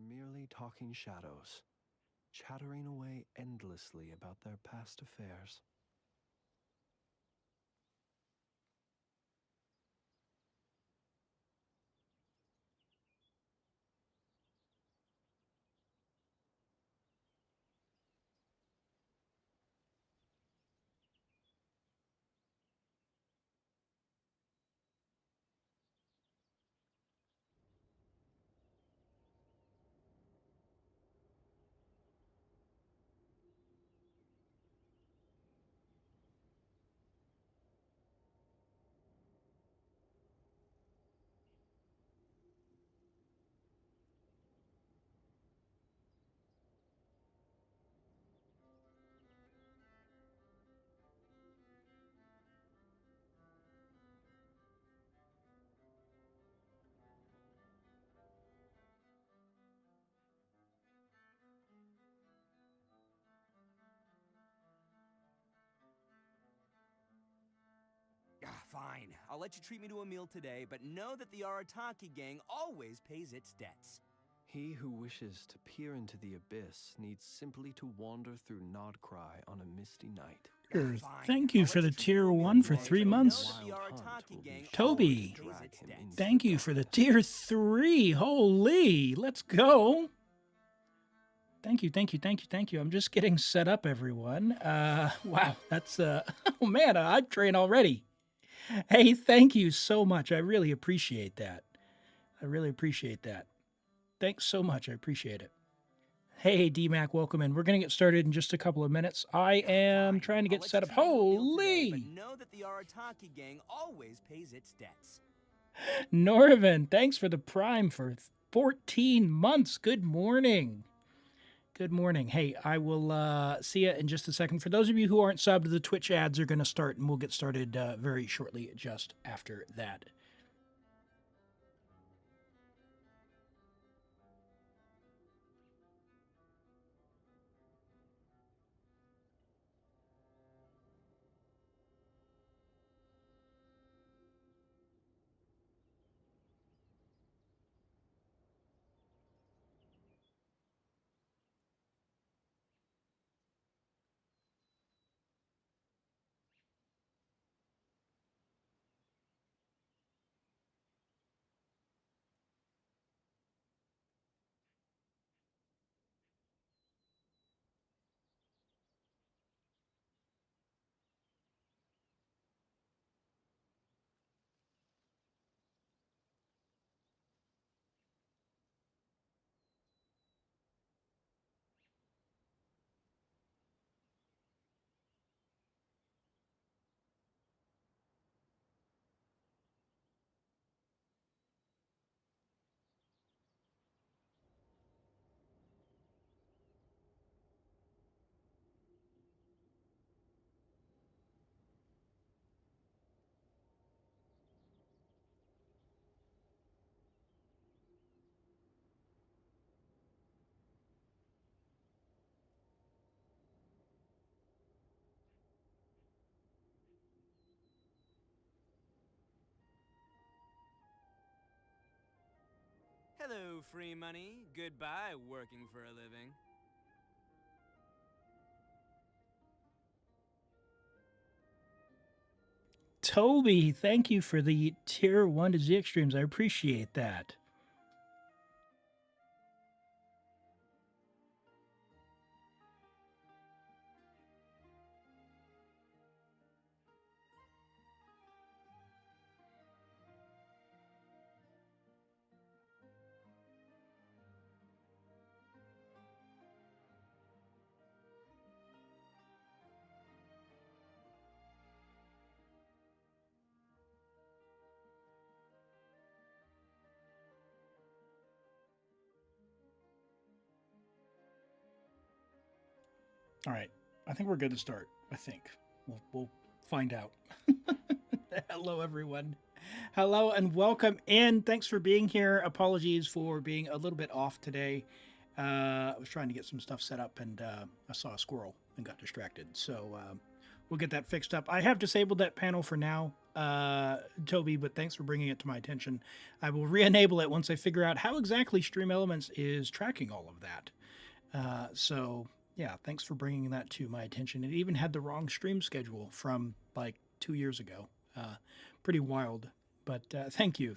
merely talking shadows, chattering away endlessly about their past affairs. Fine, I'll let you treat me to a meal today, but know that the Arataki gang always pays its debts. He who wishes to peer into the abyss needs simply to wander through Nodcry on a misty night. Sure. Fine, Thank you I'll for let the you treat me to tier a meal 1 for today, 3 but know months. that the Wild hunt Arataki will be gang sure Toby. always to pays drag its him debts. into Thank you for the tier 3. Holy, let's go. Thank you. I'm just getting set up, everyone. Wow, that's, oh man, I'm trained already. Hey, thank you so much. I really appreciate that. Thanks so much. I appreciate it. Hey, DMAC, welcome in. We're going to get started in just a couple of minutes. I am Fine, trying to I'll get let set you up. treat me to a meal today, Holy! but know that the Arataki gang always pays its debts. Norvin, thanks for the prime for 14 months. Good morning. Good morning. Hey, I will see you in just a second. For those of you who aren't subbed, the Twitch ads are going to start, and we'll get started very shortly just after that. Hello, free money. Goodbye, working for a living. Toby, thank you for the tier 1 to Z Extremes. I appreciate that. All right. I think we're good to start. I think. We'll find out. Hello, everyone. Hello and welcome in. Thanks for being here. Apologies for being a little bit off today. I was trying to get some stuff set up and I saw a squirrel and got distracted. So we'll get that fixed up. I have disabled that panel for now. Toby, but thanks for bringing it to my attention. I will re-enable it once I figure out how exactly Stream Elements is tracking all of that. So yeah, thanks for bringing that to my attention. It even had the wrong stream schedule from like 2 years ago. Pretty wild, but thank you.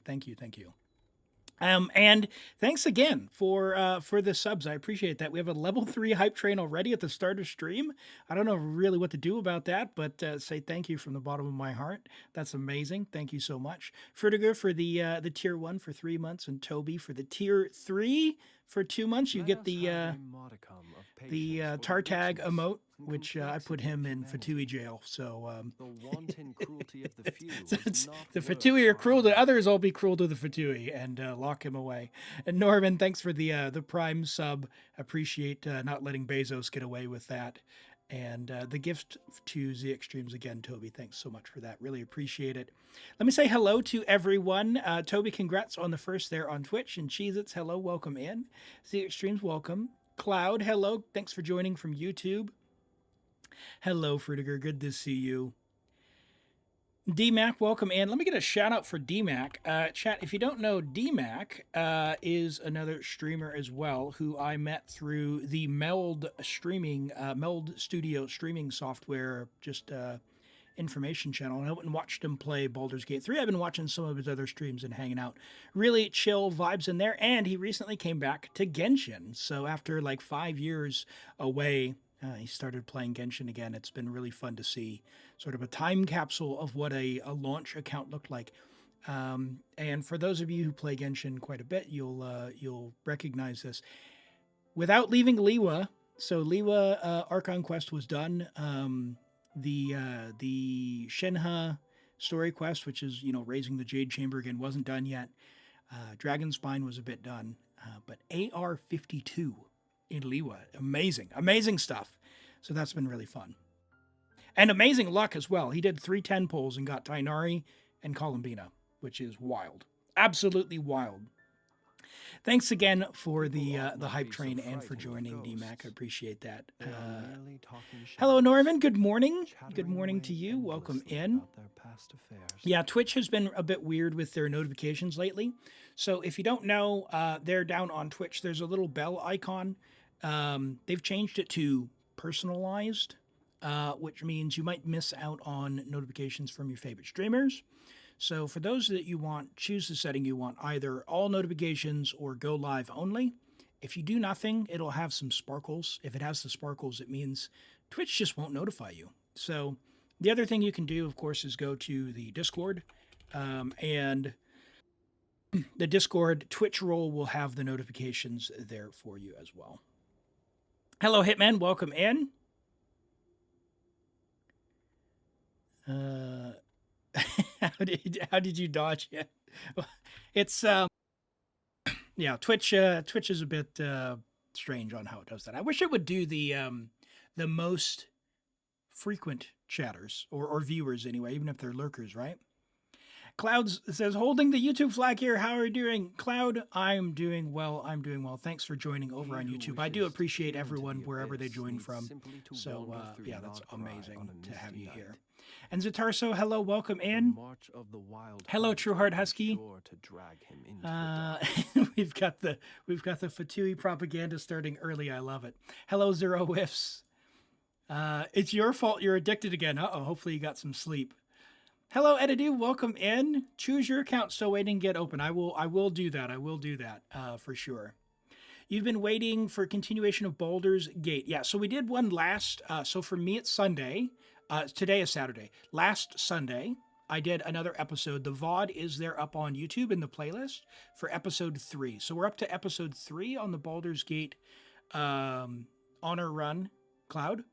And thanks again for the subs. I appreciate that. We have a level 3 hype train already at the start of stream. I don't know really what to do about that, but say thank you from the bottom of my heart. That's amazing. Thank you so much. Frutiger for the tier 1 for 3 months, and Toby for the tier 3 for 2 months. You get the tar tag emote, which I put him in Fatui jail. So The wanton cruelty of the few it's, the Fatui are cruel to others. I'll be cruel to the Fatui and lock him away. And Norman, thanks for the Prime sub. Appreciate not letting Bezos get away with that. And the gift to Z Extremes again, Toby. Thanks so much for that. Really appreciate it. Let me say hello to everyone. Toby, congrats on the first there on Twitch. And Cheez-Its, hello, welcome in. Z Extremes, welcome. Cloud, hello. Thanks for joining from YouTube. Hello, Frutiger. Good to see you. DMAC, welcome in. Let me get a shout out for DMAC. Chat, if you don't know, DMAC is another streamer as well who I met through the Meld Studio streaming software, just information channel. And I went and watched him play Baldur's Gate 3. I've been watching some of his other streams and hanging out. Really chill vibes in there. And he recently came back to Genshin. So after like 5 years away, he started playing Genshin again. It's been really fun to see sort of a time capsule of what a launch account looked like. And for those of you who play Genshin quite a bit, you'll recognize this. Without leaving Liwa, so Liwa Archon Quest was done. The Shenhe story quest, which is, raising the Jade Chamber again, wasn't done yet. Dragonspine was a bit done. But AR-52 in Liwa, amazing stuff. So that's been really fun. And amazing luck as well. He did 3 10 pulls and got Tainari and Columbina, which is wild. Absolutely wild. Thanks again for the hype train and for joining, DMAC. I appreciate that. Hello, Norman. Good morning. Good morning to you. Welcome in. Yeah, Twitch has been a bit weird with their notifications lately. So if you don't know, they're down on Twitch. There's a little bell icon. They've changed it to personalized, which means you might miss out on notifications from your favorite streamers. So for those that you want, choose the setting you want, either all notifications or go live only. If you do nothing, it'll have some sparkles. If it has the sparkles, it means Twitch just won't notify you. So the other thing you can do, of course, is go to the Discord, and the Discord Twitch role will have the notifications there for you as well. Hello, Hitman. Welcome in. How did you dodge it? It's yeah, Twitch is a bit strange on how it does that. I wish it would do the most frequent chatters or viewers anyway, even if they're lurkers, right? Clouds says, holding the YouTube flag here. How are you doing? Cloud, I'm doing well. Thanks for joining over on YouTube. I do appreciate everyone wherever they join from. So, yeah, that's amazing to have you here. And Zatarso, hello, welcome in. Hello, Trueheart Husky. We've got the Fatui propaganda starting early. I love it. Hello, Zero Whiffs. It's your fault you're addicted again. Uh-oh, hopefully you got some sleep. Hello, Edidu, welcome in. Choose your account, still waiting to get open. I will do that. I will do that for sure. You've been waiting for continuation of Baldur's Gate. Yeah, so we did one last, so for me it's Sunday. Today is Saturday. Last Sunday, I did another episode. The VOD is there up on YouTube in the playlist for episode 3. So we're up to episode 3 on the Baldur's Gate honor run, Cloud.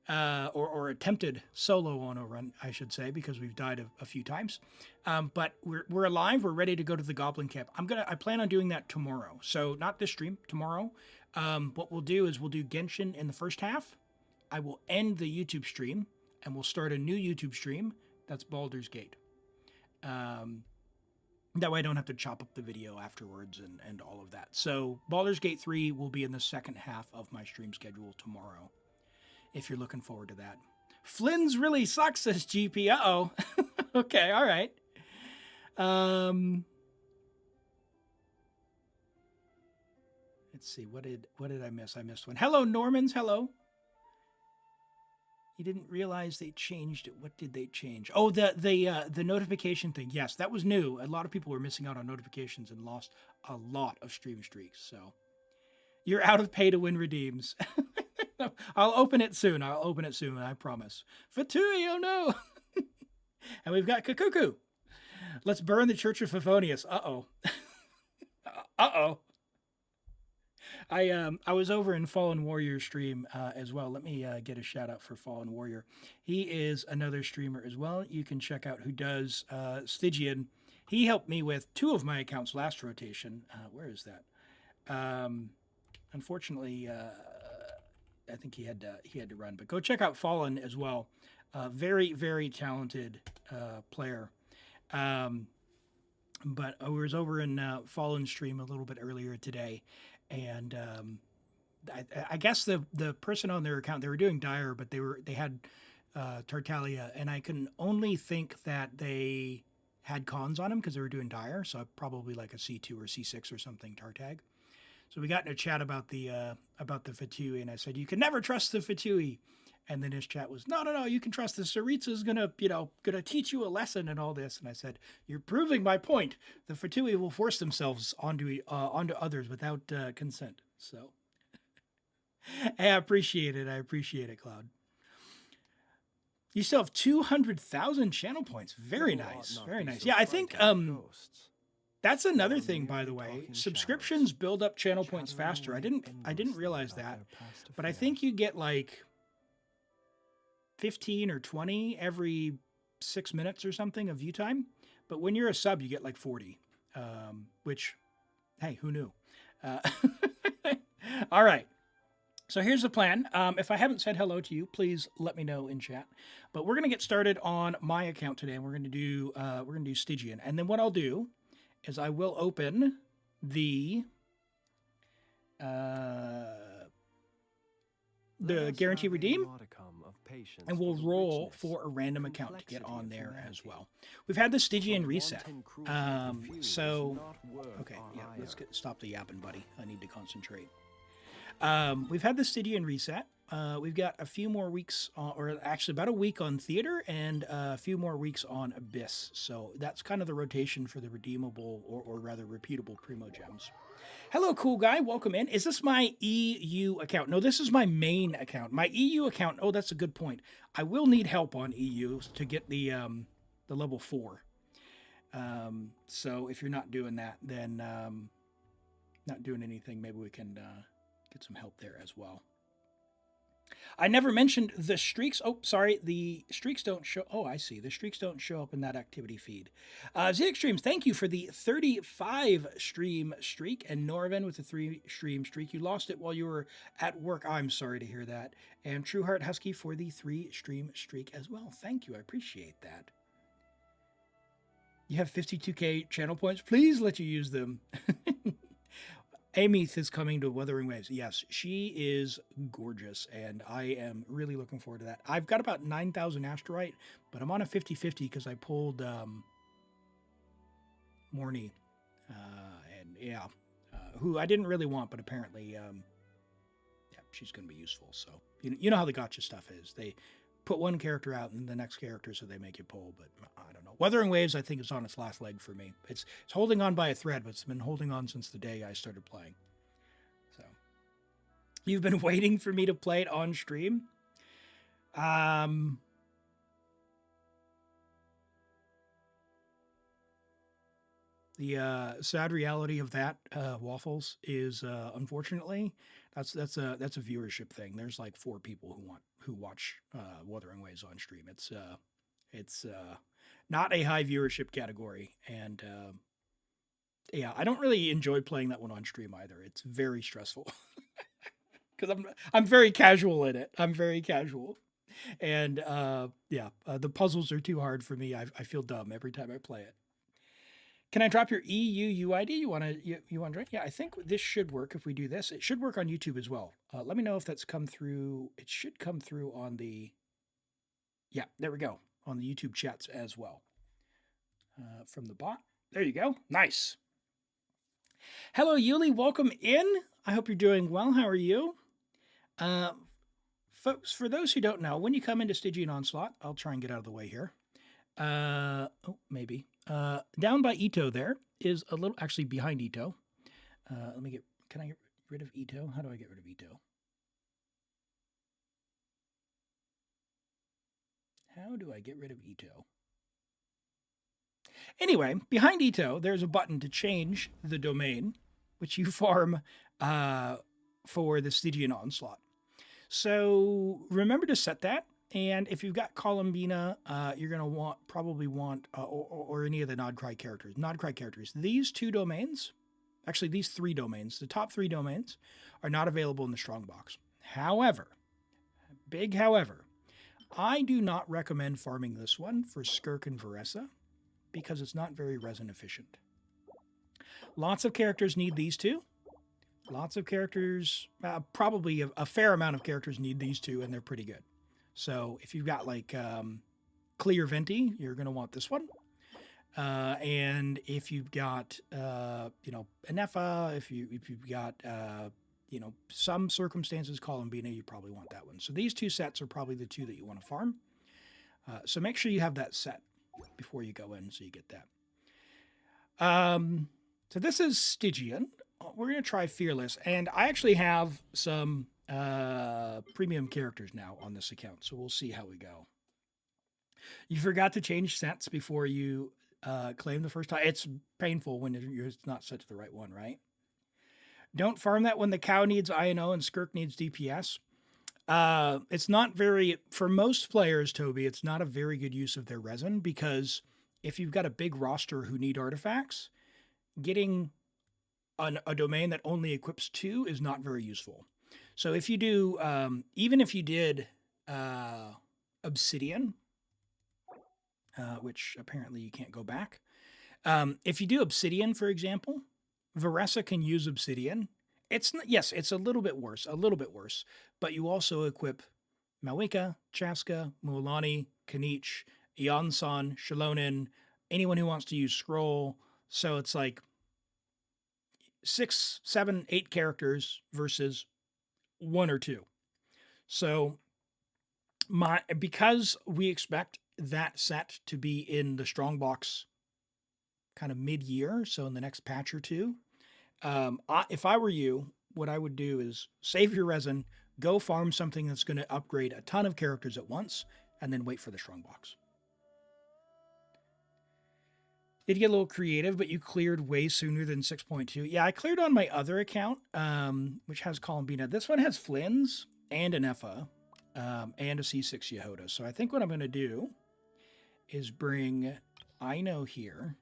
Or attempted solo honor run, I should say, because we've died a few times. But we're alive. We're ready to go to the Goblin Camp. I plan on doing that tomorrow. So not this stream, tomorrow. What we'll do is we'll do Genshin in the first half. I will end the YouTube stream, and we'll start a new YouTube stream. That's Baldur's Gate. That way I don't have to chop up the video afterwards and all of that. So Baldur's Gate 3 will be in the second half of my stream schedule tomorrow, if you're looking forward to that. Flynn's really sucks, says GP. Uh-oh. Okay, all right. Let's see. What did I miss? I missed one. Hello, Normans. Hello. You didn't realize they changed it. What did they change? Oh, the notification thing. Yes, that was new. A lot of people were missing out on notifications and lost a lot of stream streaks. So you're out of pay to win redeems. I'll open it soon. I promise. Fatui, oh no. And we've got Kakuku. Let's burn the Church of Favonius. Uh-oh. Uh-oh. I was over in Fallen Warrior stream as well. Let me get a shout out for Fallen Warrior. He is another streamer as well. You can check out who does Stygian. He helped me with 2 of my accounts last rotation. Where is that? Unfortunately, I think he had to run. But go check out Fallen as well. Very, very talented player. But I was over in Fallen stream a little bit earlier today. And I guess the person on their account, they were doing Dire, but they had Tartaglia, and I can only think that they had cons on him because they were doing Dire, so probably like a C2 or C6 or something Tartag. So we got in a chat about the Fatui, and I said, you can never trust the Fatui. And then his chat was, no, you can trust the Saritsa's gonna teach you a lesson and all this. And I said, you're proving my point. The Fatui will force themselves onto others without consent. So I appreciate it, Cloud. You still have 200,000 channel points. Very nice. Very nice. Yeah, I think that's another thing, by the way. Subscriptions build up channel points faster. I didn't realize that. But I think you get like 15 or 20 every 6 minutes or something of view time. But when you're a sub, you get like 40, which, hey, who knew? All right. So here's the plan. If I haven't said hello to you, please let me know in chat. But we're going to get started on my account today, and we're going to do Stygian. And then what I'll do is I will open the guarantee redeem, and we'll roll for a random account to get on there as well. We've had the Stygian reset. So, okay, yeah, let's stop the yapping, buddy. I need to concentrate. We've had the Stygian reset. We've got a few more weeks, or actually about a week on Theater and a few more weeks on Abyss. So that's kind of the rotation for the redeemable, or rather repeatable Primo Gems. Hello, cool guy. Welcome in. Is this my EU account? No, this is my main account. My EU account, oh, that's a good point. I will need help on EU to get the level 4. So if you're not doing that, then not doing anything, maybe we can get some help there as well. I never mentioned the streaks. Oh, sorry. The streaks don't show. Oh, I see. The streaks don't show up in that activity feed. Z Extremes, thank you for the 35 stream streak. And Norvin with the 3 stream streak. You lost it while you were at work. I'm sorry to hear that. And Trueheart Husky for the 3 stream streak as well. Thank you. I appreciate that. You have 52K channel points. Please let you use them. Amith is coming to Wuthering Waves. Yes, she is gorgeous, and I am really looking forward to that. I've got about 9,000 Asterite, but I'm on a 50-50 because I pulled Morny, and yeah, who I didn't really want, but apparently, yeah, she's going to be useful. So you know how the gotcha stuff is. They put one character out and the next character, so they make you pull, but I don't know. Wuthering Waves, I think, is on its last leg for me. It's holding on by a thread, but it's been holding on since the day I started playing. So you've been waiting for me to play it on stream? The sad reality of that, Waffles, is unfortunately that's a viewership thing. There's like 4 people who watch Wuthering Waves on stream. It's not a high viewership category, and yeah, I don't really enjoy playing that one on stream either. It's very stressful because I'm very casual in it. I'm very casual, and yeah, the puzzles are too hard for me. I feel dumb every time I play it. Can I drop your EU UID? You want to join? Yeah, I think this should work if we do this. It should work on YouTube as well. Let me know if that's come through. It should come through on the, yeah, there we go, on the YouTube chats as well. from the bot. There you go. Nice. Hello, Yuli. Welcome in. I hope you're doing well. How are you? Folks, for those who don't know, when you come into Stygian Onslaught, I'll try and get out of the way here. Maybe. Down by Ito there is a little, actually behind Ito. Can I get rid of Ito? How do I get rid of Ito? How do I get rid of Ito? Anyway, behind Ito, there's a button to change the domain, which you farm for the Stygian Onslaught. So remember to set that. And if you've got Columbina, you're going to probably want or any of the Nodcry characters. Nodcry characters. These two domains, actually these three domains, the top three domains, are not available in the Strongbox. However, big however, I do not recommend farming this one for Skirk and Veressa because it's not very resin efficient. Lots of characters need these two. Lots of characters, probably a fair amount of characters need these two, and they're pretty good. So if you've got like Clear Venti, you're going to want this one. And if you've got, Anefa, if you've got, some circumstances, Columbina, you probably want that one. So these two sets are probably the two that you want to farm. So make sure you have that set before you go in so you get that. So this is Stygian. We're going to try Fearless. And I actually have some premium characters now on this account. So we'll see how we go. You forgot to change sets before you claim the first time. It's painful when it's not set to the right one, right? Don't farm that when the cow needs INO and Skirk needs DPS. It's not very, for most players, Toby, it's not a very good use of their resin because if you've got a big roster who need artifacts, getting a domain that only equips 2 is not very useful. So if you do, even if you did Obsidian, which apparently you can't go back. If you do Obsidian, for example, Veressa can use Obsidian. It's a little bit worse, but you also equip Malika, Chaska, Mualani, Kanich, Iansan, Shalonin, anyone who wants to use Scroll. So it's like 6, 7, 8 characters versus 1 or 2. So because we expect that set to be in the Strongbox kind of mid-year, so in the next patch or two, if I were you, what I would do is save your resin, go farm something that's going to upgrade a ton of characters at once, and then wait for the Strongbox. Did get a little creative, but you cleared way sooner than 6.2. Yeah, I cleared on my other account, which has Columbina. This one has Flynn's and an Effa, and a C6 Yehoda. So I think what I'm going to do is bring Ino here,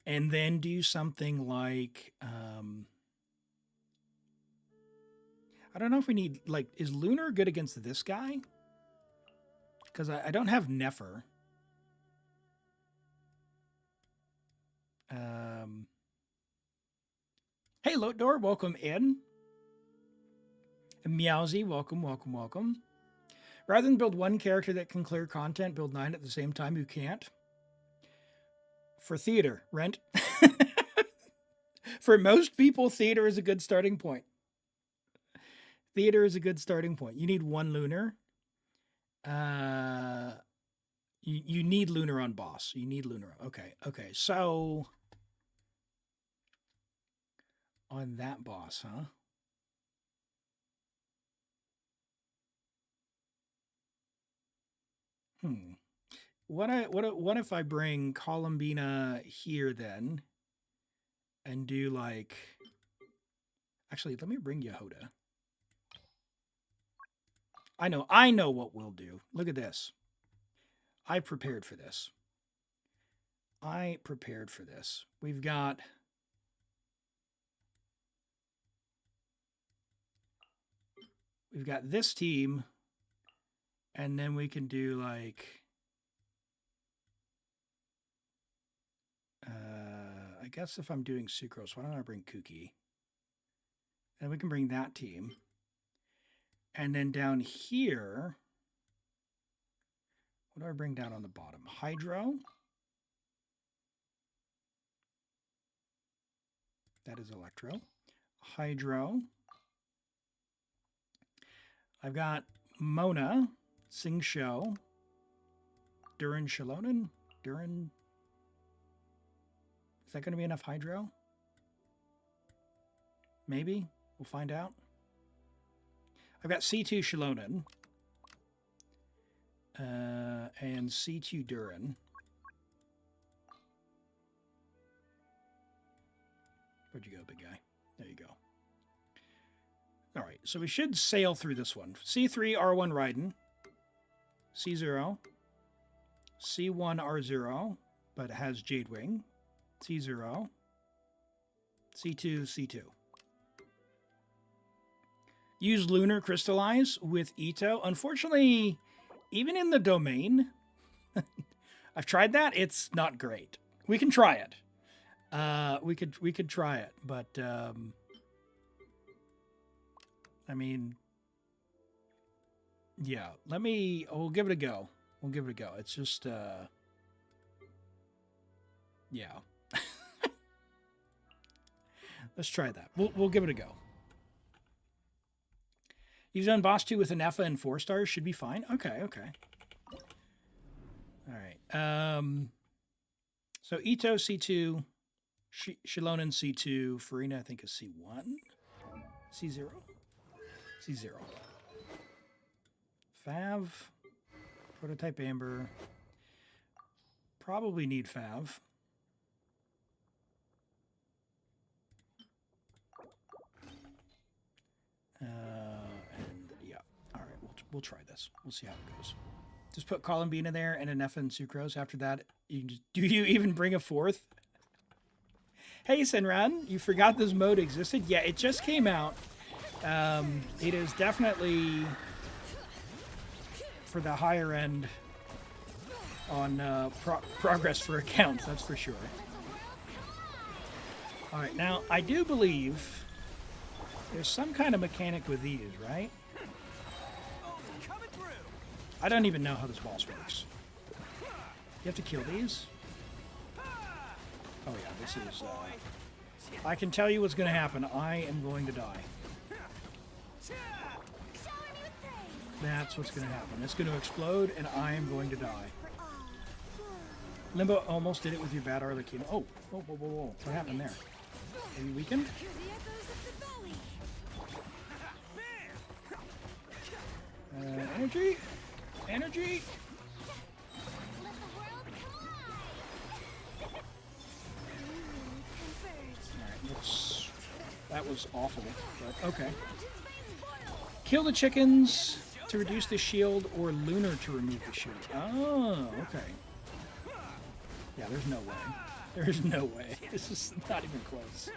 and then do something like, I don't know if we need, like, is Lunar good against this guy? Because I don't have Nefer. Hey, Lotdor, welcome in. And Meowsy, welcome. Rather than build one character that can clear content, build 9 at the same time who can't. For theater, rent. For most people, theater is a good starting point. You need 1 Lunar. You need Lunar on boss. You need Lunar. Okay. So on that boss, huh? What if I bring Columbina here then, and do like? Actually, let me bring Yehoda. I know what we'll do. Look at this. I prepared for this. We've got this team, and then we can do like, I guess if I'm doing Sucrose, why don't I bring Kuki? And we can bring that team. And then down here, What do I bring down on the bottom? Hydro. That is Electro. Hydro. I've got Mona, Sing Show, Durin Shalonen, Durin. Is that going to be enough Hydro? Maybe. We'll find out. I've got C2 Shalonen and C2 Durin. Where'd you go, big guy? There you go. All right, so we should sail through this one. C3 R1 Raiden, C0, C1 R0, but it has Jadewing, C0, C2, C2. Use Lunar Crystallize with Ito. Unfortunately, even in the domain, I've tried that. It's not great. We can try it. We could try it, but I mean, yeah. We'll give it a go. We'll give it a go. It's just yeah. Let's try that. We'll give it a go. You've done boss 2 with an Effa and 4 stars. Should be fine. Okay. All right. So Ito C2, Shalonen C2, Farina I think is C1, C0, C0. Fav, Prototype Amber. Probably need Fav. And yeah, all right, we'll try this. We'll see how it goes. Just put Columbine in there and an F and Sucrose. After that, do you even bring a 4th? Hey, Senran, you forgot this mode existed? Yeah, it just came out. It is definitely for the higher end on progress for accounts, that's for sure. All right, now, I do believe there's some kind of mechanic with these, right? I don't even know how this boss works. You have to kill these? Oh yeah, this is... I can tell you what's going to happen. I am going to die. That's what's going to happen. It's going to explode, and I am going to die. Limbo almost did it with your bad Arlecchino. Oh, whoa. What happened there? Are you weakened? Energy? Energy? Alright, that was awful, but okay. Kill the chickens to reduce the shield or Lunar to remove the shield. Oh, okay. Yeah, there's no way. There's no way. This is not even close.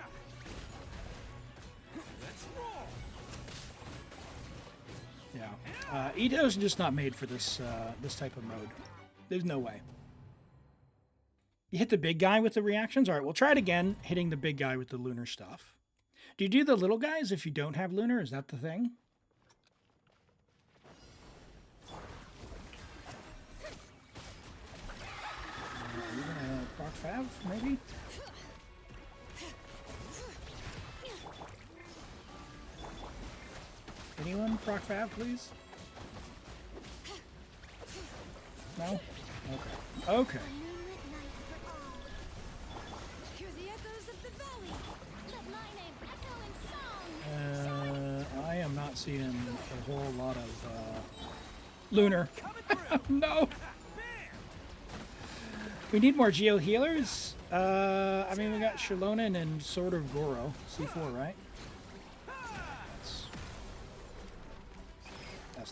Yeah. Ito's just not made for this this type of mode. There's no way. You hit the big guy with the reactions? All right, we'll try it again, hitting the big guy with the Lunar stuff. Do you do the little guys if you don't have Lunar? Is that the thing? Are you gonna proc Fav, maybe? Anyone proc Fav, please? No? Okay. Okay. I am not seeing a whole lot of Lunar. No! We need more Geo healers. I mean, we got Shalonen and Sword of Goro. C4, right?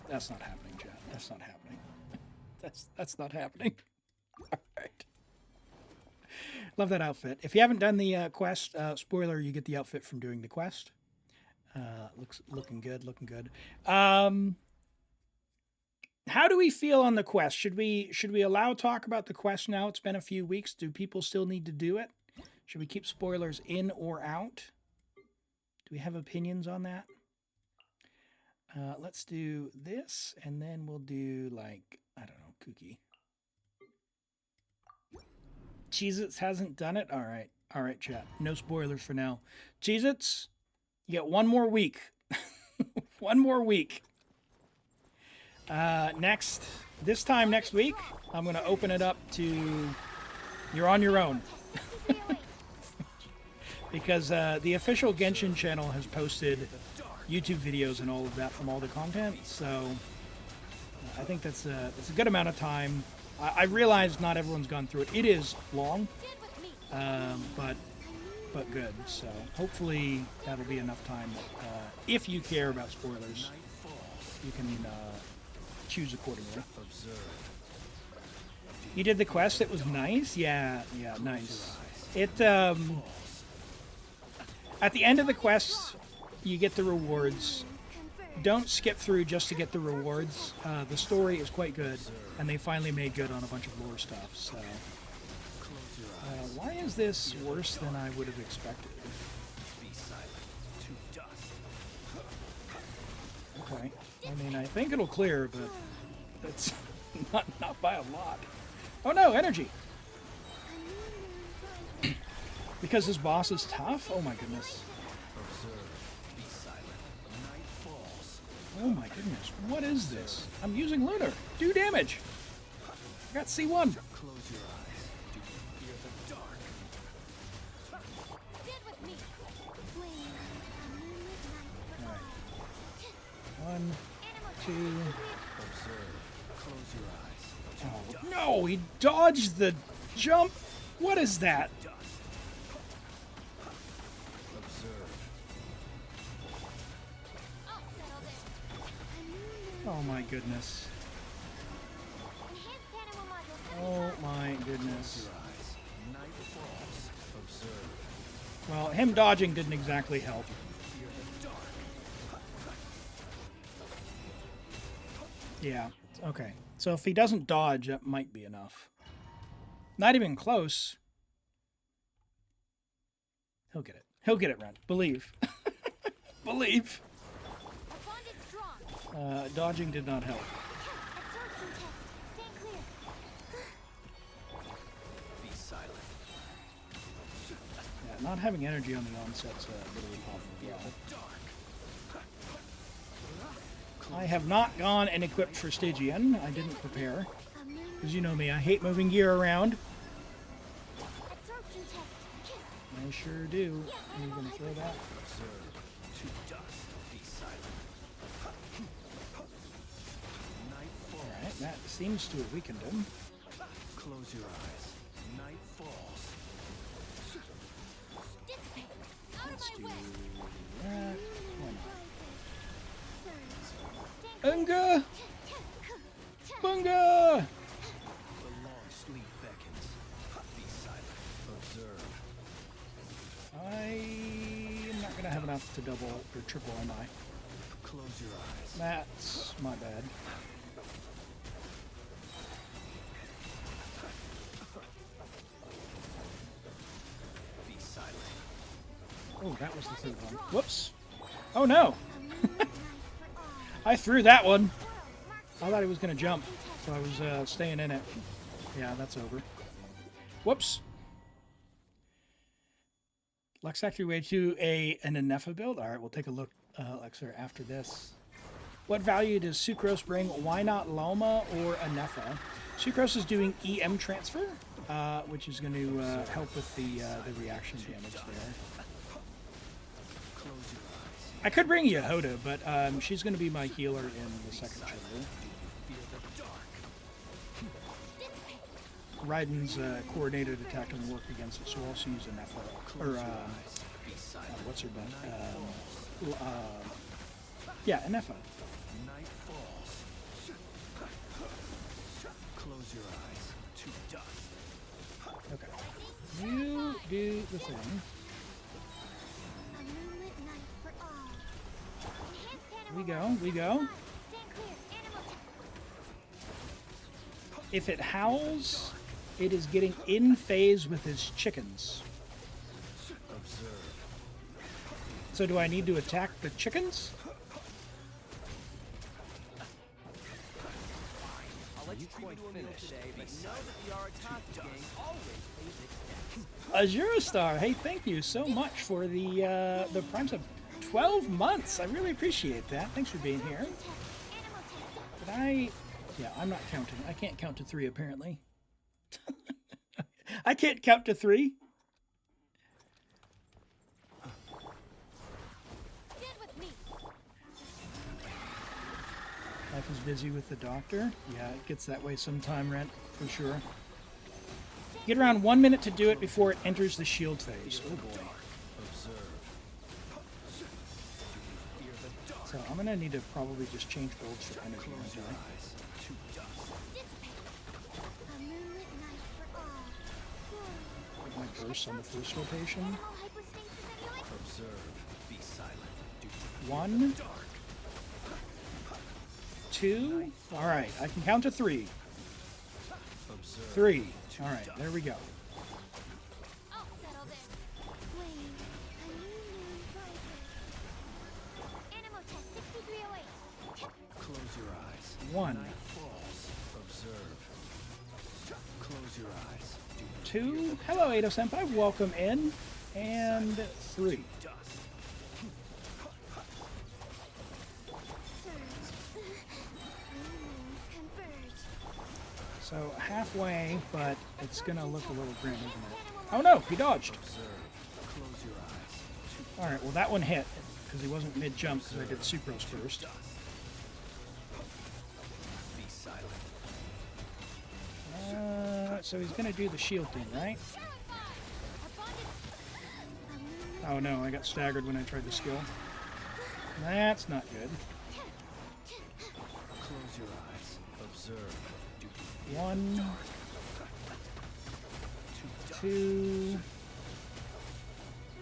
That's not happening, Jet. That's not happening. That's not happening. All right. Love that outfit. If you haven't done the quest, spoiler, you get the outfit from doing the quest. Looking good, looking good. How do we feel on the quest? Should we allow talk about the quest now? It's been a few weeks. Do people still need to do it? Should we keep spoilers in or out? Do we have opinions on that? Let's do this, and then we'll do, like, I don't know, kooky. Cheez-Its hasn't done it? All right. All right, chat. No spoilers for now. Cheez-Its, you get one more week. One more week. This time next week, I'm going to open it up to you're on your own. Because the official Genshin channel has posted YouTube videos and all of that from all the content, so I think that's a good amount of time. I realize not everyone's gone through it. It is long, but good. So hopefully that'll be enough time. If you care about spoilers, you can choose accordingly. You did the quest. It was nice. Yeah, nice. It at the end of the quest, you get the rewards. Don't skip through just to get the rewards. The story is quite good, and they finally made good on a bunch of lore stuff. So, why is this worse than I would have expected? Okay, I mean, I think it'll clear, but it's not by a lot. Oh no, energy! Because this boss is tough? Oh my goodness. Oh my goodness, what is this? I'm using Lunar. Do damage! I got C1. Close your eyes. Do you fear the dark? Alright. 1, 2. Observe. Close your eyes. Oh, no, he dodged the jump. What is that? Oh my goodness. Oh my goodness. Well, him dodging didn't exactly help. Yeah, okay. So if he doesn't dodge, that might be enough. Not even close. He'll get it. He'll get it, Ren. Believe. Believe. Dodging did not help. Be silent. Yeah, not having energy on the onset's a bit of a problem as well. I have not gone and equipped for Stygian. I didn't prepare. Because you know me, I hate moving gear around. I sure do. Are you going to throw that? Alright, that seems to have weakened him. Close your eyes. Night falls. Let's do that. Why not? Unga! Bunga! The long sleep beckons. Be silent. Observe. I'm not going to have enough to double or triple, am I? Close your eyes. That's my bad. Be silent. Oh, that was the third one. Whoops. Oh no! I threw that one. I thought he was going to jump, so I was staying in it. Yeah, that's over. Whoops. Lux Factory Way to an Anefa build? Alright, we'll take a look, Lexer, after this. What value does Sucrose bring? Why not Loma or Anefa? Sucrose is doing EM transfer, which is going to help with the reaction damage there. I could bring Yehoda, but she's going to be my healer in the second chamber. Raiden's coordinated attack doesn't work against it, so I'll also use Anefa. Or, what's her butt? Yeah, Anefa. Close your eyes to dust. Okay. You do the thing. We go. If it howls, it is getting in phase with his chickens. Observe. So do I need to attack the chickens? I'll let you treat me quite to a meal finished. today, Be but know silent. that the Arataki gang always pays its debts. Azure Star, hey, thank you so much for the Prime sub. 12 months. I really appreciate that. Thanks for being here. Did I? Yeah, I'm not counting. I can't count to 3 apparently. I can't count to 3. Life is busy with the doctor. Yeah, it gets that way sometime, Rent, for sure. Get around 1 minute to do it before it enters the shield phase. Oh boy. So I'm gonna need to probably just change builds for energy. Put my burst on the first rotation. Observe. Be silent. 1, 2. All right, I can count to 3. 3. All right, there we go. Close your eyes. 1, Observe. Close your eyes. 2. Hello, Ado Senpai. Welcome in. And 3. So halfway, but it's gonna look a little grim, isn't it? Oh no, he dodged. Close your eyes. All right, well that one hit because he wasn't mid-jump because I did Sucrose first. Be silent. So he's gonna do the shield thing, right? Oh no, I got staggered when I tried the skill. That's not good. Close your eyes. Observe. 1, 2,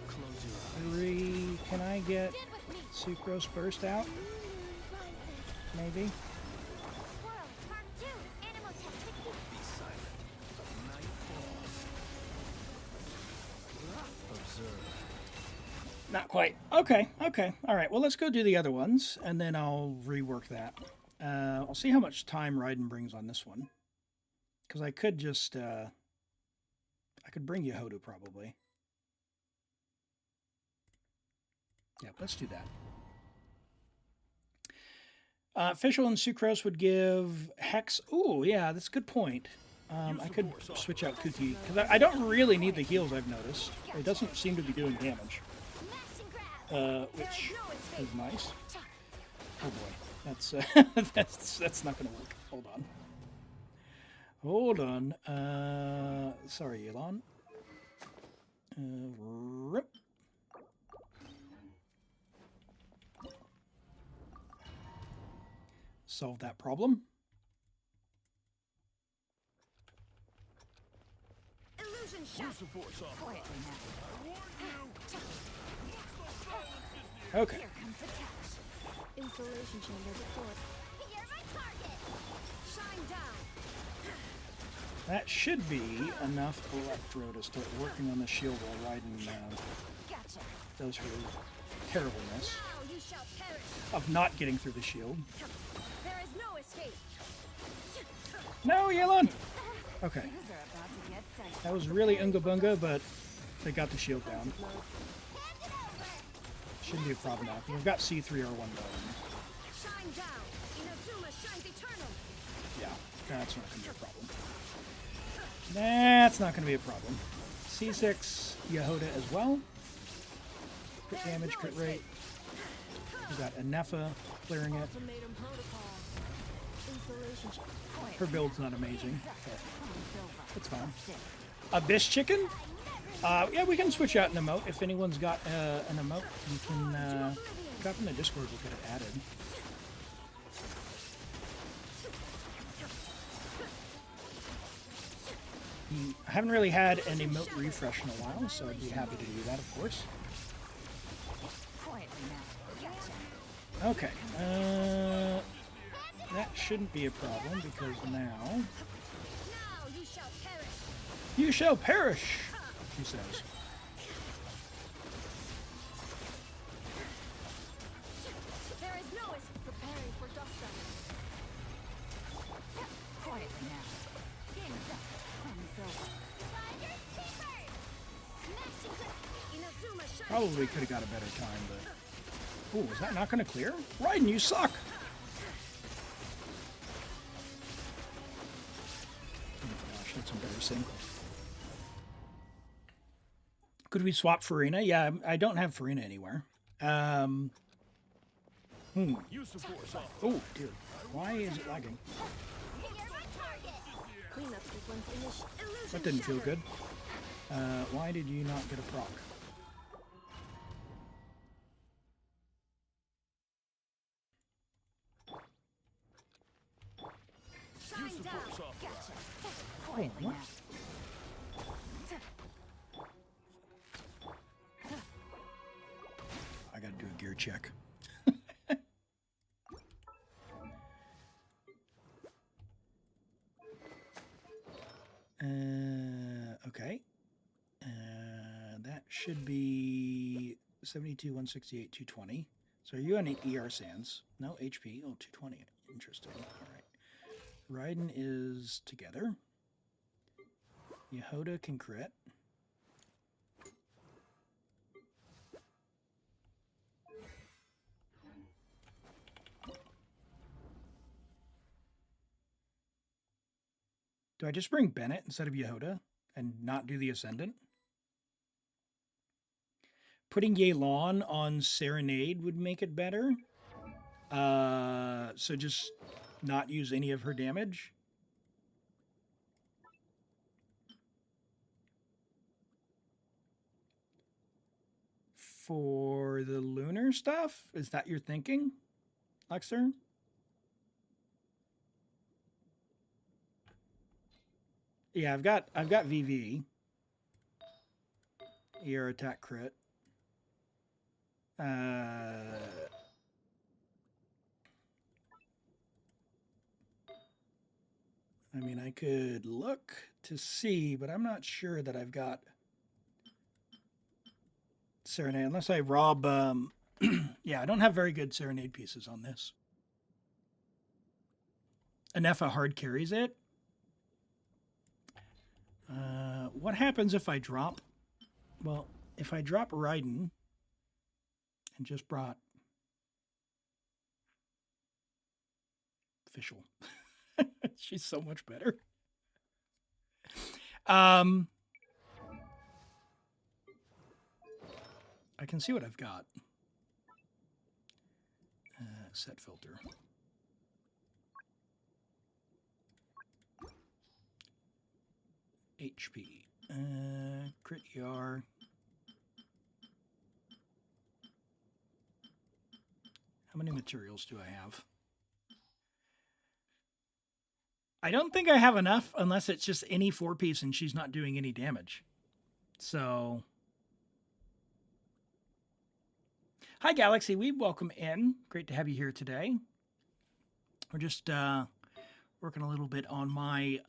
Close your eyes. 3. Can I get Sucrose burst out? Maybe. Be silent. Night falls. Observe. Not quite. Okay, okay. All right, well, let's go do the other ones, and then I'll rework that. I'll see how much time Raiden brings on this one. Because I could just, I could bring Yehoda probably. Yeah, let's do that. Fischl and Sucrose would give Hex. Ooh, yeah, that's a good point. I could switch out Kuki. Because I don't really need the heals, I've noticed. It doesn't seem to be doing damage. Which is nice. Oh boy, that's not going to work. Hold on. Hold on. Sorry, Elon. Rip. Solve that problem. Illusion shot. Okay. Here comes the catch. Installation chamber deployed. You're my target. Shine down. That should be enough Electro to start working on the shield while Raiden Gotcha. does her terribleness Now you shall perish. of not getting through the shield. There is no escape. No, Yelon! Okay. Things are about to get dicey. That was really Unga Bunga, but they got the shield down. Shouldn't be a problem now. We've got C3R1 going. Shine down. Inazuma shines eternal. Yeah, that's not going to be a problem. That's not going to be a problem. C6, Yehoda as well. Crit damage, crit rate. We got Anefa clearing it. Ultimatum protocol. Installation check. Her build's not amazing, but it's fine. Abyss Chicken? Yeah, we can switch out an emote. If anyone's got an emote, you can drop in the Discord. We'll get it added. I haven't really had an emote refresh in a while, so I'd be happy to do that, of course. Okay, that shouldn't be a problem because now Now you shall perish. you shall perish, he says. There is no escape. Preparing for dust. Quietly Probably could have got a better time, but... Ooh, is that not going to clear? Raiden, you suck! Oh gosh, that's embarrassing. Could we swap Farina? Yeah, I don't have Farina anywhere. Oh, dear. Why is it lagging? That didn't feel good. Why did you not get a proc? Oh, what? I gotta do a gear check. Okay. That should be 72, 168, 220. So are you on ER Sands? No, HP. Oh, 220. Interesting. All right. Raiden is together. Yehoda can crit. Do I just bring Bennett instead of Yehoda and not do the Ascendant? Putting Yelan on Serenade would make it better. So just not use any of her damage. For the lunar stuff? Is that your thinking, Lexer? Yeah, I've got VV. ER attack crit. I mean, I could look to see, but I'm not sure that I've got Serenade, unless I rob... yeah, I don't have very good Serenade pieces on this. Anefa hard carries it. What happens if I drop... Well, if I drop Raiden and just brought Fischl. She's so much better. I can see what I've got. Set filter. HP. Crit ER. How many materials do I have? I don't think I have enough unless it's just any 4-piece and she's not doing any damage. So... Hi, Galaxy Weeb. Welcome in. Great to have you here today. We're just working a little bit on my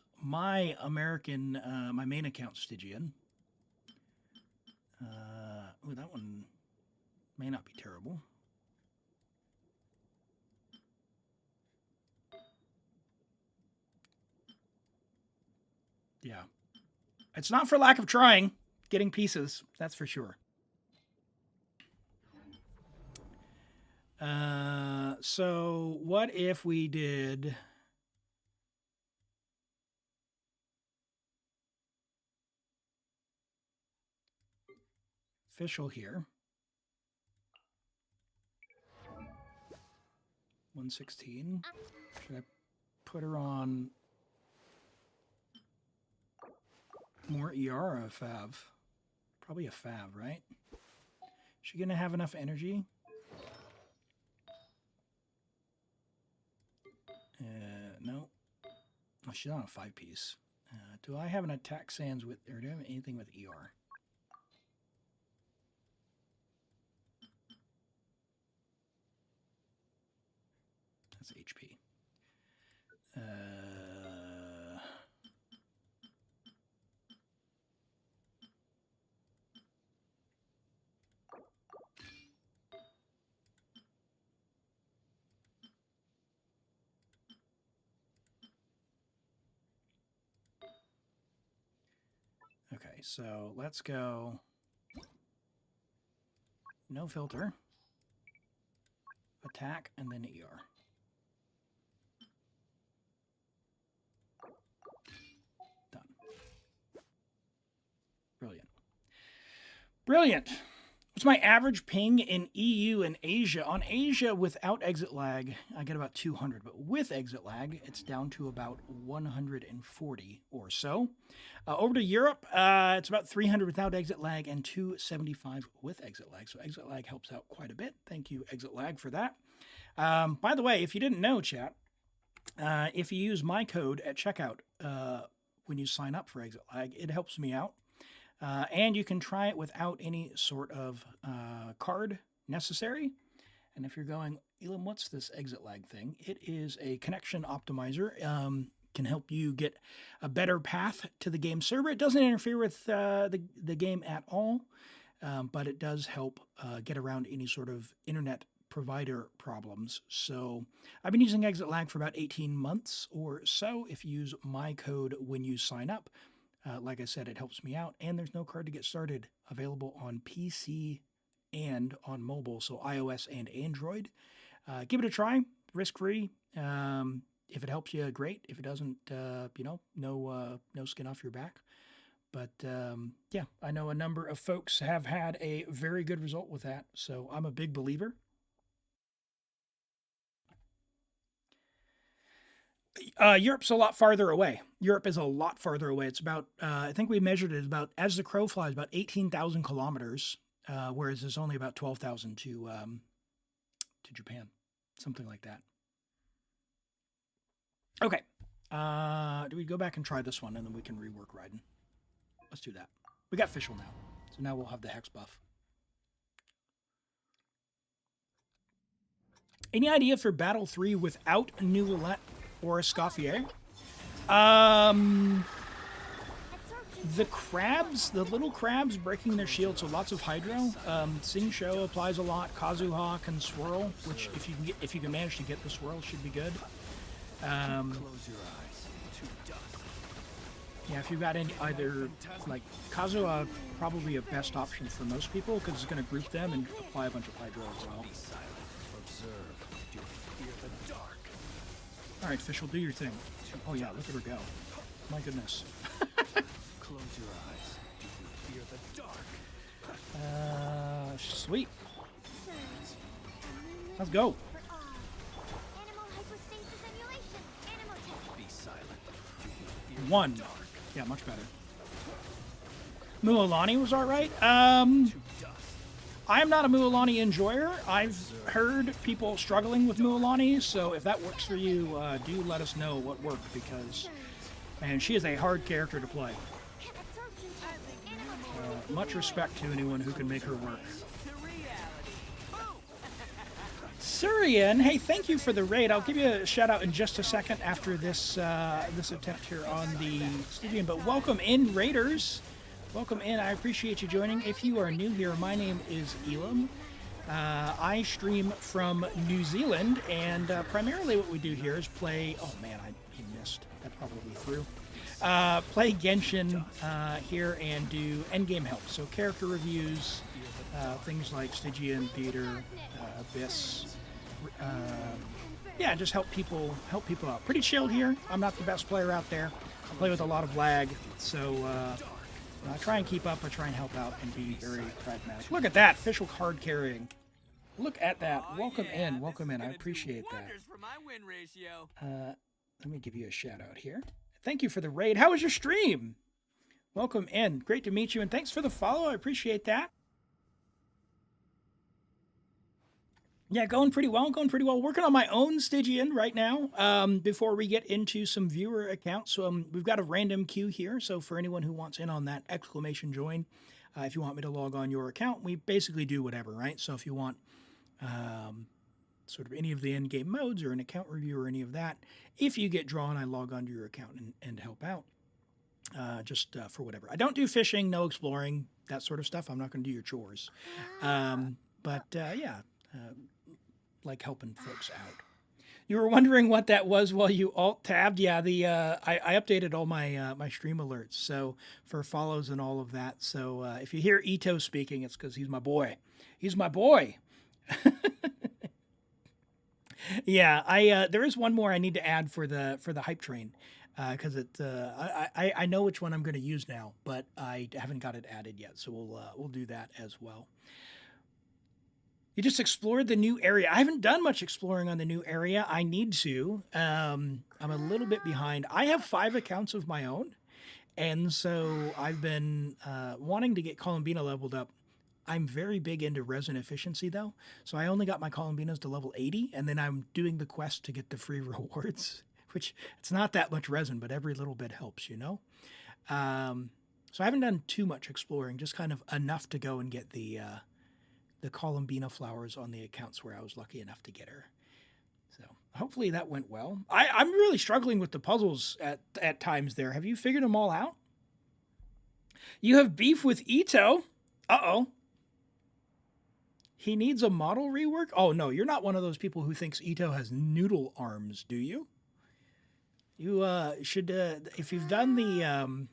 American, my main account, Stygian. Ooh, that one may not be terrible. Yeah. It's not for lack of trying, getting pieces, that's for sure. So what if we did... Fischl here. 116. Should I put her on more ER or a Fav? Probably a Fav, right? Is she gonna have enough energy? No. Oh, she's on a 5-piece. Do I have an attack sands with, or do I have anything with ER? That's HP. Okay, so let's go. no filter. Attack, and then ER. Done. Brilliant. Brilliant. What's my average ping in EU and Asia? On Asia, without exit lag, I get about 200, but with exit lag, it's down to about 140 or so. Over to Europe, it's about 300 without exit lag and 275 with exit lag. So exit lag helps out quite a bit. Thank you, exit lag, for that. By the way, if you didn't know, chat, if you use my code at checkout when you sign up for exit lag, it helps me out. And you can try it without any sort of card necessary. And if you're going, Elam, what's this exit lag thing? It is a connection optimizer. Can help you get a better path to the game server. It doesn't interfere with the game at all, but it does help get around any sort of internet provider problems. So I've been using exit lag for about 18 months or so. If you use my code when you sign up, like I said, it helps me out, and there's no card to get started. Available on PC and on mobile, so iOS and Android. Give it a try, risk-free. If it helps you, great. If it doesn't, no skin off your back. But yeah, I know a number of folks have had a very good result with that, so I'm a big believer. Europe's a lot farther away. Europe is a lot farther away. It's about, I think we measured it about, as the crow flies, about 18,000 kilometers, whereas there's only about 12,000 to Japan, something like that. Okay. Do we go back and try this one, and then we can rework Raiden? Let's do that. We got Fischl now, so now we'll have the Hex buff. Any idea for Battle 3 without a new Roulette or a Scoffier? The crabs, the little crabs breaking their shield, so lots of Hydro. Sing Show applies a lot. Kazuha can swirl, which if you can manage to get the swirl, should be good. Close your eyes to dust. Yeah, if you've got any, either, like, Kazuha, probably a best option for most people, because it's going to group them and apply a bunch of Hydro as well. Be silent. Observe. Do you fear the dark? All right, Fischl, do your thing. Oh yeah, look at her go. My goodness. Close your eyes. Do you fear the dark? Sweet. Let's go. Be silent. Do you fear One. the dark? Yeah, much better. Mualani was all right. To dust. I'm not a Mualani enjoyer. I've heard people struggling with Mualani, so if that works for you, do let us know what worked, because, man, she is a hard character to play. Much respect to anyone who can make her work. Surian, hey, thank you for the raid. I'll give you a shout out in just a second after this this attempt here on the Stygian, but welcome in, Raiders. Welcome in. I appreciate you joining. If you are new here, my name is Elam. I stream from New Zealand, and primarily what we do here is play... Oh, man, he missed. That probably threw. Play Genshin here and do endgame help. So character reviews, things like Stygian, Theater, Abyss. Yeah, just help people out. Pretty chilled here. I'm not the best player out there. I play with a lot of lag, so... I try and keep up, I try and help out and be very pragmatic. Look at that, Fischl card carrying. Look at that. Welcome in, welcome in. I appreciate that. Let me give you a shout out here. Thank you for the raid. How was your stream? Welcome in. Great to meet you, and thanks for the follow. I appreciate that. Yeah, going pretty well, Working on my own Stygian right now before we get into some viewer accounts. So we've got a random queue here. So for anyone who wants in on that, exclamation join. If you want me to log on your account, we basically do whatever, right? So if you want sort of any of the end game modes or an account review or any of that, if you get drawn, I log onto your account and help out just for whatever. I don't do fishing, no exploring, that sort of stuff. I'm not going to do your chores. Yeah. Like helping folks out. You were wondering what that was while you alt-tabbed? Yeah, I updated all my my stream alerts, so for follows and all of that. So if you hear Ito speaking, it's because he's my boy. He's my boy. Yeah, I there is one more I need to add for the hype train, because I know which one I'm going to use now, but I haven't got it added yet. So we'll do that as well. You just explored the new area. I haven't done much exploring on the new area. I need to. I'm a little bit behind. I have 5 accounts of my own, and so I've been wanting to get Columbina leveled up. I'm very big into resin efficiency, though, so I only got my Columbinas to level 80, and then I'm doing the quest to get the free rewards, which it's not that much resin, but every little bit helps, you know? So I haven't done too much exploring, just kind of enough to go and get the Columbina flowers on the accounts where I was lucky enough to get her. So hopefully that went well. I'm really struggling with the puzzles at times there. Have you figured them all out? You have beef with Ito? Uh-oh. He needs a model rework? Oh, no, you're not one of those people who thinks Ito has noodle arms, do you? You should, if you've done the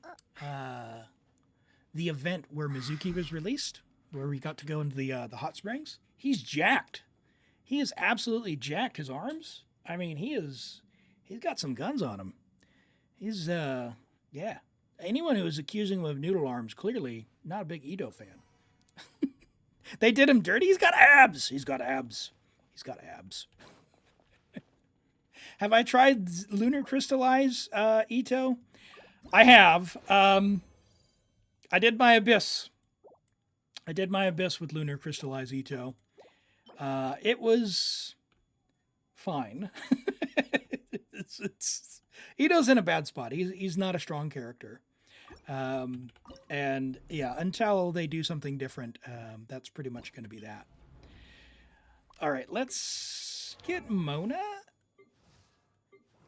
event where Mizuki was released, where we got to go into the hot springs, he's jacked. He is absolutely jacked. His arms, I mean, he's got some guns on him. He's, yeah. Anyone who is accusing him of noodle arms, clearly not a big Ito fan. They did him dirty. He's got abs. He's got abs. He's got abs. Have I tried Lunar Crystallize, Ito? I have. I did my Abyss. I did my Abyss with Lunar Crystallize Ito. It was fine. Ito's in a bad spot. He's not a strong character. And yeah, until they do something different, that's pretty much going to be that. All right, let's get Mona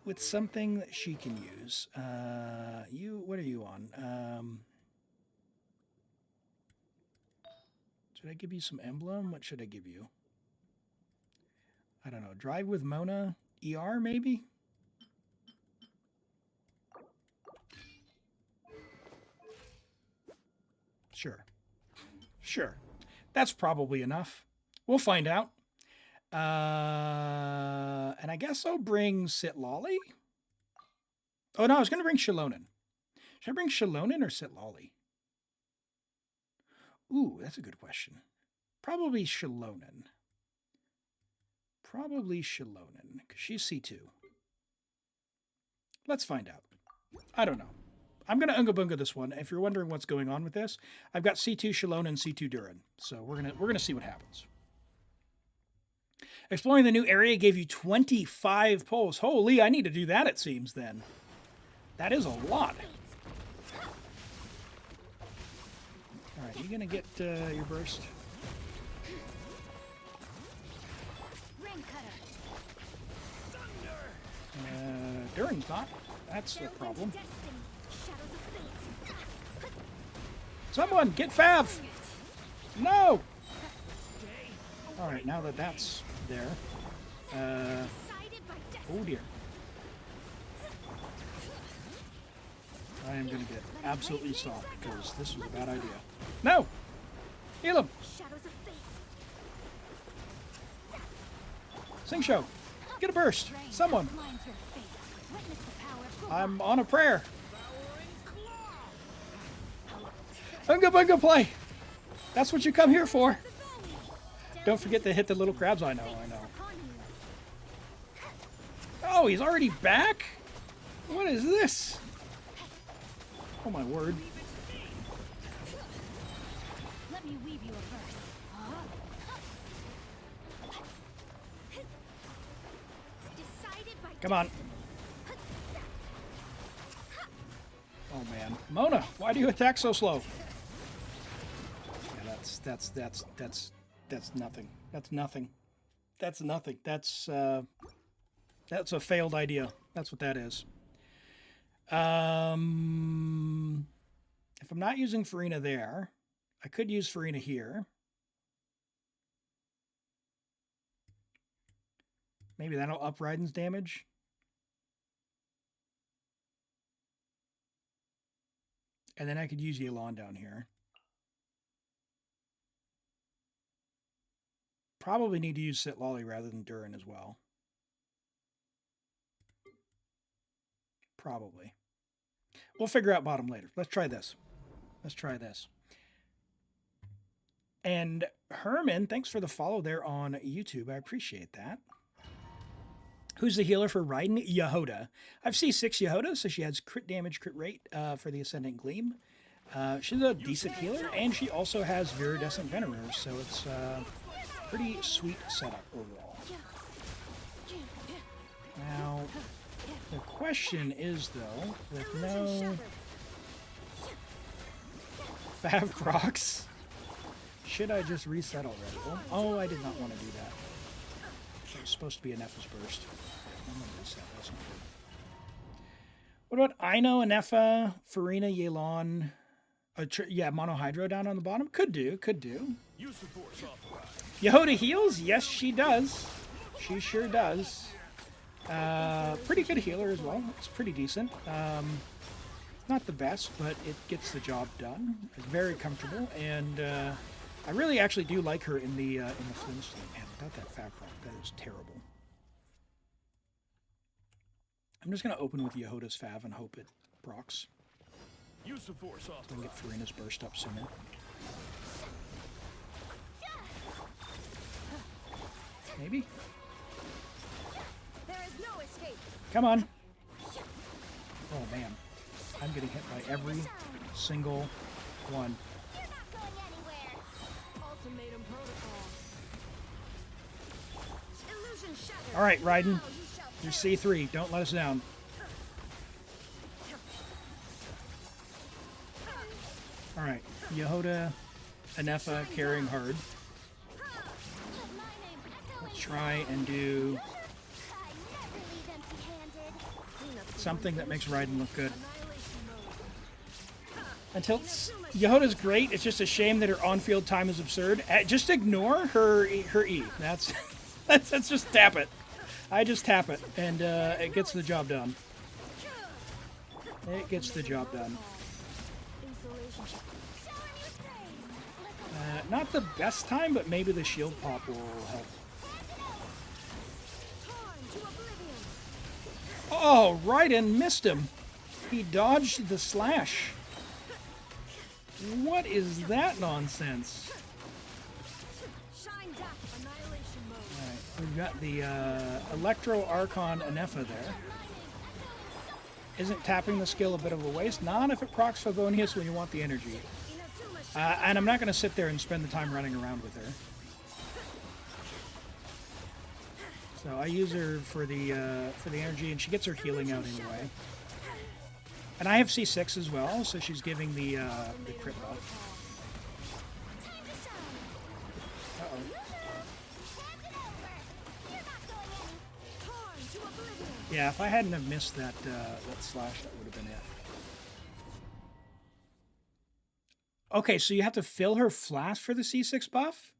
with something that she can use. What are you on? Should I give you some emblem? What should I give you? I don't know. Drive with Mona? ER, maybe? Sure. Sure. That's probably enough. We'll find out. And I guess I'll bring Sitlolly. Oh, no, I was going to bring Shilonen. Should I bring Shilonen or Sitlolly? Ooh, that's a good question. Probably Shilonen. Probably Shilonen, because she's C2. Let's find out. I don't know. I'm going to Unga Bunga this one. If you're wondering what's going on with this, I've got C2 Shilonen, C2 Durin. So we're gonna see what happens. Exploring the new area gave you 25 pulls. Holy, I need to do that, it seems, then. That is a lot. All right, you going to get your burst? Durin's not. That's the problem. Someone, get Fav! No! Alright, now that that's there. Oh dear. I am going to get absolutely stopped because this was a bad idea. No! Heal him! Sing show! Get a burst! Someone! I'm on a prayer! Unga Bunga play! That's what you come here for! Don't forget to hit the little crabs. I know. Oh, he's already back? What is this? Oh my word. Let me weave you a verse. Come on. Oh man. Mona, why do you attack so slow? Yeah, that's nothing. That's nothing. That's nothing. That's a failed idea. That's what that is. If I'm not using Farina there, I could use Farina here. Maybe that'll up Raiden's damage. And then I could use Yelan down here. Probably need to use Sitlolly rather than Durin as well. Probably. We'll figure out bottom later. Let's try this. Let's try this. And Herman, thanks for the follow there on YouTube. I appreciate that. Who's the healer for Raiden? Yehoda. I've C6 Yehoda, so she adds crit damage, crit rate for the Ascendant Gleam. She's a decent healer, and she also has Viridescent Venerer, so it's a pretty sweet setup overall. Now, the question is, though, with no Fav Crocs, should I just reset already? Oh, I did not want to do that. It was supposed to be a Nepha's Burst. I'm going to reset. That's not good. What about Aino, Anefa, Farina, Yelan? Yeah, Monohydro down on the bottom? Could do, could do. Yehoda heals? Yes, she does. She sure does. Pretty good healer as well. It's pretty decent. Not the best, but it gets the job done. It's very comfortable, and I really actually do like her in the Flintstone. Man, without that Fab Rock, that is terrible. I'm just going to open with Yehoda's Fav and hope it procs. Use the force off. Then get Farina's burst up sooner. Maybe? There is no escape. Come on. Oh man. I'm getting hit by every single one. You're not going anywhere. Ultimatum protocol. Illusion shattered. Alright, Raiden. Now you shall You're perish. C3. Don't let us down. Alright. Yehoda, Anefa carrying hard. Let my name echo Let's in try and do I never leave empty-handed. something that makes Raiden look good. Annihilation mode. Until Yehoda's great, it's just a shame that her on-field time is absurd. Just ignore her E. That's that's just tap it. I just tap it, and it gets the job done. It gets the job done. Installation. Showing you praise. Not the best time, but maybe the shield pop will help. Torn to oblivion. Oh, Raiden missed him. He dodged the slash. What is that nonsense? Shine down. Annihilation mode. All right, we've got the Electro Archon Anefa there. Isn't tapping the skill a bit of a waste? Not if it procs Favonius when you want the energy. Inazuma And I'm not going to sit there and spend the time running around with her. So I use her for the energy, and she gets her healing out anyway. And I have C6 as well, so she's giving the crit buff. time to shine. Uh-oh. Hand it over. You're not going any. Torn to oblivion. Yeah, if I hadn't have missed that slash, that would have been it. Okay, so you have to fill her flask for the C6 buff?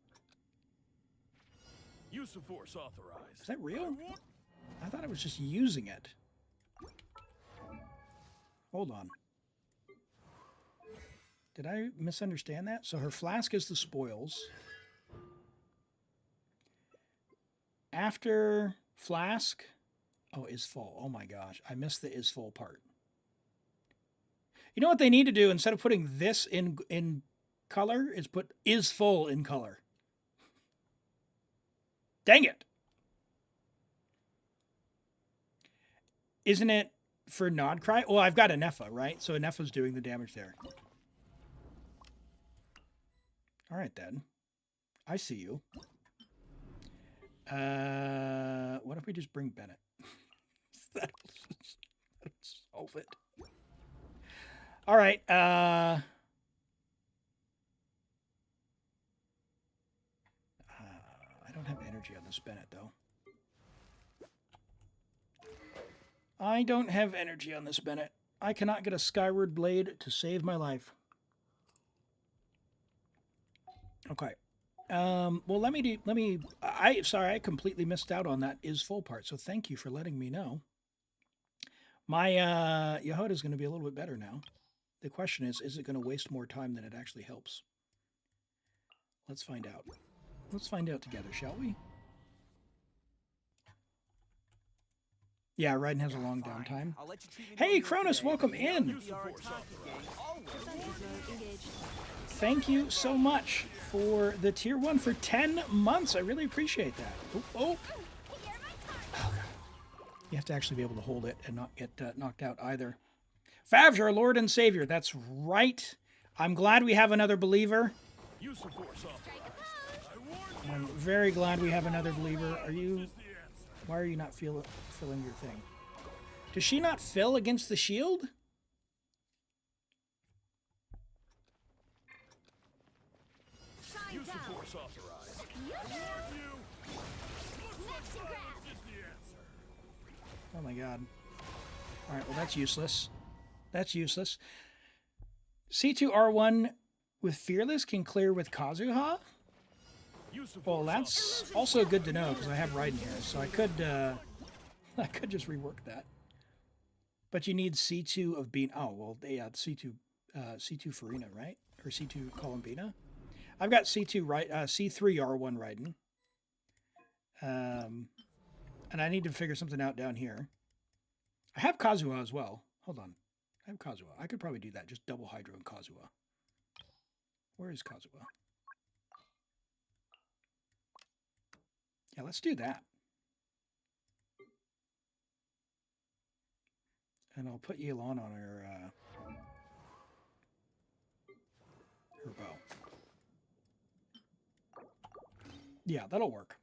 Use of force authorized. Is that real? I thought I was just using it. Hold on. Did I misunderstand that? So her flask is the spoils. After flask... Oh, is full. Oh my gosh. I missed the is full part. You know what they need to do? Instead of putting this in color, is put is full in color. Dang it. Isn't it for Nodcry? Well, I've got Anefa, right? So Anefa's doing the damage there. All right, then. I see you. What if we just bring Bennett? That'll solve it. All right. I don't have energy on this Bennett, though. I don't have energy on this Bennett. I cannot get a Skyward Blade to save my life. Okay. Well, sorry, I completely missed out on that is full part. So thank you for letting me know. My Yehoda is going to be a little bit better now. The question is it going to waste more time than it actually helps? Let's find out. Let's find out together, shall we? Yeah, Raiden has a long downtime. Hey, Cronus, welcome in. Thank you so much for the tier 1 for 10 months. I really appreciate that. Oh. You have to actually be able to hold it and not get knocked out either. Fav's our Lord and Savior. That's right. I'm glad we have another believer. I'm very glad we have another believer. Why are you not filling your thing? Does she not fill against the shield? Use the force authorized. Oh my god. Alright, well that's useless. That's useless. C2R1 with Fearless can clear with Kazuha? Well, that's also good to know because I have Raiden here, so I could just rework that. But you need C2 of Bean. Oh well, yeah, C2 Farina, right? Or C2 Columbina. I've got C2 right, C3 R1 Raiden. And I need to figure something out down here. I have Kazuha as well. Hold on, I have Kazuha. I could probably do that. Just double Hydro and Kazuha. Where is Kazuha? Yeah, let's do that. And I'll put Yelan on her bow. Yeah, that'll work.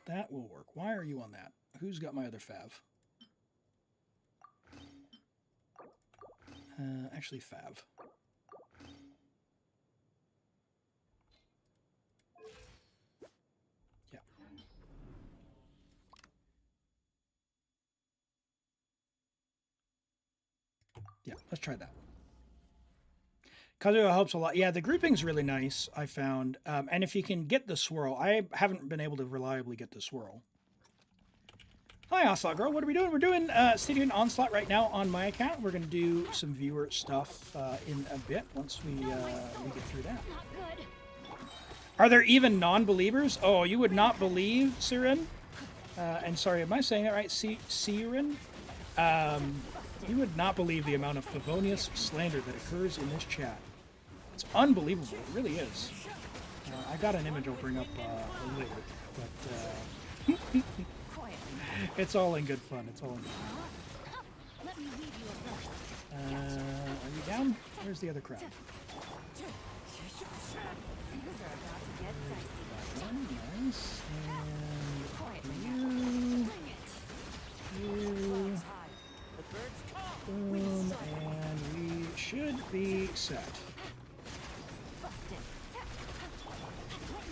That will work. Why are you on that? Who's got my other Fav? Actually, Fav. Yeah. Yeah, let's try that. Kazuha helps a lot. Yeah, the grouping's really nice, I found. And if you can get the swirl, I haven't been able to reliably get the swirl. Hi, Onslaught Girl. What are we doing? We're doing Stygian Onslaught right now on my account. We're going to do some viewer stuff in a bit once we get through that. Are there even non-believers? Oh, you would not believe, Siren. And sorry, am I saying that right? Siren? You would not believe the amount of Favonius slander that occurs in this chat. It's unbelievable. It really is. I got an image I'll bring up later, but it's all in good fun. It's all in good fun. Are you down? Where's the other crowd? Nice. And you. Boom, and we should be set.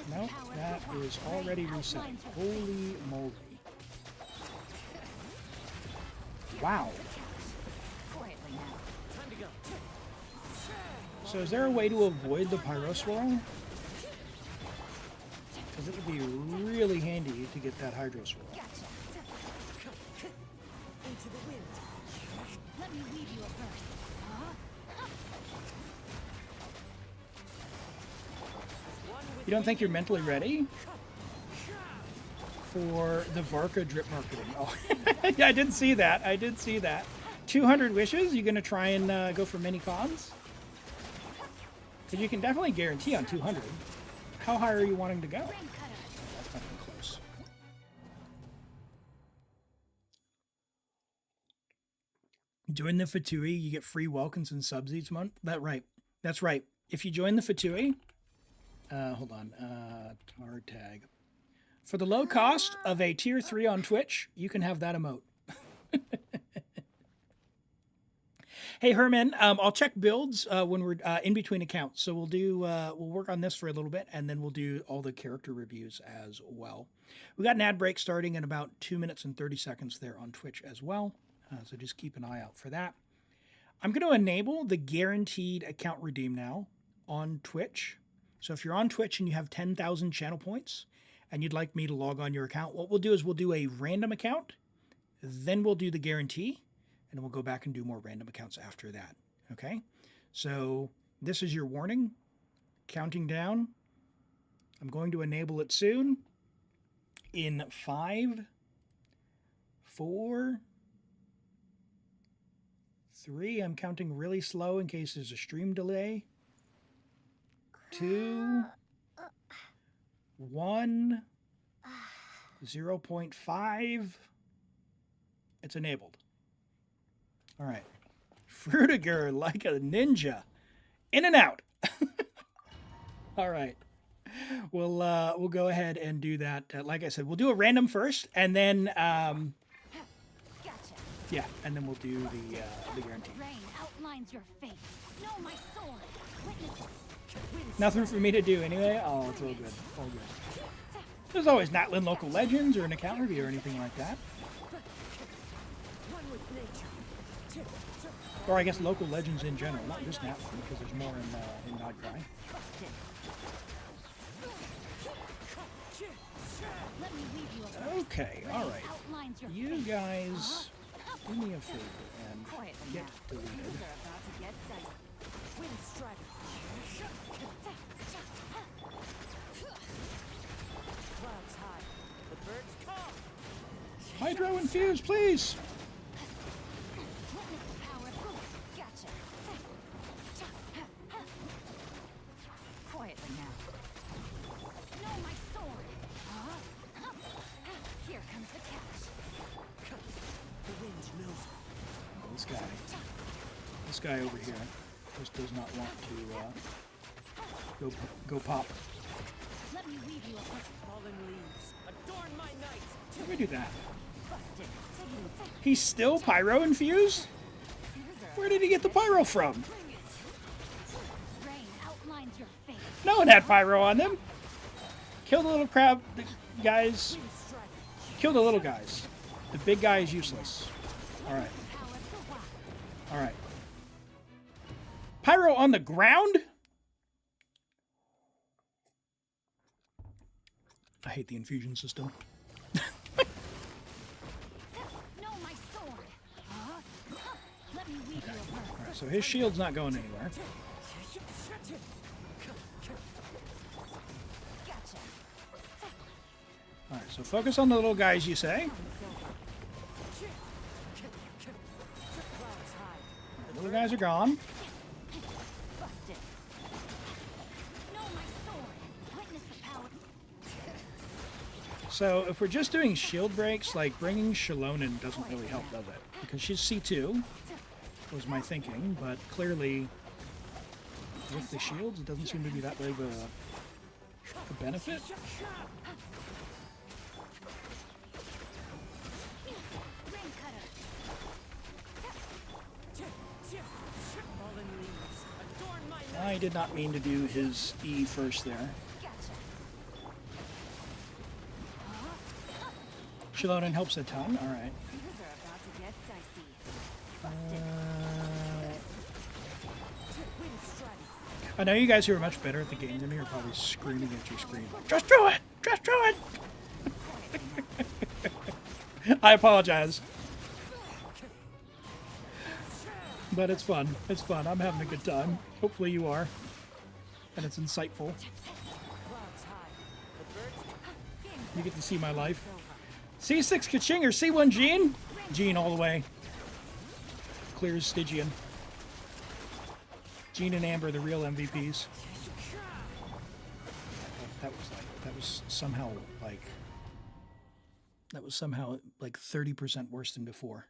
Nope, that is already reset. Holy moly. Wow. So is there a way to avoid the Pyro Swirl? Because it would be really handy to get that Hydro Swirl. You don't think you're mentally ready for the Varka drip marketing? Oh, yeah, I did see that. I did see that. 200 wishes? You gonna try and go for mini cons? Because you can definitely guarantee on 200. How high are you wanting to go? That's not even close. Join the Fatui, you get free welcomes and subs each month. That's right. That's right. If you join the Fatui, hold on, tar tag. For the low cost of a tier 3 on Twitch, you can have that emote. Hey Herman, I'll check builds when we're in between accounts. So we'll work on this for a little bit, and then we'll do all the character reviews as well. We got an ad break starting in about 2 minutes and 30 seconds there on Twitch as well. So just keep an eye out for that. I'm going to enable the guaranteed account redeem now on Twitch. So if you're on Twitch and you have 10,000 channel points and you'd like me to log on your account, what we'll do is we'll do a random account, then we'll do the guarantee, and we'll go back and do more random accounts after that. Okay? So this is your warning. Counting down. I'm going to enable it soon. In 5, 4, 3. I'm counting really slow in case there's a stream delay. 2, 1, 0.5. It's enabled. All right. Fruitiger like a ninja. In and out. All right. We'll go ahead and do that. Like I said, we'll do a random first, and then yeah, and then we'll do the guarantee. Rain outlines your fate. Know my sword. Witness. Nothing for me to do anyway. Oh, it's all good. All good. There's always Natlin Local Legends or an account review or anything like that. Or I guess local legends in general, not just Natlin, because there's more in Nodcry. Okay, all right. You guys, do me a favor and get deleted. Hydro infuse, please. Quietly now. Know my sword. Here comes the catch. The wind knows. This guy over here just does not want to go pop. Let me weave you a Fallen leaves. Adorn my night. Let me do that. busted. He's still pyro infused? Where did he get the pyro from? Rain outlines your fate. No one had pyro on them. Kill the little crab guys. Kill the little guys. The big guy is useless. Alright. Alright. Pyro on the ground? I hate the infusion system. Know my sword. Let me weave you a word. Alright, so his shield's not going anywhere. Gotcha. Alright, so focus on the little guys, you say. The little guys are gone. Busted. Know my sword. Witness the power. So if we're just doing shield breaks, like bringing Shalonen doesn't really help, does it? Because she's C2, was my thinking, but clearly with the shields, it doesn't seem to be that big of a benefit. Rain cutter. Fallen leaves. Adorn my night. I did not mean to do his E first there. Gotcha. Shalonen helps a ton, alright. Things are about to get dicey. I know you guys who are much better at the game than me are probably screaming at your screen. Just do it! Just do it! I apologize. But it's fun. It's fun. I'm having a good time. Hopefully you are. And it's insightful. You get to see my life. C6 Kaching or C1 Gene? Gene all the way. Clears Stygian. Gene and Amber, the real MVPs. That was somehow like 30% worse than before.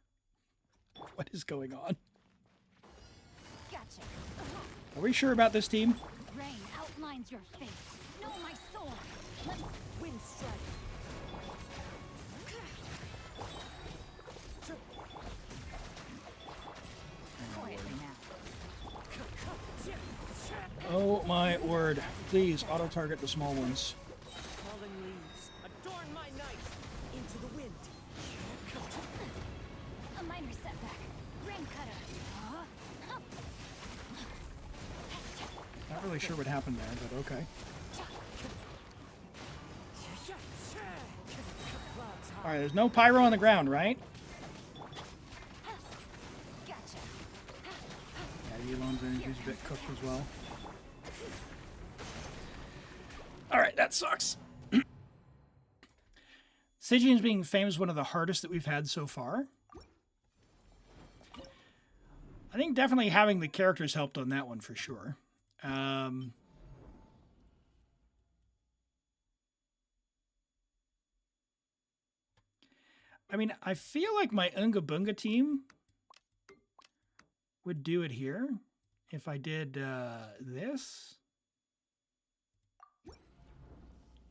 What is going on? Gotcha. Are we sure about this team? Rain outlines your fate. Know my sword. Let wind strike. Quietly now. Oh my word. Please auto-target the small ones. Fallen leaves. Adorn my night. Into the wind. A minor setback. Rain cutter. Not really sure what happened there, but okay. All right, there's no pyro on the ground, right? Yeah, the Elon's energy's a bit cooked as well. All right, that sucks. Stygian's being famous is one of the hardest that we've had so far. I think definitely having the characters helped on that one for sure. I mean, I feel like my Unga Bunga team would do it here if I did this.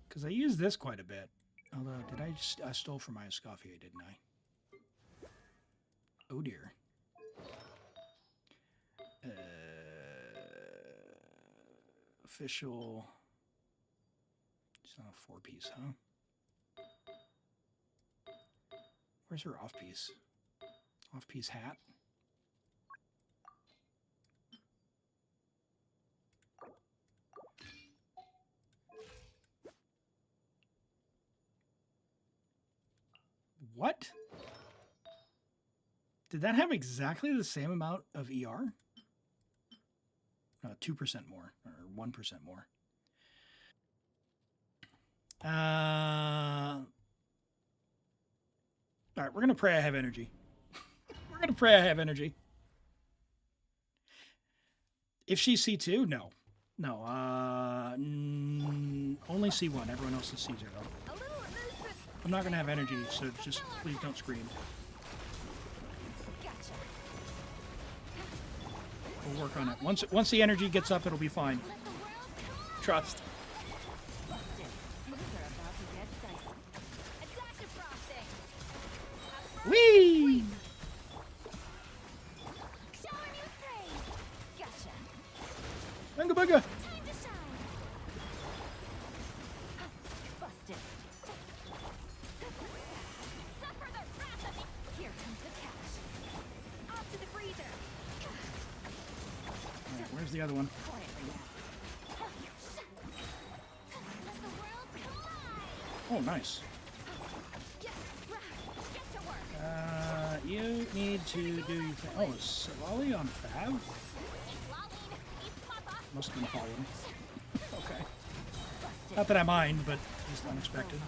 Because I use this quite a bit. Although, I stole from Ioscophia, didn't I? Oh dear. Official. It's not a 4-piece, huh? Where's her off-piece? Off-piece hat? What? Did that have exactly the same amount of ER? 2% more, or 1% more. All right, we're going to pray I have energy. We're going to pray I have energy. If she's C2, no. No, only C1. Everyone else is C0. I'm not going to have energy, so just please don't scream. We'll work on it. Once the energy gets up, it'll be fine. Trust. Whee! Bunga bunga! Where's the other one? Oh, nice. You need to do your thing. Oh, is Lolly on Fav? Must have been following. Okay. Not that I mind, but just unexpected.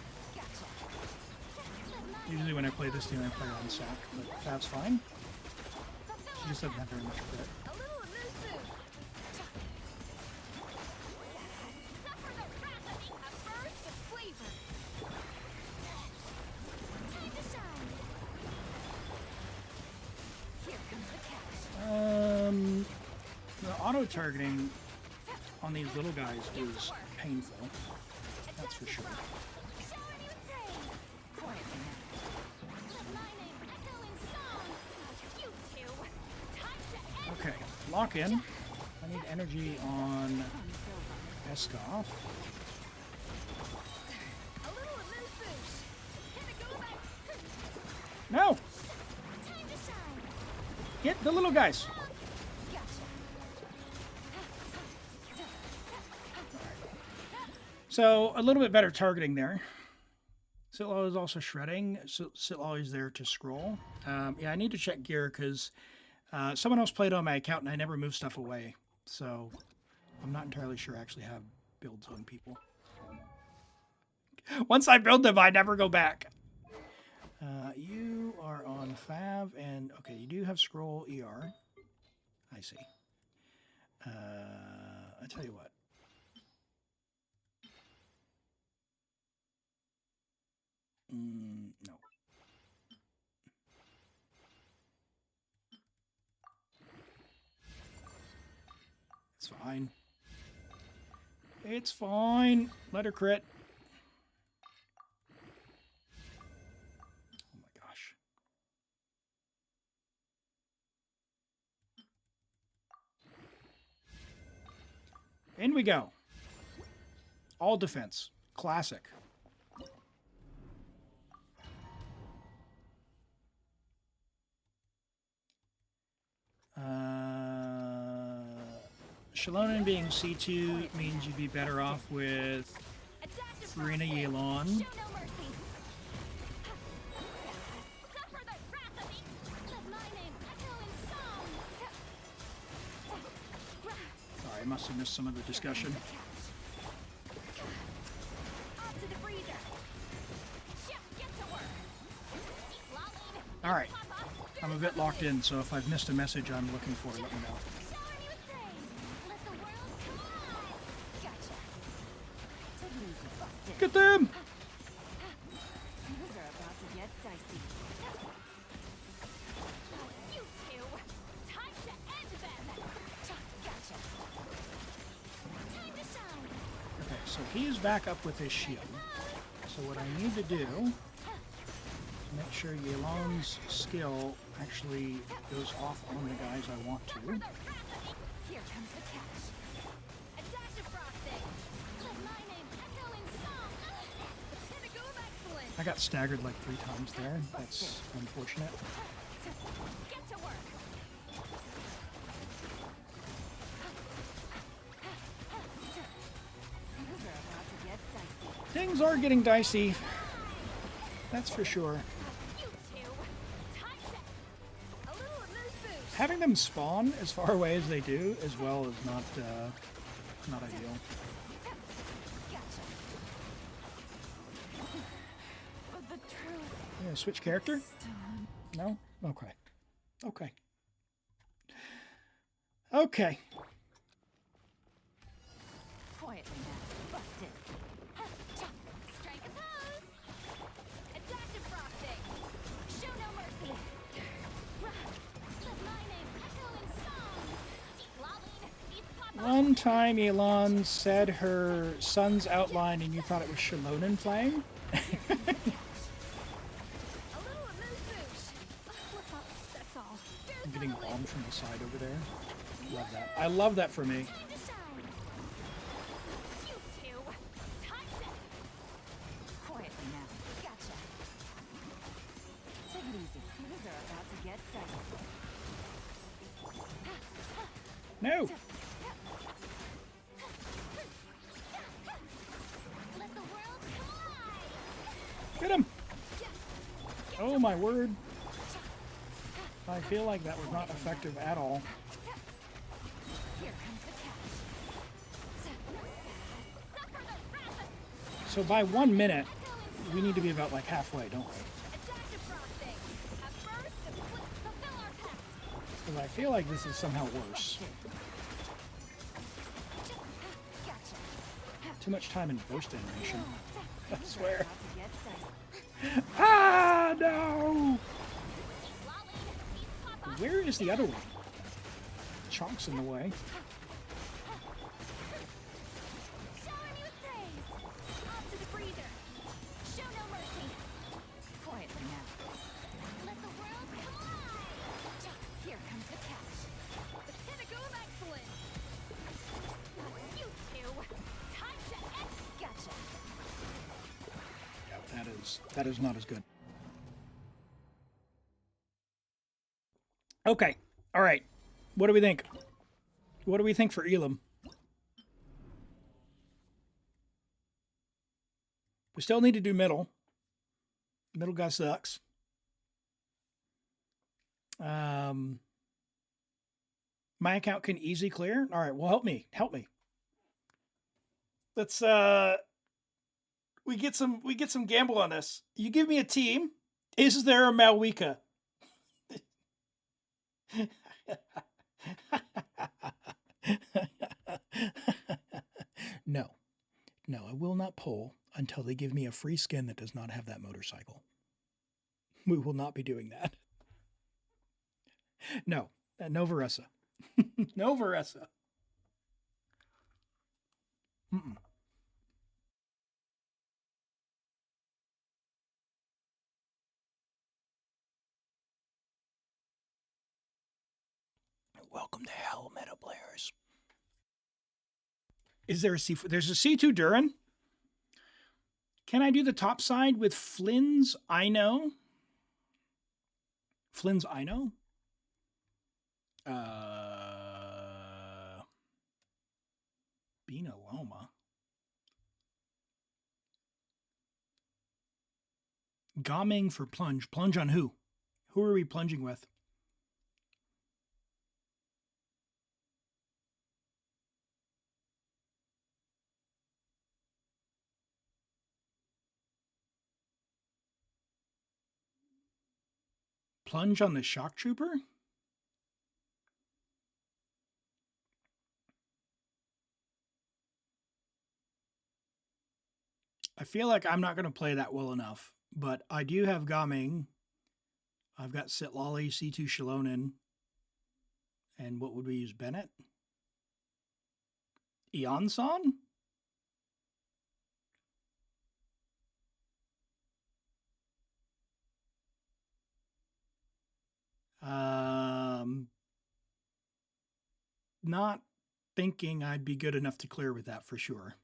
Usually when I play this team, I play on sack, but Fav's fine. She just doesn't have very much crit. The auto-targeting on these little guys is painful. That's for sure. Okay, lock in. I need energy on Eskov. No! Get the little guys. So a little bit better targeting there. Sitlaw is also shredding. Sitlaw is there to scroll. Yeah, I need to check gear because someone else played on my account and I never moved stuff away. So I'm not entirely sure I actually have builds on people. Once I build them, I never go back. You are on Fav, and okay, you do have scroll ER. I see. I tell you what. No. It's fine. It's fine. Let her crit. Oh my gosh. In we go. All defense. Classic. Shallonen being C2 means you'd be better off with Farina Yelan. Show no mercy. Suffer the wrath of me. Let my name echo in song. Sorry, I must have missed some of the discussion. Off to the breather. Ship, get to work. Lolling. Alright. I'm a bit locked in, so if I've missed a message I'm looking for, let me know. Shower me with praise. Let the world come alive. Gotcha. Take it easy, busted. Get them! Things are about to get dicey. You two! Time to end them! Gotcha. Time to shine! Okay, so he is back up with his shield. So what I need to do is make sure Yelan's skill actually goes off on the guys I want to. Here comes the catch. A dash of frosting. Let my name echo in song. The pinnacle of excellence. I got staggered like 3 times there. That's unfortunate. Get to work. Things are about to get dicey. Things are getting dicey. That's for sure. You two. Time to. A little mood boost. Having them spawn as far away as they do as well is not ideal. Gotcha. But the truth. Yeah, switch character? No? Okay. Okay. Okay. Quietly now. Busted. Strike a pose. A dash of frosting. Show no mercy. Let my name echo in song. Lolling. These pop-ups. One time Yelan said her son's outline and you thought it was Shallonen playing? A little mood boost. Flip up, that's all. I'm getting bombed from the side over there. Love that. I love that for me. Time to shine. You two. Time to. Quietly now. Gotcha. Take it easy. Things are about to get dicey. No! Let the world collide. Get him! Oh my word. I feel like that was not effective at all. Here comes the catch. Suffer the wrath of So by 1 minute, we need to be about like halfway, don't we? a dash of frosting. A burst of fulfill our pact. Because I feel like this is somehow worse. Gotcha. Too much time in burst animation. I swear. About to get dicey. Ah, no! Lolling. These pop-ups. Where is the other one? Chonk's in the way. Shower me with praise. Off to the breather. Show no mercy. Quietly now. Let the world come alive. Here comes the catch. The pinnacle of excellence. You two. Time to end. Gotcha. Yeah, that is not as good. Okay. All right. What do we think? What do we think for Elim? We still need to do middle. Middle guy sucks. My account can easy clear. All right. Well, help me. Help me. Let's we get some gamble on this. You give me a team. Is there a Malwika? No. No, I will not pull until they give me a free skin that does not have that motorcycle. We will not be doing that. No. No Varessa. No Varessa. Mm-mm. Welcome to hell, meta players. Is there a C4? There's a C2 Durin. Can I do the top side with Flynn's Ino? Flynn's Ino? Farina Loma. Gaming for plunge. Plunge on who? Who are we plunging with? Plunge on the shock trooper? I feel like I'm not going to play that well enough, but I do have Gaming. I've got Sitlali, C2 Shalonen, and what would we use? Bennett? Eonson? Not thinking I'd be good enough to clear with that for sure.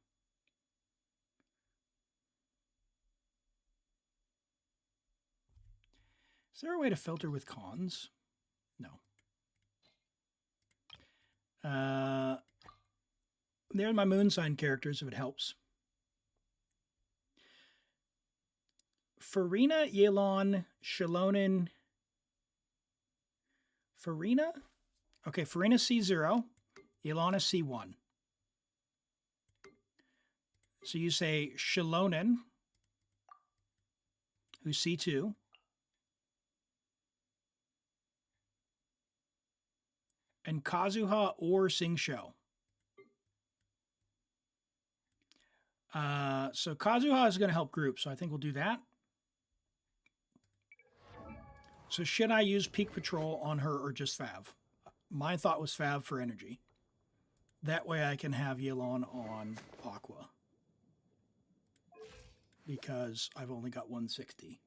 Is there a way to filter with cons? No. There's my moon sign characters, if it helps. Farina, Yelan, Shalonen. Farina? Okay, Farina C0, Yelan is C1. So you say Shalonen, who's C2. And Kazuha or Singsho. So Kazuha is going to help group, so I think we'll do that. So should I use Peak Patrol on her or just Fav? My thought was Fav for energy. That way I can have Yelan on Aqua. Because I've only got 160.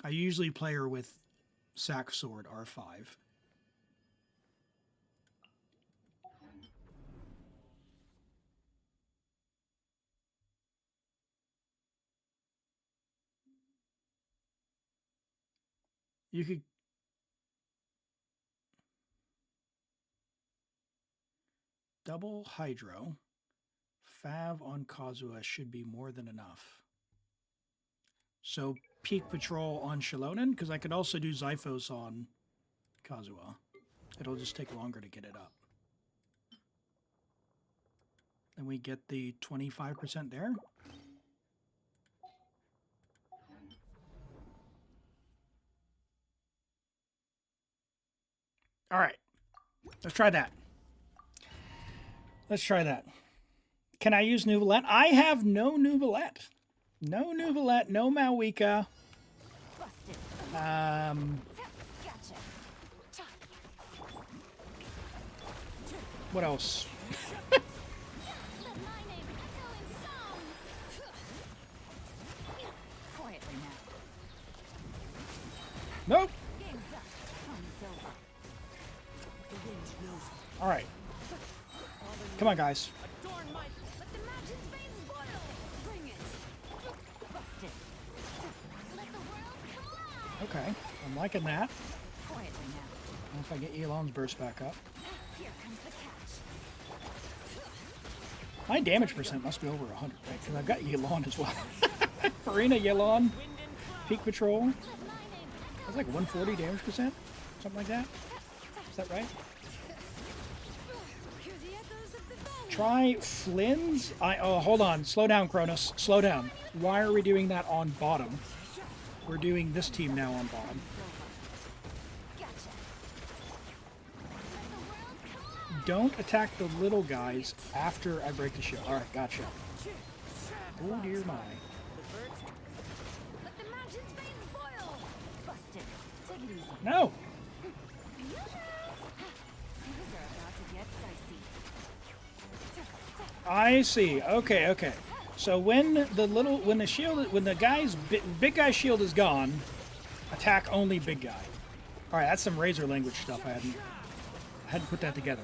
I usually play her with Sack Sword R5. You could double Hydro. Fav on Kazuha should be more than enough. So Peak Patrol on Shalonen, because I could also do Zyphos on Kazuha. It'll just take longer to get it up. Then we get the 25% there. All right, let's try that. Let's try that. Can I use Nuvolette? I have no Nuvolette. No Nuvolette, no Malwika. What else? Nope. All right. Come on, guys. Okay, I'm liking that. I don't know if I get Elon's burst back up. My damage percent must be over 100, right? Because I've got Yelon as well. Farina, Yelon, Peak Patrol. That's like 140 damage percent, something like that. Is that right? Try Flynn's. Oh, hold on. Slow down, Cronus. Slow down. Why are we doing that on bottom? We're doing this team now on bottom. Don't attack the little guys after I break the shield. All right, gotcha. Oh dear my. No. I see. Okay, okay. So when the guy's big guy's shield is gone, attack only big guy. All right, that's some Razor language stuff. I hadn't put that together.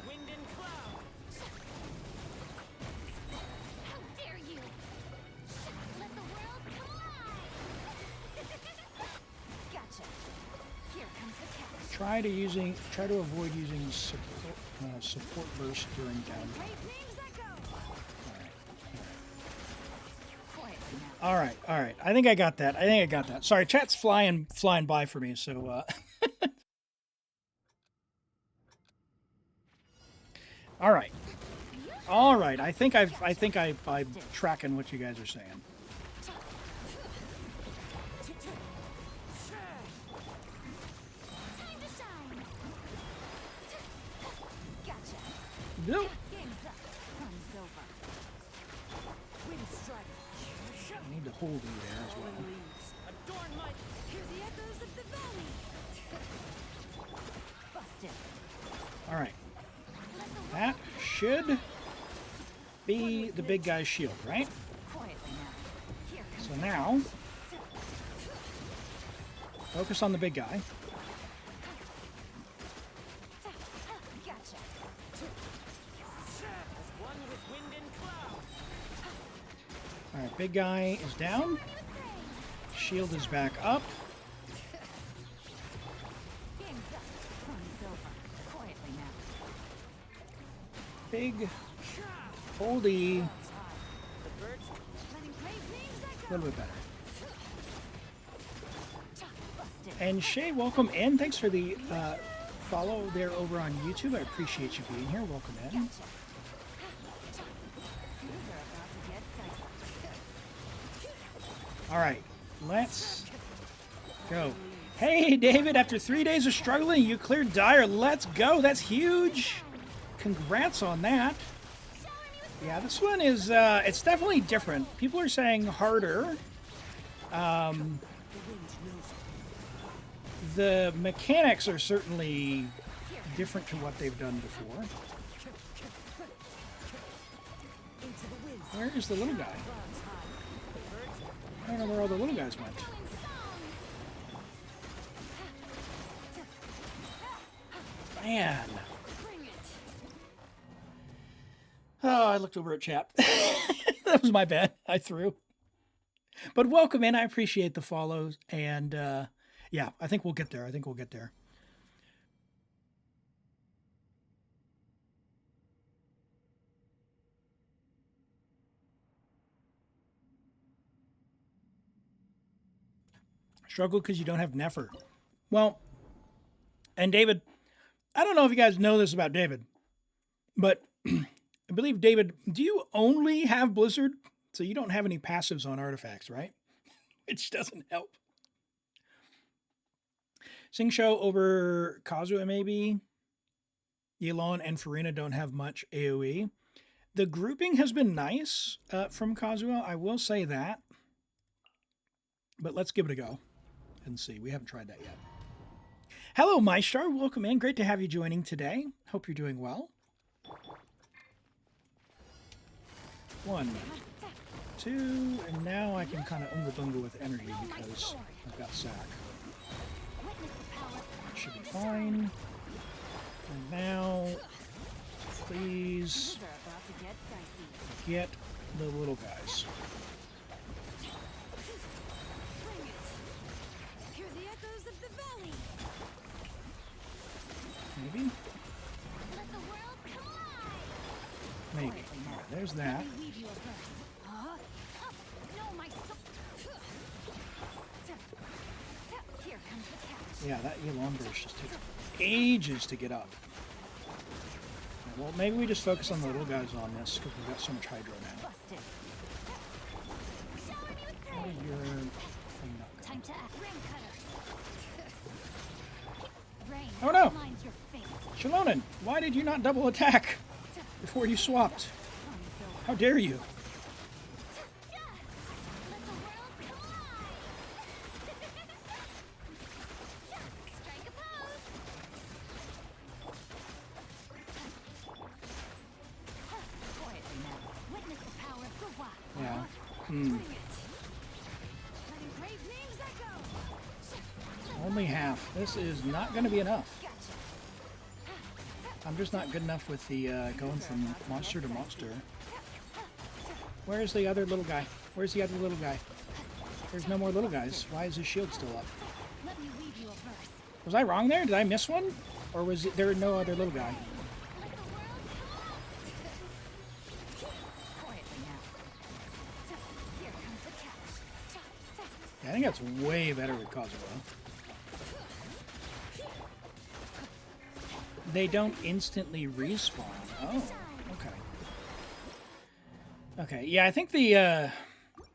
Try to avoid using support burst during down. All right. I think I got that. Sorry, chat's flying by for me. So, all right. I think I'm tracking what you guys are saying. Time to shine. Gotcha. Nope. Game's up. Fun's over. Wind strike. I need to hold you there as well. Adorn my. Hear the echoes of the valley. Busted. All right. That should be the big guy's shield, right? Quietly now. Here comes So now, focus on the big guy. Gotcha. One with wind and cloud. All right, big guy is down. Shield is back up. Game's up. Fun's over. Quietly now. Big, holdy, The birds Letting brave names a echo. little bit better. Busted. And Shay, welcome in. Thanks for the follow there over on YouTube. I appreciate you being here. Welcome in. These are about to get dicey. All right, let's go. Hey, David, after 3 days of struggling, you cleared Dire. Let's go. That's huge. Congrats on that. Yeah, this one is, it's definitely different. People are saying harder. The mechanics are certainly different to what they've done before. Where is the little guy? I don't know where all the little guys went. Man. Bring it. Oh, I looked over at chat. That was my bad. I threw. But welcome in. I appreciate the follows. And yeah, I think we'll get there. Struggle because you don't have Nefer. Well, and David, I don't know if you guys know this about David, but I believe, David, do you only have Blizzard? So you don't have any passives on artifacts, right? Which doesn't help. Sing Show over Kazuha, maybe. Yelan and Farina don't have much AoE. The grouping has been nice from Kazuha, I will say that. But let's give it a go and see. We haven't tried that yet. Hello, Maestro. Welcome in. Great to have you joining today. Hope you're doing well. 1, 2, and now I can kind of unga bunga with energy because I've got sack. That should be fine. And now, please These are about to get dicey. get the little guys. Bring it. Hear the echoes of the valley. Maybe? Let the world come alive. Maybe. Yeah, there's that. Weave you a verse. Huh? No, my soul. Here comes the catch. Yeah, that Elon burst just takes ages to get up. Well, maybe we just focus on the little guys on this because we've got so much Hydro now. Busted. How did your thing not go? Time to act. Rain cutter. Rain. Oh, no. Mine's your fate. Shalonen, why did you not double attack before you swapped? Fun's over. How dare you? Let the world come alive. Strike a pose. Quietly now. Witness the power of the wild. Yeah. Bring it. Letting brave names echo. Only half. This is not going to be enough. Gotcha. I'm just not good enough with the going from monster to monster. Where's the other little guy? Where's the other little guy? There's no more little guys. Why is his shield still up? Let me weave you a verse. Was I wrong there? Did I miss one? Or was it, there no other little guy? Let the world come alive. Quietly now. Here comes the catch. think that's way better with Kazuha. They don't instantly respawn. Oh, okay. Okay, yeah, I think the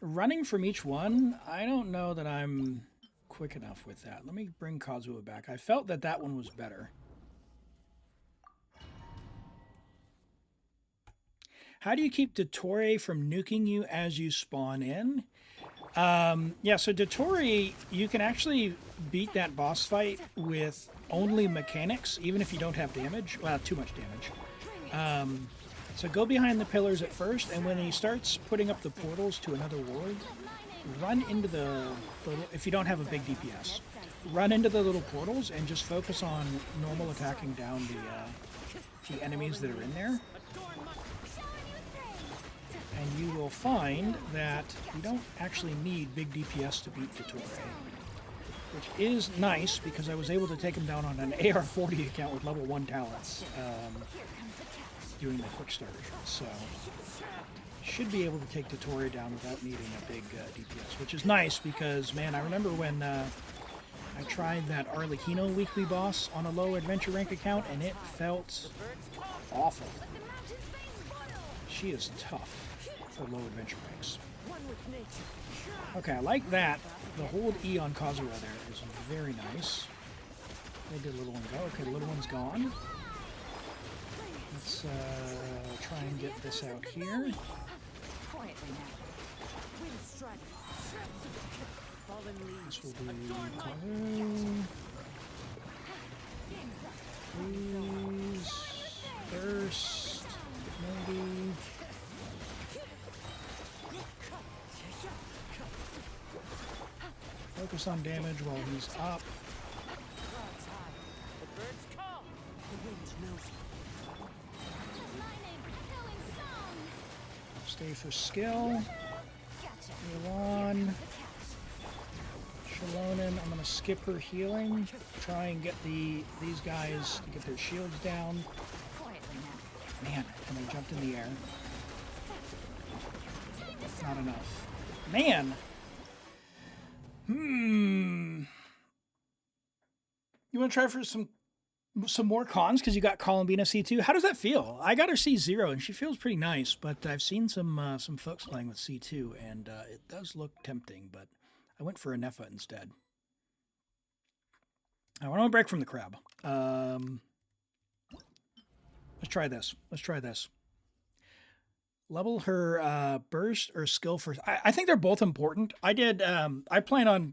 running from each one, I don't know that I'm quick enough with that. Let me bring Kazuha back. I felt that that one was better. How do you keep Dottore from nuking you as you spawn in? Yeah, so Dottore, you can actually beat that boss fight with only mechanics, even if you don't have damage. Well, too much damage. So go behind the pillars at first, and when he starts putting up the portals to another world, run into the little, if you don't have a big DPS, run into the little portals and just focus on normal attacking down the enemies that are in there. And you will find that you don't actually need big DPS to beat Dottore, which is nice because I was able to take him down on an AR-40 account with level 1 talents doing the quick start. So should be able to take Dottore down without needing a big DPS, which is nice because, man, I remember when I tried that Arlecchino weekly boss on a low adventure rank account and it felt awful. She is tough for low adventure ranks. Okay, I like that. The hold E on Kazuha there is very nice. They did a little one go. Okay, the little one's gone. Let's try and get this out here. This will be Kazu. Please. Burst. Maybe. Focus on damage while he's up. Stay for skill. Milan. Shalonen, I'm going to skip her healing. Try and get these guys to get their shields down. Man, and they jumped in the air. Not enough. Man! You want to try for some more cons because you got Columbina C2? How does that feel? I got her C0 and she feels pretty nice, but I've seen some folks playing with C2 and it does look tempting, but I went for a Nefa instead. I want to break from the crab. Let's try this. Level her burst or skill first. I think they're both important. I plan on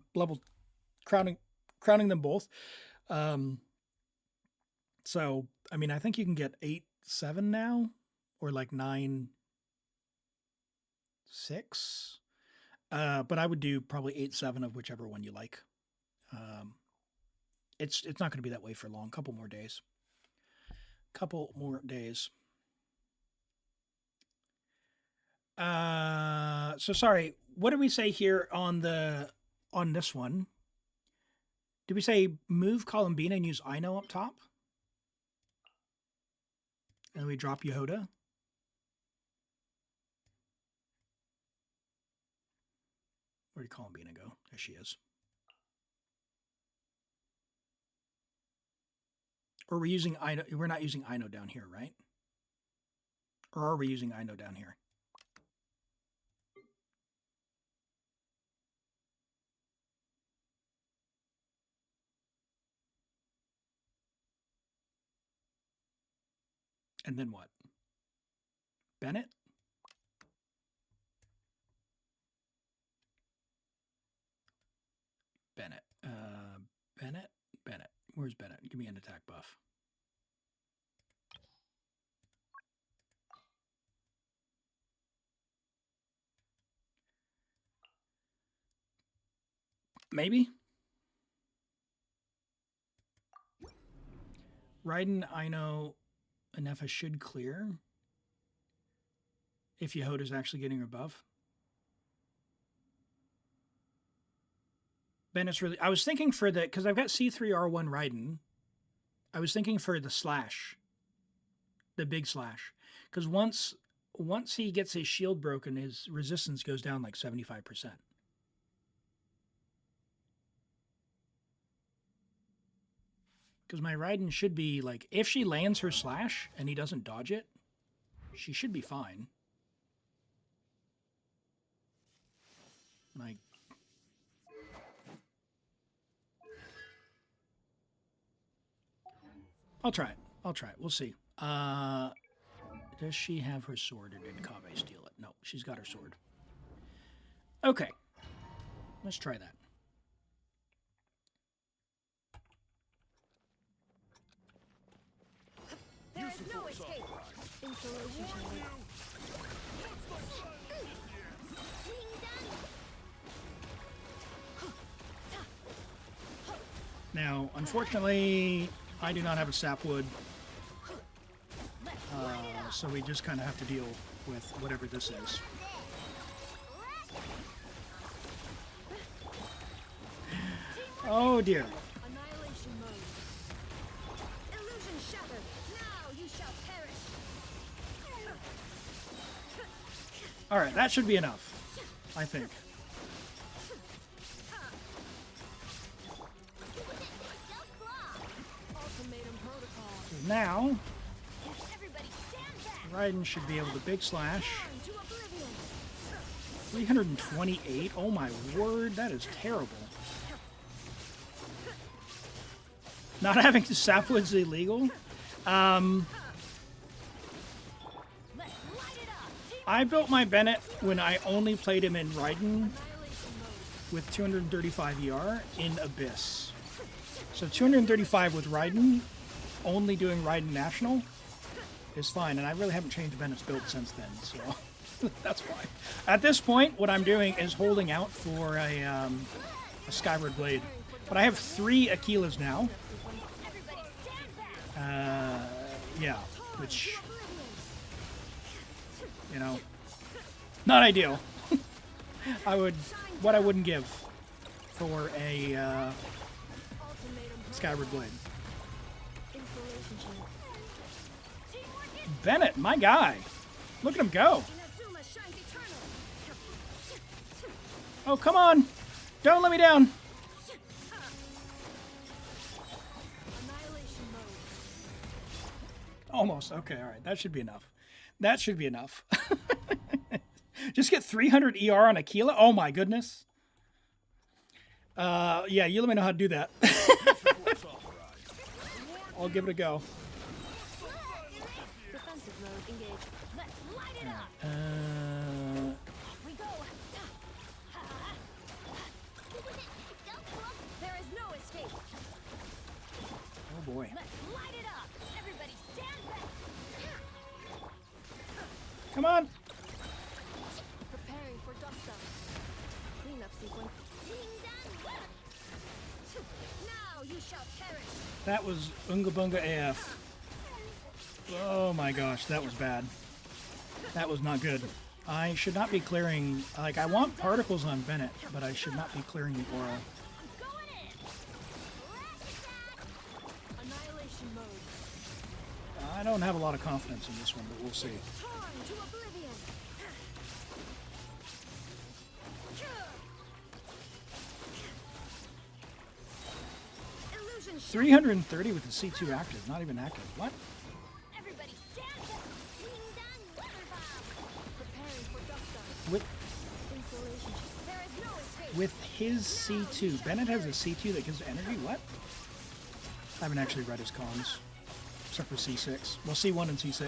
crowning them both. So, I mean, I think you can get 8-7 now, or like 9-6. But I would do probably 8-7 of whichever one you like. It's not going to be that way for long. Couple more days. So sorry, what did we say here on this one? Did we say move Columbina and use Ino up top? And we drop Yehoda? Where did Columbina go? There she is. Or we're using Ino. We're not using Ino down here, right? Or are we using Ino down here? And then what? Bennett? Bennett. Where's Bennett? Give me an attack buff. Maybe? Raiden, Ino, Nefa should clear. If Yehoda's actually getting her buff. Bennett's really... I was thinking for the... Because I've got C3R1 Raiden. I was thinking for the slash. The big slash. Because once he gets his shield broken, his resistance goes down like 75%. Because my Raiden should be, like, if she lands her slash and he doesn't dodge it, she should be fine. Like, I'll try it. I'll try it. We'll see. Does she have her sword, or did Kabe steal it? No, she's got her sword. Okay. Let's try that. There is no escape. Installation chamber. Now, unfortunately, I do not have a sapwood, so we just kind of have to deal with whatever this is. Oh dear. Annihilation mode. Illusion shattered. Now you shall perish. All right, that should be enough, I think. Ultimatum protocol. So now, Everybody stand back. Raiden should be able to big slash. To oblivion. 328. Oh my word, that is terrible. Not having sapwood's illegal. Let's light it up. I built my Bennett when I only played him in Raiden Annihilation mode. with 235 ER in Abyss. So 235 with Raiden, only doing Raiden National, is fine. And I really haven't changed Bennett's build since then, so that's why. At this point, what I'm doing is holding out for a Skyward Blade. But I have 3 Aquilas now. Everybody stand back. Yeah, which, you know, not ideal. What I wouldn't give for a Ultimatum Skyward Blade. installation chamber. Teamwork is Bennett, my guy. Look at him go. Inazuma shines eternal. Oh, come on. Don't let me down. Annihilation mode. Almost. Okay, all right. That should be enough. That should be enough. Just get 300 ER on Aquila? Oh, my goodness. Yeah, you let me know how to do that. I'll give it a go. Defensive mode engaged. Let's light it up. We go. There is no escape. Oh, boy. Let's light it up. Everybody stand back. Come on. Preparing for dust up. Cleanup sequence. Now you shall perish. That was Unga Bunga AF. Oh, my gosh. That was bad. That was not good. I should not be clearing... Like, I want particles on Bennett, but I should not be clearing the aura. Going in. Annihilation mode. I don't have a lot of confidence in this one, but we'll see. Torn to oblivion. Illusion shattered. 330 with the C2 active. Not even active. What? Everybody stand back. Weather bomb. Preparing for dust up. With Installation. There is no escape. with his C2. Bennett has a C2 that gives energy? What? I haven't actually read his cons. Except for C6. Well, C1 and C6.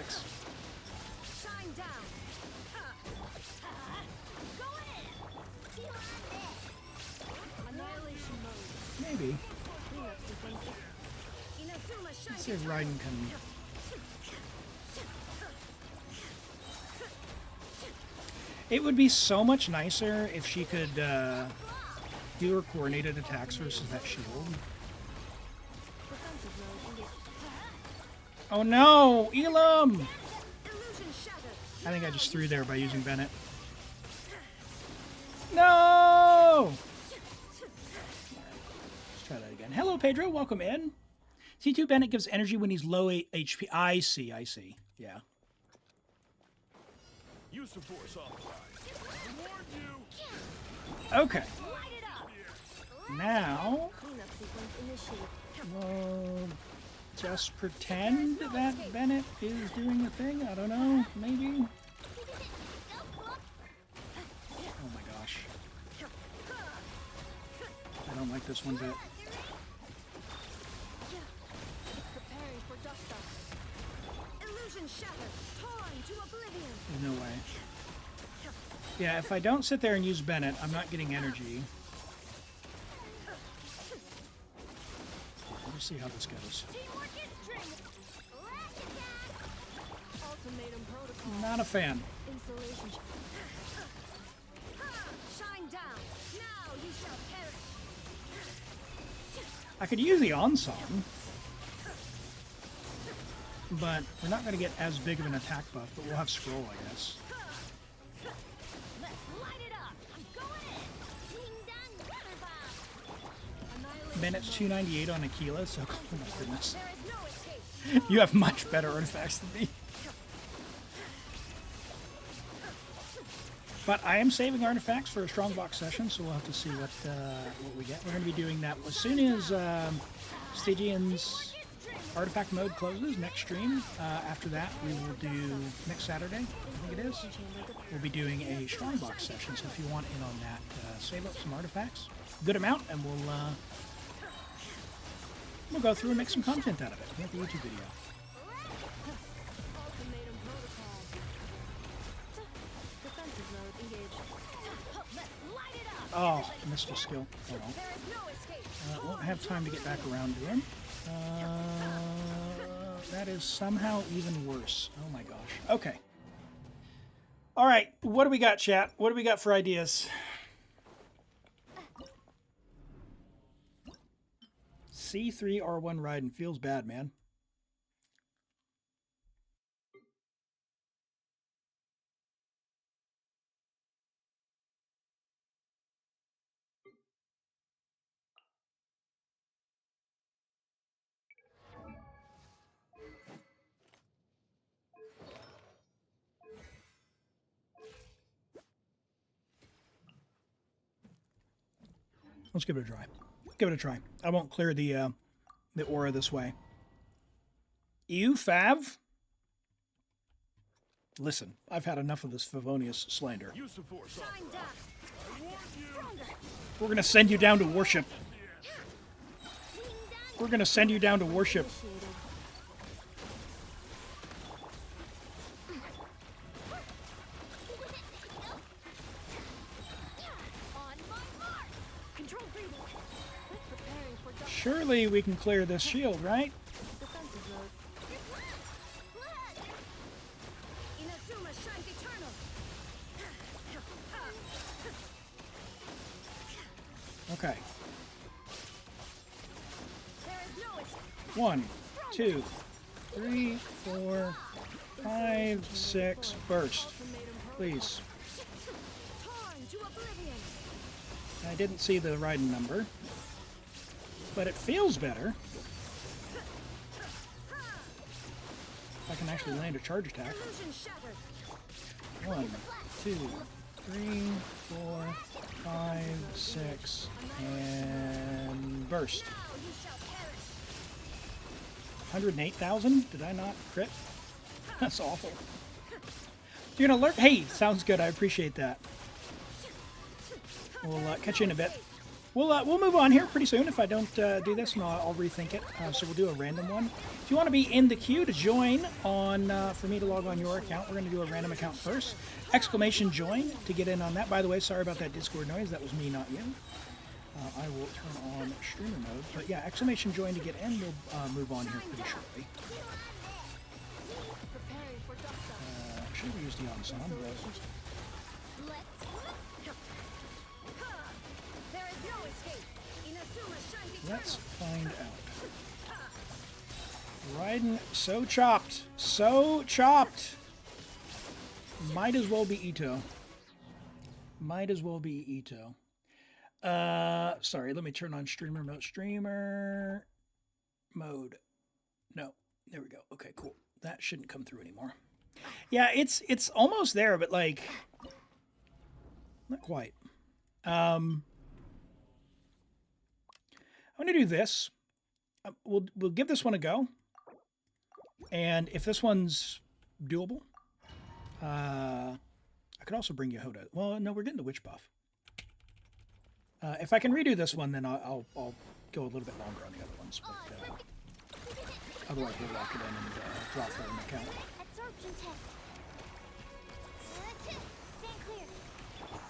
Shine down. Going in. Feel this. Annihilation mode. Maybe. Cleanup sequence. Inazuma Let's shines see if Raiden can... It would be so much nicer if she could do her coordinated attacks versus that shield. defensive mode engaged. Oh no! Elam! Illusion shattered. I think I just threw there by using Bennett. No! Let's try that again. Hello, Pedro. Welcome in. C2 Bennett gives energy when he's low HP. I see. Yeah. Use of force authorized. Warn you. Okay. Light it up. Now, Cleanup sequence initiated. Well, just pretend that Bennett is doing a thing. I don't know. Maybe. Oh my gosh. I don't like this one bit. Preparing for dust up. Illusion shattered. Torn to oblivion. No way. Yeah, if I don't sit there and use Bennett, I'm not getting energy. Let's see how this goes. Teamwork is strength. Flash attack. Ultimatum protocol. Not a fan. Insulation. Shine down. Now you shall perish. I could use the on-song, but we're not going to get as big of an attack buff, but we'll have scroll, I guess. Let's light it up. I'm going in. Ding dong weather bomb. Annihilation. Bennett's 298 on Aquila, so oh my goodness. There is no escape. You have much better artifacts than me. But I am saving artifacts for a strongbox session, so we'll have to see what we get. We're going to be doing that as soon as Stygian's artifact mode closes next stream. After that, we will do next Saturday, I think it is. We'll be doing a strongbox session, so if you want in on that, save up some artifacts, good amount, and we'll go through and make some content out of it. Make a YouTube video. Ultimatum protocol. Defensive mode engaged. Let's light it up. Oh, missed a skill. Oh well. There is no escape. Won't have time to get back around to him. That is somehow even worse. Oh my gosh. Okay. All right. What do we got, chat? What do we got for ideas? C3R1 Raiden feels bad, man. Let's give it a try. Give it a try. I won't clear the aura this way. You, Fav? Listen, I've had enough of this Favonius slander. Use the force. Shine down. I warn you. Stronger. We're gonna send you down to worship. Ding dong. We're gonna send you down to worship. Initiated. On my mark. Control breathing. Preparing for dust. Surely we can clear this shield, right? Defensive mode. Inazuma shines eternal. Okay. There is no escape. 1, 2, 3, 4, 5, 6. Burst. Ultimatum Please. torn to oblivion. I didn't see the Raiden number, but it feels better. If I can actually land a charge attack. Illusion shattered. 1, 2, 3, 4, 5, 6, and burst. Now you shall perish. 108,000? Did I not crit? That's awful. You're gonna learn. Hey, sounds good. I appreciate that. We'll catch you in a bit. We'll move on here pretty soon if I don't do this, and I'll rethink it. So we'll do a random one. If you want to be in the queue to join on for me to log on your account, we're going to do a random account first. Exclamation join to get in on that. By the way, sorry about that Discord noise. That was me, not you. I will turn on streamer mode. But yeah, exclamation join to get in. We'll move on here pretty shortly. Preparing for dust up. Should we use the ensemble? There is no escape. Inazuma shines eternal. Let's find out. Raiden, so chopped. So chopped. Might as well be Ito. Might as well be Ito. Sorry, let me turn on streamer mode. Streamer mode. No, there we go. Okay, cool. That shouldn't come through anymore. Yeah, it's almost there, but like not quite. I'm gonna do this. we'll give this one a go. And if this one's doable, I could also bring Yehoda. Well, no, we're getting the witch buff. If I can redo this one, then I'll go a little bit longer on the other ones. But, otherwise, we'll lock it in and draw for an account. Absorption test. Stand clear.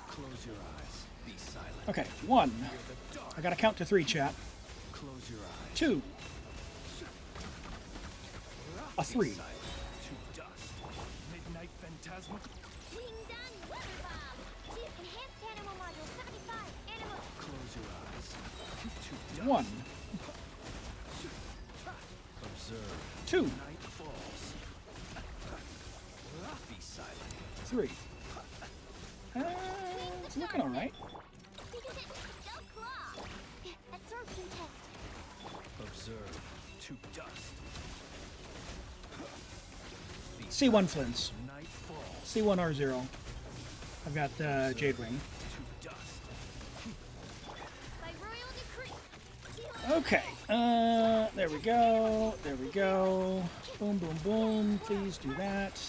Close your eyes. Be silent. Okay, 1. I gotta count to 3, chat. Close your eyes. 2. A 3. To dust. Midnight Phantasma. Wing done. Weather bomb. Enhanced animal module 75. Animal. Close your eyes. To dust. 1. Observe. 2. Night falls. Be silent. 3. It's looking all right. Don't claw. Absorption test. Observe. To dust. C1 Flints. Night falls. C1 R0. I've got Jade Ring. To dust. By royal decree. Okay. There we go. There we go. Boom, boom, boom. Please do that.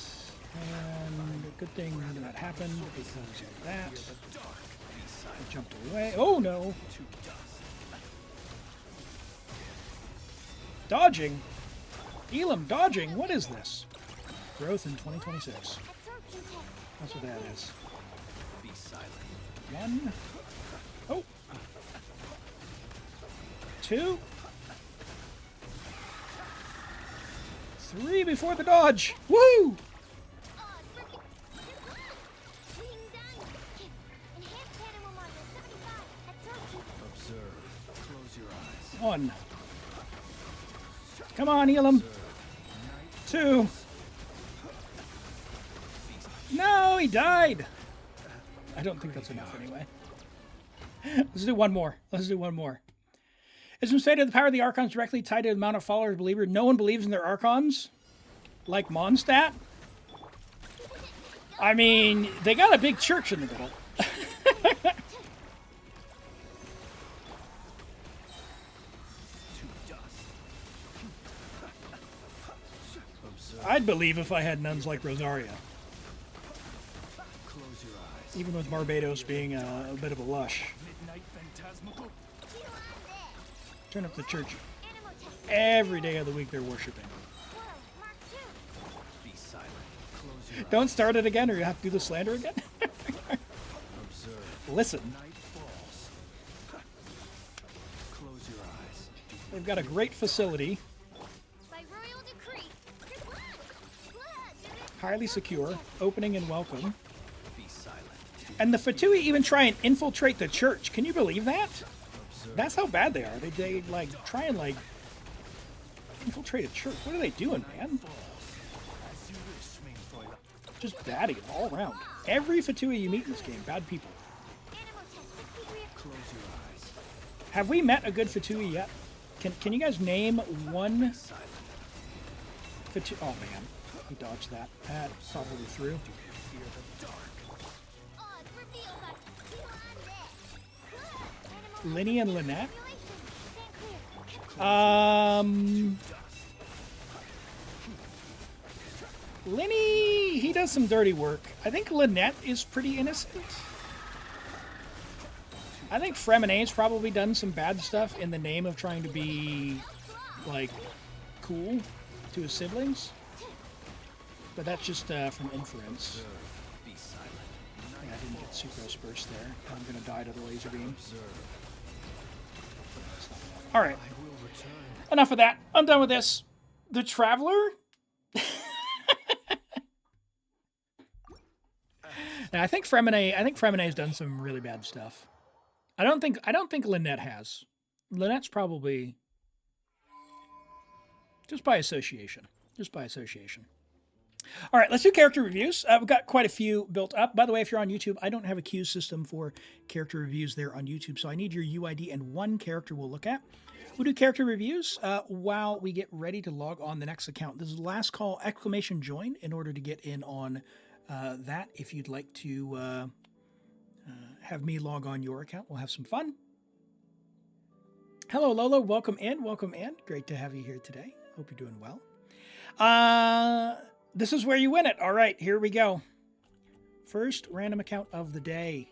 And a good thing that happened because of that. I jumped away. Oh no. Dodging. Elim dodging. What is this? Growth in 2026. Absorption test. That's what that is. Be silent. 1. Oh. 2. 3 before the dodge. Woo! Oh, it's working. Wing done. Enhanced animal module 75. Absorption. Observe. Close your eyes. 1. Come on, Elim. 2. No, he died. I don't think that's enough anyway. Let's do one more. Let's do one more. It's been stated the power of the Archons directly tied to the amount of followers believer. No one believes in their Archons? Like Mondstadt? I mean, they got a big church in the middle. I'd believe if I had nuns like Rosaria. Close your eyes. Even with Barbados being a bit of a lush. Midnight Phantasma. Turn up the church. Animal test. Every day of the week they're worshiping. Squirrel. Mark 2. Be silent. Close your Don't start it again or you have to do the slander again. eyes. Observe. Listen, Night falls. Close your eyes. they've got a great facility, By royal decree. highly secure, opening and welcome. Be silent. And the Fatui even try and infiltrate the church. Can you believe that? Observe. That's how bad they are. They like try and like infiltrate a church. What are they doing, man? As you wish, mein Fräulein. Just batty all around. Every Fatui you meet in this game, bad people. Animal test 63. Close your eyes. Have we met a good Fatui yet? Can you guys name one Silent. Fatui? Oh man, he dodged that. That probably through. Fear the dark. Oh, it's revealed by Q on deck. Linny and Lynette? Stand clear. Linny, he does some dirty work. I think Lynette is pretty innocent. I think Fremonade's probably done some bad stuff in the name of trying to be, like, cool to his siblings. But that's just from inference. Be silent. Yeah, I didn't get Sucrose Burst there. I'm going to die to the laser beam. Alright. Enough of that. I'm done with this. The Traveler? Now, I think Fremonade's done some really bad stuff. I don't think Lynette has. Lynette's probably just by association. Just by association. All right, let's do character reviews. We've got quite a few built up. By the way, if you're on YouTube, I don't have a queue system for character reviews there on YouTube, so I need your UID and one character we'll look at. We'll do character reviews while we get ready to log on the next account. This is the last call, !join, in order to get in on that. If you'd like to have me log on your account, we'll have some fun. Hello, Lola. Welcome in. Welcome in. Great to have you here today. Hope you're doing well. This is where you win it. All right, here we go. First random account of the day.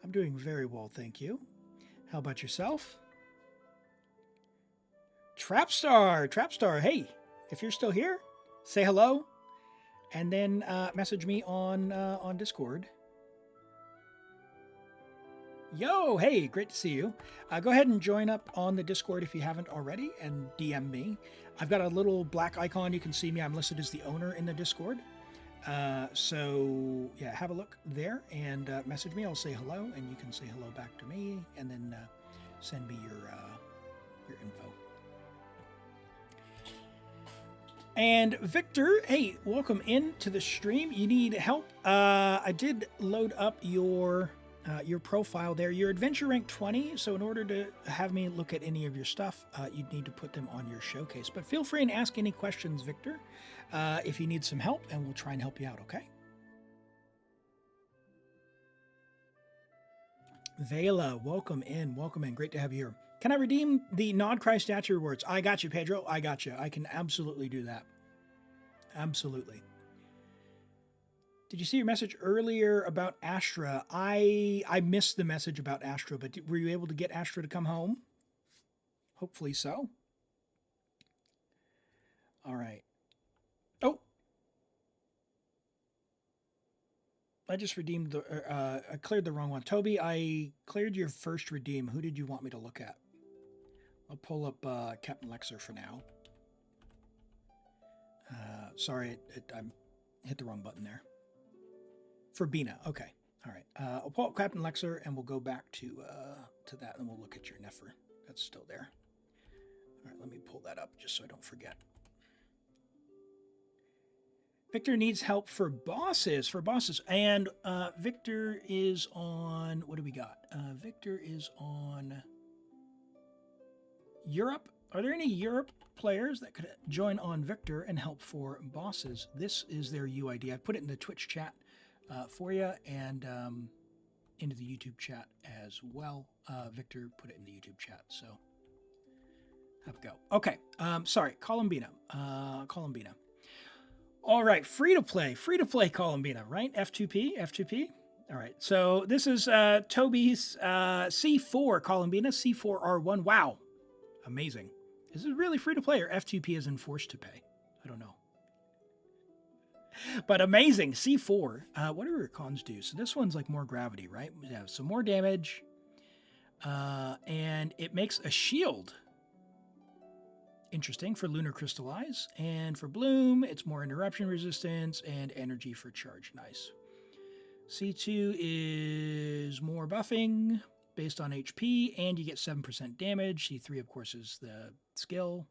I'm doing very well, thank you. How about yourself? Trapstar. Hey, if you're still here, say hello, and then message me on Discord. Yo, hey, great to see you. Go ahead and join up on the Discord if you haven't already, and DM me. I've got a little black icon. You can see me. I'm listed as the owner in the Discord. So yeah, have a look there and message me. I'll say hello, and you can say hello back to me, and then send me your info. And Victor, hey, welcome into the stream. You need help? I did load up your profile there. You're adventure rank 20, so in order to have me look at any of your stuff, you'd need to put them on your showcase. But feel free and ask any questions, Victor, if you need some help, and we'll try and help you out, okay? Vela, welcome in. Great to have you here. Can I redeem the Nodcry statue rewards? I got you, Pedro. I got you. I can absolutely do that. Absolutely. Did you see your message earlier about Astra? I missed the message about Astra, but were you able to get Astra to come home? Hopefully so. All right. Oh. I just redeemed the, I cleared the wrong one. Toby, I cleared your first redeem. Who did you want me to look at? I'll pull up Captain Lexer for now. Sorry, I hit the wrong button there. For Bina, okay. All right. I'll pull up Captain Lexer, and we'll go back to that, and we'll look at your Nefer. That's still there. All right, let me pull that up just so I don't forget. Victor needs help for bosses. And Victor is on, what do we got? Victor is on Europe. Are there any Europe players that could join on Victor and help for bosses? This is their UID. I put it in the Twitch chat for you, and into the YouTube chat as well. Victor put it in the YouTube chat, so have a go. Okay, sorry, Columbina. All right, free to play Columbina, right? F2P. All right, so this is Toby's C4 Columbina, C4R1. Wow, amazing. Is it really free to play, or F2P is enforced to pay? I don't know. But amazing, C4. What do her cons do? So this one's like more gravity, right? Yeah, so more damage. And it makes a shield. Interesting for Lunar Crystallize. And for Bloom, it's more interruption resistance and energy for charge. Nice. C2 is more buffing based on HP, and you get 7% damage. C3, of course, is the skill.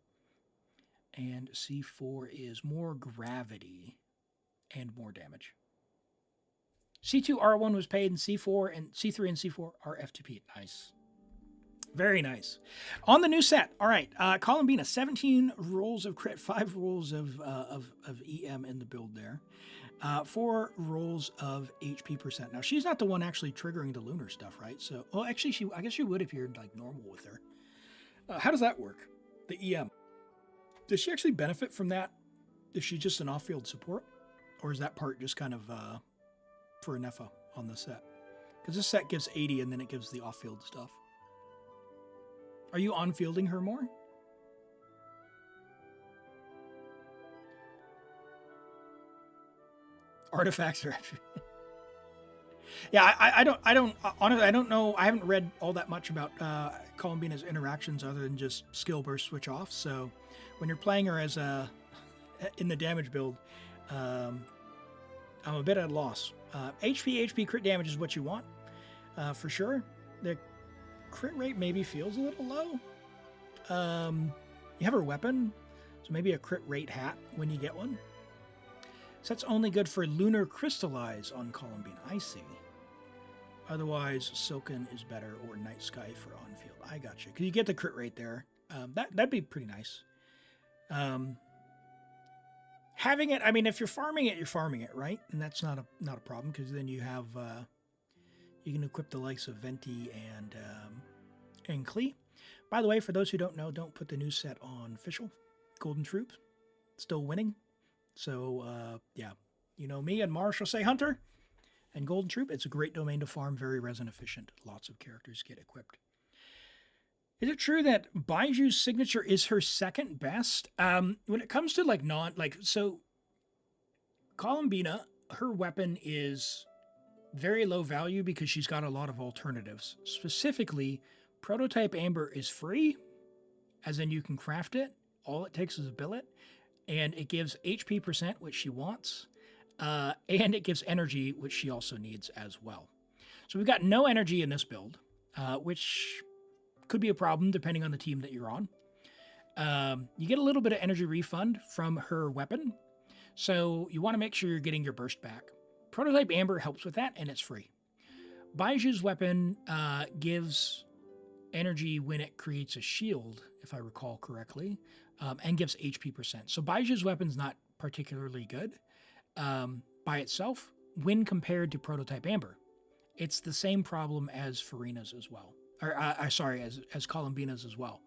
And C4 is more gravity and more damage. C2 R1 was paid, and C4 and C3 and C4 are F2P. Nice. Very nice. On the new set, all right, Columbina, 17 rolls of crit, 5 rolls of EM in the build there, 4 rolls of HP percent. Now, she's not the one actually triggering the lunar stuff, right? So, well, actually, I guess she would if you're like normal with her. How does that work? The EM. Does she actually benefit from that if she's just an off-field support? Or is that part just kind of for a Nefa on the set? Because this set gives 80 and then it gives the off-field stuff. Are you on-fielding her more? Artifacts are... Yeah, I don't honestly, I don't know. I haven't read all that much about Columbina's interactions other than just skill burst switch off. So when you're playing her as in the damage build, I'm a bit at a loss. HP crit damage is what you want, for sure. The crit rate maybe feels a little low. You have her weapon, so maybe a crit rate hat when you get one. So that's only good for Lunar Crystallize on Columbina. I see. Otherwise, Silken is better, or Night Sky for on-field. I got you. Because you get the crit rate there. That'd be pretty nice. Having it, I mean, if you're farming it, right? And that's not a problem, because then you have you can equip the likes of Venti and Klee. By the way, for those who don't know, don't put the new set on official. Golden Troop, still winning. So, yeah, you know me and Marshall say Hunter and Golden Troop. It's a great domain to farm, very resin efficient. Lots of characters get equipped. Is it true that Baiju's signature is her second best? When it comes to so Columbina, her weapon is very low value because she's got a lot of alternatives. Specifically, Prototype Amber is free, as in you can craft it. All it takes is a billet, and it gives HP %, which she wants, and it gives energy, which she also needs as well. So we've got no energy in this build, which could be a problem depending on the team that you're on. You get a little bit of energy refund from her weapon, so you want to make sure you're getting your burst back. Prototype Amber helps with that, and it's free. Baiju's weapon gives energy when it creates a shield, if I recall correctly, and gives HP %. So Baiju's weapon's not particularly good by itself when compared to Prototype Amber. It's the same problem as Farina's as well. As Columbina's as well.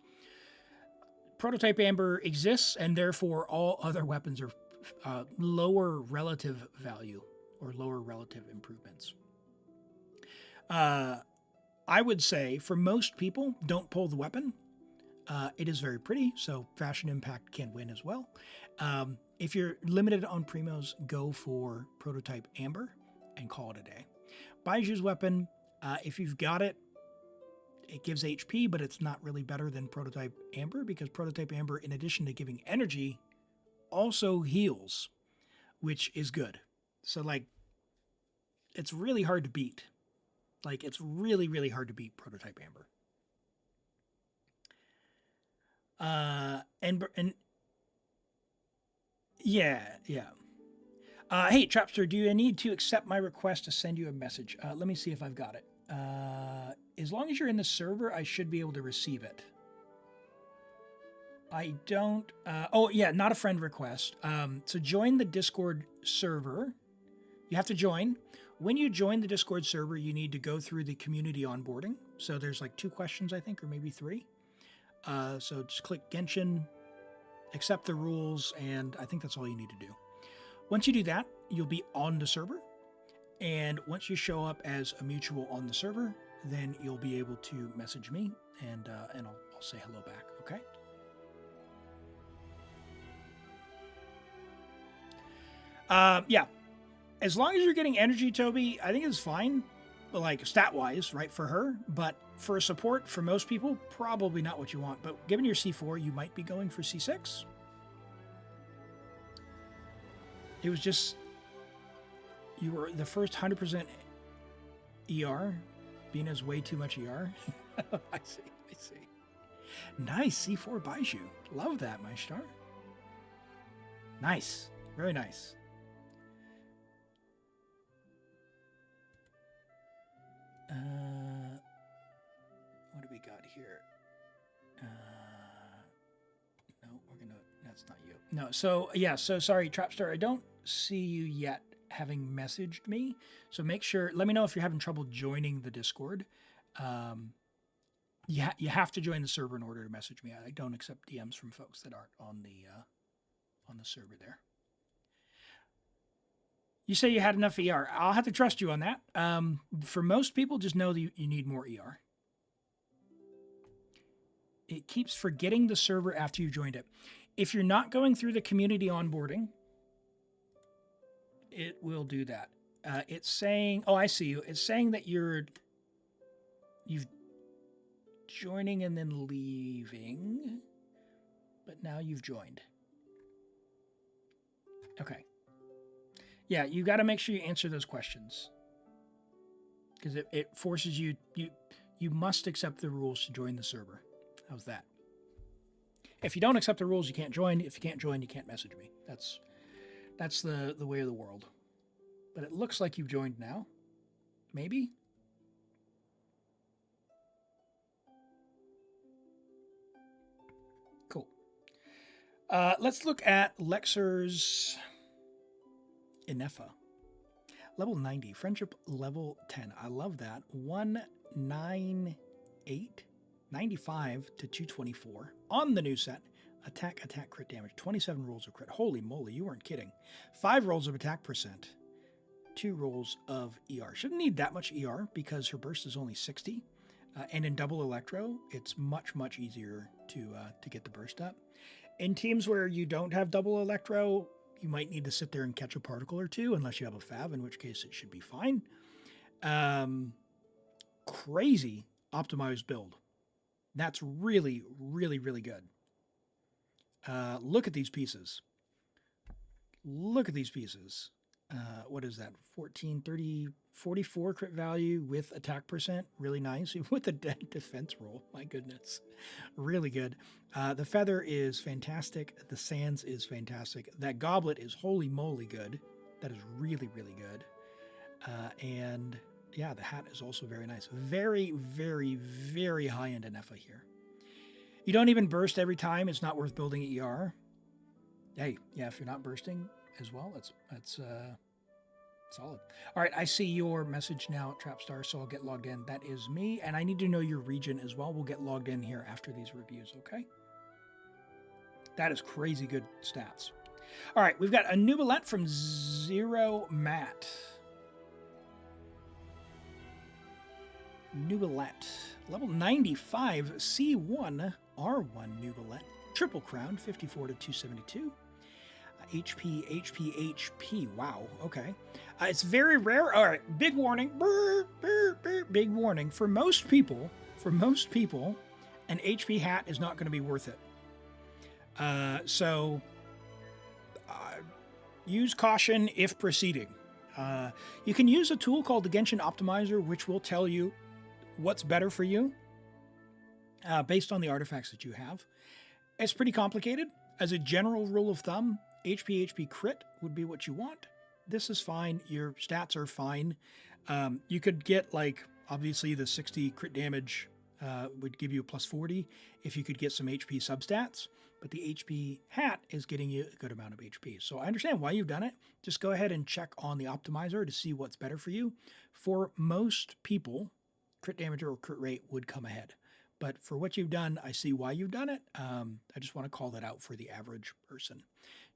Prototype Amber exists, and therefore all other weapons are lower relative value or lower relative improvements. I would say for most people, don't pull the weapon. It is very pretty, so Fashion Impact can win as well. If you're limited on primos, go for Prototype Amber and call it a day. Baiju's weapon, if you've got it, it gives HP, but it's not really better than Prototype Amber because Prototype Amber, in addition to giving energy, also heals, which is good. So, it's really hard to beat. It's really, really hard to beat Prototype Amber. Hey, Trapster, do you need to accept my request to send you a message? Let me see if I've got it. As long as you're in the server, I should be able to receive it. I don't... not a friend request. So join the Discord server. You have to join. When you join the Discord server, you need to go through the community onboarding. So there's 2 questions, I think, or maybe 3. So just click Genshin, accept the rules, and I think that's all you need to do. Once you do that, you'll be on the server. And once you show up as a mutual on the server, then you'll be able to message me, and I'll say hello back, okay? Yeah. As long as you're getting energy, Toby, I think it's fine, stat-wise, right, for her. But for support, for most people, probably not what you want. But given your C4, you might be going for C6. It was just... You were the first 100% ER. Bina's way too much ER. I see. Nice, C4 Baiju. Love that, my star. Nice. Very nice. What do we got here? No, that's not you. No, so sorry, Trapstar, I don't see you yet having messaged me. So let me know if you're having trouble joining the Discord. You have to join the server in order to message me. I don't accept DMs from folks that aren't on the server there. You say you had enough ER. I'll have to trust you on that. For most people, just know that you need more ER. It keeps forgetting the server after you joined it. If you're not going through the community onboarding, it will do that. It's saying, oh, I see you. It's saying that you've joining and then leaving, but now you've joined. Okay. Yeah, you got to make sure you answer those questions because it forces you must accept the rules to join the server. How's that? If you don't accept the rules, you can't join. If you can't join, you can't message me. That's the way of the world. But it looks like you've joined now. Maybe? Cool. Let's look at Lexer's Inefa. Level 90. Friendship level 10. I love that. 198 95 to 224 on the new set. Attack, crit damage. 27 rolls of crit. Holy moly, you weren't kidding. 5 rolls of attack percent. 2 rolls of ER. Shouldn't need that much ER because her burst is only 60. And in double electro, it's much, much easier to get the burst up. In teams where you don't have double electro, you might need to sit there and catch a particle or two, unless you have a Fav, in which case it should be fine. Crazy optimized build. That's really, really, really good. Look at these pieces. Look at these pieces. What is that? 14, 30, 44 crit value with attack percent. Really nice. With a defense roll. My goodness. Really good. The feather is fantastic. The sands is fantastic. That goblet is holy moly good. That is really, really good. And yeah, the hat is also very nice. Very, very, very high-end NFA here. You don't even burst every time. It's not worth building ER. Hey, yeah, if you're not bursting as well, that's solid. All right, I see your message now, Trapstar, so I'll get logged in. That is me, and I need to know your region as well. We'll get logged in here after these reviews, okay? That is crazy good stats. All right, we've got a Nubilette from Zero Matt. Nubilette, level 95, C1, R1 Nubilette, Triple Crown, 54 to 272. HP. Wow, okay. It's very rare. All right, big warning. Big warning. For most people, an HP hat is not going to be worth it. So use caution if proceeding. You can use a tool called the Genshin Optimizer, which will tell you what's better for you based on the artifacts that you have. It's pretty complicated. As a general rule of thumb, HP crit would be what you want. This is fine. Your stats are fine. You could get, like, obviously the 60 crit damage would give you a plus 40 if you could get some HP substats, but the HP hat is getting you a good amount of HP. So I understand why you've done it. Just go ahead and check on the optimizer to see what's better for you. For most people, crit damage or crit rate would come ahead. But for what you've done, I see why you've done it. I just want to call that out for the average person.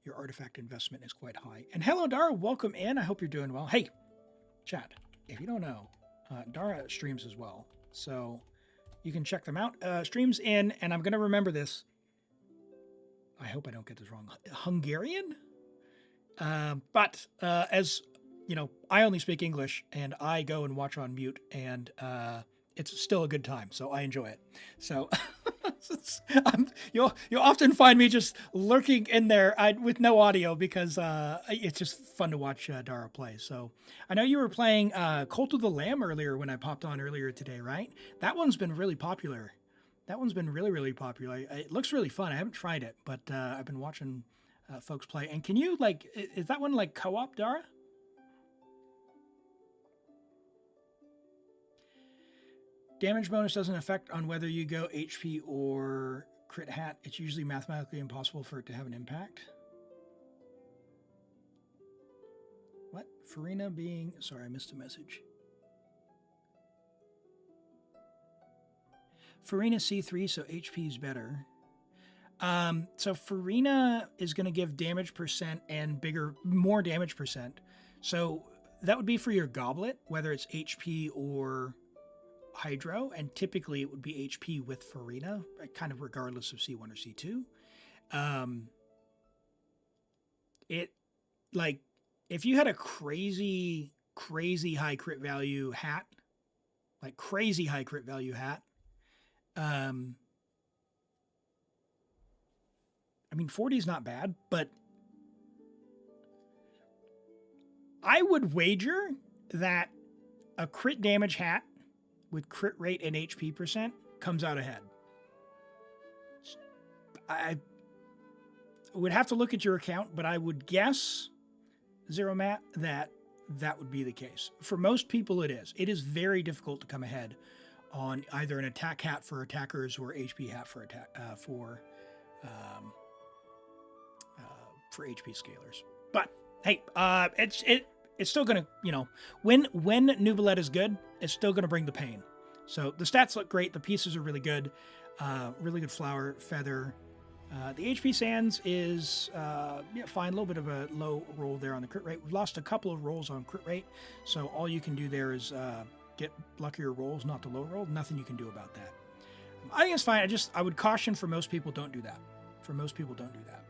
Your artifact investment is quite high. And hello, Dara. Welcome in. I hope you're doing well. Hey, chat, if you don't know, Dara streams as well. So you can check them out. Streams in, and I'm going to remember this. I hope I don't get this wrong. Hungarian? But as you know, I only speak English, and I go and watch on mute, and it's still a good time, so I enjoy it. So you'll often find me just lurking in there with no audio because it's just fun to watch Dara play. So I know you were playing Cult of the Lamb earlier when I popped on earlier today, right? That one's been really popular. That one's been really, really popular. It looks really fun. I haven't tried it, but I've been watching folks play. And can you, like, is that one like co-op, Dara? Damage bonus doesn't affect on whether you go HP or crit hat. It's usually mathematically impossible for it to have an impact. What? Farina being... Sorry, I missed a message. Farina C3, so HP is better. So Farina is going to give damage percent and more damage percent. So that would be for your goblet, whether it's HP or Hydro, and typically it would be HP with Farina, kind of regardless of C1 or C2. It, like, if you had a crazy high crit value hat, like crazy high crit value hat, I mean, 40 is not bad, but I would wager that a crit damage hat with crit rate and HP percent comes out ahead. I would have to look at your account, but I would guess, Zero Matt, that would be the case. For most people, it is. It is very difficult to come ahead on either an attack hat for attackers or HP hat for HP scalers. But hey, it's still gonna, you know, when Nubilette is good, it's still gonna bring the pain. So the stats look great. The pieces are really good. Really good flower, feather. The HP Sands is fine. A little bit of a low roll there on the crit rate. We've lost a couple of rolls on crit rate. So all you can do there is get luckier rolls, not the low roll. Nothing you can do about that. I think it's fine. I would caution for most people, don't do that. For most people, don't do that.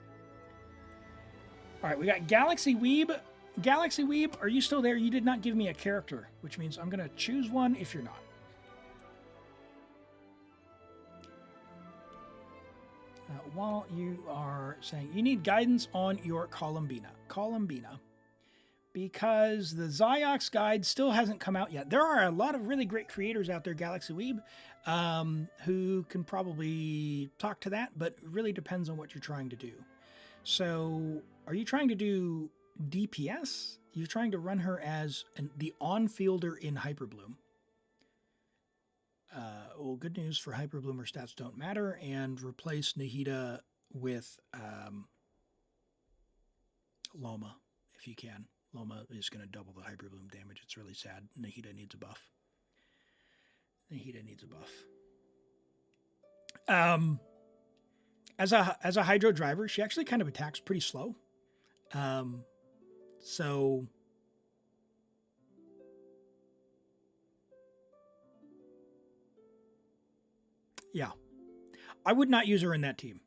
All right, we got Galaxy Weeb. Galaxy Weeb, are you still there? You did not give me a character, which means I'm going to choose one if you're not. While you are saying you need guidance on your Columbina, because the Ziox guide still hasn't come out yet. There are a lot of really great creators out there, Galaxy Weeb, who can probably talk to that, but it really depends on what you're trying to do. So are you trying to do DPS? You're trying to run her as the on-fielder in Hyperbloom. Well, good news for Hyperbloom, her stats don't matter, and replace Nahida with Loma if you can. Loma is going to double the Hyperbloom damage. It's really sad. Nahida needs a buff. Nahida needs a buff. As a Hydro driver, she actually kind of attacks pretty slow. So yeah, I would not use her in that team.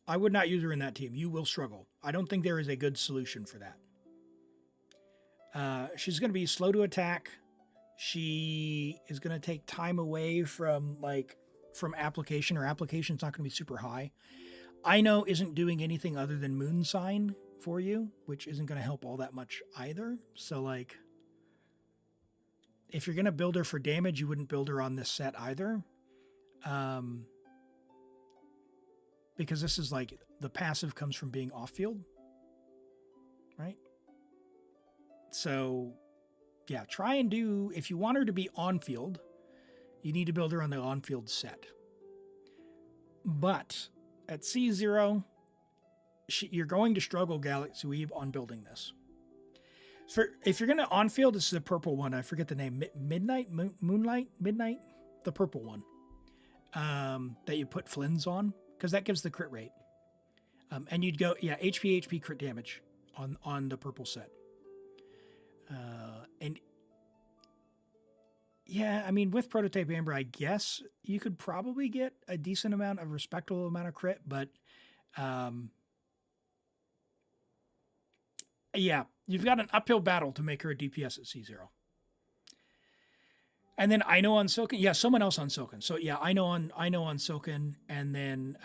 You will struggle. I don't think there is a good solution for that. She's going to be slow to attack. She is going to take time away from application. Her application's not going to be super high. I know isn't doing anything other than Moon Sign for you, which isn't going to help all that much either. So if you're going to build her for damage, you wouldn't build her on this set either. Because this is the passive comes from being off field, right? So yeah, try and do, if you want her to be on field, you need to build her on the on field set. But at C0, you're going to struggle, Galaxy Weeb, on building this. If you're going to on field, this is the purple one. I forget the name. Moonlight, the purple one. That you put Flynn's on, because that gives the crit rate. And you'd go, HP crit damage on the purple set. And yeah, I mean, with Prototype Amber, I guess you could probably get a decent amount, a respectable amount of crit, but yeah, you've got an uphill battle to make her a DPS at C0. And then I know on Silken, someone else on Silken. So yeah, I know on Silken, and then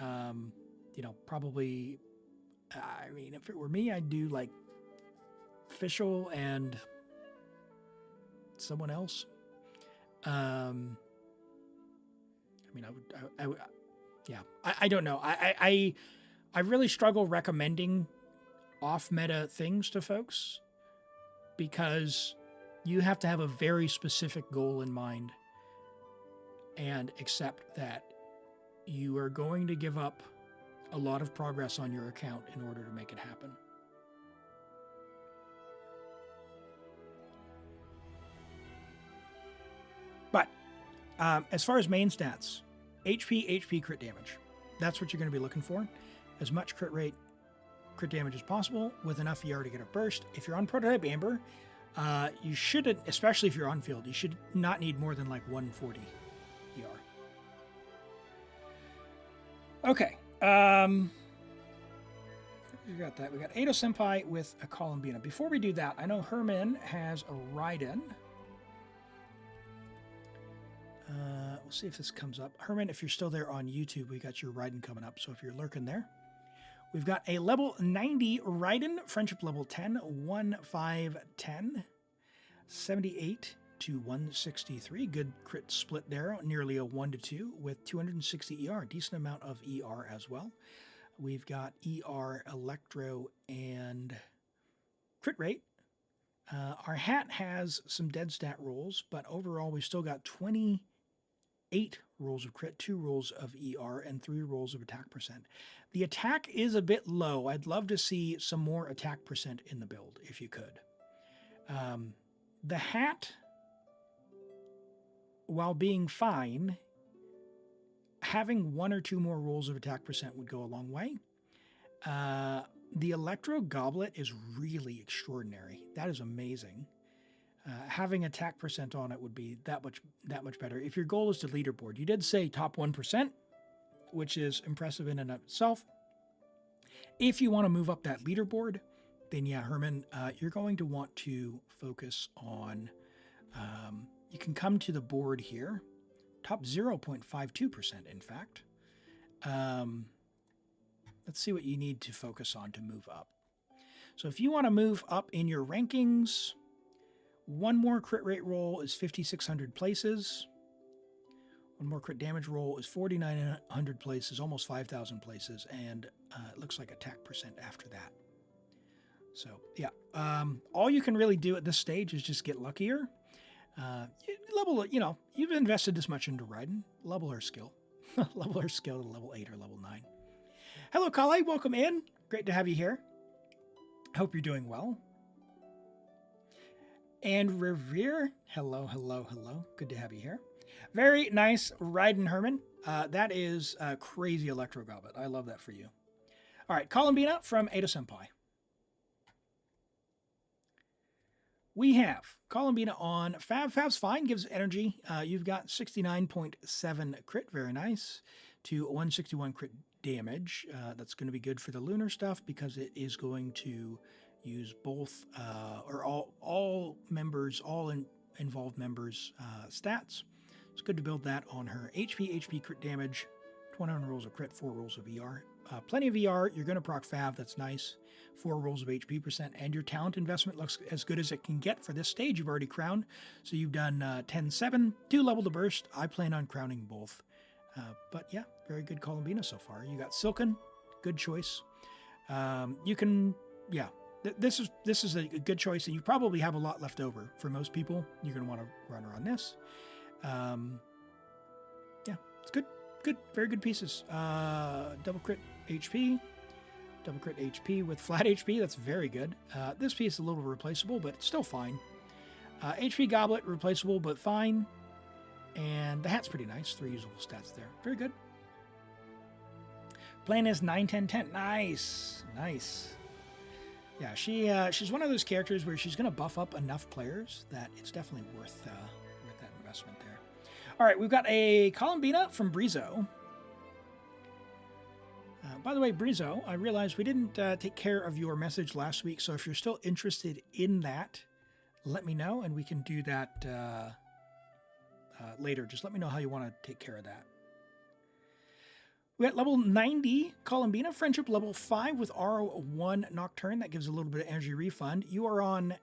probably, I mean, if it were me, I'd do Fischl and someone else. I mean, I don't know. I really struggle recommending off-meta things to folks because you have to have a very specific goal in mind and accept that you are going to give up a lot of progress on your account in order to make it happen. But as far as main stats, HP, crit damage. That's what you're going to be looking for. As much crit rate, crit damage as possible with enough ER to get a burst. If you're on Prototype Amber, you shouldn't, especially if you're on field, you should not need more than 140 ER. Okay. We got that. We got Ado Senpai with a Columbina. Before we do that, I know Herman has a Raiden. We'll see if this comes up. Herman, if you're still there on YouTube, we got your Raiden coming up. So if you're lurking there, we've got a level 90 Raiden, friendship level 10, 1-5-10, 78 to 163. Good crit split there, nearly a 1-2 with 260 ER, decent amount of ER as well. We've got ER, Electro, and crit rate. Our hat has some dead stat rolls, but overall we've still got 28 rolls of crit, 2 rolls of ER, and 3 rolls of attack percent. The attack is a bit low. I'd love to see some more attack percent in the build, if you could. The hat while being fine, having 1 or 2 more rolls of attack percent would go a long way. The Electro Goblet is really extraordinary. That is amazing. Having attack percent on it would be that much better. If your goal is to leaderboard, you did say top 1%, which is impressive in and of itself. If you want to move up that leaderboard, then yeah, Herman, you're going to want to focus on, you can come to the board here, top 0.52%, in fact. Let's see what you need to focus on to move up. So if you want to move up in your rankings, 1 more crit rate roll is 5,600 places. 1 more crit damage roll is 4,900 places, almost 5,000 places, and it looks like attack percent after that. So yeah, all you can really do at this stage is just get luckier. Level, you've invested this much into riding. Level her skill. Level her skill to level 8 or level 9. Hello, Kale. Welcome in. Great to have you here. Hope you're doing well. And Revere, hello. Good to have you here. Very nice, Raiden Herman. That is a crazy Electro Goblet. I love that for you. All right, Columbina from Ada Senpai. We have Columbina on Fab. Fab's fine, gives energy. You've got 69.7 crit, very nice, to 161 crit damage. That's going to be good for the lunar stuff because it is going to use both, or all involved members' stats. It's good to build that on her HP crit damage, 21 rolls of crit, 4 rolls of ER. Plenty of ER, you're going to proc Fab, that's nice. 4 rolls of HP percent, and your talent investment looks as good as it can get for this stage. You've already crowned, so you've done 10-7, 2 level to burst. I plan on crowning both. But yeah, very good Columbina so far. You got Silken, good choice. You can, yeah, this is a good choice, and you probably have a lot left over. For most people, you're going to want to run her on this. Yeah, it's good, very good pieces. Double crit HP with flat HP, that's very good. This piece is a little replaceable, but it's still fine. HP Goblet, replaceable, but fine. And the hat's pretty nice, 3 usable stats there. Very good. Plan is 9, 10, 10. Nice. Yeah, she's one of those characters where she's going to buff up enough players that it's definitely worth that investment there. All right, we've got a Columbina from Brizo. By the way, Brizo, I realized we didn't take care of your message last week, so if you're still interested in that, let me know, and we can do that later. Just let me know how you want to take care of that. We got level 90, Columbina, Friendship level 5 with R1 Nocturne. That gives a little bit of energy refund. You are on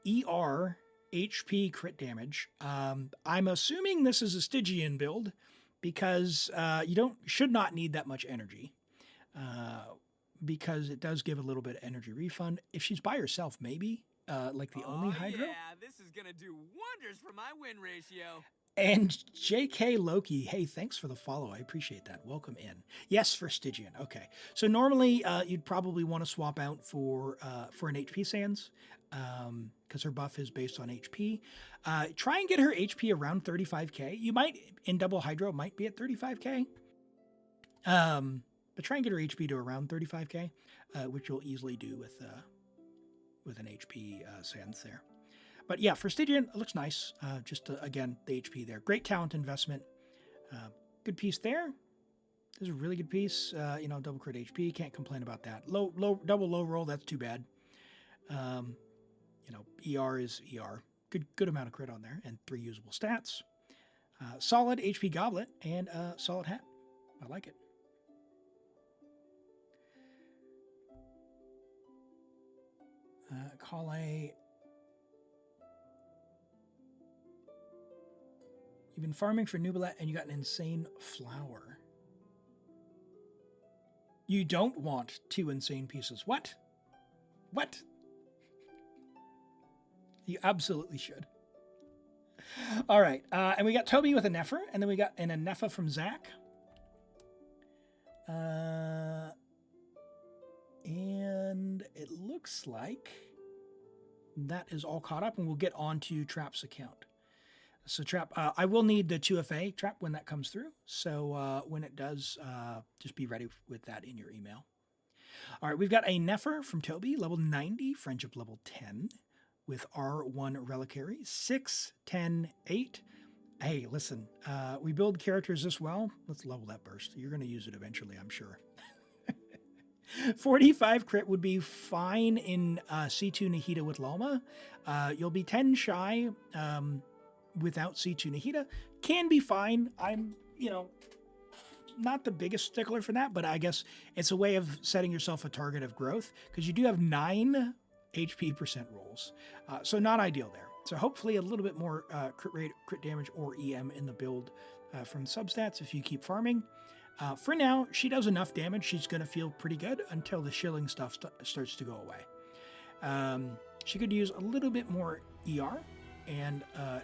ER, HP crit damage. I'm assuming this is a Stygian build because you should not need that much energy. Because it does give a little bit of energy refund. If she's by herself, maybe, like the only Hydro. Yeah, this is gonna do wonders for my win ratio. And JK Loki, hey, thanks for the follow. I appreciate that. Welcome in. Yes, for Stygian. Okay. So normally you'd probably want to swap out for an HP Sans because her buff is based on HP. Try and get her HP around 35k. You might, in double Hydro, might be at 35k. But try and get her HP to around 35k, which you'll easily do with an HP Sans there. But yeah, for Stygian, it looks nice. Again, the HP there. Great talent investment. Good piece there. This is a really good piece. Double crit HP. Can't complain about that. Double low roll. That's too bad. ER is ER. Good amount of crit on there, and 3 usable stats. Solid HP Goblet and solid hat. I like it. Kale. You've been farming for Nubilat and you got an insane flower. You don't want 2 insane pieces. What? You absolutely should. All right. And we got Toby with a Nefer, and then we got an Anefa from Zach. And it looks like that is all caught up, and we'll get on to Trap's account. So Trap, I will need the 2FA Trap when that comes through. So when it does, just be ready with that in your email. All right, we've got a Nefer from Toby, level 90, friendship level 10, with R1 Reliquary, 6, 10, 8. Hey, listen, we build characters this well. Let's level that burst. You're going to use it eventually, I'm sure. 45 crit would be fine in C2 Nahida with Loma. You'll be 10 shy without C2 Nahida. Can be fine. I'm, not the biggest stickler for that, but I guess it's a way of setting yourself a target of growth because you do have 9 HP percent rolls. So not ideal there. So hopefully a little bit more crit rate, crit damage, or EM in the build from substats if you keep farming. For now, she does enough damage. She's going to feel pretty good until the shilling stuff starts to go away. She could use a little bit more ER and, a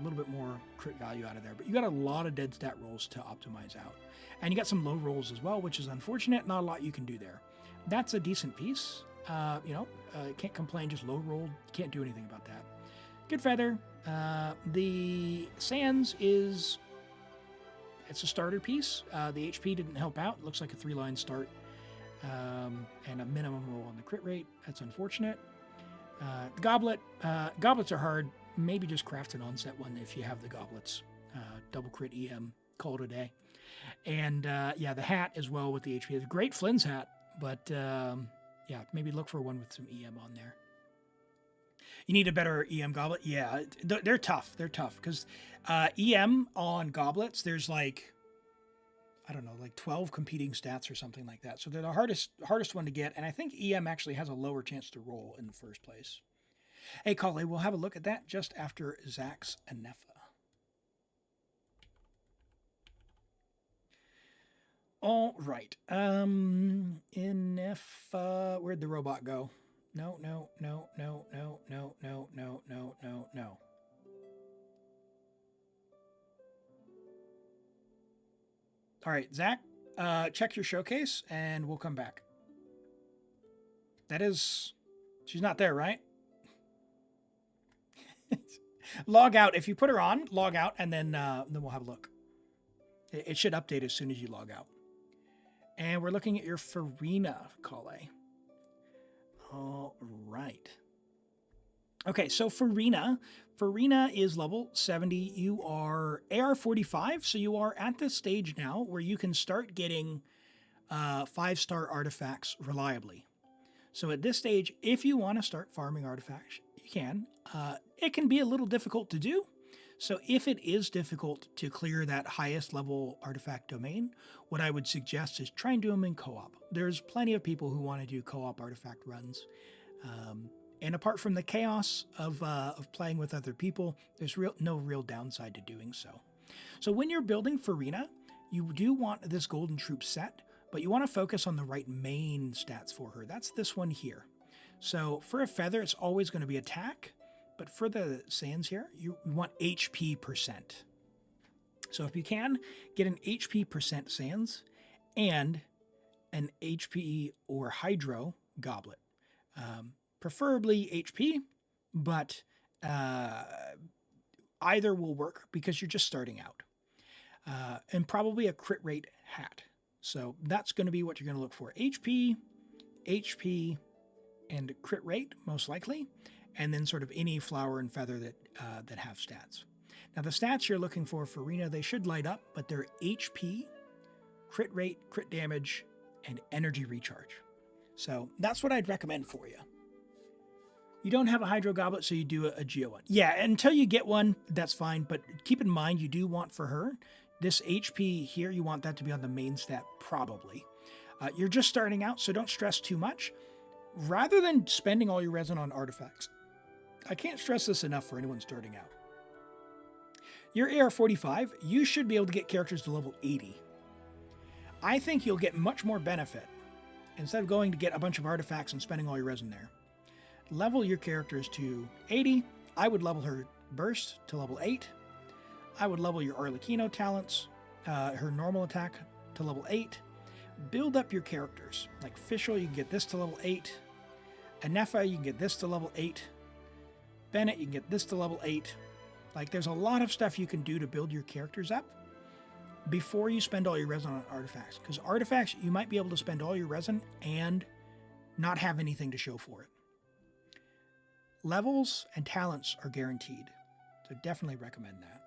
little bit more crit value out of there. But you got a lot of dead stat rolls to optimize out. And you got some low rolls as well, which is unfortunate. Not a lot you can do there. That's a decent piece. Can't complain, just low rolled. Can't do anything about that. Good feather. The Sands is... It's a starter piece. The HP didn't help out. It looks like a 3-line start and a minimum roll on the crit rate. That's unfortunate. The goblet. Goblets are hard. Maybe just craft an onset one if you have the goblets. Double crit EM. Call it a day. And the hat as well with the HP. It's a great Flynn's hat, but maybe look for one with some EM on there. You need a better EM goblet? Yeah, they're tough. They're tough because EM on goblets, there's like 12 competing stats or something like that. So they're the hardest one to get. And I think EM actually has a lower chance to roll in the first place. Hey, Kale, we'll have a look at that just after Zach's Anefa. All right. Anefa, where'd the robot go? No. All right, Zach, check your showcase and we'll come back. She's not there, right? Log out. If you put her on, log out, and then we'll have a look. It should update as soon as you log out. And we're looking at your Farina, Kale. All right. Okay, so Farina is level 70. You are AR 45, so you are at this stage now where you can start getting 5-star artifacts reliably. So at this stage, if you want to start farming artifacts, you can. It can be a little difficult to do. So if it is difficult to clear that highest level artifact domain, what I would suggest is try and do them in co-op. There's plenty of people who want to do co-op artifact runs. And apart from the chaos of playing with other people, there's no real downside to doing so. So when you're building Farina, you do want this Golden Troop set, but you want to focus on the right main stats for her. That's this one here. So for a feather, it's always going to be attack. But for the Sands here, you want HP percent. So if you can, get an HP percent Sands and an HP or Hydro Goblet. Preferably HP, but either will work because you're just starting out. And probably a crit rate hat. So that's going to be what you're going to look for. HP, and crit rate, most likely. And then sort of any flower and feather that have stats. Now the stats you're looking for Farina, they should light up, but they're HP, crit rate, crit damage, and energy recharge. So that's what I'd recommend for you. You don't have a Hydro Goblet, so you do a Geo one. Yeah, until you get one, that's fine, but keep in mind you do want for her, this HP here, you want that to be on the main stat, probably. You're just starting out, so don't stress too much. Rather than spending all your resin on artifacts, I can't stress this enough for anyone starting out. Your AR 45, you should be able to get characters to level 80. I think you'll get much more benefit instead of going to get a bunch of artifacts and spending all your resin there. Level your characters to 80. I would level her burst to level 8. I would level your Arlecchino talents, her normal attack to level 8. Build up your characters. Like Fischl, you can get this to level 8. Anefa, you can get this to level 8. Bennett, you can get this to level 8. Like, there's a lot of stuff you can do to build your characters up before you spend all your resin on artifacts. Because artifacts, you might be able to spend all your resin and not have anything to show for it. Levels and talents are guaranteed. So definitely recommend that.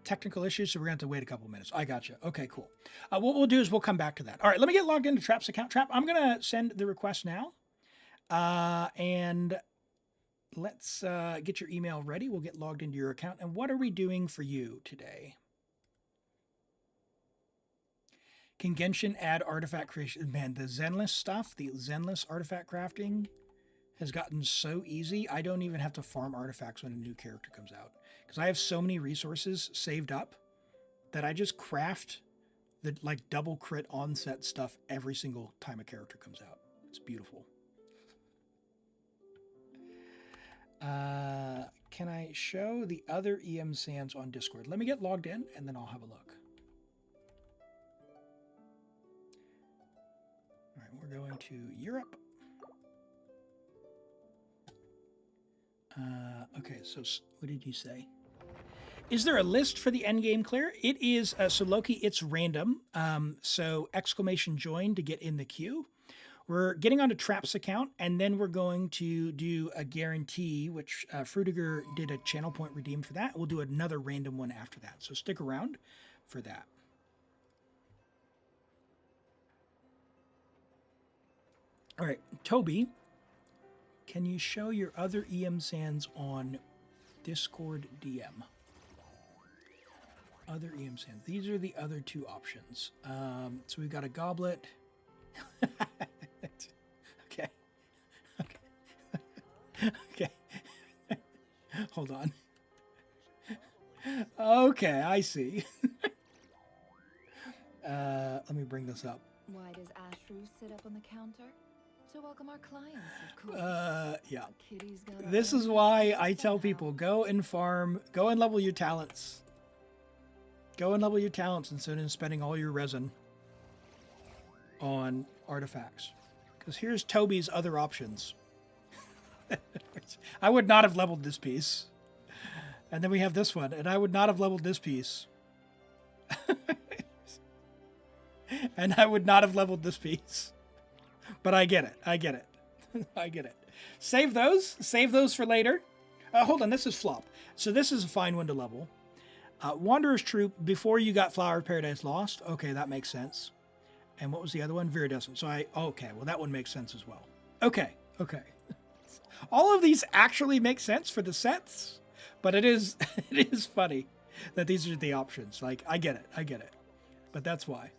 Technical issues, so we're going to have to wait a couple minutes. I got you. Okay, cool. What we'll do is we'll come back to that. All right, let me get logged into Trap's account. Trap, I'm going to send the request now. And let's get your email ready. We'll get logged into your account. And what are we doing for you today? Can Genshin add artifact creation? Man, the Zenless stuff, the Zenless artifact crafting has gotten so easy. I don't even have to farm artifacts when a new character comes out. Because I have so many resources saved up that I just craft the like double crit onset stuff every single time a character comes out. It's beautiful. Can I show the other EM Sands on Discord? Let me get logged in and then I'll have a look. All right, we're going to Europe. Okay, so what did you say? Is there a list for the endgame clear? It is, so Loki, it's random. So exclamation join to get in the queue. We're getting onto Trap's account, and then we're going to do a guarantee, which Fruitiger did a channel point redeem for that. We'll do another random one after that. So stick around for that. All right, Toby, can you show your other EM Sands on Discord DM? Other EM Sands. These are the other two options. So we've got a goblet. Okay. Okay. Hold on. Okay, I see. Let me bring this up. Why does Ashru sit up on the counter? To welcome our clients, of course. Yeah. Kitty's got This is why I tell people, go and farm, go and level your talents. Go and level your talents instead of spending all your resin on artifacts. Because here's Toby's other options. I would not have leveled this piece. And then we have this one, and I would not have leveled this piece. And I would not have leveled this piece. But I get it. I get it. I get it. Save those for later. Hold on, this is flop. So this is a fine one to level. Wanderer's Troop, before you got Flower of Paradise Lost. Okay, that makes sense. And what was the other one? Viridescent. So okay, well that one makes sense as well. Okay. All of these actually make sense for the sets, but it is funny that these are the options. Like, I get it. But that's why.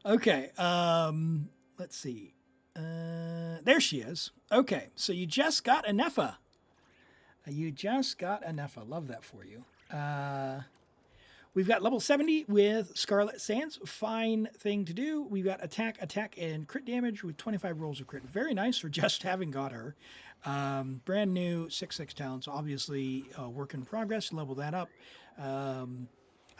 Okay, let's see. There she is. Okay, so you just got a Nepha. Love that for you. We've got level 70 with Scarlet Sands. Fine thing to do. We've got attack, and crit damage with 25 rolls of crit. Very nice for just having got her. Brand new 6/6 talents. Obviously, work in progress. Level that up.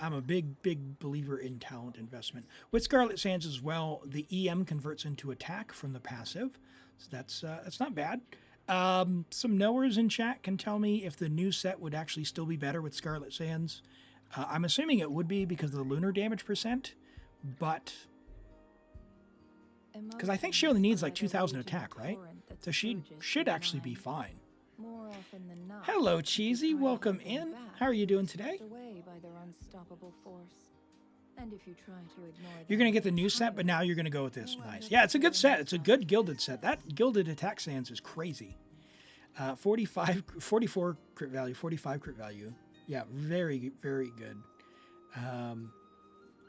I'm a big believer in talent investment. With Scarlet Sands as well, the EM converts into attack from the passive. So that's not bad. Some knowers in chat can tell me if the new set would actually still be better with Scarlet Sands. I'm assuming it would be because of the lunar damage percent, but because I think she only needs like 2,000 attack, right? So she should actually be fine. More often than not, Hello, Cheesy. Welcome in. How are you doing today? away by their unstoppable force. And if you try to ignore You're going to get the new set, but now you're going to go with this. Nice. Yeah, it's a good set. It's a good gilded set. That gilded attack sands is crazy. 44 crit value, 45 crit value. Yeah, very, very good.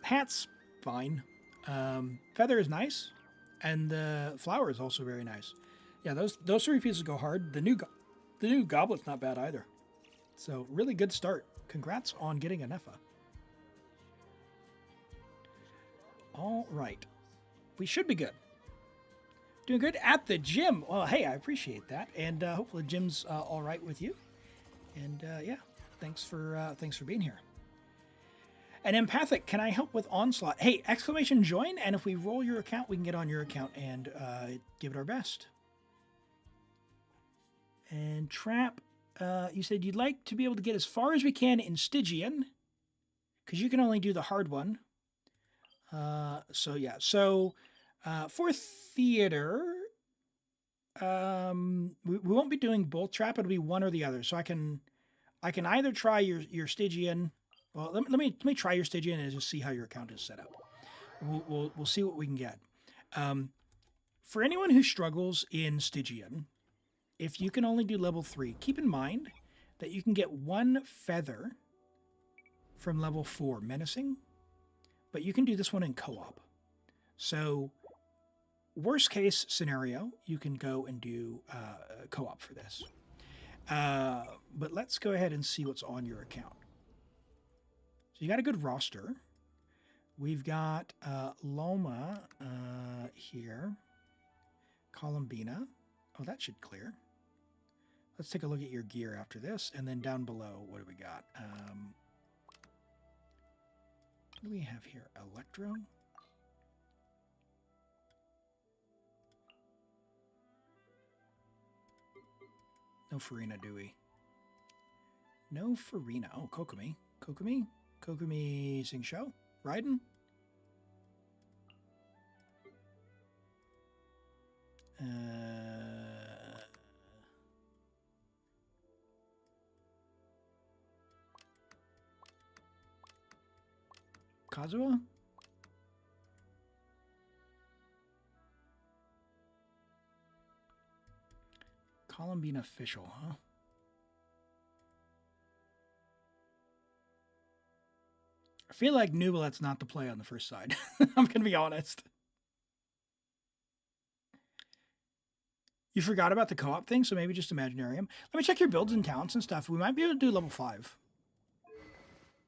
Hat's fine. Feather is nice. And the flower is also very nice. Yeah, those three pieces go hard. The new goblet's not bad either. So really good start. Congrats on getting a Nepha. All right. We should be good. Doing good at the gym. Well, hey, I appreciate that. And hopefully the gym's all right with you. And yeah, thanks for being here. And Empathic, can I help with Onslaught? Hey, exclamation join, and if we roll your account, we can get on your account and give it our best. And Trap, you said you'd like to be able to get as far as we can in Stygian, because you can only do the hard one. So yeah, so for theater, we won't be doing both Trap. It'll be one or the other. So I can either try your Stygian. Well, let me try your Stygian and just see how your account is set up. We'll see what we can get. For anyone who struggles in Stygian, if you can only do level 3, keep in mind that you can get 1 feather from level 4 menacing, but you can do this one in co-op. So worst case scenario, you can go and do co-op for this. But let's go ahead and see what's on your account. So you got a good roster. We've got Loma here. Columbina. Oh, that should clear. Let's take a look at your gear after this. And then down below, what do we got? What do we have here? Electro? No Farina, do we? No Farina. Oh, Kokomi. Kokomi? Kokomi Sing Show? Raiden? Kazuha? Columbine official, huh? I feel like Nubilet's not the play on the first side. I'm going to be honest. You forgot about the co-op thing, so maybe just Imaginarium. Let me check your builds and talents and stuff. We might be able to do level 5. Do you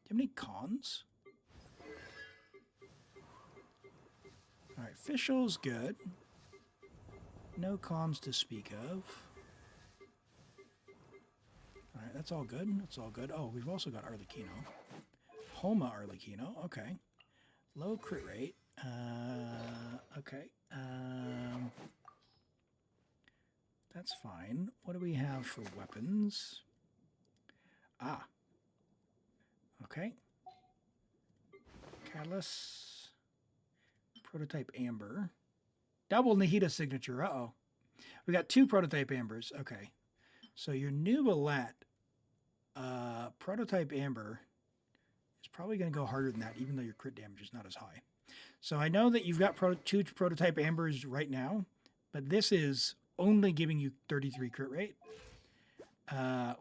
have any cons? All right, official's good. No cons to speak of. All right, that's all good. That's all good. Oh, we've also got Arlecchino. Homa Arlecchino. Okay. Low crit rate. Okay. That's fine. What do we have for weapons? Ah. Okay. Catalyst. Prototype Amber. Double Nahida signature. Uh-oh. We got 2 prototype Ambers. Okay. So your new Ballet, Prototype Amber, is probably going to go harder than that, even though your crit damage is not as high. So I know that you've got 2 Prototype Ambers right now, but this is only giving you 33 crit rate,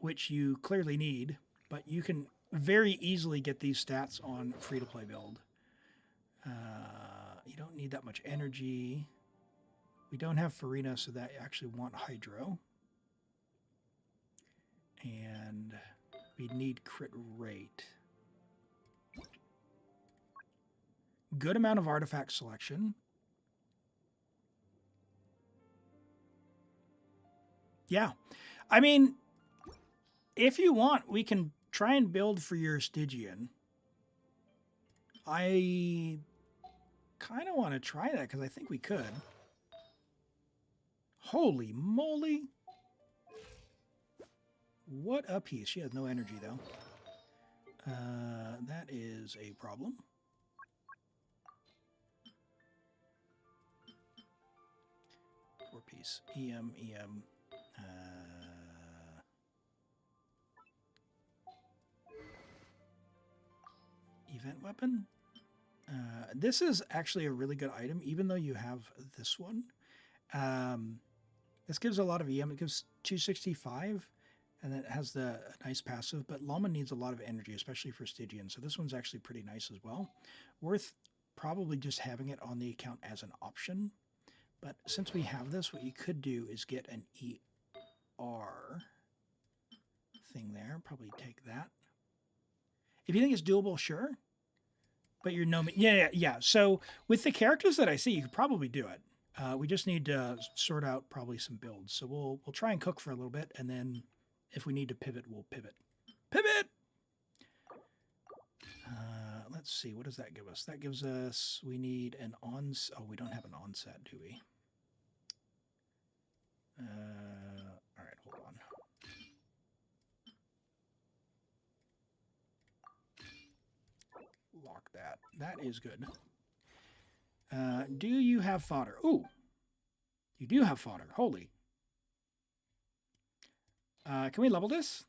which you clearly need, but you can very easily get these stats on free-to-play build. You don't need that much energy. We don't have Farina, so that you actually want Hydro. And we need crit rate. Good amount of artifact selection. Yeah. I mean, if you want, we can try and build for your Stygian. I kind of want to try that because I think we could. Holy moly. What a piece. She has no energy, though. That is a problem. Poor piece. EM. Event weapon. This is actually a really good item, even though you have this one. This gives a lot of EM. It gives 265, and it has the nice passive, but Llama needs a lot of energy, especially for Stygian, so this one's actually pretty nice as well. Worth probably just having it on the account as an option, but since we have this, what you could do is get an ER thing there. Probably take that. If you think it's doable, sure. But you're no... Yeah. So with the characters that I see, you could probably do it. We just need to sort out probably some builds. So we'll try and cook for a little bit, and then if we need to pivot, we'll pivot. Pivot! let's see. What does that give us? That gives us, we need an oh, we don't have an onset, do we? All right, hold on. Lock that. That is good. Do you have fodder? Ooh, you do have fodder. Holy. Can we level this?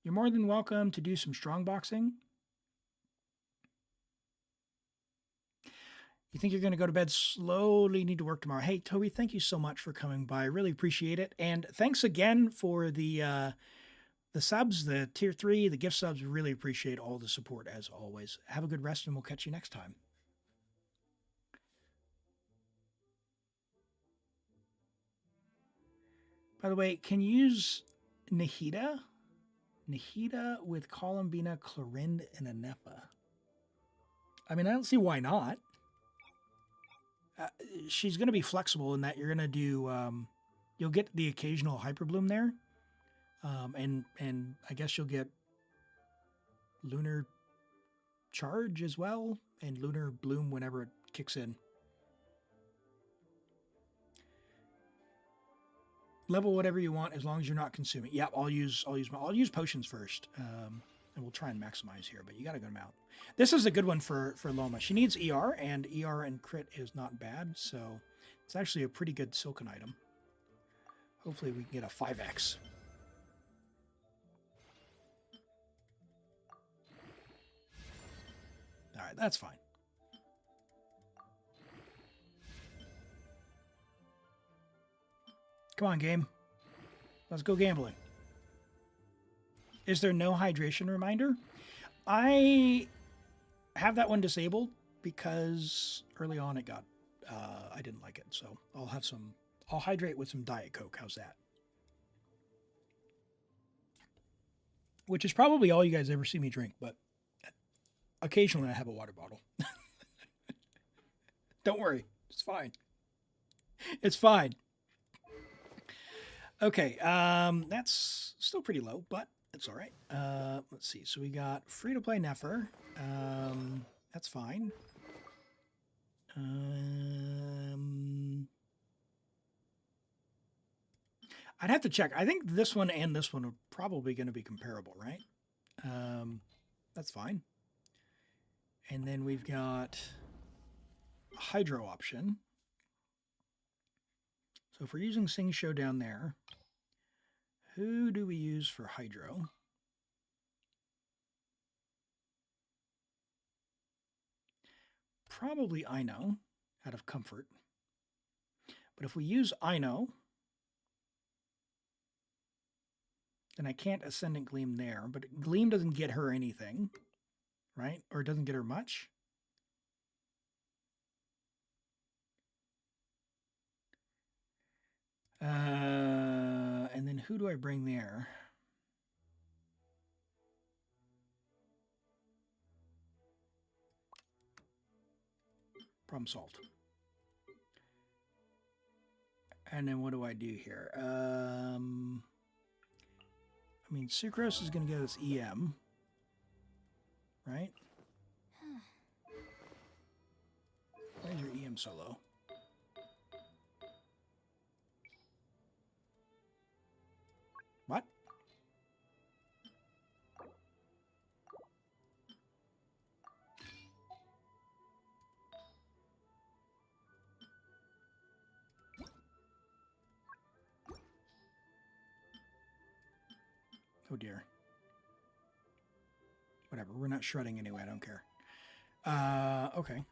You're more than welcome to do some strong boxing. You think you're going to go to bed slowly, need to work tomorrow. Hey, Toby, thank you so much for coming by. Really appreciate it. And thanks again for the subs, the tier 3, the gift subs. Really appreciate all the support as always. Have a good rest and we'll catch you next time. By the way, can you use Nahida? Nahida with Columbina, Clorind, and Anefa. I mean, I don't see why not. She's going to be flexible in that you're going to do, you'll get the occasional Hyperbloom there. And I guess you'll get Lunar Charge as well, and Lunar Bloom whenever it kicks in. Level whatever you want as long as you're not consuming. Yep, I'll use potions first. And we'll try and maximize here, but you got to go out. This is a good one for Loma. She needs ER, and ER and crit is not bad, so it's actually a pretty good Silken item. Hopefully we can get a 5x. All right, that's fine. Come on, game. Let's go gambling. Is there no hydration reminder? I have that one disabled because early on it got, I didn't like it. So I'll hydrate with some Diet Coke. How's that? Which is probably all you guys ever see me drink, but occasionally I have a water bottle. Don't worry. It's fine. It's fine. Okay. That's still pretty low, but it's all right. Let's see. So we got free-to-play Nefer. That's fine. I'd have to check. I think this one and this one are probably going to be comparable, right? That's fine. And then we've got a Hydro option. So if we're using Sing Show down there, who do we use for Hydro? Probably Ino, out of comfort. But if we use Ino, then I can't Ascendant Gleam there. But Gleam doesn't get her anything, right? Or it doesn't get her much. And then who do I bring there? Problem solved. And then what do I do here? I mean, Sucrose is going to get us EM, right? Why is your EM so low? What? Oh dear. Whatever, we're not shredding anyway, I don't care. Okay.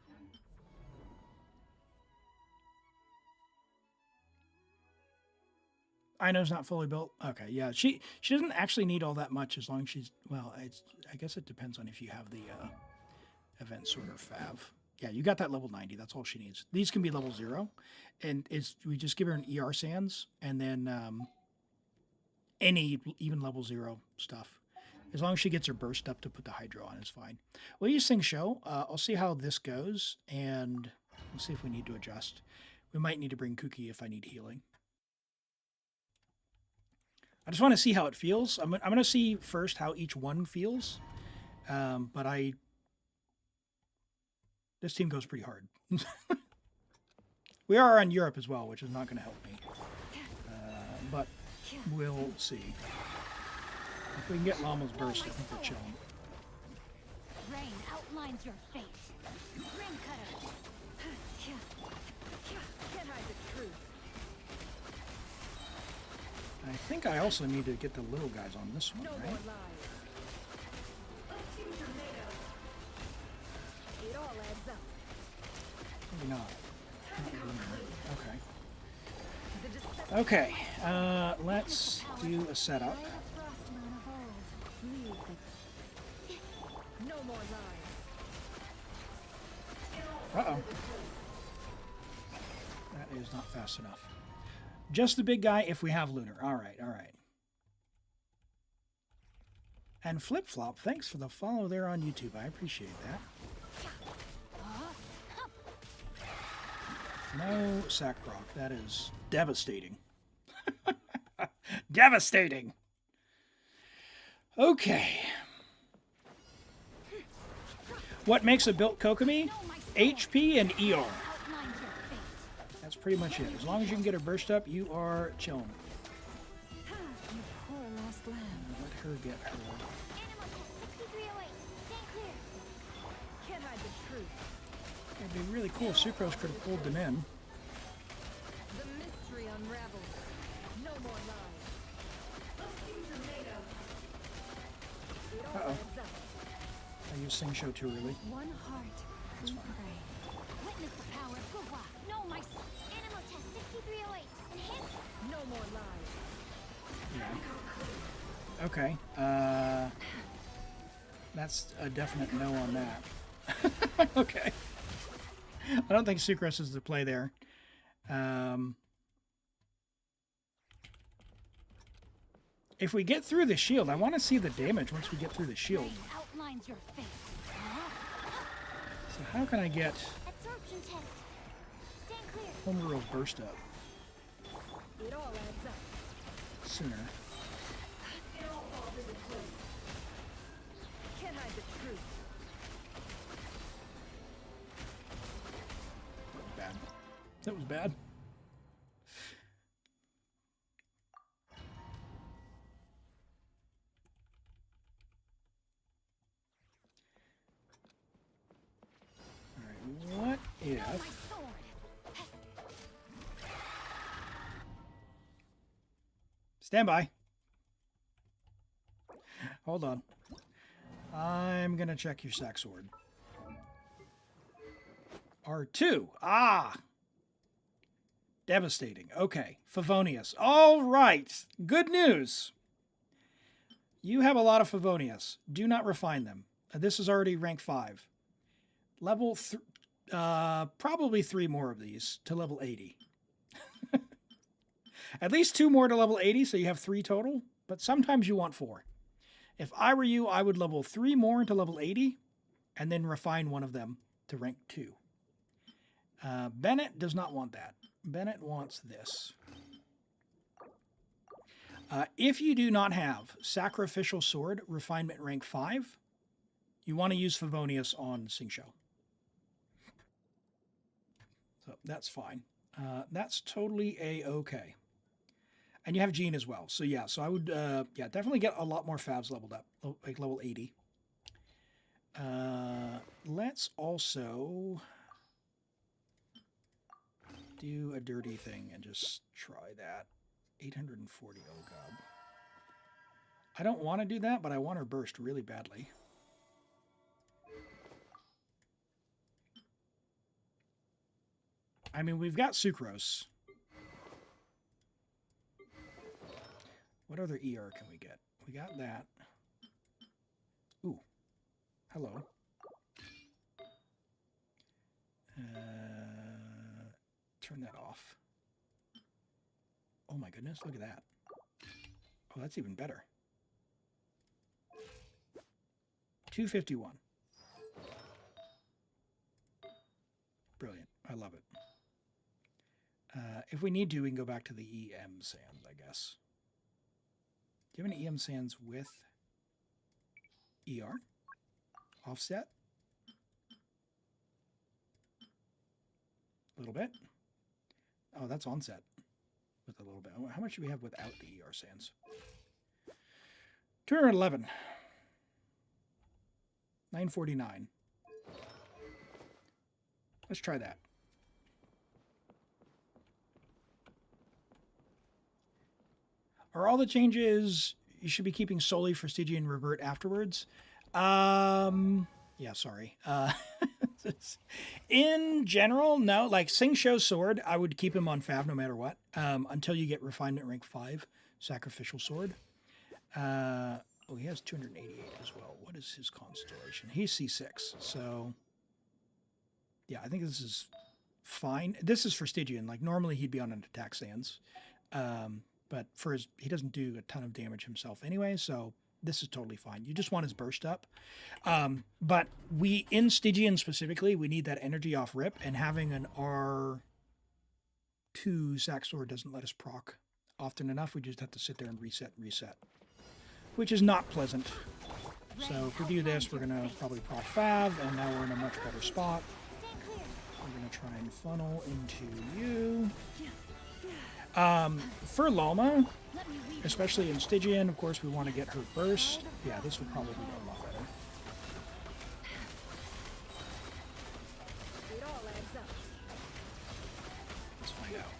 Ino's not fully built. Okay, yeah. She doesn't actually need all that much as long as she's, well, I guess it depends on if you have the event sorter fav. Yeah, you got that level 90. That's all she needs. These can be level 0. And we just give her an ER Sands and then any even level 0 stuff. As long as she gets her burst up to put the Hydro on is fine. We'll use Sing Show. I'll see how this goes and we'll see if we need to adjust. We might need to bring Kuki if I need healing. I just want to see how it feels. I'm going to see first how each one feels. But I This team goes pretty hard. We are on Europe as well, which is not going to help me. But we'll see. If we can get Llama's Burst, I think we're chilling. Rain outlines your fate. Ring cutter. Can't hide the truth. I think I also need to get the little guys on this one, No right? more lies. It all adds up. Maybe not. Okay. The deception Okay, let's do a setup. by the frostmoon of old. Leave the... No more lies. Uh-oh. That is not fast enough. Just the big guy if we have Lunar. All right, all right. And Flip Flop, thanks for the follow there on YouTube. I appreciate that. No Sack Brock. That is devastating. Devastating. Okay. What makes a built Kokomi? HP and ER. Outlines your fate. That's pretty much it. As long as you can get her burst up, you are chilling. You poor lost lamb. Let her get her. Animal test 6308. Stand clear. Can't hide the truth. It'd be really cool if Sucrose could have pulled them in. The mystery unravels. No more lies. It all Uh-oh. adds up. I used Sing Show too early. One heart. That's we fine. pray. Witness the power of Gugwa. No, my animal test 6308. Enhance. No more lies. Yeah. Okay. That's a definite no on that. Okay. I don't think Sucrose is the play there. If we get through the shield, I want to see the damage once we get through the shield. Rain outlines your fate. So how can I get Absorption test. Stand clear. Homeworld burst up It all adds up. sooner? Can't hide the truth. Bad. That was bad. All right. What if? My sword. Stand by. Hold on. I'm gonna check your sack sword. R2. Ah! Devastating. Okay. Favonius. All right. Good news. You have a lot of Favonius. Do not refine them. This is already rank 5. Level probably 3 more of these to level 80. At least 2 more to level 80, so you have 3 total, but sometimes you want 4. If I were you, I would level 3 more to level 80, and then refine one of them to rank 2. Bennett does not want that. Bennett wants this. If you do not have Sacrificial Sword, Refinement rank 5, you want to use Favonius on Sing Show. So that's fine. That's totally a-okay. And you have Gene as well. So yeah, so I would definitely get a lot more Favs leveled up, like level 80. Let's also do a dirty thing and just try that. 840, oh god. I don't want to do that, but I want her burst really badly. I mean, we've got Sucrose. What other ER can we get? We got that. Ooh. Hello. Turn that off. Oh my goodness, look at that. Oh, that's even better. 251. Brilliant. I love it. If we need to, we can go back to the EM sands, I guess. Do you have any EM sands with ER? Offset? A little bit. Oh, that's onset with a little bit. How much do we have without the ER sands? 211. 949. Let's try that. Are all the changes you should be keeping solely for Stygian revert afterwards? Yeah, sorry. In general, no. Like Sing Show's sword, I would keep him on Fav no matter what, until you get refinement rank 5, sacrificial sword. Oh, he has 288 as well. What is his constellation? He's C6, so yeah, I think this is fine. This is for Stygian. Like normally he'd be on an attack stance, but for his, he doesn't do a ton of damage himself anyway, so this is totally fine. You just want his burst up. But we, in Stygian specifically, we need that energy off rip, and having an R2 sack sword doesn't let us proc often enough. We just have to sit there and reset, which is not pleasant. So if we do this, we're going to probably proc Fav, and now we're in a much better spot. We're going to try and funnel into you. For Loma, especially in Stygian, of course, we want to get her burst. Yeah, this would probably go a lot better. Let's find out.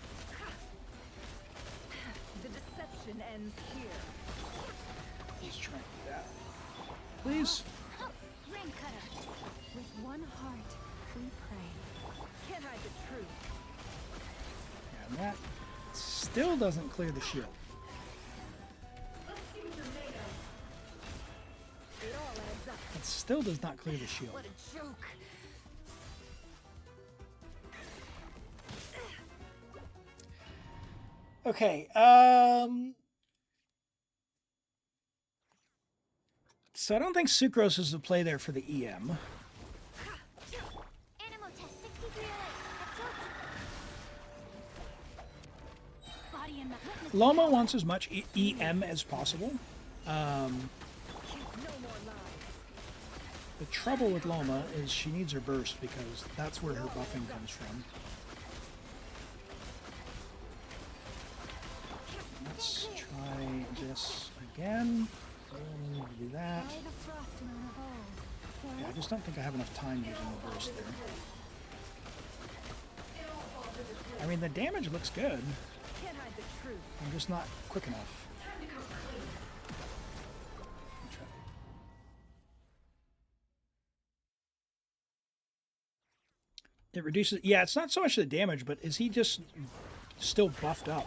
The deception ends here. Let's try and do that. Please. Rain cutter. With one heart, we pray. Can't hide the truth. And that still doesn't clear the shield. It all adds up. It still does not clear the shield. What a joke. Okay, so I don't think Sucrose is the play there for the EM. Animal test 6308. Body and witness. Loma wants as much EM as possible. No more lies. The trouble with Loma is she needs her burst because that's where her buffing comes from. Let's try this again. We only need to do that. By the frost moon of old. Yeah, I just don't think I have enough time using the burst there. I mean, the damage looks good. Can't hide the truth. I'm just not quick enough. Try. It reduces... Yeah, it's not so much the damage, but is he just still buffed up,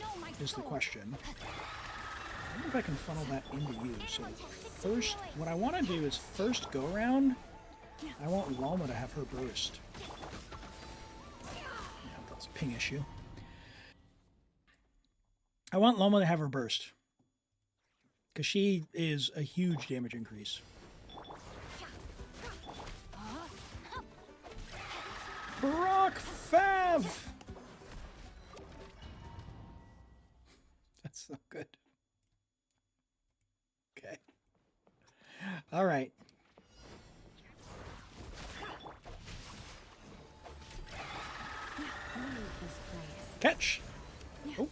No, my is the soul. question. I wonder if I can funnel that into you. So first, what I want to do is first go around, I want Loma to have her burst. Yeah, that's a ping issue. I want Loma to have her burst. Because she is a huge damage increase. Brock Fav! That's so good. Okay. All right. Catch. Oh.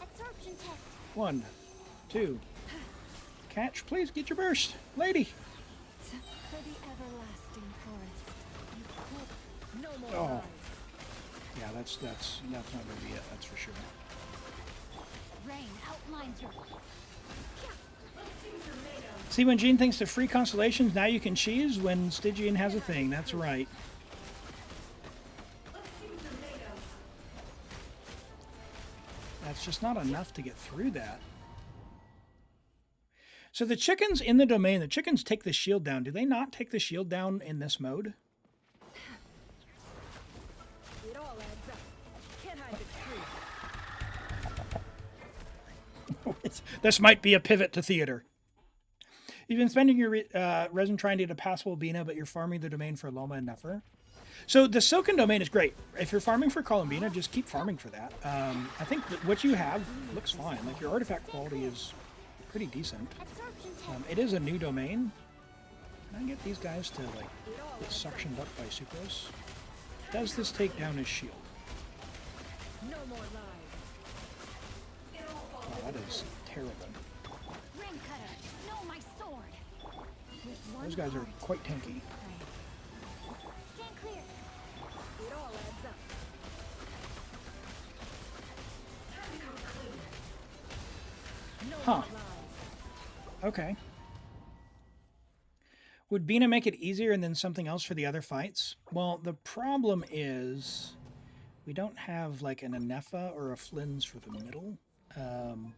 Absorption test. 1, 2. Catch, please get your burst, lady. For the everlasting forest. No more Oh. lies. Yeah, that's not gonna be it. That's for sure. Rain outlines her. See, when Gene thinks of free constellations, now you can cheese when Stygian has a thing. That's right. That's just not enough to get through that. So the chickens in the domain, the chickens take the shield down. Do they not take the shield down in this mode? It all adds up. Can't hide the truth. This might be a pivot to theater. You've been spending your resin trying to get a passable Bina, but you're farming the domain for Loma and Nefer. So the Silken domain is great. If you're farming for Columbina, just keep farming for that. I think that what you have looks fine. Like your artifact quality is pretty decent. Absorption test. It is a new domain. Can I get these guys to like get suctioned up by Sucrose? Does this take down his shield? No more lies. Wow, that is terrible. Ring cutter, no, my sword. With one Those guys are heart, quite tanky. stand clear. It all adds up. No Huh. more lies. Okay. Would Bina make it easier and then something else for the other fights? Well, the problem is we don't have like an Anefa or a Flynn's for the middle. And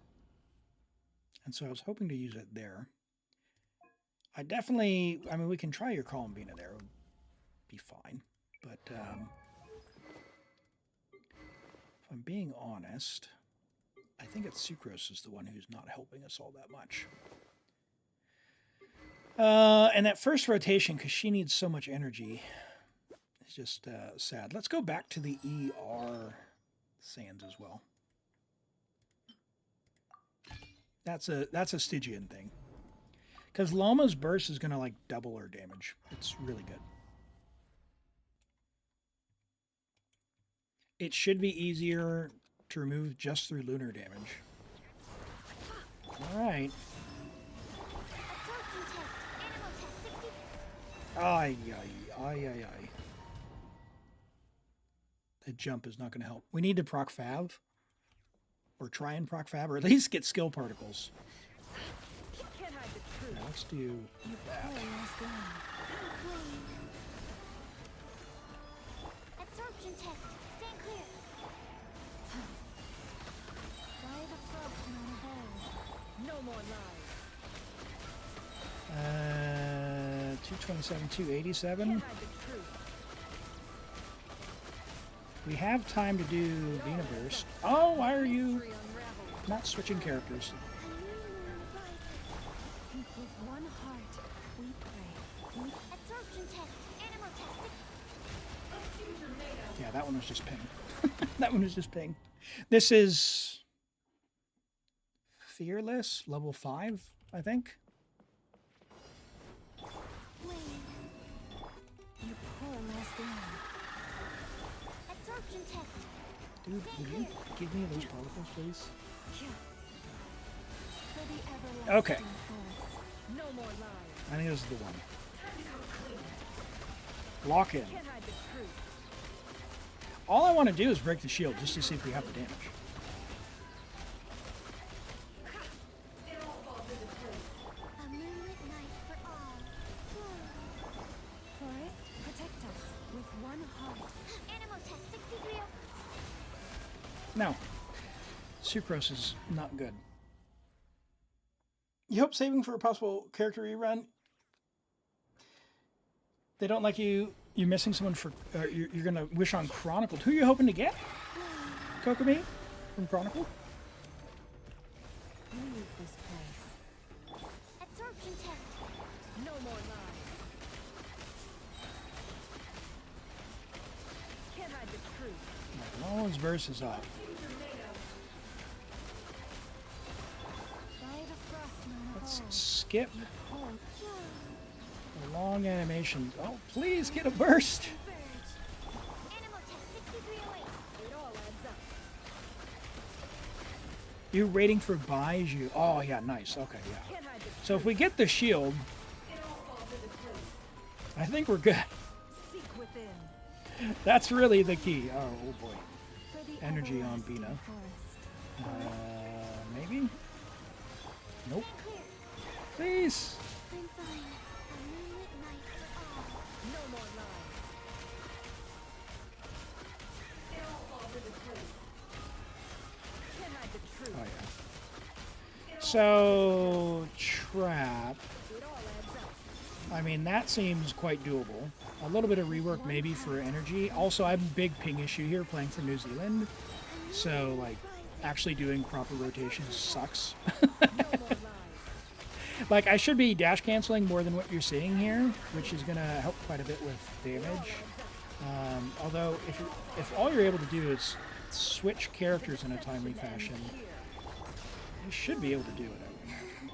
so I was hoping to use it there. I mean, we can try your Colin Bina there. It would be fine. But if I'm being honest, I think it's Sucrose is the one who's not helping us all that much. And that first rotation, because she needs so much energy, is just sad. Let's go back to the ER sands as well. That's a Stygian thing. Because Loma's burst is going to like double her damage. It's really good. It should be easier to remove just through lunar damage. All right. Absorption test, animal test 60. Ay. That jump is not going to help. We need to proc Fav. Or try and proc Fav, or at least get skill particles. Can't hide the truth. Now let's do that. Absorption test, stand clear. Fly the frost on the bow. No more lies. 227, 287. Can't hide the truth. We have time to do Vena Burst. Oh, why are you Mystery unravels. not switching characters? A new moon rises. With one heart, we pray. Absorption test, animal test. Yeah, that one was just ping. That one was just ping. This is Fearless, level 5, I think. Wayne, you poor last man. Absorption test. Dude, would you give me those particles, please? For the everlasting Okay. forest. No more lies. I think this is the one. Lock in. Can't hide the truth. All I want to do is break the shield just to see if we have the damage. A moonlit night for all. Forest, protect us with one heart. Animal test 63. No. Sucrose is not good. You hope saving for a possible character rerun? They don't like you. You're missing someone for. You're gonna wish on Chronicled. Who are you hoping to get? Kokomi from Chronicle. Leave this place. Absorption test. No more lies. Can't hide the truth. Nolan's verse is up. By the frost moon of Let's old. skip Cold. the long animation. Oh, please get a burst. Converge. Animal test 6308. It all adds up. You waiting for Baiju? Oh yeah, nice. Okay, yeah. Can't hide the So if we get the shield, I think we're good. seek within. That's really the key. Oh boy. For the Energy on everlasting Bina. forest. Maybe? Nope. Clear. Please. I'm fine. A moonlit night for all. No more lies. Can't hide the truth. Oh yeah. So trap. It all adds up. I mean, that seems quite doable. A little bit of rework maybe for energy. Also, I have a big ping issue here playing for New Zealand. So, like, actually doing proper rotations sucks. No more lies. Like, I should be dash canceling more than what you're seeing here, which is going to help quite a bit with damage. Although, if all you're able to do is switch characters in a timely fashion, you should be able to do it, I would imagine.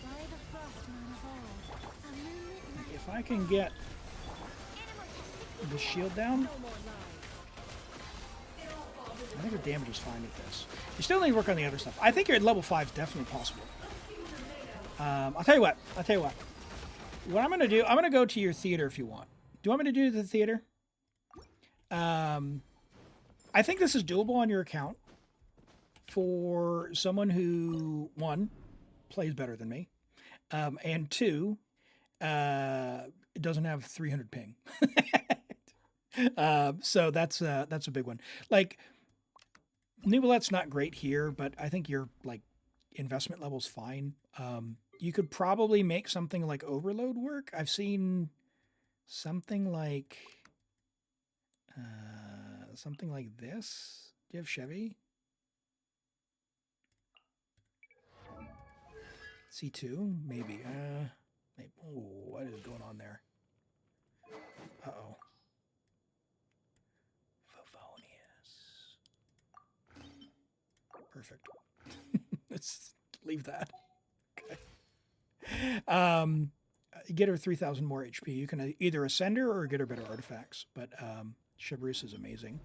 By the frost moon of old. A moonlit night. If I can get Animal test the shield down. No more lies. I think her damage is fine with this. You still need to work on the other stuff. I think you're at level 5 is definitely possible. I'll tell you what. What I'm going to do, I'm going to go to your theater if you want. Do you want me to do the theater? I think this is doable on your account for someone who, one, plays better than me, and two, it doesn't have 300 ping. So that's a big one. Like, Nubalet's not great here, but I think your like investment level's fine. You could probably make something like Overload work. I've seen something like this. Do you have Chevy? C2? Maybe. Maybe. Oh, what is going on there? Uh-oh. Perfect. Let's leave that. Okay. Get her 3,000 more HP. You can either ascend her or get her better artifacts. But Chivalrous is amazing.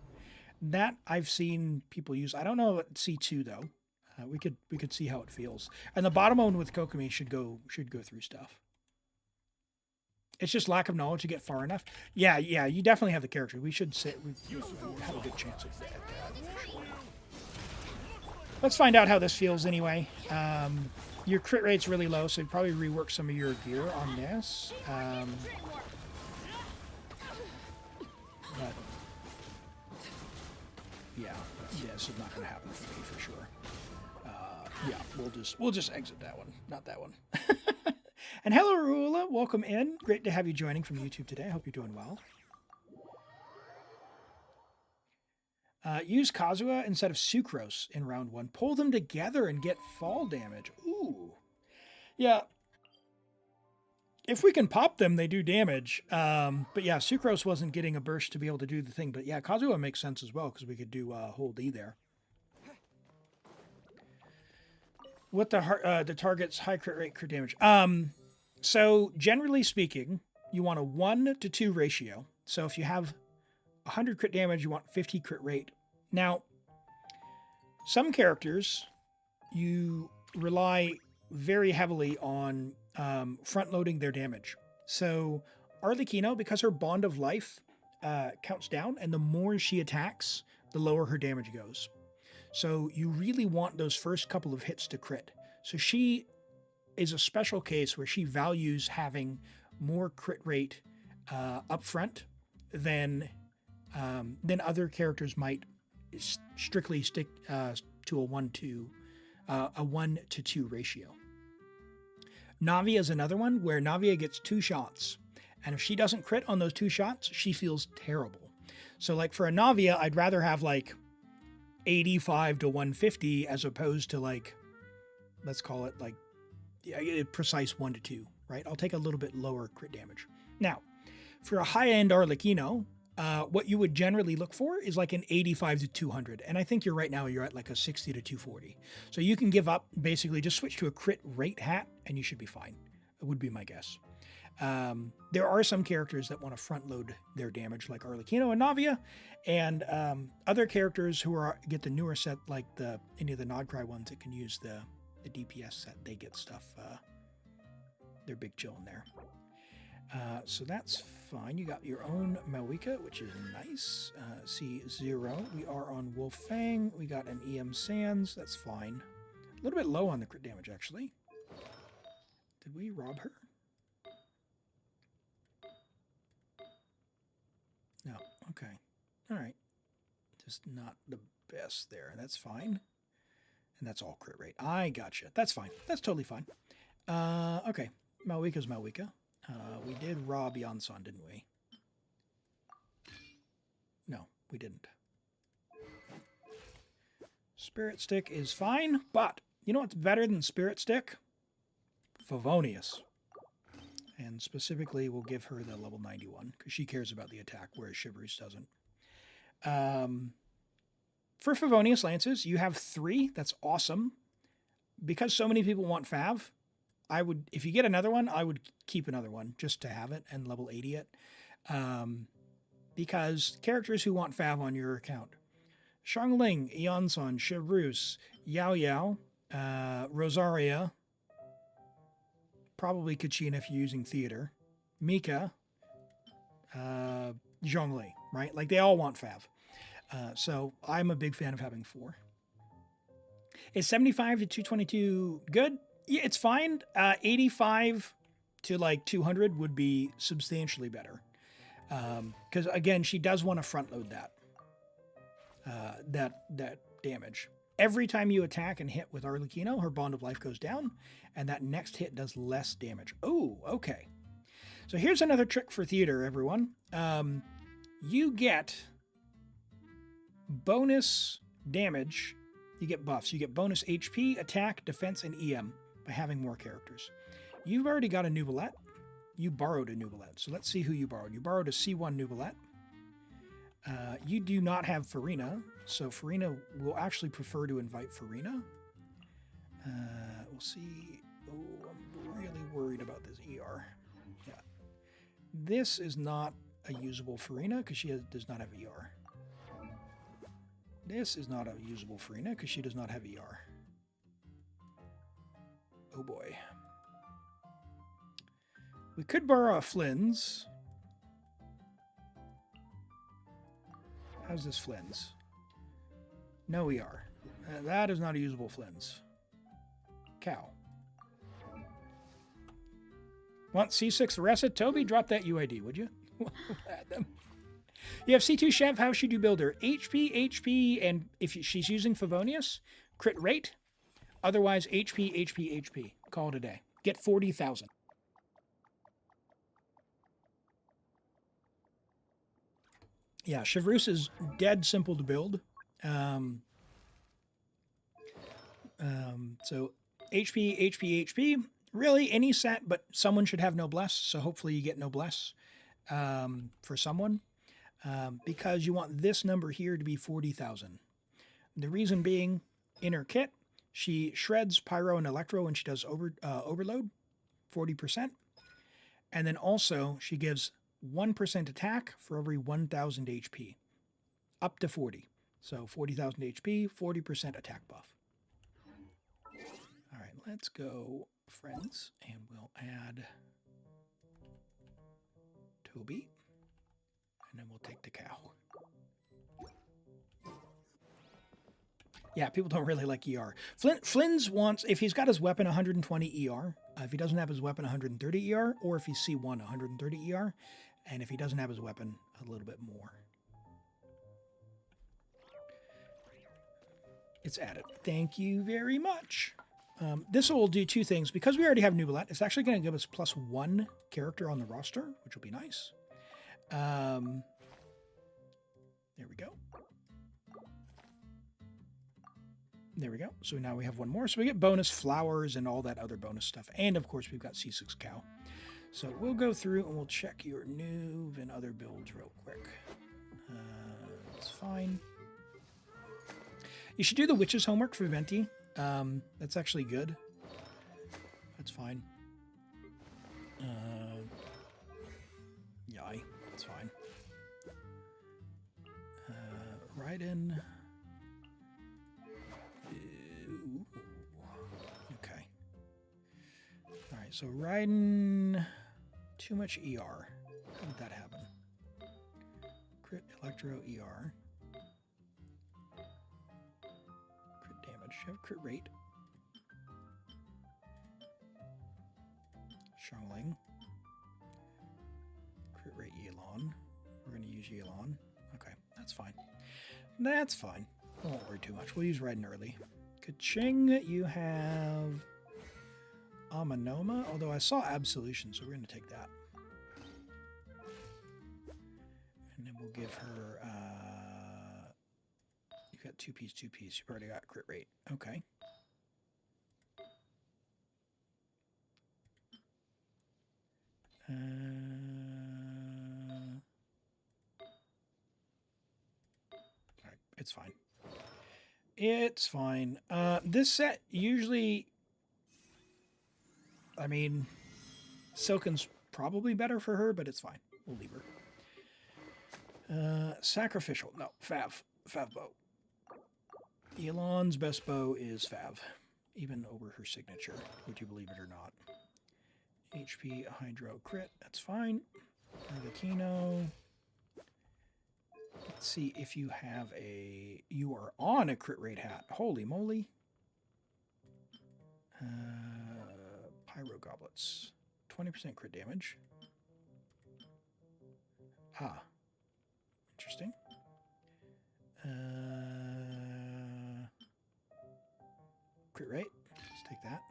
That I've seen people use. I don't know about C2 though. We could see how it feels. And the bottom one with Kokomi should go through stuff. It's just lack of knowledge to get far enough. Yeah, you definitely have the character. We should say we have a good chance at that. Let's find out how this feels anyway. Your crit rate's really low, so you'd probably rework some of your gear on this. But yeah, this is not going to happen for me for sure. Yeah, we'll just exit that one, not that one. And hello, Rula, welcome in. Great to have you joining from YouTube today. I hope you're doing well. Use Kazuha instead of Sucrose in round 1. Pull them together and get fall damage. Ooh. Yeah. If we can pop them, they do damage. But yeah, Sucrose wasn't getting a burst to be able to do the thing. But yeah, Kazuha makes sense as well because we could do hold E there. What the target's high crit rate, crit damage? So generally speaking, you want a 1 to 2 ratio. So if you have 100 crit damage, you want 50 crit rate. Now, some characters, you rely very heavily on front-loading their damage. So Arlecchino, because her Bond of Life counts down, and the more she attacks, the lower her damage goes. So you really want those first couple of hits to crit. So she is a special case where she values having more crit rate up front than other characters might strictly stick to a 1 to 2 ratio. Navia is another one where Navia gets 2 shots, and if she doesn't crit on those 2 shots, she feels terrible. So like for a Navia, I'd rather have like 85 to 150 as opposed to like, let's call it like a precise 1 to 2, right? I'll take a little bit lower crit damage. Now, for a high-end Arlecchino, what you would generally look for is like an 85 to 200. And I think you're at like a 60 to 240. So you can give up, basically just switch to a crit rate hat and you should be fine. It would be my guess. There are some characters that want to front load their damage like Arlecchino and Navia, and other characters who get the newer set like any of the Nodcry ones that can use the DPS set, they get stuff, they're big chill in there. So that's fine. You got your own Malwika, which is nice. C0. We are on Wolf Fang. We got an EM Sands. That's fine. A little bit low on the crit damage, actually. Did we rob her? No. Okay. All right. Just not the best there. That's fine. And that's all crit rate. I gotcha. That's fine. That's totally fine. Okay. Malwika's Malwika. We did rob Yansan, didn't we? No, we didn't. Spirit Stick is fine, but you know what's better than Spirit Stick? Favonius. And specifically, we'll give her the level 91, because she cares about the attack, whereas Chivalrous doesn't. For Favonius Lances, you have 3. That's awesome. Because so many people want Fav, if you get another one, I would keep another one just to have it and level 80 it. because characters who want Fav on your account. Xiangling, Eonson, Chevreuse, Yao Yao, Rosaria, probably Kachina if you're using theater, Mika, Zhongli, right? Like they all want Fav. So I'm a big fan of having 4. Is 75 to 222 good? Yeah, it's fine. 85 to like 200 would be substantially better. Because again, she does want to front load that damage. Every time you attack and hit with Arlecchino, her bond of life goes down, and that next hit does less damage. Oh, okay. So here's another trick for theater, everyone. You get bonus damage. You get buffs. You get bonus HP, attack, defense, and EM by having more characters. You've already got a Nuvolette. You borrowed a Nuvolette. So let's see who you borrowed. You borrowed a C1 Nuvolette. You do not have Farina, so Farina will actually prefer to invite Farina. We'll see. Oh, I'm really worried about this ER. Yeah. This is not a usable Farina because she does not have ER. This is not a usable Farina because she does not have ER. Oh boy. We could borrow a Flynn's. How's this Flynn's? No ER. That is not a usable Flynn's. Cow. Want C6 Ressa? Toby, drop that UID, would you? You have C2 Chev. How should you build her? HP, and if she's using Favonius, crit rate. Otherwise, HP. Call it a day. Get 40,000. Yeah, Chevreuse is dead simple to build. So HP. Really, any set, but someone should have Noblesse, so hopefully you get Noblesse for someone. Because you want this number here to be 40,000. The reason being, in her kit, she shreds Pyro and Electro when she does Overload, 40%. And then also, she gives 1% attack for every 1,000 HP, up to 40. So 40,000 HP, 40% attack buff. All right, let's go friends, and we'll add Toby, and then we'll take the cow. Yeah, people don't really like ER. Flynn's wants, if he's got his weapon 120 ER, if he doesn't have his weapon 130 ER, or if he's C1 130 ER, and if he doesn't have his weapon, a little bit more. It's added. Thank you very much. This will do 2 things. Because we already have Nuvolette, it's actually going to give us +1 character on the roster, which will be nice. There we go. There we go. So now we have 1 more. So we get bonus flowers and all that other bonus stuff. And of course, we've got C6 Cow. So we'll go through and we'll check your Nuv and other builds real quick. It's fine. You should do the witch's homework for Venti. That's actually good. That's fine. Yai, that's fine. Raiden. Okay. All right, so Raiden, too much ER. How did that happen? Crit, Electro, ER. Crit damage. Do you have crit rate? Xiangling. Crit rate Yilon. We're going to use Yilon. Okay, that's fine. That's fine. I won't worry too much. We'll use Raiden early. Kaching, you have Amanoma, although I saw Absolution, so we're going to take that. And then we'll give her, you've got 2-piece. You've already got crit rate. Okay. All right, it's fine. It's fine. This set usually, I mean, Silken's probably better for her, but it's fine. We'll leave her. Sacrificial. No, Fav. Fav bow. Elon's best bow is Fav, even over her signature, would you believe it or not. HP Hydro crit, that's fine. Arlecchino. Let's see if you have a... You are on a crit rate hat. Holy moly. Pyro Goblets. 20% crit damage. Ah. Interesting. Crit rate. Let's take that.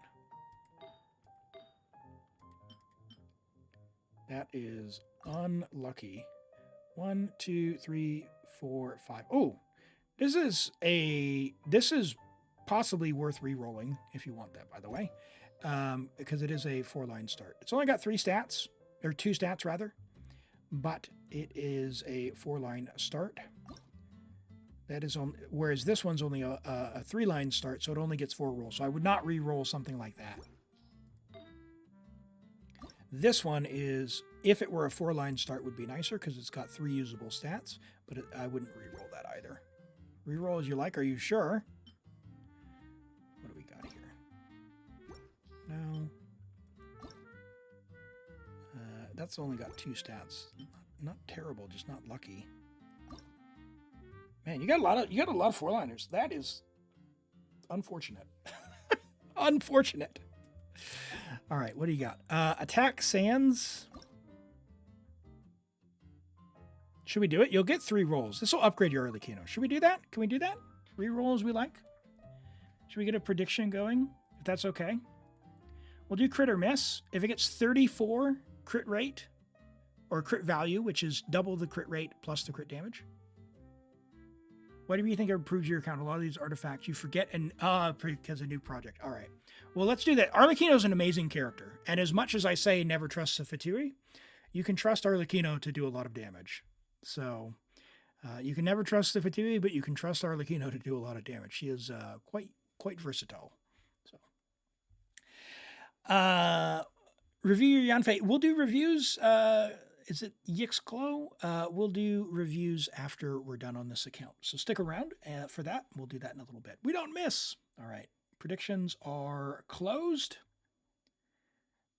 That is unlucky. 1, 2, 3, 4, 5. Oh, this is possibly worth re-rolling if you want that, by the way, because it is a 4-line start. It's only got 3 stats, or 2 stats rather, but it is a 4-line start. That is on, whereas this one's only a 3-line start, so it only gets 4 rolls. So I would not re-roll something like that. This one is, if it were a 4-line start, would be nicer because it's got 3 usable stats, but I wouldn't re-roll that either. Re-roll as you like. Are you sure? What do we got here? No. That's only got 2 stats. Not terrible, just not lucky. Man, you got a lot of 4-liners. That is unfortunate. Unfortunate. All right, what do you got? Attack Sands. Should we do it? You'll get 3 rolls. This will upgrade your Arlecchino. Should we do that? Can we do that? Re-roll as we like? Should we get a prediction going? If that's okay. We'll do crit or miss. If it gets 34 crit rate, or crit value, which is double the crit rate plus the crit damage. Why do you think it improves your account? A lot of these artifacts you forget, and because of new project. All right. Well, let's do that. Arlecchino is an amazing character, and as much as I say never trust the Fatui, you can trust Arlecchino to do a lot of damage. So you can never trust the Fatui, but you can trust Arlecchino to do a lot of damage. She is quite versatile. So review your Yanfei. We'll do reviews. Is it Yixclo? We'll do reviews after we're done on this account. So stick around for that. We'll do that in a little bit. We don't miss. All right. Predictions are closed.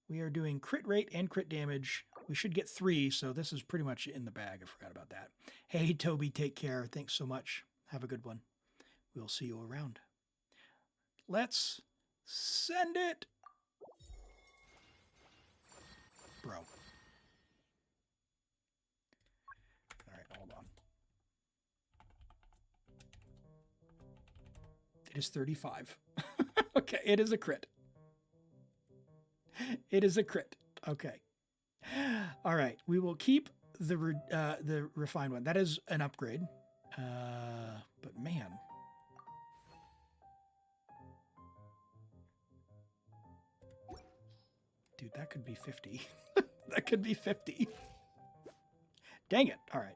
We are doing crit rate and crit damage. We should get 3, so this is pretty much in the bag. I forgot about that. Hey, Toby, take care. Thanks so much. Have a good one. We'll see you around. Let's send it. Bro. All right, hold on. It is 35. Okay, it is a crit. It is a crit. Okay. All right, we will keep the refined one. That is an upgrade. But man. Dude, that could be 50. That could be 50. Dang it. All right.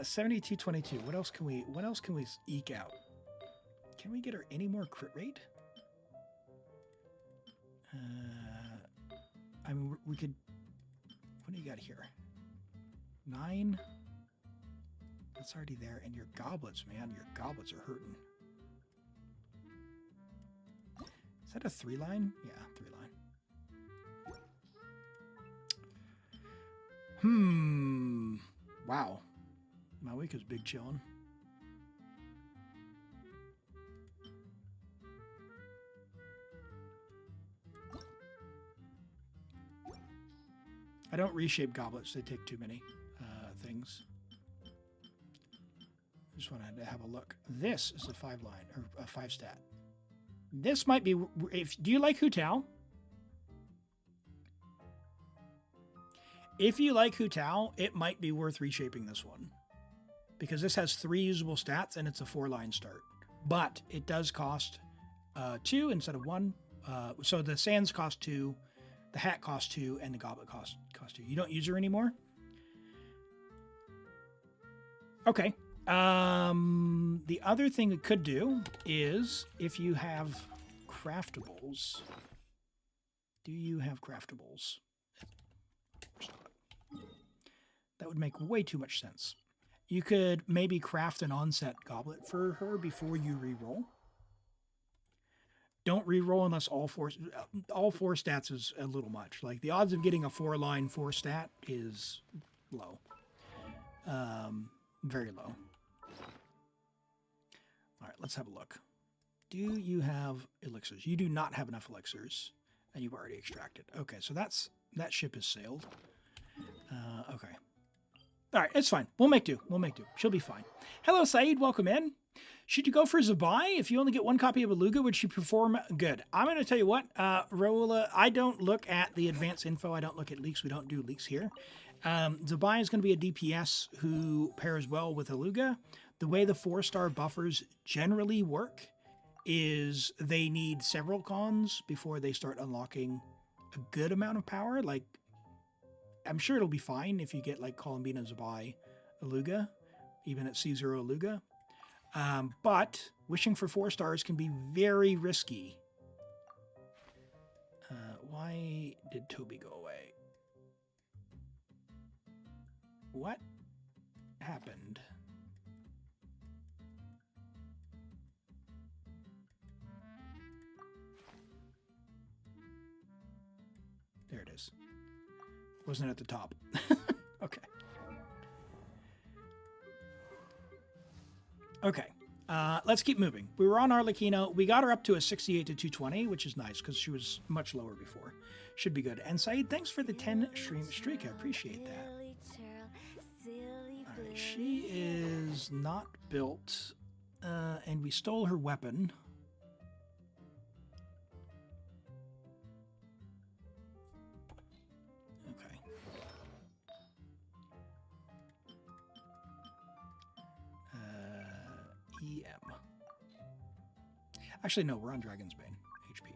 7222. What else can we eke out? Can we get her any more crit rate? I mean, we could... What do you got here? 9? That's already there. And your goblets, man. Your goblets are hurting. Is that a 3-line? Yeah, 3-line. Wow. Mawika's big chillin'. I don't reshape goblets. They take too many things. I just wanted to have a look. This is a 5-line, or a 5-stat. This might be... do you like Hu Tao? If you like Hu Tao, it might be worth reshaping this one. Because this has 3 usable stats, and it's a 4-line start. But it does cost 2 instead of 1. So the sands cost 2, the hat costs 2, and the goblet cost 2. You don't use her anymore? Okay. The other thing it could do is, if you have craftables... Do you have craftables? That would make way too much sense. you could maybe craft an onset goblet for her before you re-roll. Don't re-roll unless all four stats is a little much. Like the odds of getting a 4-line 4-stat is low. Very low. All right, let's have a look. Do you have elixirs? You do not have enough elixirs, and you've already extracted. Okay, so that ship has sailed. Okay. All right, it's fine. We'll make do. We'll make do. She'll be fine. Hello, Saeed. Welcome in. Should you go for Zabai? If you only get one copy of Beluga, would she perform good? I'm going to tell you what, Raula, I don't look at the advanced info. I don't look at leaks. We don't do leaks here. Zabai is going to be a DPS who pairs well with Beluga. The way the 4-star buffers generally work is they need several cons before they start unlocking a good amount of power. Like, I'm sure it'll be fine if you get like Columbina, Zabai, Beluga, even at C0 Beluga. But wishing for 4 stars can be very risky. Why did Toby go away? What happened? There it is. Wasn't at the top. Okay. Okay. Let's keep moving. We were on Arlecchino. We got her up to a 68 to 220, which is nice because she was much lower before. Should be good. And Saeed, thanks for the 10 stream streak. I appreciate that. All right, she is not built, and we stole her weapon. Okay. EM. Actually, no, we're on Dragon's Bane. HP.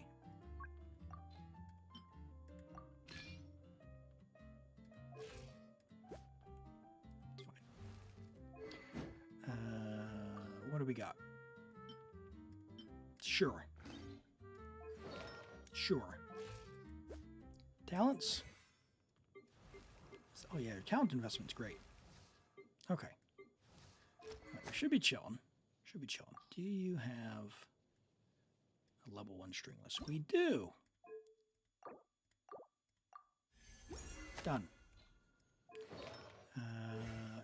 It's fine. What do we got? Sure. Sure. Talents? Oh yeah, talent investment's great. Okay. Right, we should be chilling. Should be chilling. Do you have a level 1 stringless? We do. Done.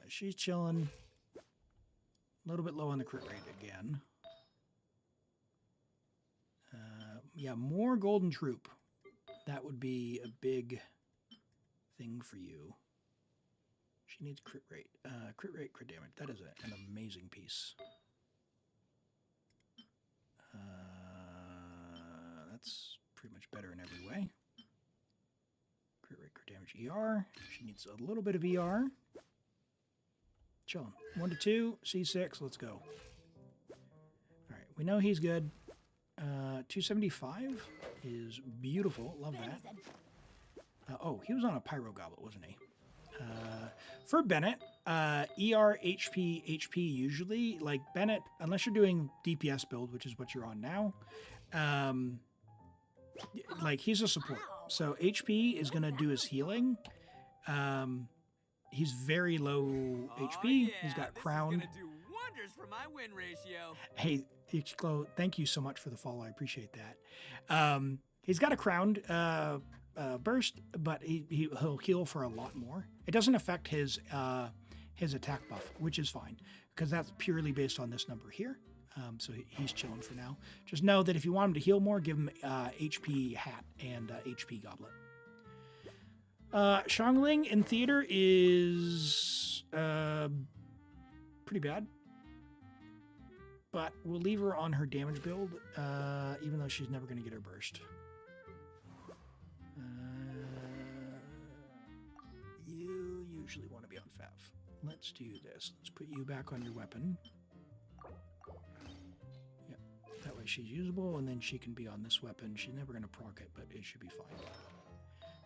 She's chilling. A little bit low on the crit rate again. Yeah, more Golden Troop. That would be a big thing for you. She needs crit rate. Crit rate, crit damage. That is an amazing piece. That's pretty much better in every way. Crit rate, crit damage, ER. She needs a little bit of ER. Chilling. 1 to 2, C6, let's go. Alright, we know he's good. 275 is beautiful. Love that. Oh, he was on a Pyro Goblet, wasn't he? For Bennett, ER, HP usually. Like Bennett, unless you're doing DPS build, which is what you're on now, like he's a support. So HP is going to do his healing. He's very low HP. Yeah, He's got this crowned. is gonna do wonders for my win ratio. Hey, Ichiklo, thank you so much for the follow. I appreciate that. He's got a crowned burst, but he'll heal for a lot more. It doesn't affect his attack buff, which is fine because that's purely based on this number here. So he's chilling for now. Just know that if you want him to heal more, give him HP hat and HP goblet. Xiangling in theater is pretty bad. But we'll leave her on her damage build, even though she's never going to get her burst. You usually want to be on Fav. Let's do this. Let's put you back on your weapon. Yep. That way she's usable, and then she can be on this weapon. She's never going to proc it, but it should be fine.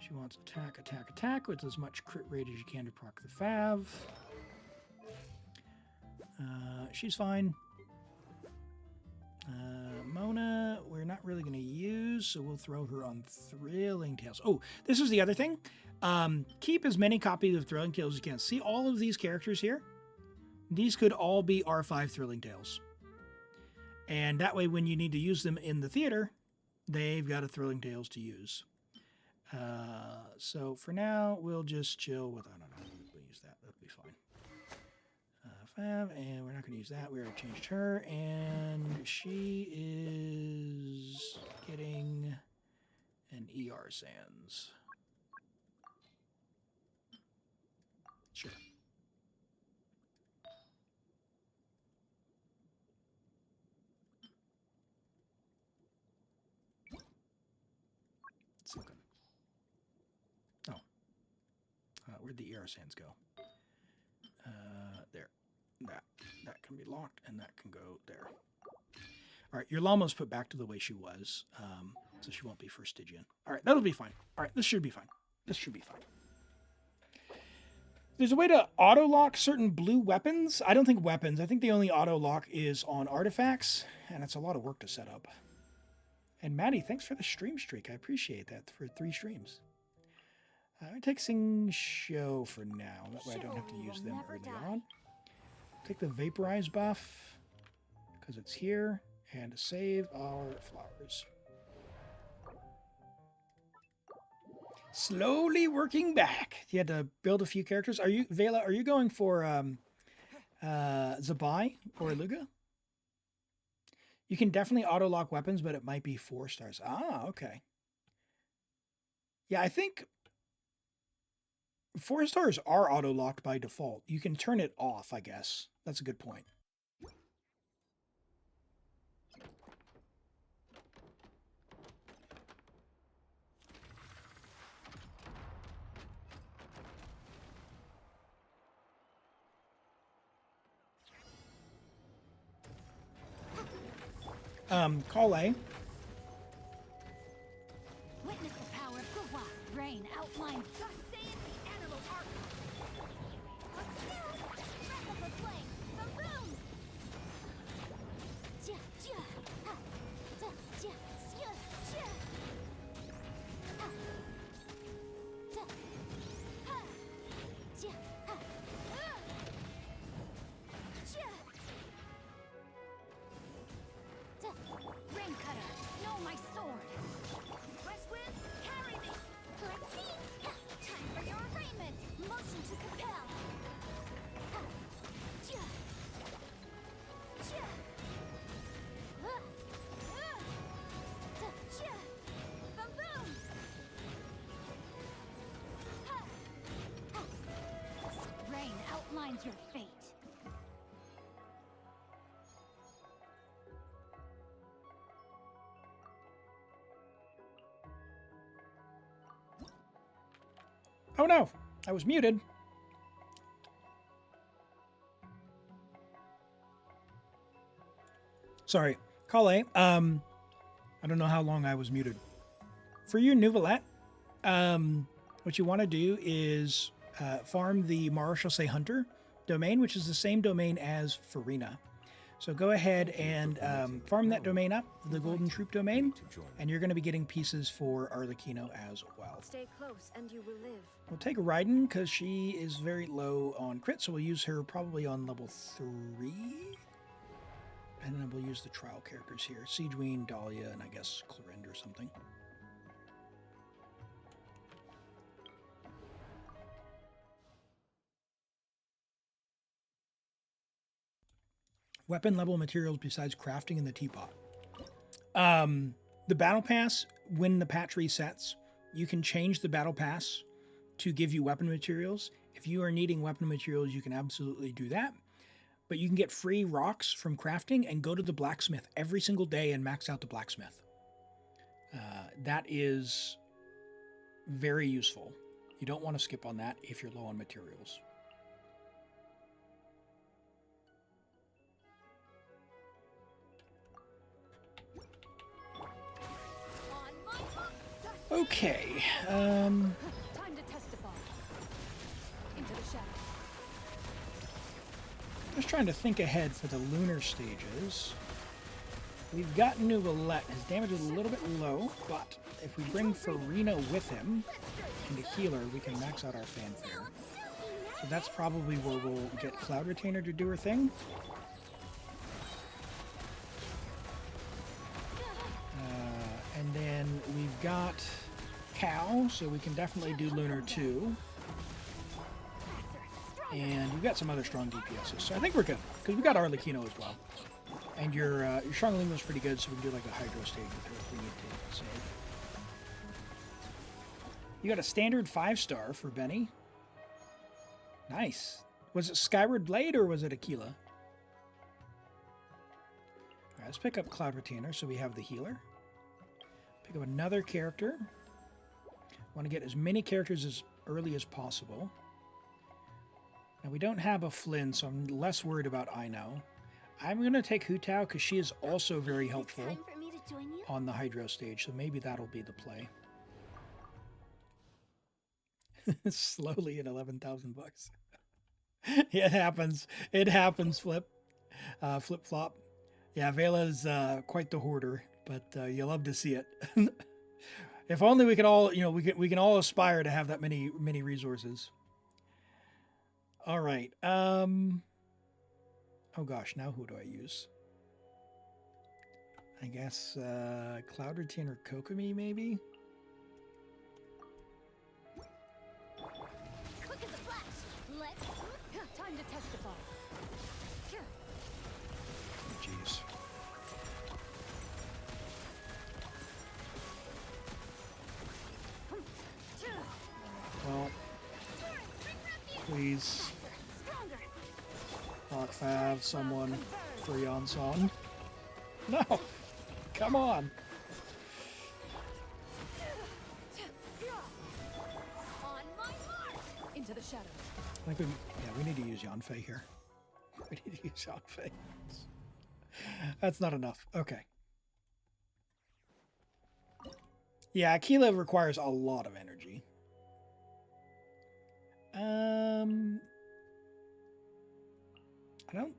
She wants attack, attack, attack with as much crit rate as you can to proc the Fav. She's fine. Mona, we're not really going to use, so we'll throw her on Thrilling Tales. Oh, this is the other thing. Keep as many copies of Thrilling Tales as you can. See all of these characters here? these could all be R5 Thrilling Tales. And that way, when you need to use them in the theater, they've got a Thrilling Tales to use. So for now, we'll just chill with, I don't know, we'll use that. That'll be fine. Fab, and we're not going to use that. We already changed her, and she is getting an ER Sands. Sure. It's okay. Oh. Where'd the ER Sands go? There. That can be locked, and that can go there. All right, your llama's put back to the way she was, so she won't be for Stygian. All right, that'll be fine. All right, this should be fine. This should be fine. There's a way to auto-lock certain blue weapons. I don't think weapons. I think the only auto-lock is on artifacts, and it's a lot of work to set up. And Maddie, thanks for the stream streak. I appreciate that for 3 streams. I'm taking show for now. That way I don't have to use them early on. Take the vaporize buff, because it's here, and save our flowers. Slowly working back. You had to build a few characters. Are you, Vela, are you going for Zabai or Luga? You can definitely auto-lock weapons, but it might be 4 stars. Ah, okay. Yeah, I think 4 stars are auto-locked by default. You can turn it off, I guess. That's a good point. Call A. Witness the power of Gua. Rain outlines just saying the animal art. Breath of the flame. The room. Jia, jia. Ha. Ja, jia, jia, jia. Ha. Ja. Ha. Jia, ha. Jia. Rain cutter, know my sword. West wind, carry me. Let's see. Time for your arraignment. Motion to compel. Jia. Jia. Jia. Boom boom. Rain outlines your fate. Oh no, I was muted. Sorry, call A. I don't know how long I was muted. For your Nouvelette, what you want to do is farm the Maréchal Hunter domain, which is the same domain as Farina. So go ahead and farm that domain up, the Golden Troop domain, and you're going to be getting pieces for Arlecchino as well. Stay close and you will live. We'll take Raiden because she is very low on crit, so we'll use her probably on level 3. And then we'll use the trial characters here. Siegeween, Dahlia, and I guess Clorinde or something. Weapon level materials besides crafting in the teapot. The battle pass, when the patch resets, you can change the battle pass to give you weapon materials. If you are needing weapon materials, you can absolutely do that. But you can get free rocks from crafting and go to the blacksmith every single day and max out the blacksmith. That is very useful. You don't want to skip on that if you're low on materials. Okay. Time to testify. Into the shadows. Just trying to think ahead for the lunar stages. We've got Nouvelette. His damage is a little bit low, but if we bring Farina with him and a healer, we can max out our fanfare. So that's probably where we'll get Cloud Retainer to do her thing. And then we've got Cow, so we can definitely do Lunar 2. And you've got some other strong DPSs, so I think we're good. Because we got Arlecchino as well. And your Strong Lima is pretty good, so we can do like a Hydro stage with her if we need to save. You got a standard 5-star for Benny. Nice. Was it Skyward Blade or was it Aquila? Alright, let's pick up Cloud Retainer so we have the healer. Pick up another character. Want to get as many characters as early as possible. Now we don't have a Flynn, so I'm less worried about Ino. I'm going to take Hu Tao because she is also very helpful Time for me to join you? on the Hydro stage, so maybe that'll be the play. Slowly at 11,000 bucks. It happens. It happens, Flip-flop. Yeah, Vela's quite the hoarder, but you love to see it. If only we could all, we can all aspire to have that many resources. All right. Oh gosh, now who do I use? I guess Cloud Retainer Kokomi, maybe? Quick as a flash. Let's Time to testify. Jeez. Well, please, stronger. Rock Fav, someone for Yansong. No! Come on! On my mark. Into the shadows. I think we need to use Yanfei here. We need to use Yanfei. That's not enough. Okay. Yeah, Aquila requires a lot of energy. I don't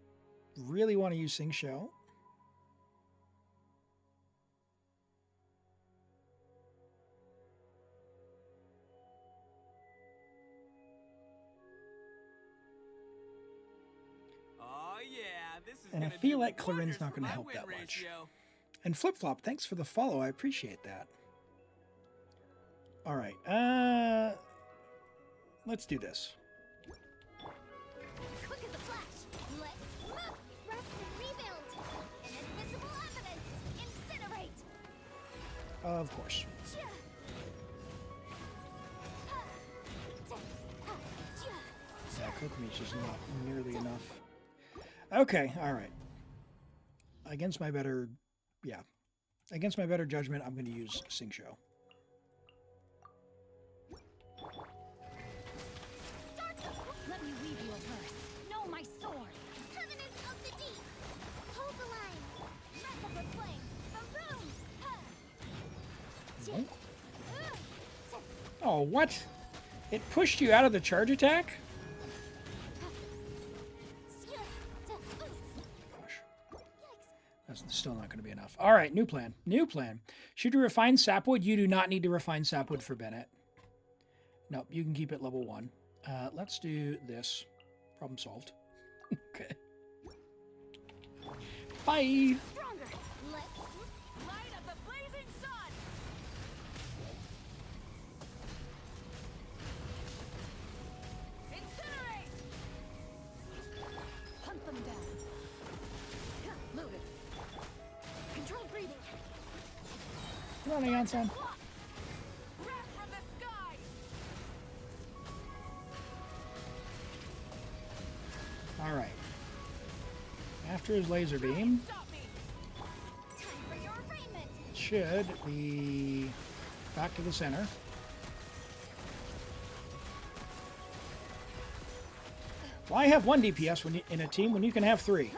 really want to use Sing Shou. Oh yeah, this is And I gonna feel do like Clarin's wonders not for going to my help win that much. ratio. And Flip-flop, thanks for the follow. I appreciate that. All right. Let's do this. Quick as a flash. Let's move. Rest and rebuild. Inadmissible evidence. Incinerate. Of course. Yeah, Kokomi's is not nearly enough. Okay, all right. Against my better judgment, I'm going to use Sing Shou. Let me weave you a verse. Know my sword. Covenant of the deep. Hold the line. Breath of the flame. A room. Oh, what? It pushed you out of the charge attack? Gosh. That's still not going to be enough. All right, new plan. New plan. Should you refine sapwood? You do not need to refine sapwood for Bennett. Nope, you can keep it level 1. Let's do this. Problem solved. Okay. Bye. Stronger. Let's light up the blazing sun. Incinerate. Hunt them down. Loaded. Controlled breathing. Running on some. Wrath from the sky. All right. After his laser beam, Stop me. Time for your arraignment. it should be back to the center. Why have 1 DPS when in a team when you can have 3? On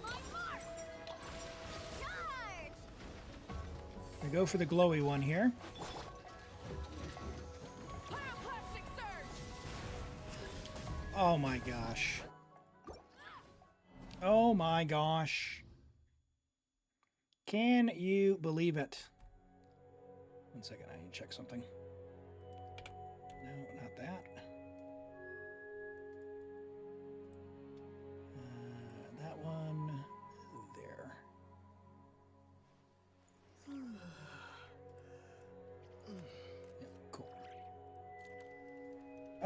my mark. Charge. We go for the glowy one here. Pyroclastic surge. Oh my gosh. Oh my gosh. Can you believe it? 1 second, I need to check something. No, not that.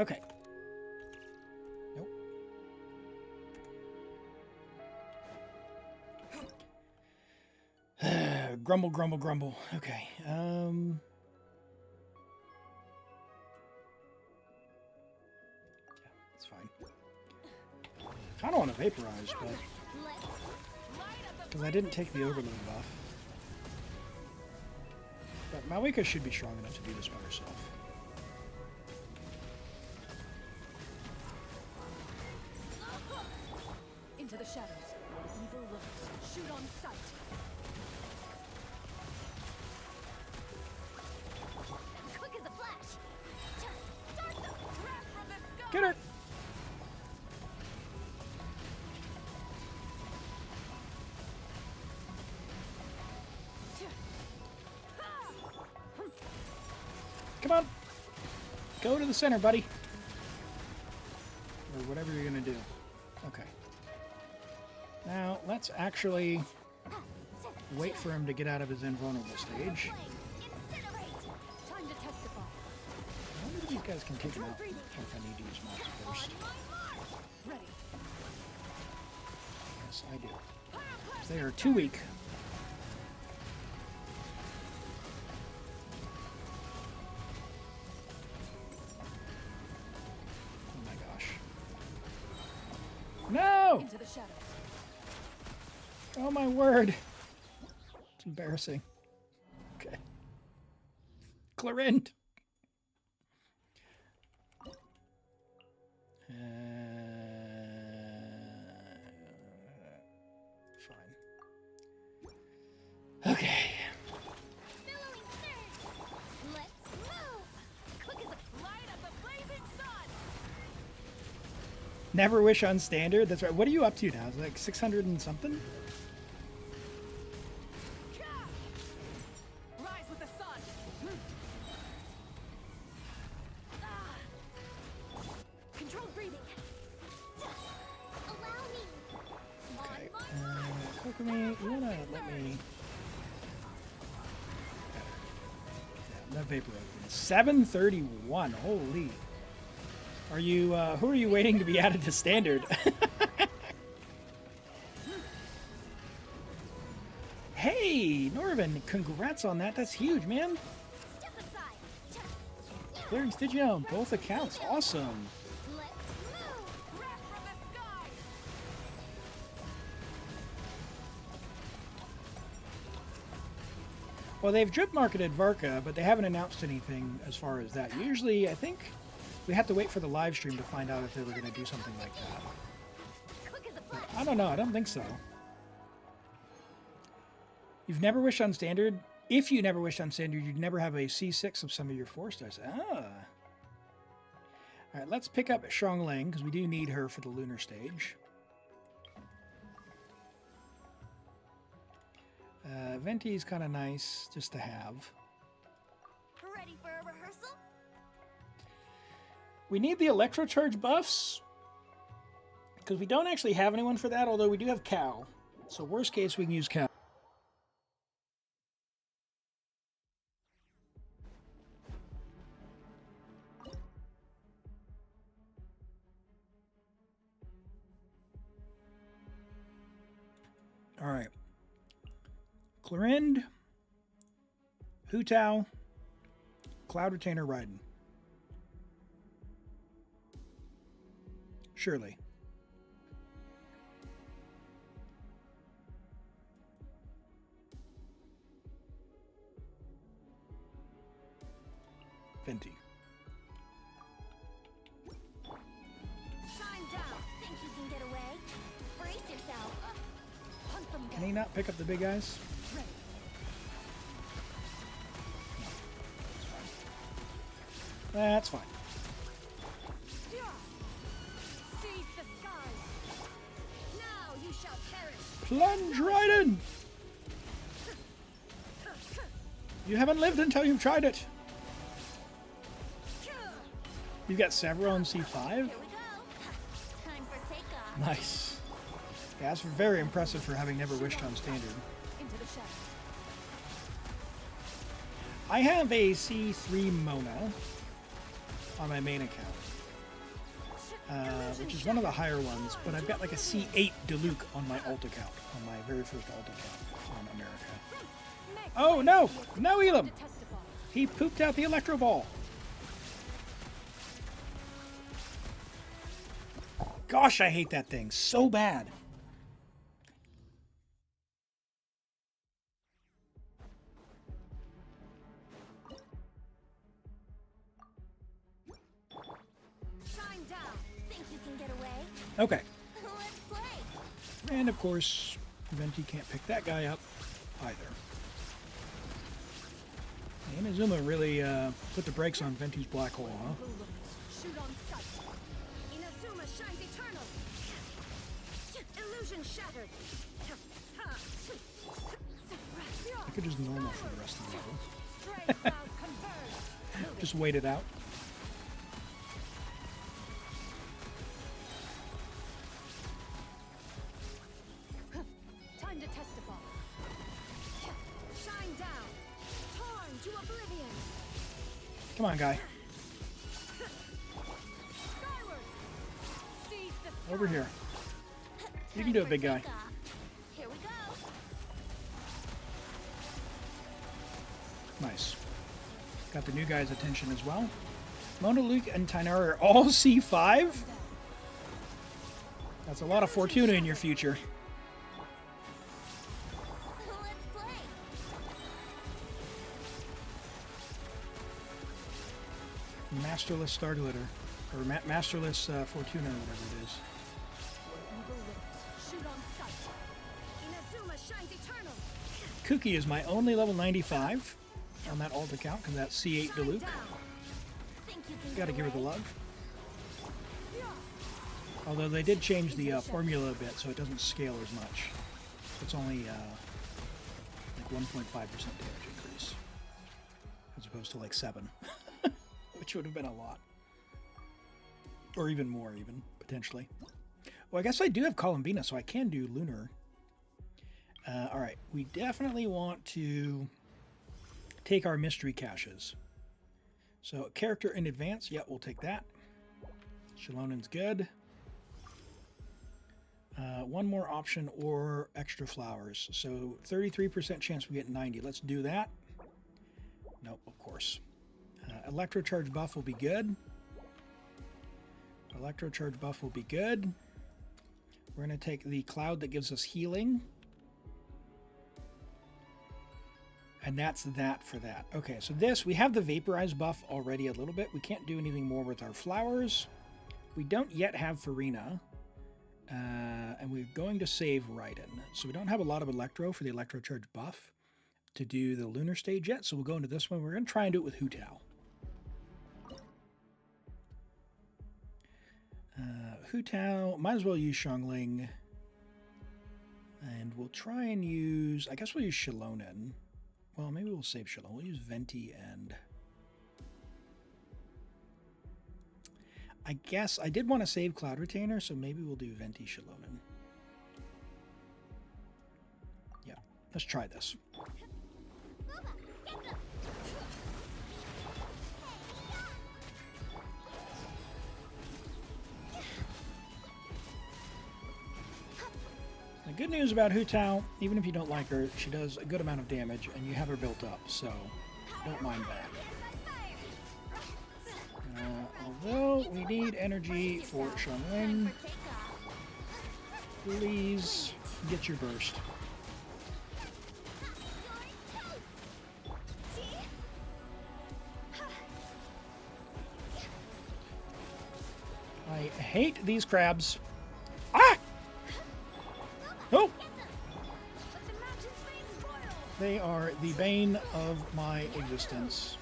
Okay. Nope. Grumble, grumble, grumble. Okay. Yeah, that's fine. Kind of want to vaporize, but because I didn't take the overload buff. But Malika should be strong enough to do this by herself. Into the shadows. Evil lurks. Shoot on sight. Quick as a flash. Start the wrath from the sky. Get her! Come on! Go to the center, buddy. Or whatever you're gonna do. Okay. Now, let's actually wait for him to get out of his invulnerable stage. Time to testify. I wonder if these guys can take him out. Or if I need to use mobs first. Ready. Yes, I do. They are too weak. Oh my gosh. No! Into the shadows. Oh my word. It's embarrassing. Okay. Clorind. Fine. Okay. Billowing surge. Let's move. Quick as a light up the blazing sun. Never wish on standard. That's right. What are you up to now? Is it like 600 and something? Rise with the sun. Controlled breathing. Allow me. Okay. Kokumi, you wanna let me... Yeah, that vapor open. 731. Holy. Are you, who are you waiting to be added to standard? Hey, Norvin, congrats on that. That's huge, man. Step aside. Clearing Stygian on both accounts. Awesome. Let's move. Wrath from the sky. Well, they've drip marketed Varka, but they haven't announced anything as far as that. Usually, I think we have to wait for the live stream to find out if they were going to do something like that. Quick as a flash. I don't know. I don't think so. You've never wished on standard? If you never wished on standard, you'd never have a C6 of some of your 4-stars. Ah. All right, let's pick up Xiangling, because we do need her for the lunar stage. Venti's kind of nice just to have. Ready for a rehearsal? We need the electrocharge buffs, because we don't actually have anyone for that, although we do have Cal. So worst case, we can use Cal. All right. Clorind, Hu Tao, Cloud Retainer Raiden. Surely. Venti. Shine down. Think you can get away? Brace yourself. Hunt them Can he not pick up the big guys? Ready. That's fine. Seize the skies. Now you shall perish. Plunge Raiden! You haven't lived until you've tried it. You've got several on C5? Here we go. Time for takeoff. Nice. Yeah, that's very impressive for having never wished on standard. Into the shadows. I have a C3 Mona on my main account. which is one of the higher ones, but I've got like a C8 Diluc on my alt account, on my very first alt account on America. Oh no! No, Elim! He pooped out the Electro Ball. Gosh, I hate that thing so bad. Shine down. Think you can get away? Okay. Let's play. And of course, Venti can't pick that guy up either. Inazuma really put the brakes on Venti's black hole, huh? Shoot on sight. Inazuma shines eternal. Illusion shattered. I could just normal for the rest of the level. Stray cloud converge. Just wait it out. Time to testify. Shine down. Torn to oblivion. Come on, guy. Skyward. Seize the sky. Over here. You can do it, big guy. Here we go. Nice. Got the new guy's attention as well. Mona, Luke, and Tainara are all C5? That's a lot of Fortuna in your future. Let's play. Masterless Starglitter. Or Masterless Fortuna, or whatever it is. Evil lives. Shoot on sight. Inazuma shines eternal. Kuki is my only level 95 on that alt account, because that's C8 Shine Diluc. down. Think you can Gotta get give her the away? love. Although they did change the formula a bit, so it doesn't scale as much. It's only like 1.5% damage increase, as opposed to like 7, which would have been a lot, or even more, even potentially. Well, I guess I do have Columbina, so I can do Lunar. All right, we definitely want to take our mystery caches. So character in advance, yeah, we'll take that. Shalonen's good. One more option or extra flowers. So 33% chance we get 90. Let's do that. Nope, of course. Electrocharge buff will be good. Electrocharge buff will be good. We're going to take the cloud that gives us healing. And that's that for that. Okay, so this, we have the vaporize buff already a little bit. We can't do anything more with our flowers. We don't yet have Farina. And we're going to save Raiden. So we don't have a lot of Electro for the Electrocharge buff to do the Lunar stage yet. So we'll go into this one. We're going to try and do it with Hu Tao. Hu Tao, might as well use Xiangling. And we'll try and use, I guess we'll use Shilonen. Well, maybe we'll save Shilonen. We'll use Venti and... I guess I did want to save Cloud Retainer, so maybe we'll do Venti Shilonen. Yeah, let's try this. The good news about Hu Tao, even if you don't like her, she does a good amount of damage, and you have her built up, so don't mind that. Although we need energy for Xiangling, please get your burst. I hate these crabs. Ah! Oh! They are the bane of my existence.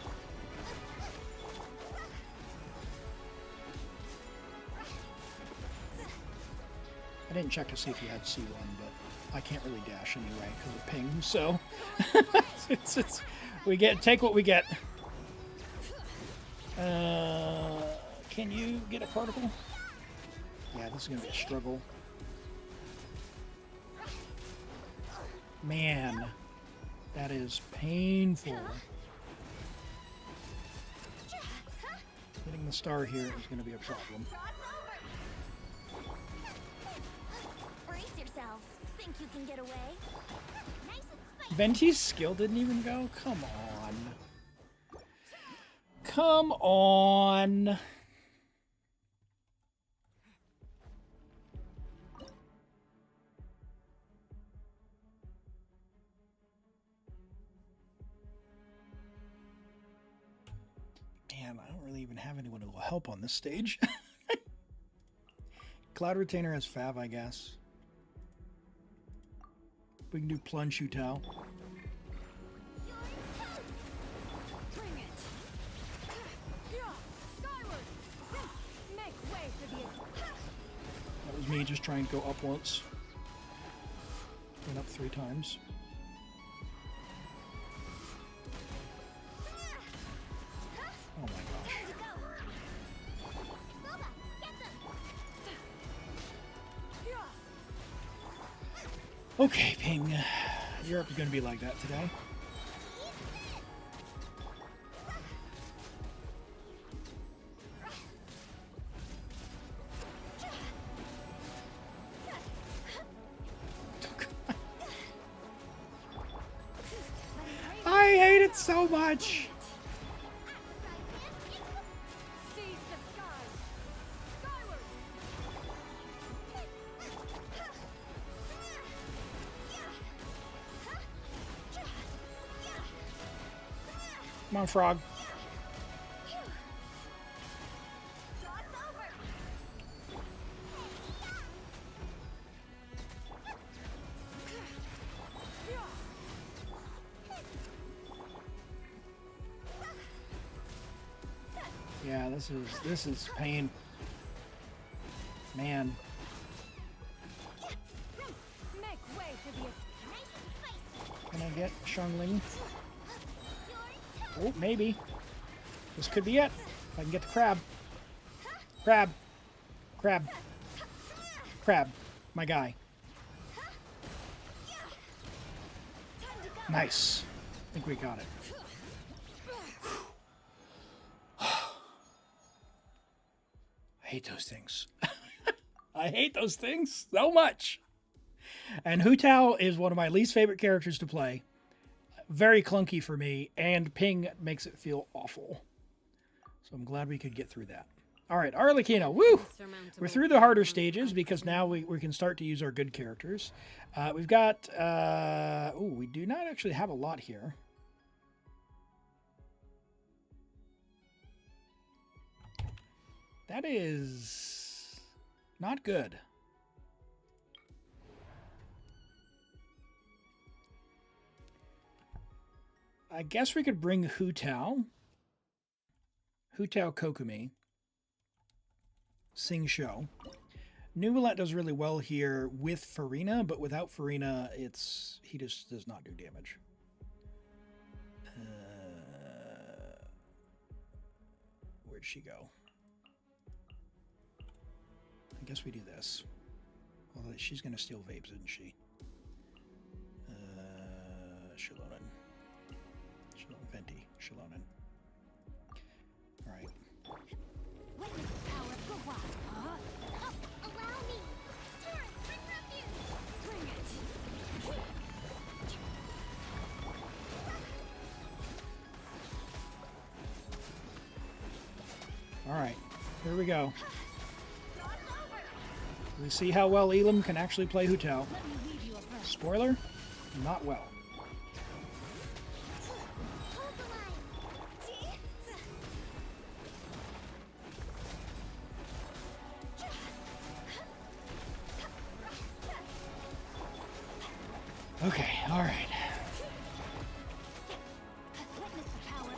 I didn't check to see if you had C1, but I can't really dash anyway because of ping, so we take what we get. Can you get a particle? Yeah, this is gonna be a struggle. Man, that is painful. Getting the star here is gonna be a problem. think you can get away? Nice and spicy. Venti's skill didn't even go? Come on. Come on. Man, I don't really even have anyone who will help on this stage. Cloud Retainer has Fav, I guess. We can do Plunge Hutao. Bring it. Skyward. Make way for the. That was me just trying to go up once. Went up 3 times. Oh my gosh. Time to go. Boba, get them. Okay, Ping. Europe is going to be like that today. I hate it so much. Seize the skies. Skyward. Come on, Frog. Jaw's over. Yeah, this is pain. Man. Make way for the. Nice and spicy. Can I get Shungling? Your Oh, maybe. This could be it. If I can get the crab. Crab. Crab. Crab. My guy. Nice. I think we got it. I hate those things. I hate those things so much. And Hutao is one of my least favorite characters to play. Very clunky for me, and Ping makes it feel awful. So I'm glad we could get through that. All right, Arlecchino, woo! We're through the harder stages because now we can start to use our good characters. We've got, we do not actually have a lot here. That is not good. I guess we could bring Hutao Kokumi, Sing Show. Nuvolette does really well here with Farina, but without Farina, he just does not do damage. Where'd she go? I guess we do this. Although she's going to steal vapes, isn't she? Shilonen. Venti. Shilonen. All right. Witness the power of the wild. Oh, allow me. Torrent, bring refuge. Bring it. All right. Here we go. Jaw's over. We see how well Elim can actually play Hutao. Let me leave you a verse. Spoiler, not well. Hold the line. Okay, all right. Witness the power.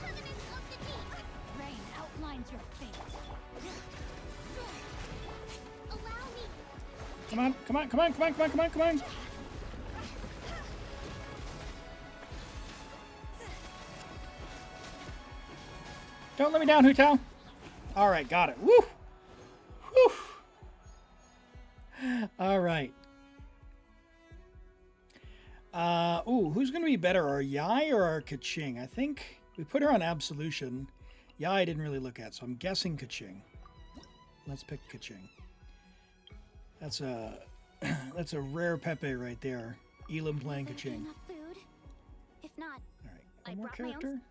Covenant of the deep. Rain outlines your fate. Allow me. Come on, come on, come on, come on, come on, come on, come on. Don't let me down, Hutao. All right, got it. Woo! Woo! All right. Who's going to be better, our Yai or our Kaching? I think we put her on Absolution. Yai I didn't really look at, so I'm guessing Kaching. Let's pick Kaching. That's a That's a rare Pepe right there. Elim playing Is there Kaching. enough food? If not, All right, I one more brought my own character.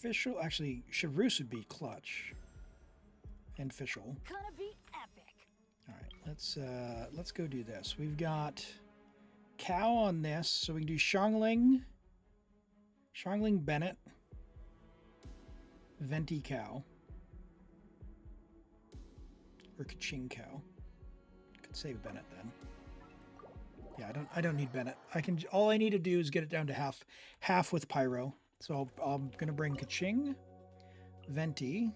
Fischl, actually, Chevreuse would be clutch. And Fischl. Gonna be epic. All right, let's go do this. We've got Cow on this, so we can do Xiangling Bennett, Venti Cow, or Kaching Cow. Could save Bennett then. Yeah, I don't need Bennett. All I need to do is get it down to half with Pyro. So I'm gonna bring Kaching, Venti,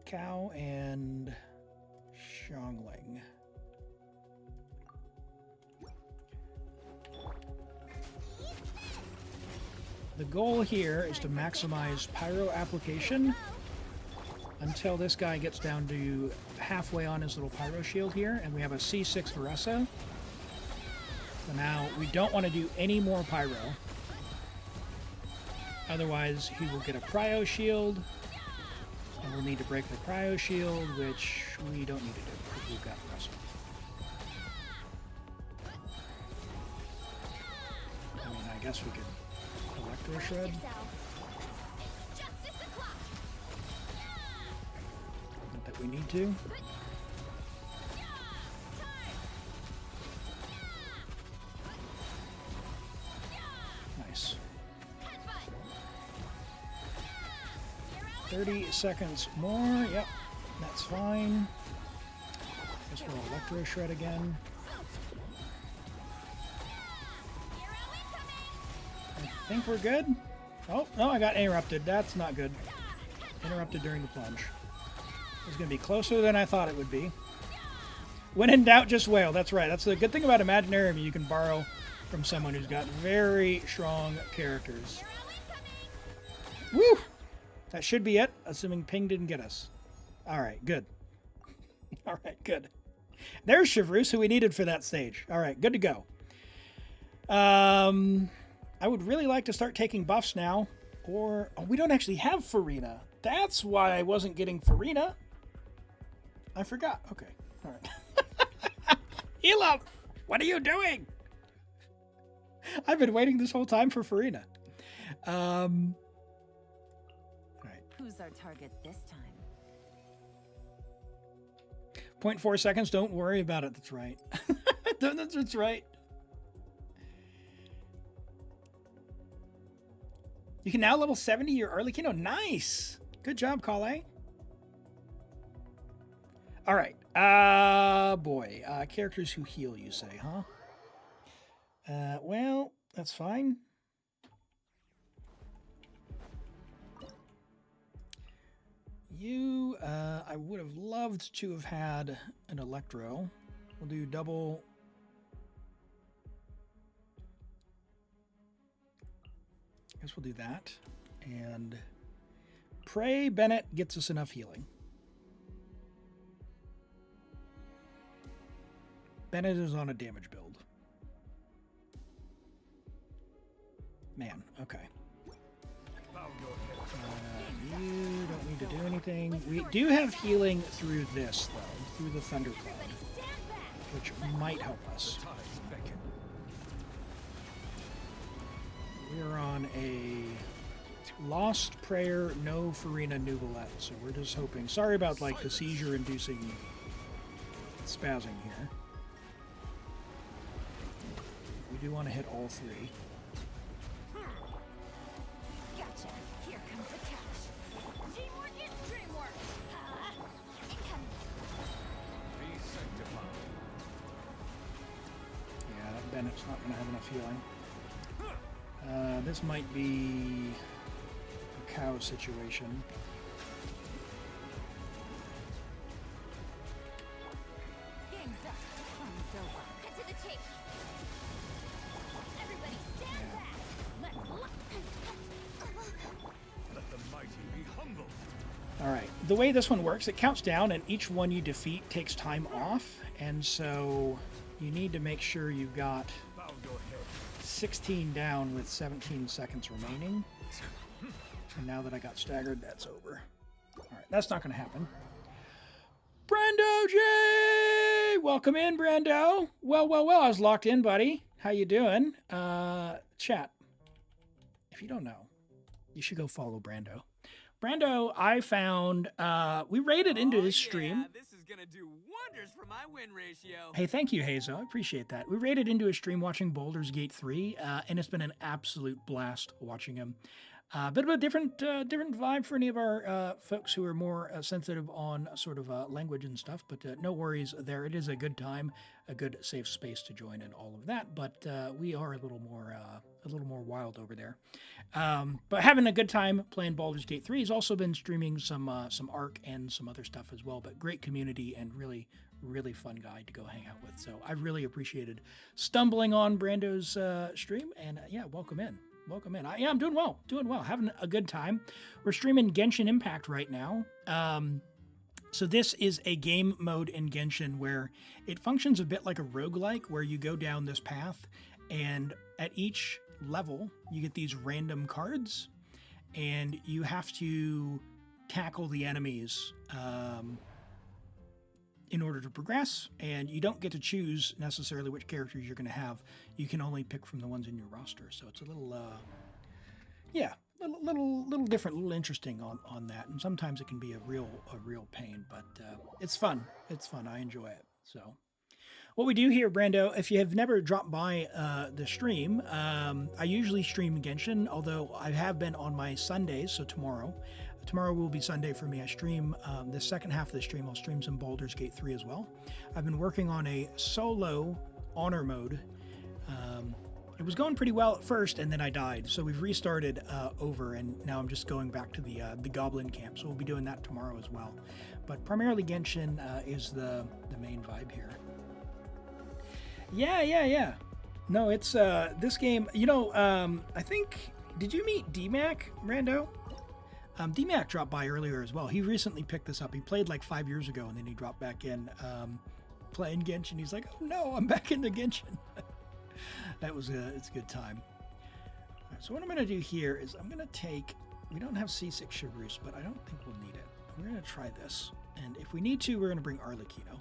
Cow, and Xiangling. The goal here is to maximize Pyro application until this guy gets down to halfway on his little Pyro shield here, and we have a C6 Veressa. So now we don't want to do any more Pyro. Otherwise, he will get a Cryo shield, and we'll need to break the Cryo shield, which we don't need to do because we've got Veressa. I mean, I guess we could Electro Shred. Not that we need to. Nice. 30 seconds more. Yep, that's fine. Guess we'll Electro Shred again. I think we're good. Oh, no, I got interrupted. That's not good. Interrupted during the plunge. It's going to be closer than I thought it would be. When in doubt, just wail. That's right. That's the good thing about Imaginarium. You can borrow from someone who's got very strong characters. Woo! That should be it, assuming ping didn't get us. All right, good. All right, good. There's Chevreuse, who we needed for that stage. All right, good to go. I would really like to start taking buffs now. Or, oh, we don't actually have Farina. That's why I wasn't getting Farina. I forgot. Okay, all right. Elim, what are you doing? I've been waiting this whole time for Farina. All right. Who's our target this time? 0.4 seconds. Don't worry about it. That's right. That's right. You can now level 70 your early Kino. Nice. Good job, Kale. All right. Boy. Characters who heal, you say, huh? Well, that's fine. You, I would have loved to have had an Electro. We'll do double. I guess we'll do that. And pray Bennett gets us enough healing. Bennett is on a damage build. Man, okay. You don't need to do anything. We do have healing through this, though, through the Thundercloud, which might help us. We're on a Lost Prayer, no Farina Nuvolette, so we're just hoping. Sorry about, like, the seizure-inducing spazzing here. We do want to hit all three. Gotcha. Here comes the catch. Teamwork is dreamwork. Yeah, Bennett's not going to have enough healing. This might be a cow situation. Game's up. Fun's over. Cut to the chase. Everybody stand back. Let the mighty be humble. All right, the way this one works, it counts down, and each one you defeat takes time off, and so you need to make sure you've got 16 down with 17 seconds remaining. And now that I got staggered, that's over. All right, that's not going to happen. Brando J! Welcome in, Brando. Well. I was locked in, buddy. How you doing? Chat. If you don't know, you should go follow Brando. Brando, I found, we raided into his stream. This is gonna do wonders for my win ratio. Hey, thank you, Hazo. I appreciate that. We raided into his stream watching Baldur's Gate 3, and it's been an absolute blast watching him. A bit of a different vibe for any of our folks who are more sensitive on sort of language and stuff, but no worries there. It is a good time, a good safe space to join in all of that, but we are a little more wild over there. But having a good time playing Baldur's Gate 3. He's also been streaming some Ark and some other stuff as well, but great community and really fun guy to go hang out with. So I really appreciated stumbling on Brando's stream, and yeah, welcome in. I'm doing well, having a good time. We're streaming Genshin Impact right now. So this is a game mode in Genshin where it functions a bit like a roguelike, where you go down this path, and at each level you get these random cards, and you have to tackle the enemies in order to progress, and you don't get to choose necessarily which characters you're going to have. You can only pick from the ones in your roster, so it's a little little different, a little interesting on that, and sometimes it can be a real pain, but it's fun. I enjoy it. So what we do here, Brando, if you have never dropped by the stream, I usually stream Genshin, although I have been on my Sundays, so tomorrow will be Sunday for me. I stream the second half of the stream. I'll stream some Baldur's Gate 3 as well. I've been working on a solo honor mode. It was going pretty well at first, and then I died. So we've restarted over, and now I'm just going back to the Goblin camp. So we'll be doing that tomorrow as well. But primarily Genshin is the main vibe here. Yeah. No, it's this game. You know, I think, did you meet DMAC, Rando? DMAC dropped by earlier as well. He recently picked this up. He played like 5 years ago, and then he dropped back in playing Genshin. He's like, oh no, I'm back into Genshin. It's a good time. All right, so what I'm going to do here is I'm going to take, we don't have C6 Chivrus, but I don't think we'll need it. We're going to try this. And if we need to, we're going to bring Arlecchino.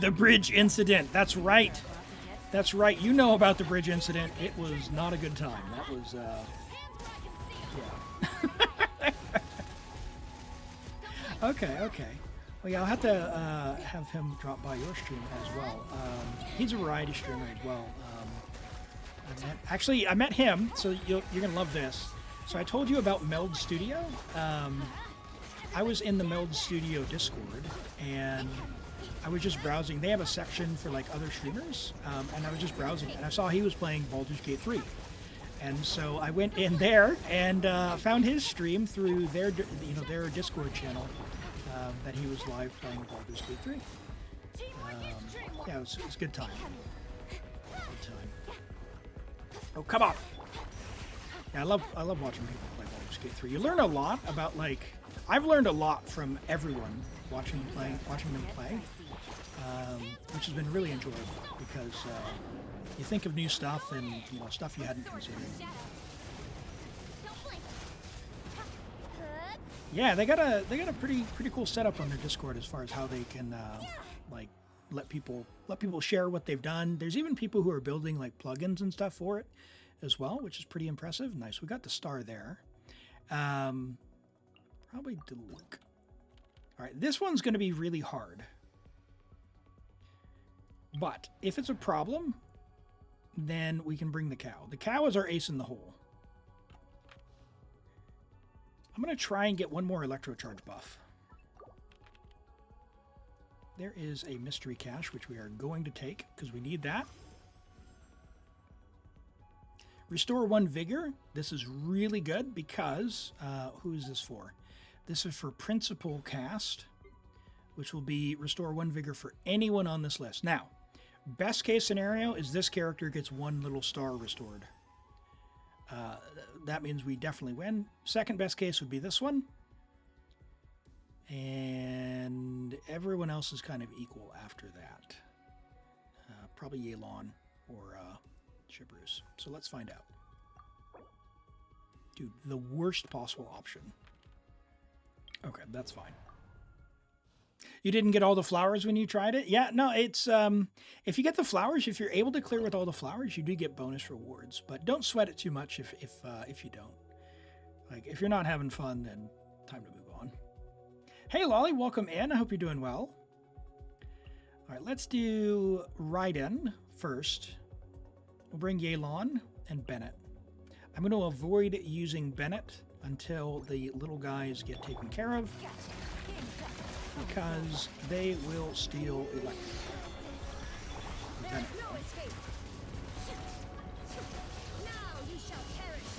The bridge incident. That's right. You know about the bridge incident. It was not a good time. That was, yeah. Okay. Well, yeah, I'll have to have him drop by your stream as well. He's a variety streamer as well. I met him, so you're going to love this. So I told you about Meld Studio. I was in the Meld Studio Discord, and I was just browsing. They have a section for like other streamers, and I was just browsing, and I saw he was playing Baldur's Gate 3. And so I went in there and found his stream through their Discord channel that he was live playing Baldur's Gate 3. Yeah, it was a good time. Oh, come on! Yeah, I love watching people play Baldur's Gate 3. You learn a lot about, like, I've learned a lot from everyone watching them play, which has been really enjoyable because you think of new stuff and stuff you hadn't considered. Yeah, they got a pretty cool setup on their Discord as far as how they can like let people share what they've done. There's even people who are building like plugins and stuff for it as well, which is pretty impressive. Nice. We got the star there. Probably Diluc. All right, this one's going to be really hard. But if it's a problem, then we can bring the cow. The cow is our ace in the hole. I'm going to try and get one more electrocharge buff. There is a mystery cache, which we are going to take because we need that. Restore 1 vigor. This is really good because, who is this for? This is for principal cast, which will be restore 1 vigor for anyone on this list. Now, best case scenario is this character gets 1 little star restored. That means we definitely win. Second best case would be this one. And everyone else is kind of equal after that. Probably Yelan or Chivrus. So let's find out. Dude, the worst possible option. Okay, that's fine. You didn't get all the flowers when you tried it? Yeah, no, it's if you get the flowers, if you're able to clear with all the flowers, you do get bonus rewards. But don't sweat it too much if you don't. Like if you're not having fun, then time to move on. Hey Lolly, welcome in. I hope you're doing well. All right, let's do Raiden first. We'll bring Yelan and Bennett. I'm going to avoid using Bennett until the little guys get taken care of, because they will steal Electro. Bennett. No escape. Now you shall perish.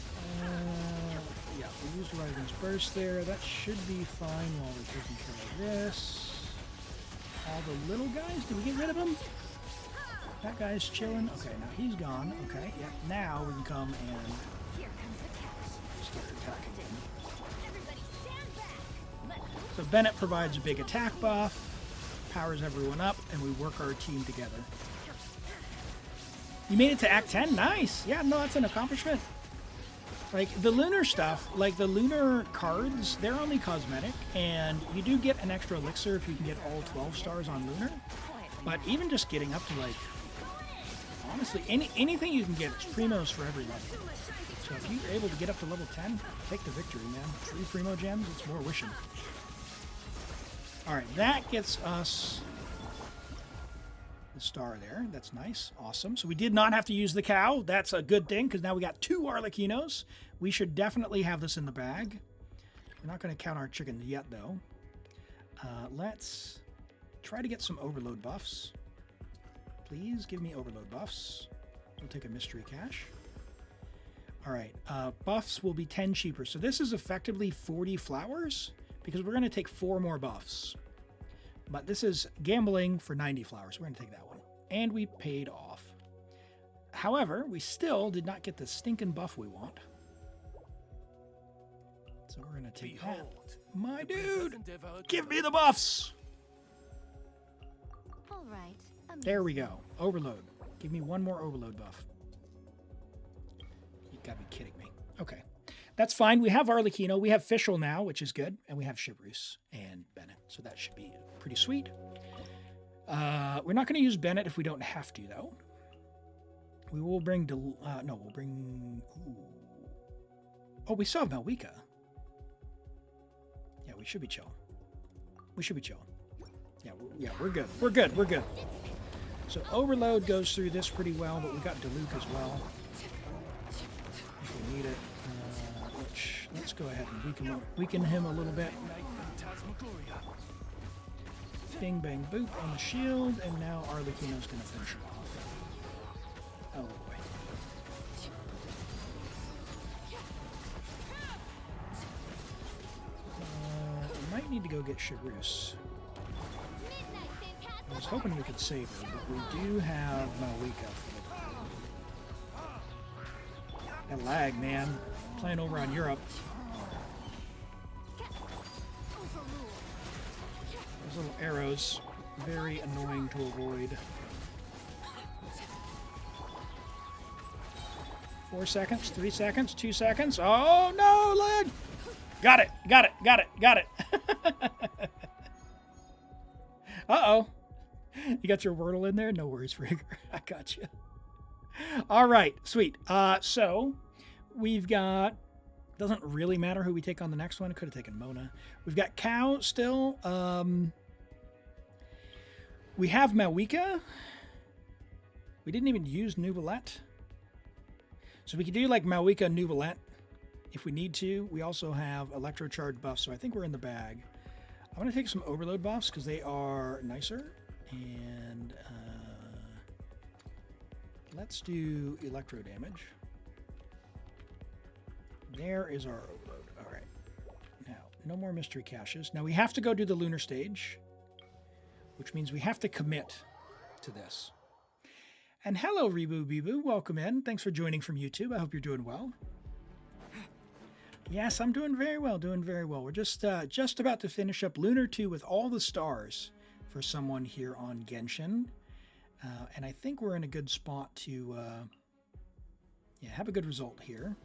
Yeah, we'll use Raiden's Burst there. That should be fine while we're taking care of this. All the little guys, did we get rid of them? That guy's chilling. Okay, now he's gone. Okay, yeah, now we can come and start attacking him. Everybody stand back. Let's So Bennett provides a big attack buff, powers everyone up, and we work our team together. You made it to Act 10? Nice! Yeah, no, that's an accomplishment. Like, the lunar stuff, like the lunar cards, they're only cosmetic, and you do get an extra elixir if you can get all 12 stars on lunar. But even just getting up to, like, honestly, anything you can get is primos for every level. So if you're able to get up to level 10, take the victory, man. 3 primo gems, it's more wishing. Alright, that gets us the star there. That's nice. Awesome. So we did not have to use the cow. That's a good thing, because now we got 2 Arlequinos. We should definitely have this in the bag. We're not going to count our chickens yet, though. Let's try to get some overload buffs. Please give me overload buffs. We'll take a mystery cache. All right, buffs will be 10 cheaper. So this is effectively 40 flowers, because we're going to take 4 more buffs. But this is gambling for 90 flowers. We're going to take that one. And we paid off. However, we still did not get the stinking buff we want. So we're going to take that. My dude, give me the buffs. all right. There we go. Overload. Give me 1 more overload buff. You gotta be kidding me. Okay. That's fine. We have Arlecchino. We have Fischl now, which is good. And we have Chibrus and Bennett. So that should be pretty sweet. We're not going to use Bennett if we don't have to, though. We will bring... no, we'll bring... Ooh. Oh, we still have Malwika. Yeah, we should be chill. We should be chill. Yeah, we're good. We're good. We're good. So Overload goes through this pretty well, but we got Diluc as well. If we need it. Let's go ahead and weaken him a little bit. Bing, bang, boop on the shield, and now Arlecchino's going to finish him off. Oh, boy. I might need to go get Chibrus. I was hoping we could save her, but we do have Malwika. That lag, man. Playing over on Europe. Those little arrows, very annoying to avoid. 4 seconds, 3 seconds, 2 seconds. Oh no, lag! Got it, got it, got it, got it. Uh-oh. You got your Wordle in there? No worries, Rigger. I got you. All right, sweet. So we've got... Doesn't really matter who we take on the next one. Could have taken Mona. We've got Cow still. We have Malwika. We didn't even use Nuvolette. So we could do like Malwika Nuvolette if we need to. We also have Electrocharge buffs, so I think we're in the bag. I'm going to take some Overload buffs because they are nicer. And let's do Electro damage. There is our overload. All right. Now, no more mystery caches. Now, we have to go do the lunar stage, which means we have to commit to this. And hello, Reeboo Beeboo. Welcome in. Thanks for joining from YouTube. I hope you're doing well. Yes, I'm doing very well. Doing very well. We're just about to finish up Lunar 2 with all the stars for someone here on Genshin. And I think we're in a good spot to have a good result here.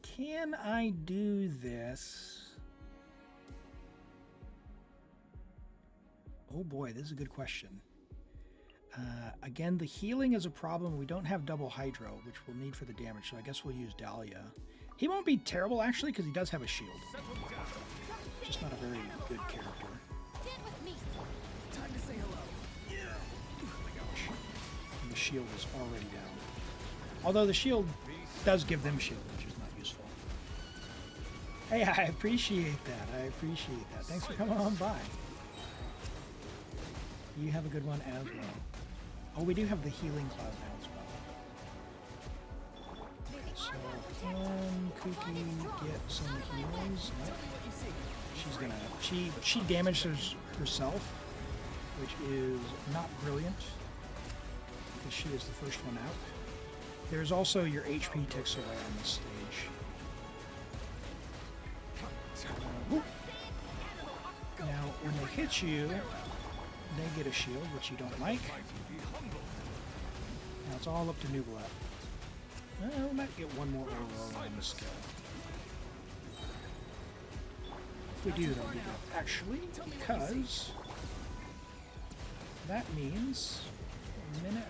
Can I do this Oh boy, this is a good question. Again, the healing is a problem. We don't have double hydro, which we'll need for the damage, so I guess we'll use Dahlia. He won't be terrible, actually, because he does have a shield. Just not a very good character. Stand with me. Time to say hello. Oh my gosh. And the shield is already down. Although the shield does give them shield, which is not useful. Hey, I appreciate that. I appreciate that. Thanks for coming on by. You have a good one as well. Oh, we do have the healing cloud now as well. Okay, so can Cookie get some heals? Nope. She's gonna she damages herself, which is not brilliant because she is the first one out. There's also your HP ticks away on this stage. Now, when they hit you, they get a shield, which you don't like. Now it's all up to Nubla. We might get one more overall on the skill. If we do, that'll be good. Actually, because that means a minute.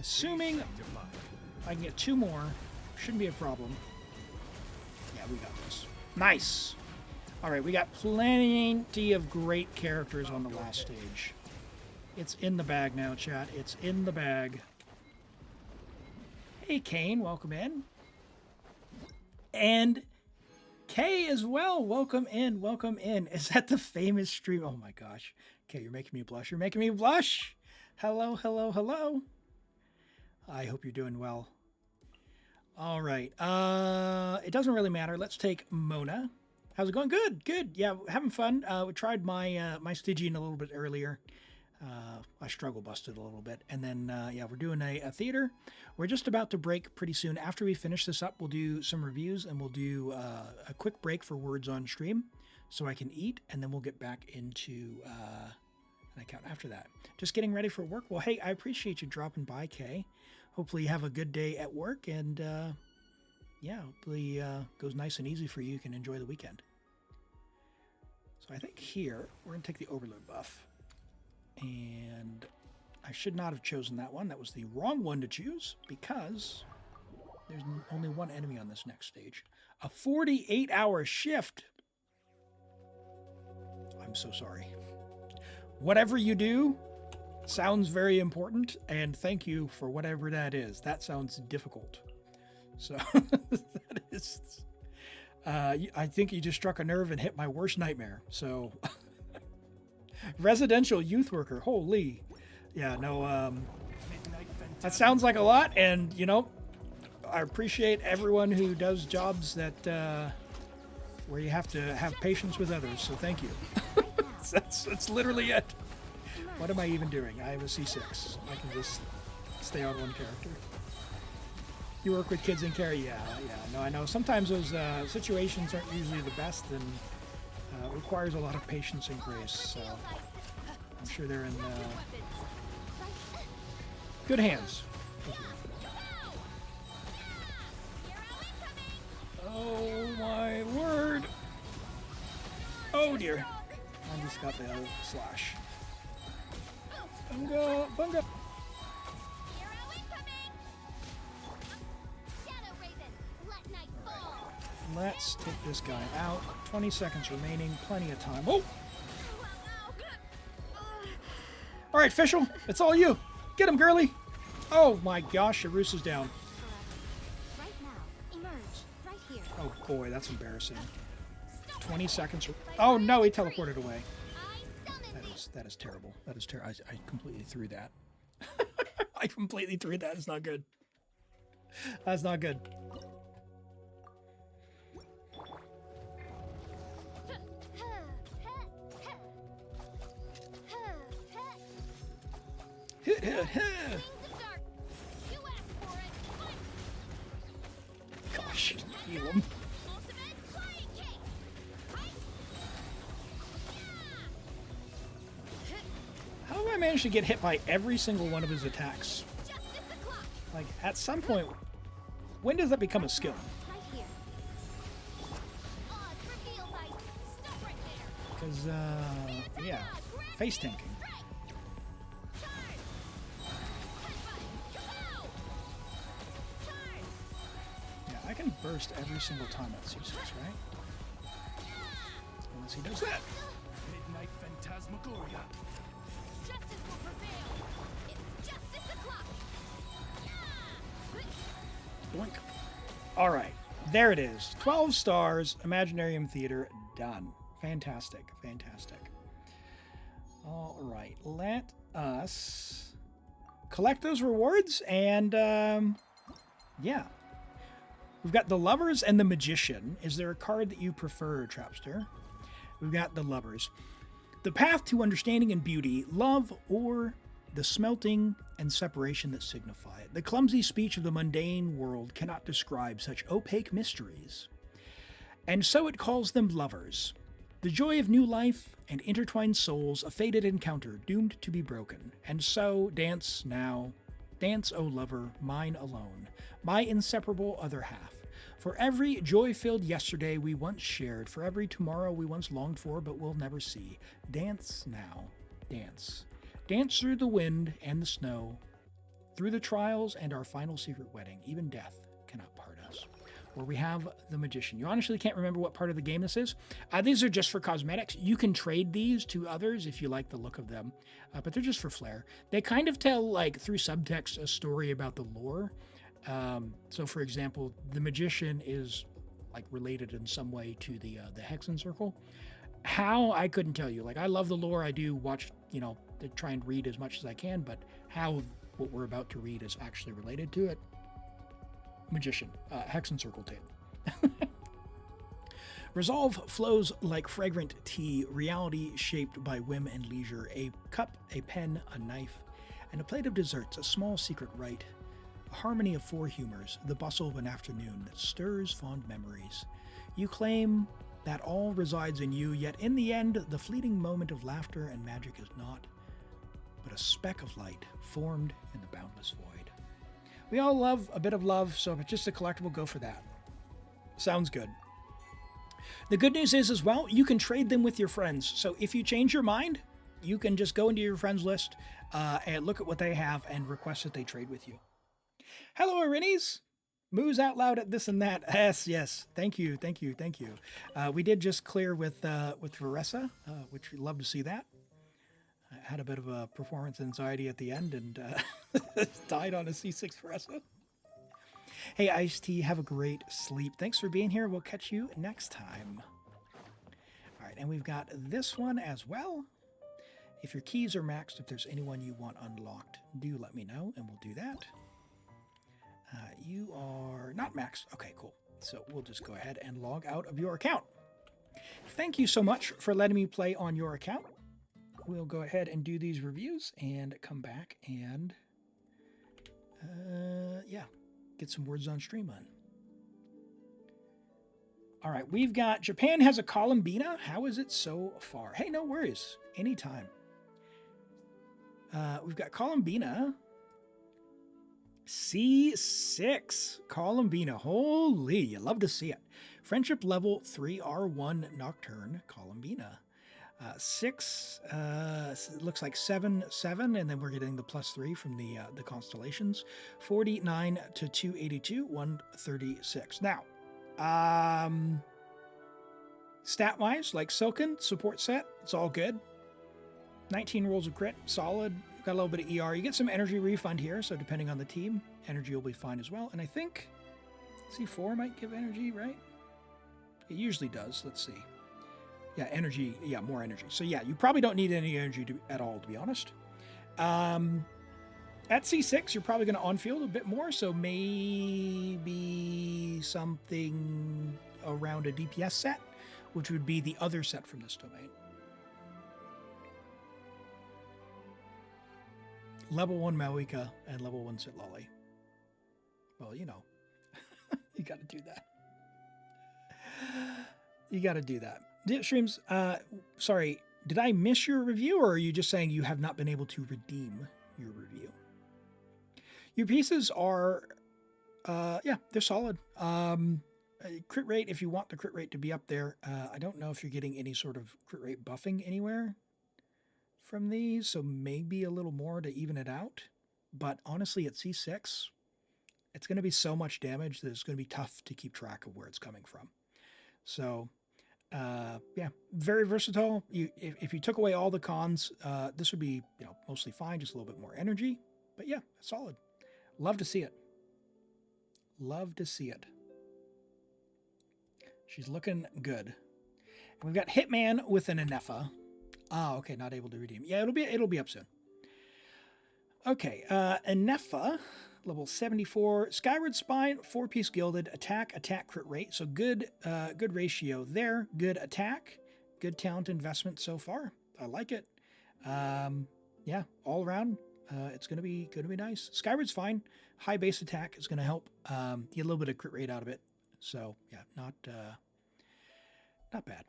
Assuming I can get 2 more, shouldn't be a problem. Yeah, we got this. Nice! Alright, we got plenty of great characters on the last stage. It's in the bag now, chat. It's in the bag. Hey, Kane, welcome in. And Kay as well, welcome in, welcome in. Is that the famous stream? Oh my gosh. Kay, you're making me blush. You're making me blush! Hello, hello, hello. I hope you're doing well. All right. It doesn't really matter. Let's take Mona. How's it going? Good, good. Yeah, having fun. We tried my Stygian a little bit earlier. I struggle busted a little bit. And then, yeah, we're doing a theater. We're just about to break pretty soon. After we finish this up, we'll do some reviews and we'll do a quick break for words on stream so I can eat. And then we'll get back into an account after that. Just getting ready for work. Well, hey, I appreciate you dropping by, Kay. Hopefully you have a good day at work. And, yeah, hopefully goes nice and easy for you. You can enjoy the weekend. So I think here, we're going to take the Overload buff. And I should not have chosen that one. That was the wrong one to choose because there's only one enemy on this next stage. A 48-hour shift. I'm so sorry. Whatever you do sounds very important, and thank you for whatever that is. That sounds difficult. So that is... I think you just struck a nerve and hit my worst nightmare. So... Residential youth worker. Holy. Yeah, no, that sounds like a lot. And, you know, I appreciate everyone who does jobs that, where you have to have patience with others. So thank you. That's literally it. What am I even doing? I have a C6. I can just stay on one character. You work with kids in care? Yeah. No, I know. Sometimes those situations aren't usually the best, and requires a lot of patience and grace, so I'm sure they're in good hands. Oh my word! Oh dear! I just got the slash. Bunga! Bunga! Let's take this guy out. 20 seconds remaining. Plenty of time. Oh! All right, Fischl. It's all you. Get him, girly. Oh, my gosh. Arusa's down. Right now, emerge. Right here. Oh, boy. That's embarrassing. 20 seconds. Oh, no. He teleported away. That is terrible. That is terrible. I completely threw that. I completely threw that. It's not good. That's not good. Gosh, heal him. How have I managed to get hit by every single one of his attacks? Like, at some point, when does that become a skill? Because, yeah. face tanking. Yeah, I can burst every single time at C6, right? Unless he does that. Midnight Phantasmagoria. Justice will prevail. It's justice o'clock. Blink. All right, there it is. 12 stars, Imaginarium Theater, done. Fantastic, fantastic. All right, let us collect those rewards, and yeah. We've got the Lovers and the Magician. Is there a card that you prefer, Trapster? We've got the Lovers. The path to understanding and beauty, love, or the smelting and separation that signify it. The clumsy speech of the mundane world cannot describe such opaque mysteries. And so it calls them lovers. The joy of new life and intertwined souls, a fated encounter doomed to be broken. And so, dance now. Dance, O lover, mine alone, my inseparable other half. For every joy-filled yesterday we once shared, for every tomorrow we once longed for but will never see, dance now, dance. Dance through the wind and the snow, through the trials and our final secret wedding. Even death cannot part us. Where we have the Magician. You honestly can't remember what part of the game this is. These are just for cosmetics. You can trade these to others if you like the look of them, but they're just for flair. They kind of tell, like, through subtext, a story about the lore. So, for example, the Magician is, like, related in some way to the Hexen Circle. How, I couldn't tell you. Like, I love the lore. I do watch, you know, to try and read as much as I can, but how what we're about to read is actually related to it. Magician, Hexen Circle tale. Resolve flows like fragrant tea, reality shaped by whim and leisure, a cup, a pen, a knife, and a plate of desserts, a small secret rite, a harmony of four humors, the bustle of an afternoon that stirs fond memories. You claim that all resides in you, yet in the end, the fleeting moment of laughter and magic is not but a speck of light formed in the boundless void. We all love a bit of love, so if it's just a collectible, go for that. Sounds good. The good news is, as well, you can trade them with your friends. So if you change your mind, you can just go into your friends list and look at what they have and request that they trade with you. Hello, Irines. Moos out loud at this and that. Yes. Thank you. We did just clear with Veressa, which we'd love to see that. I had a bit of a performance anxiety at the end and died on a C6 Veressa. Hey, Ice-T, have a great sleep. Thanks for being here. We'll catch you next time. All right, and we've got this one as well. If your keys are maxed, if there's anyone you want unlocked, do let me know, and we'll do that. You are not maxed. Okay, cool. So we'll just go ahead and log out of your account. Thank you so much for letting me play on your account. We'll go ahead and do these reviews and come back and, yeah, get some words on stream on. All right, we've got Japan has a Columbina. How is it so far? Hey, no worries. Anytime. We've got Columbina. C6 Columbina. Holy, you love to see it. Friendship level 3R1 Nocturne Columbina. 6, looks like 7, and then we're getting the +3 from the constellations. 49 to 282, 136. Now, stat-wise, like Silken, support set, it's all good. 19 rolls of crit, solid. Got a little bit of ER. You get some energy refund here, so depending on the team, energy will be fine as well. And I think C4 might give energy, right? It usually does. Let's see. Yeah, energy. Yeah, more energy. So yeah, you probably don't need any energy at all, to be honest. At C6, you're probably going to on-field a bit more, so maybe something around a DPS set, which would be the other set from this domain. Level 1 Malika and level 1 Sitlolly. Well, you know, you got to do that. You got to do that. Streams, sorry, did I miss your review, or are you just saying you have not been able to redeem your review? Your pieces are, yeah, they're solid. Crit rate, if you want the crit rate to be up there, I don't know if you're getting any sort of crit rate buffing anywhere from these, so maybe a little more to even it out. But honestly, at C6, it's going to be so much damage that it's going to be tough to keep track of where it's coming from. So, yeah, very versatile. If you took away all the cons, this would be mostly fine, just a little bit more energy. But yeah, solid. Love to see it. Love to see it. She's looking good. And we've got Hitman with an Anefa. Ah, okay, not able to redeem. Yeah, it'll be up soon. Okay, Anefa, level 74, Skyward Spine, 4-piece gilded, attack crit rate. So good ratio there. Good attack, good talent investment so far. I like it. Yeah, all around, it's gonna be nice. Skyward's fine. High base attack is gonna help get a little bit of crit rate out of it. So yeah, not bad,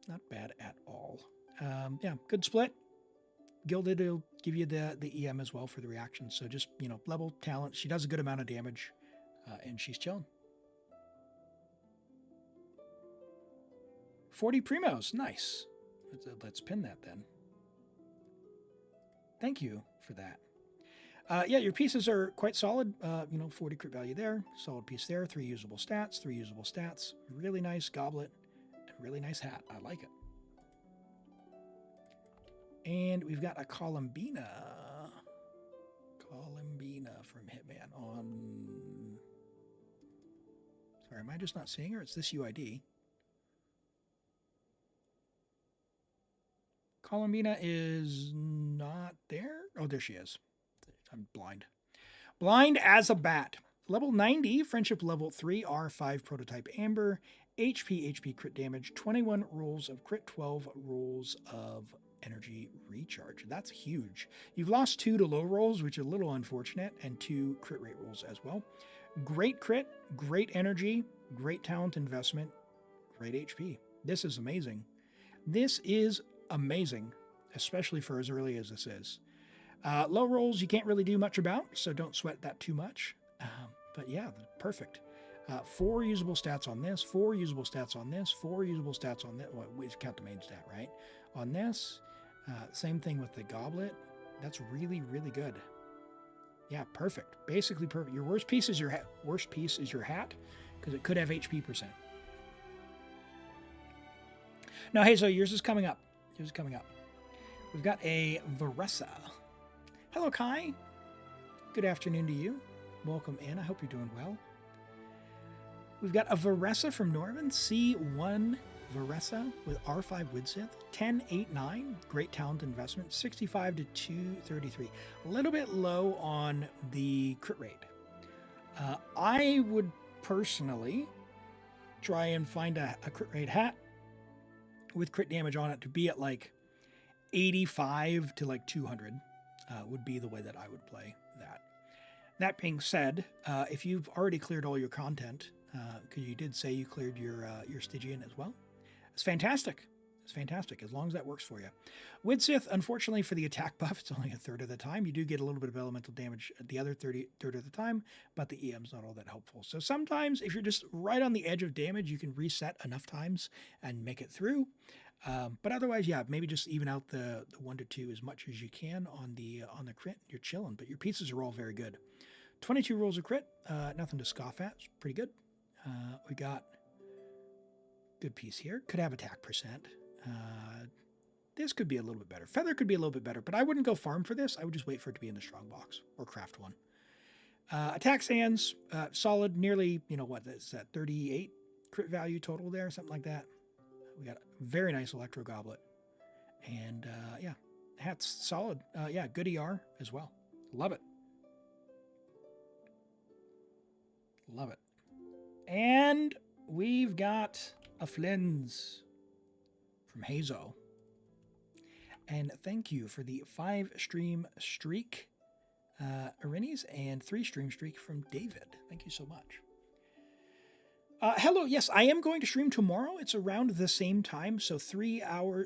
not bad at all. Yeah, good split. Gilded will give you the EM as well for the reaction. So just, level talent. She does a good amount of damage, and she's chilling. 40 primos. Nice. Let's pin that then. Thank you for that. Yeah, your pieces are quite solid. 40 crit value there. Solid piece there. 3 usable stats. Really nice goblet. And really nice hat. I like it. And we've got a Columbina from Hitman on... Sorry, am I just not seeing her? It's this UID. Columbina is not there. Oh, there she is. I'm blind. Blind as a bat. Level 90, Friendship level 3, R5 prototype Amber, HP crit damage, 21 rolls of crit, 12 rolls of energy recharge. That's huge. You've lost 2 to low rolls, which is a little unfortunate, and 2 crit rate rolls as well. Great crit, great energy, great talent investment, great HP. This is amazing. This is amazing, especially for as early as this is. Low rolls you can't really do much about, so don't sweat that too much. But yeah, perfect. 4 usable stats on this, 4 usable stats on this, 4 usable stats on this. Well, we count the main stat, right? On this, same thing with the goblet. That's really, really good. Yeah, perfect. Basically perfect. Your worst piece is your hat. Worst piece is your hat, because it could have HP percent. Now, hey, so yours is coming up. Yours is coming up. We've got a Varessa. Hello, Kai. Good afternoon to you. Welcome in. I hope you're doing well. We've got a Varessa from Norman, C1 Varessa with R5 Widsith, 1089, great talent investment, 65 to 233. A little bit low on the crit rate. I would personally try and find a crit rate hat with crit damage on it to be at like 85 to like 200 would be the way that I would play that. That being said, if you've already cleared all your content, because you did say you cleared your Stygian as well, it's fantastic. It's fantastic, as long as that works for you. Widsith, unfortunately for the attack buff, it's only a third of the time. You do get a little bit of elemental damage the other third of the time, but the EM's not all that helpful. So sometimes, if you're just right on the edge of damage, you can reset enough times and make it through. But otherwise, yeah, maybe just even out the 1 to 2 as much as you can on the crit. You're chilling, but your pieces are all very good. 22 rolls of crit, nothing to scoff at. It's pretty good. We got good piece here. Could have attack percent. This could be a little bit better. Feather could be a little bit better, but I wouldn't go farm for this. I would just wait for it to be in the strong box or craft one. Attack sands, solid, nearly, what is that, 38 crit value total there, something like that. We got a very nice electro goblet. And yeah, hat's solid. Yeah, good ER as well. Love it. Love it. And we've got a Flins from Hazo. And thank you for the 5-stream streak, Irini's, and 3-stream streak from David. Thank you so much. Hello, yes, I am going to stream tomorrow. It's around the same time, so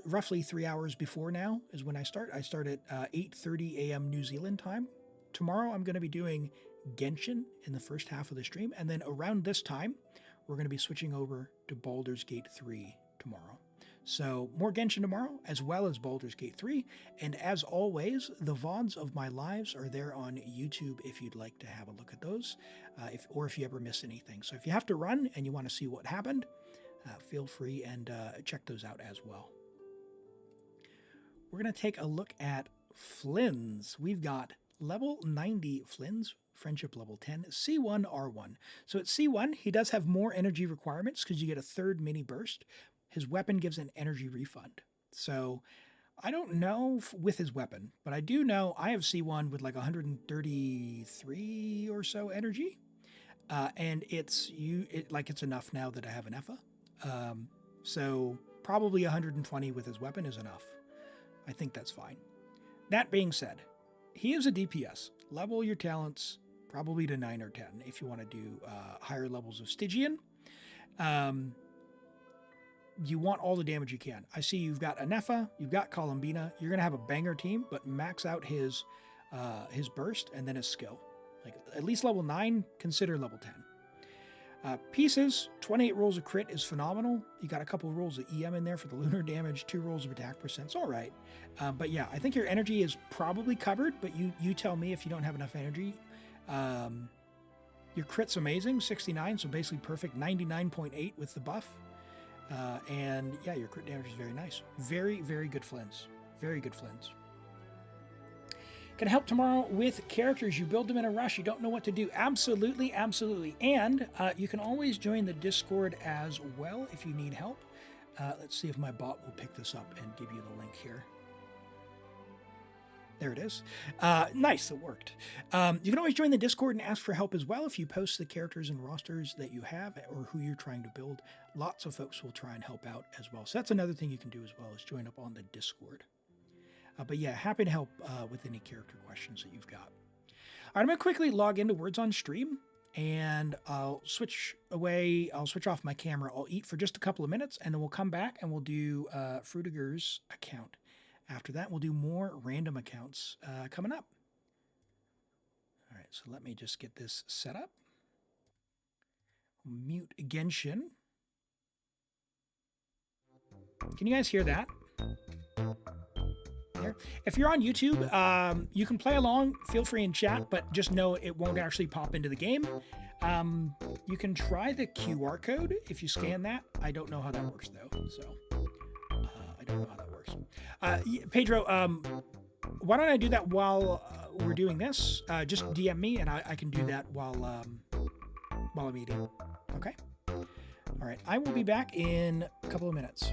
roughly 3 hours before now is when I start. I start at 8:30 a.m. New Zealand time. Tomorrow I'm going to be doing Genshin in the first half of the stream, and then around this time, we're going to be switching over to Baldur's Gate 3 tomorrow. So more Genshin tomorrow, as well as Baldur's Gate 3. And as always, the VODs of my lives are there on YouTube if you'd like to have a look at those, or if you ever miss anything. So if you have to run and you want to see what happened, feel free and check those out as well. We're going to take a look at Flynn's. We've got level 90 Flynn's, friendship level 10, C1 R1. So at C1, he does have more energy requirements because you get a third mini burst. His weapon gives an energy refund. So I don't know with his weapon, but I do know I have C1 with like 133 or so energy. And it's enough now that I have an EFA. So probably 120 with his weapon is enough. I think that's fine. That being said, he is a DPS. Level your talents probably to 9 or 10 if you want to do higher levels of Stygian. You want all the damage you can. I see you've got Anefa, you've got Columbina. You're going to have a banger team, but max out his burst and then his skill. Like at least level 9, consider level 10. Pieces, 28 rolls of crit is phenomenal. You got a couple of rolls of EM in there for the lunar damage, 2 rolls of attack percent. It's all right. But yeah, I think your energy is probably covered, but you tell me if you don't have enough energy. Your crit's amazing, 69, so basically perfect, 99.8 with the buff. And yeah, your crit damage is very nice. Very, very good Flynn's. Very good Flynn's. Can help tomorrow with characters. You build them in a rush. You don't know what to do. Absolutely, absolutely. And you can always join the Discord as well if you need help. Let's see if my bot will pick this up and give you the link here. There it is. Nice, it worked. You can always join the Discord and ask for help as well if you post the characters and rosters that you have or who you're trying to build. Lots of folks will try and help out as well. So that's another thing you can do as well, is join up on the Discord. But yeah, happy to help with any character questions that you've got. All right, I'm going to quickly log into Words on Stream, and I'll switch away. I'll switch off my camera. I'll eat for just a couple of minutes, and then we'll come back and we'll do Fruitiger's account. After that, we'll do more random accounts coming up. All right, so let me just get this set up. Mute Genshin. Can you guys hear that? There. If you're on YouTube, you can play along, feel free and chat, but just know it won't actually pop into the game. You can try the QR code if you scan that. I don't know how that works though, so I don't know how that works. Pedro, why don't I do that while we're doing this? Just DM me and I can do that while I'm eating. Okay? All right, I will be back in a couple of minutes.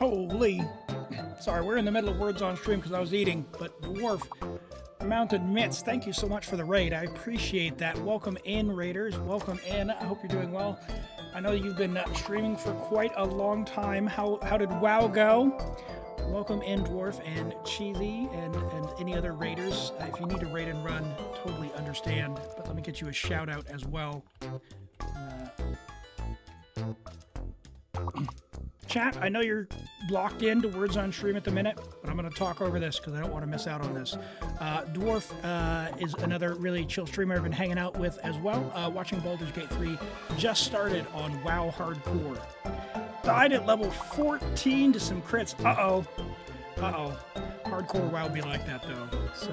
Holy. Sorry, we're in the middle of words on stream because I was eating, but Dwarf Mounted Mitts, thank you so much for the raid. I appreciate that. Welcome in, Raiders. Welcome in. I hope you're doing well. I know you've been streaming for quite a long time. How did WoW go? Welcome in, Dwarf and Cheesy and any other Raiders. If you need to raid and run, totally understand. But let me get you a shout out as well. Chat, I know you're locked into words on stream at the minute, but I'm going to talk over this because I don't want to miss out on this. Dwarf is another really chill streamer I've been hanging out with as well. Watching Baldur's Gate 3, just started on WoW Hardcore. Died at level 14 to some crits. Uh-oh. Hardcore WoW be like that, though. So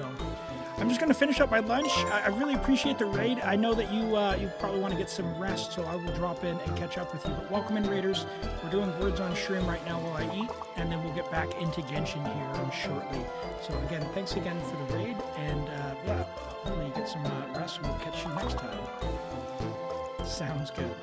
I'm just going to finish up my lunch. I really appreciate the raid. I know that you probably want to get some rest, so I will drop in and catch up with you. But welcome in, Raiders. We're doing words on stream right now while I eat, and then we'll get back into Genshin here shortly. So again, thanks again for the raid, and yeah, hopefully you get some rest, and we'll catch you next time. Sounds good.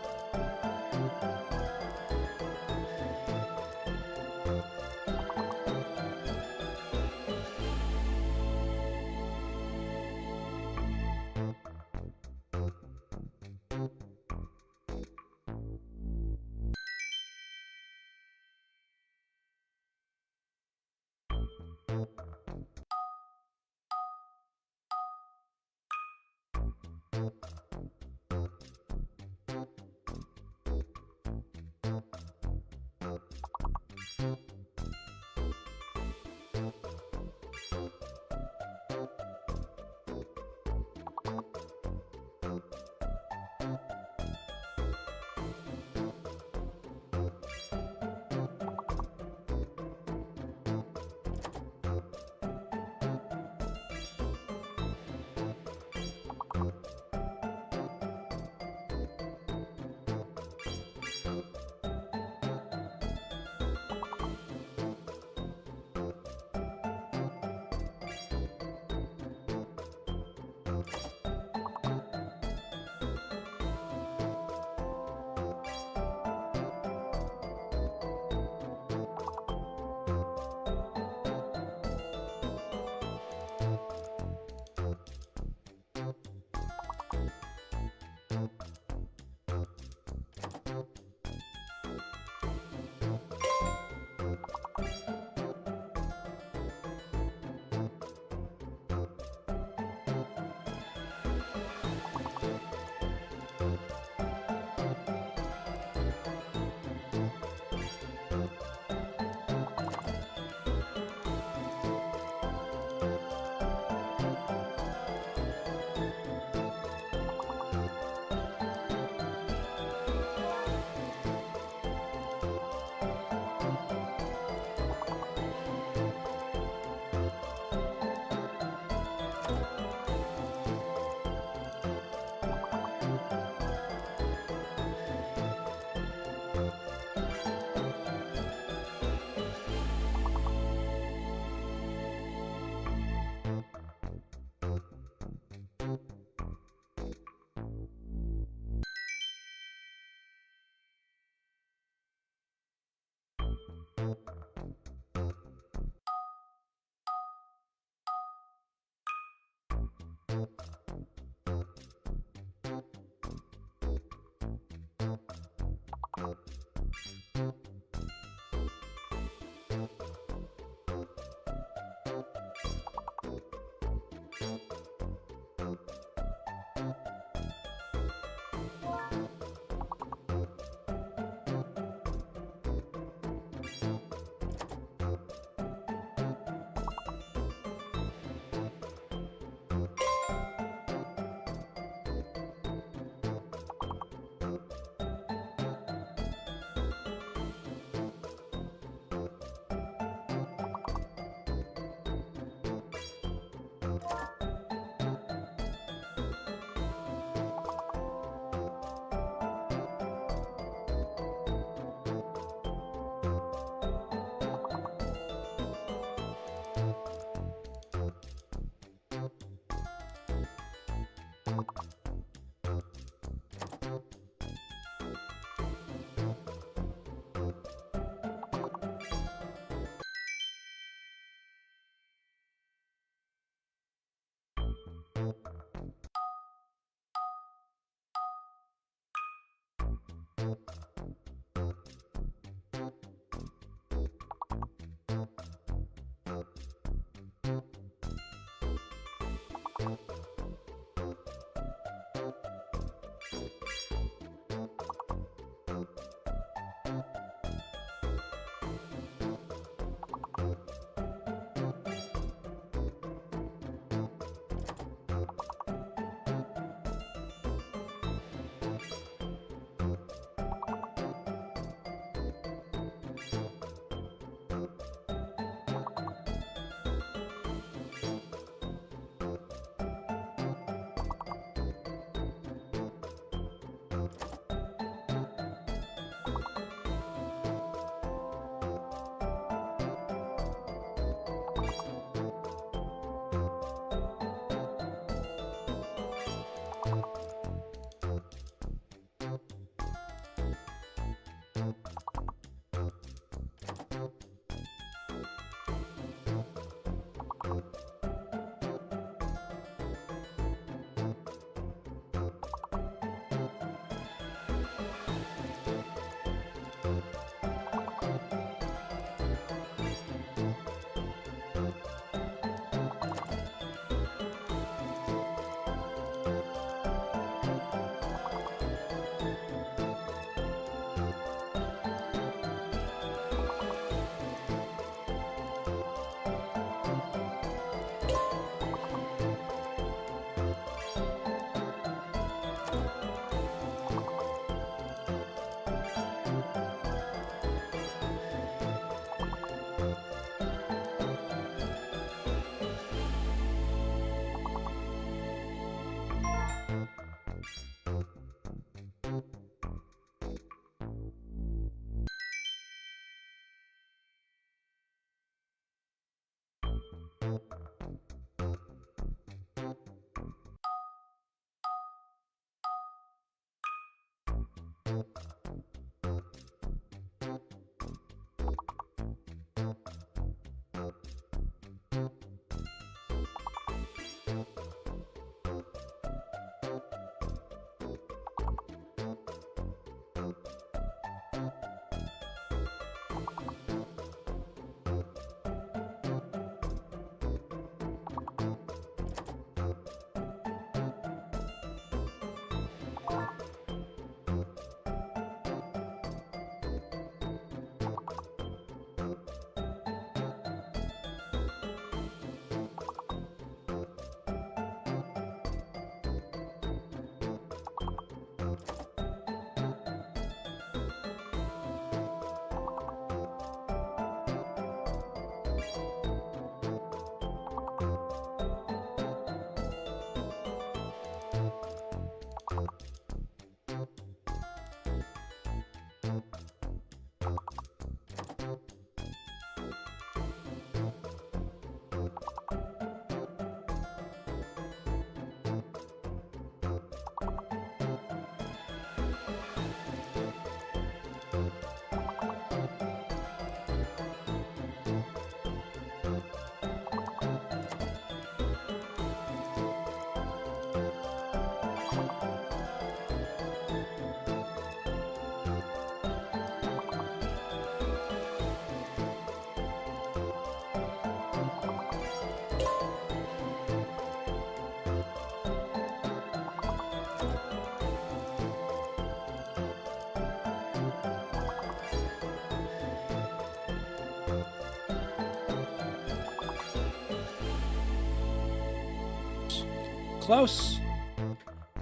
Close.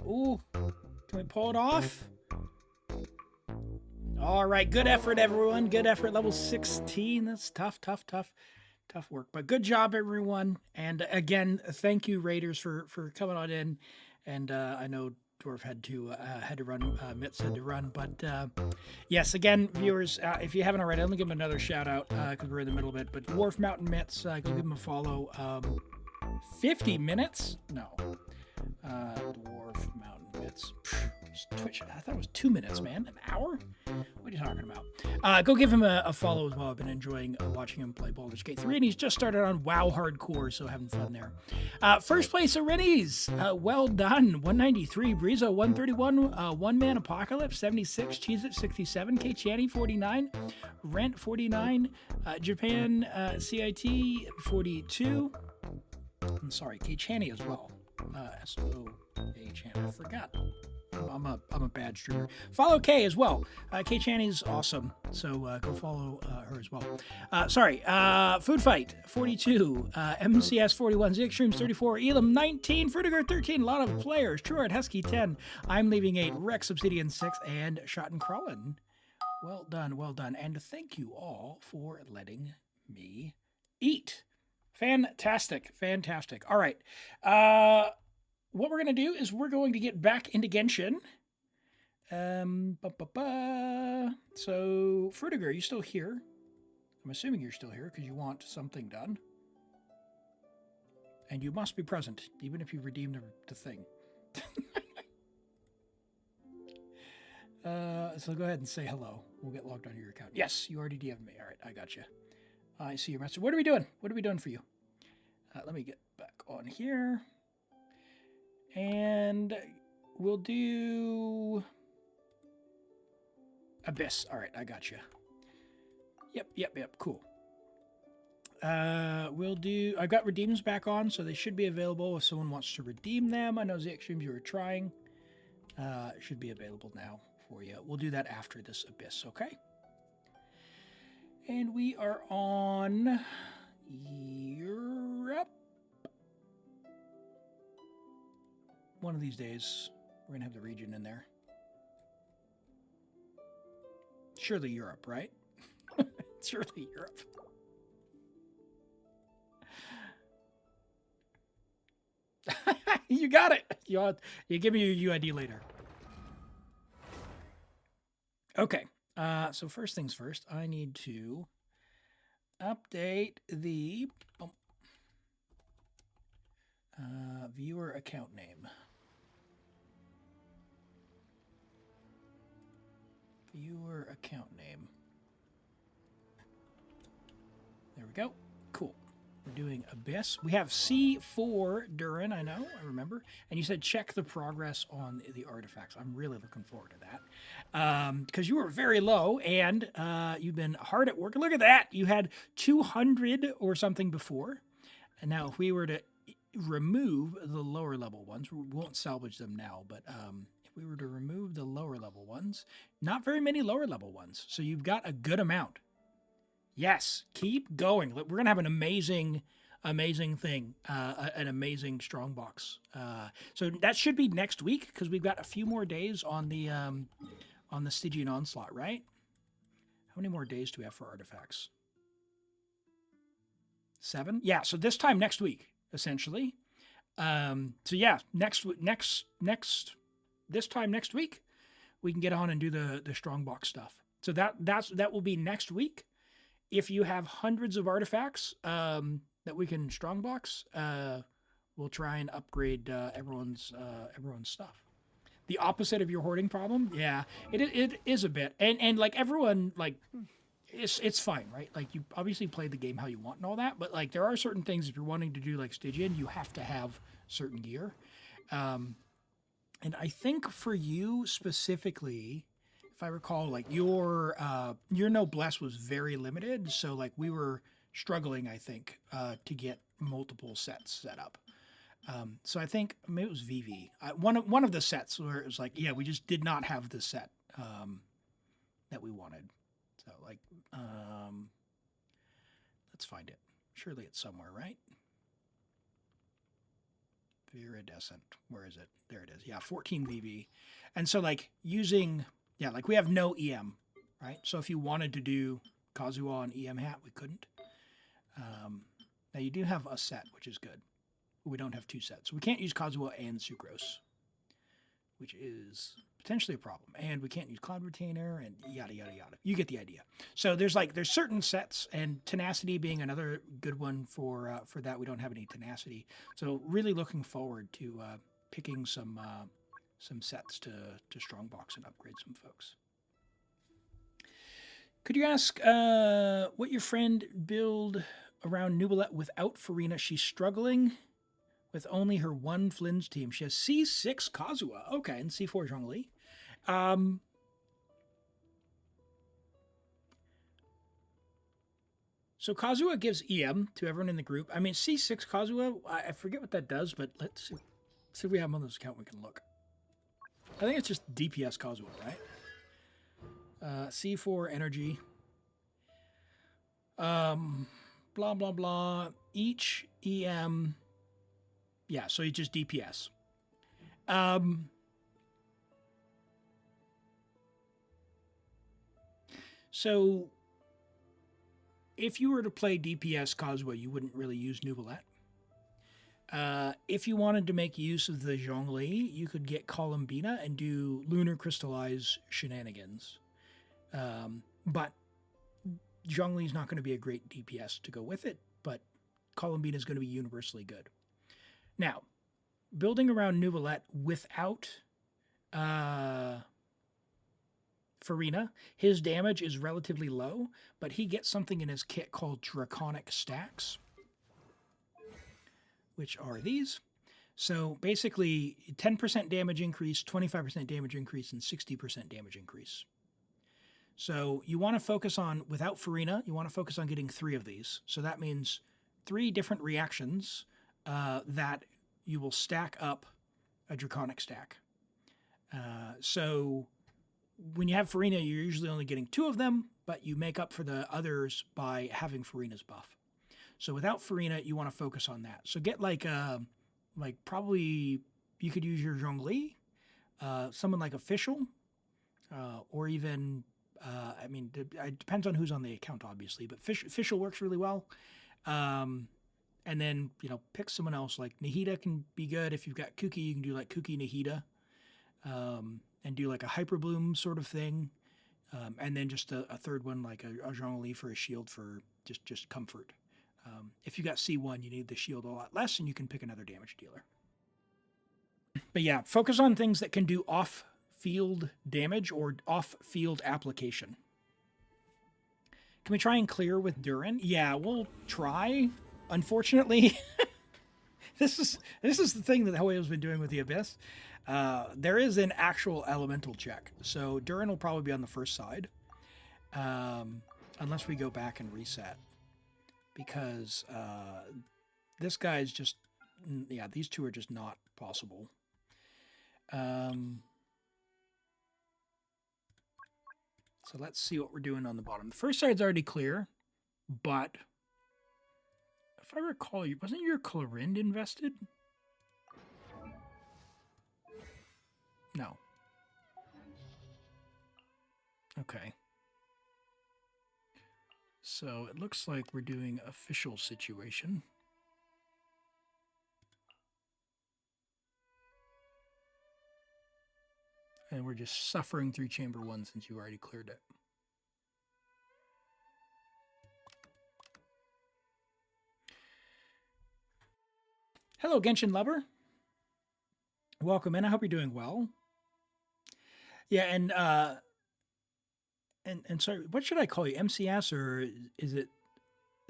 Ooh, can we pull it off? All right, good effort, everyone. Good effort. Level 16. That's tough work. But good job, everyone. And again, thank you, Raiders, for coming on in. And I know Dwarf had to run. Mitz had to run. But yes, again, viewers, if you haven't already, let me give him another shout out because we're in the middle of it. But Dwarf Mountain Mitz, go give him a follow. 50 minutes? No. Dwarf Mountain Mitz. Twitch. I thought it was 2 minutes, man. An hour? What are you talking about? Go give him a follow as well. I've been enjoying watching him play Baldur's Gate 3, and he's just started on WoW Hardcore, so having fun there. First place, Arenes. Well done. 193. Breezo, 131. One Man Apocalypse, 76. Cheese It, 67. K Channy, 49. Rent, 49. Japan CIT, 42. I'm sorry, K Channy as well. S-O-A-Chan. I forgot. I'm a bad streamer. Follow Kay as well. Kay Channy's awesome, so go follow her as well. Sorry. Food Fight 42, MCS 41, ZX Streams 34, Elim 19, Fruitiger 13. A lot of players. Truart Husky 10. I'm leaving 8. Rex Obsidian 6, and Shot and Crawlin. Well done, well done, and thank you all for letting me eat. Fantastic, fantastic. All right. What we're going to do is we're going to get back into Genshin. So, Fruitiger, are you still here? I'm assuming you're still here because you want something done. And you must be present, even if you redeemed the thing. So go ahead and say hello. We'll get logged onto your account. Yes, you already DM'd me. All right, I got you. I see your message. What are we doing? What are we doing for you? Let me get back on here. And we'll do Abyss. All right, I got you. Yep, cool. We'll do, I've got redeems back on, so they should be available if someone wants to redeem them. I know the extremes you were trying. It should be available now for you. We'll do that after this Abyss, okay? And we are on Europe. One of these days, we're going to have the region in there. Surely Europe, right? Surely Europe. You got it. You give me your UID later. Okay. So first things first, I need to update the viewer account name. Viewer account name. There we go. Cool. We're doing Abyss. We have C4 Durin, I know, I remember. And you said check the progress on the artifacts. I'm really looking forward to that. Because you were very low and you've been hard at work. Look at that. You had 200 or something before. And now if we were to remove the lower level ones, we won't salvage them now, but if we were to remove the lower level ones, not very many lower level ones. So you've got a good amount. Yes, keep going. We're going to have an amazing thing, an amazing strongbox. So that should be next week because we've got a few more days on the Stygian onslaught, right? How many more days do we have for artifacts? 7? Yeah, so this time next week, essentially. So yeah, this time next week, we can get on and do the strongbox stuff. So that will be next week. If you have hundreds of artifacts that we can strongbox, we'll try and upgrade everyone's stuff. The opposite of your hoarding problem, yeah, it is a bit, and like everyone, like it's fine, right? Like you obviously play the game how you want and all that, but like there are certain things if you're wanting to do like Stygian, you have to have certain gear, and I think for you specifically. If I recall, like your noblesse was very limited, so like we were struggling, I think, to get multiple sets set up. So I think maybe it was VV, one of the sets where it was like, yeah, we just did not have the set that we wanted. So like, let's find it. Surely it's somewhere, right? Viridescent. Where is it? There it is. Yeah, 14 VV, and so like using. Yeah, like we have no EM, right? So if you wanted to do Kazuha and EM hat, we couldn't. Now you do have a set, which is good. But we don't have 2 sets. So we can't use Kazuha and Sucrose, which is potentially a problem. And we can't use Cloud Retainer and yada, yada, yada. You get the idea. So there's certain sets, and Tenacity being another good one for that. We don't have any Tenacity. So really looking forward to picking some sets to strongbox and upgrade some folks. Could you ask what your friend build around Nubilet without Farina? She's struggling with only her 1 Flynn's team. She has C6 Kazuha. Okay, and C4 Zhongli. So Kazuha gives EM to everyone in the group. I mean, C6 Kazuha, I forget what that does, but let's see. see if we have them on this account. We can look. I think it's just DPS Kazuha, right? C4 energy. Blah blah blah. Each EM. Yeah, so it's just DPS. So if you were to play DPS Kazuha, you wouldn't really use Nuvolette. If you wanted to make use of the Zhongli, you could get Columbina and do Lunar Crystallize shenanigans. But Zhongli is not going to be a great DPS to go with it, but Columbina is going to be universally good. Now, building around Nuvolette without Farina, his damage is relatively low, but he gets something in his kit called Draconic Stacks, which are these. So basically 10% damage increase, 25% damage increase, and 60% damage increase. So you want to focus on, without Farina, you want to focus on getting 3 of these. So that means 3 different reactions that you will stack up a Draconic Stack. So when you have Farina, you're usually only getting 2 of them, but you make up for the others by having Farina's buff. So without Farina, you want to focus on that. So get like probably you could use your Zhongli, someone like Official, or even, it depends on who's on the account, obviously, but Official works really well. And then, pick someone else. Like Nahida can be good. If you've got Kuki, you can do like Kuki Nahida. And do like a Hyper Bloom sort of thing. And then just a third one, like a Zhongli for a shield for just comfort. If you got C1, you need the shield a lot less, and you can pick another damage dealer. But yeah, focus on things that can do off-field damage or off-field application. Can we try and clear with Durin? Yeah, we'll try. Unfortunately, this is the thing that Hoyo's been doing with the Abyss. There is an actual elemental check, so Durin will probably be on the first side, unless we go back and reset, because this guy's just, these 2 are just not possible. So let's see what we're doing on the bottom. The first side's already clear, but if I recall, wasn't your Clorind invested? No. Okay. So it looks like we're doing Official situation. And we're just suffering through Chamber 1 since you already cleared it. Hello, Genshin lover. Welcome in. I hope you're doing well. Yeah, and sorry, what should I call you? MCS, or is it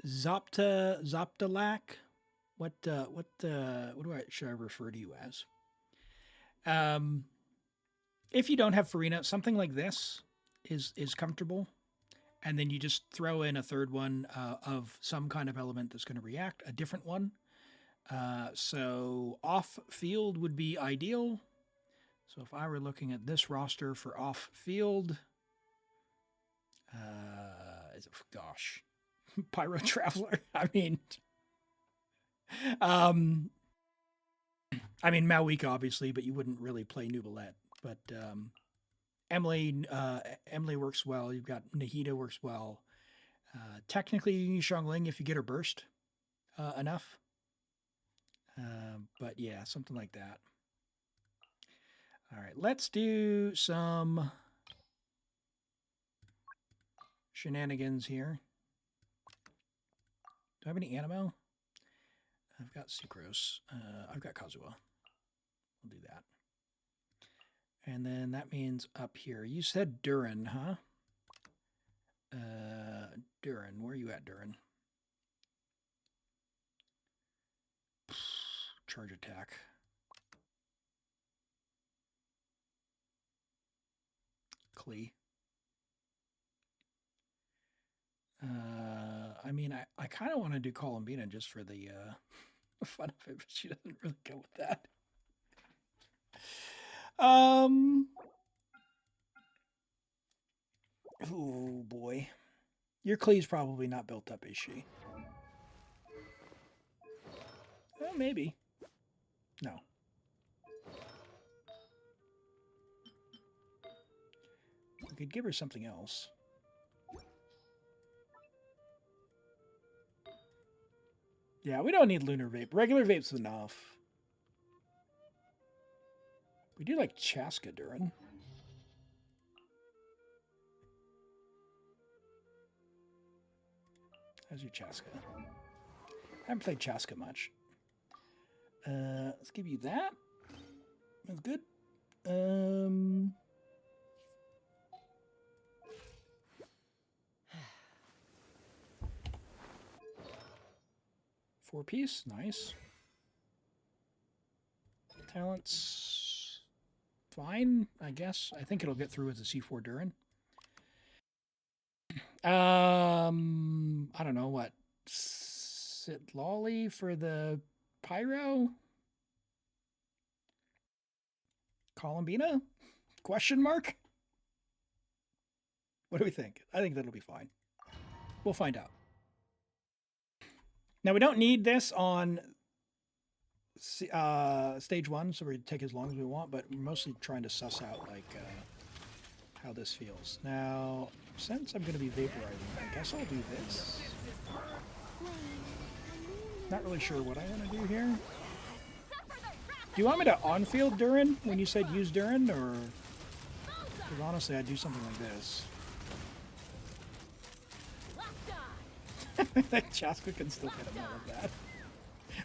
Zoptalak? What should I refer to you as? If you don't have Farina, something like this is comfortable, and then you just throw in a third one of some kind of element that's going to react, a different one. So off field would be ideal. So if I were looking at this roster for off field, gosh, Pyro Traveler. I mean, Malwika obviously, but you wouldn't really play Nuvolette. But Emily works well. You've got Nahida works well. Technically, you can use Xiangling if you get her burst enough. But yeah, something like that. All right, let's do some shenanigans here. Do I have any Animo? I've got Sucrose. I've got Kazuha. We'll do that. And then that means up here. You said Durin, huh? Durin, where are you at, Durin? Charge attack. Klee. I kind of want to do Columbina just for the fun of it, but she doesn't really go with that. Oh boy. Your Klee's probably not built up, is she? Well, maybe. No. We could give her something else. Yeah, we don't need Lunar Vape. Regular Vape's enough. We do like Chaska Durin. How's your Chaska? I haven't played Chaska much. Let's give you that. That's good. 4-piece, nice. Talents, fine, I guess. I think it'll get through as a C4 Durin. I don't know what. Sit Lolly for the Pyro? Columbina? Question mark? What do we think? I think that'll be fine. We'll find out. Now, we don't need this on stage 1, so we take as long as we want, but we're mostly trying to suss out, like, how this feels. Now, since I'm going to be vaporizing, I guess I'll do this. Not really sure what I want to do here. Do you want me to on-field Durin when you said use Durin, or... Because honestly, I'd do something like this. Chaska can still hit him out of that.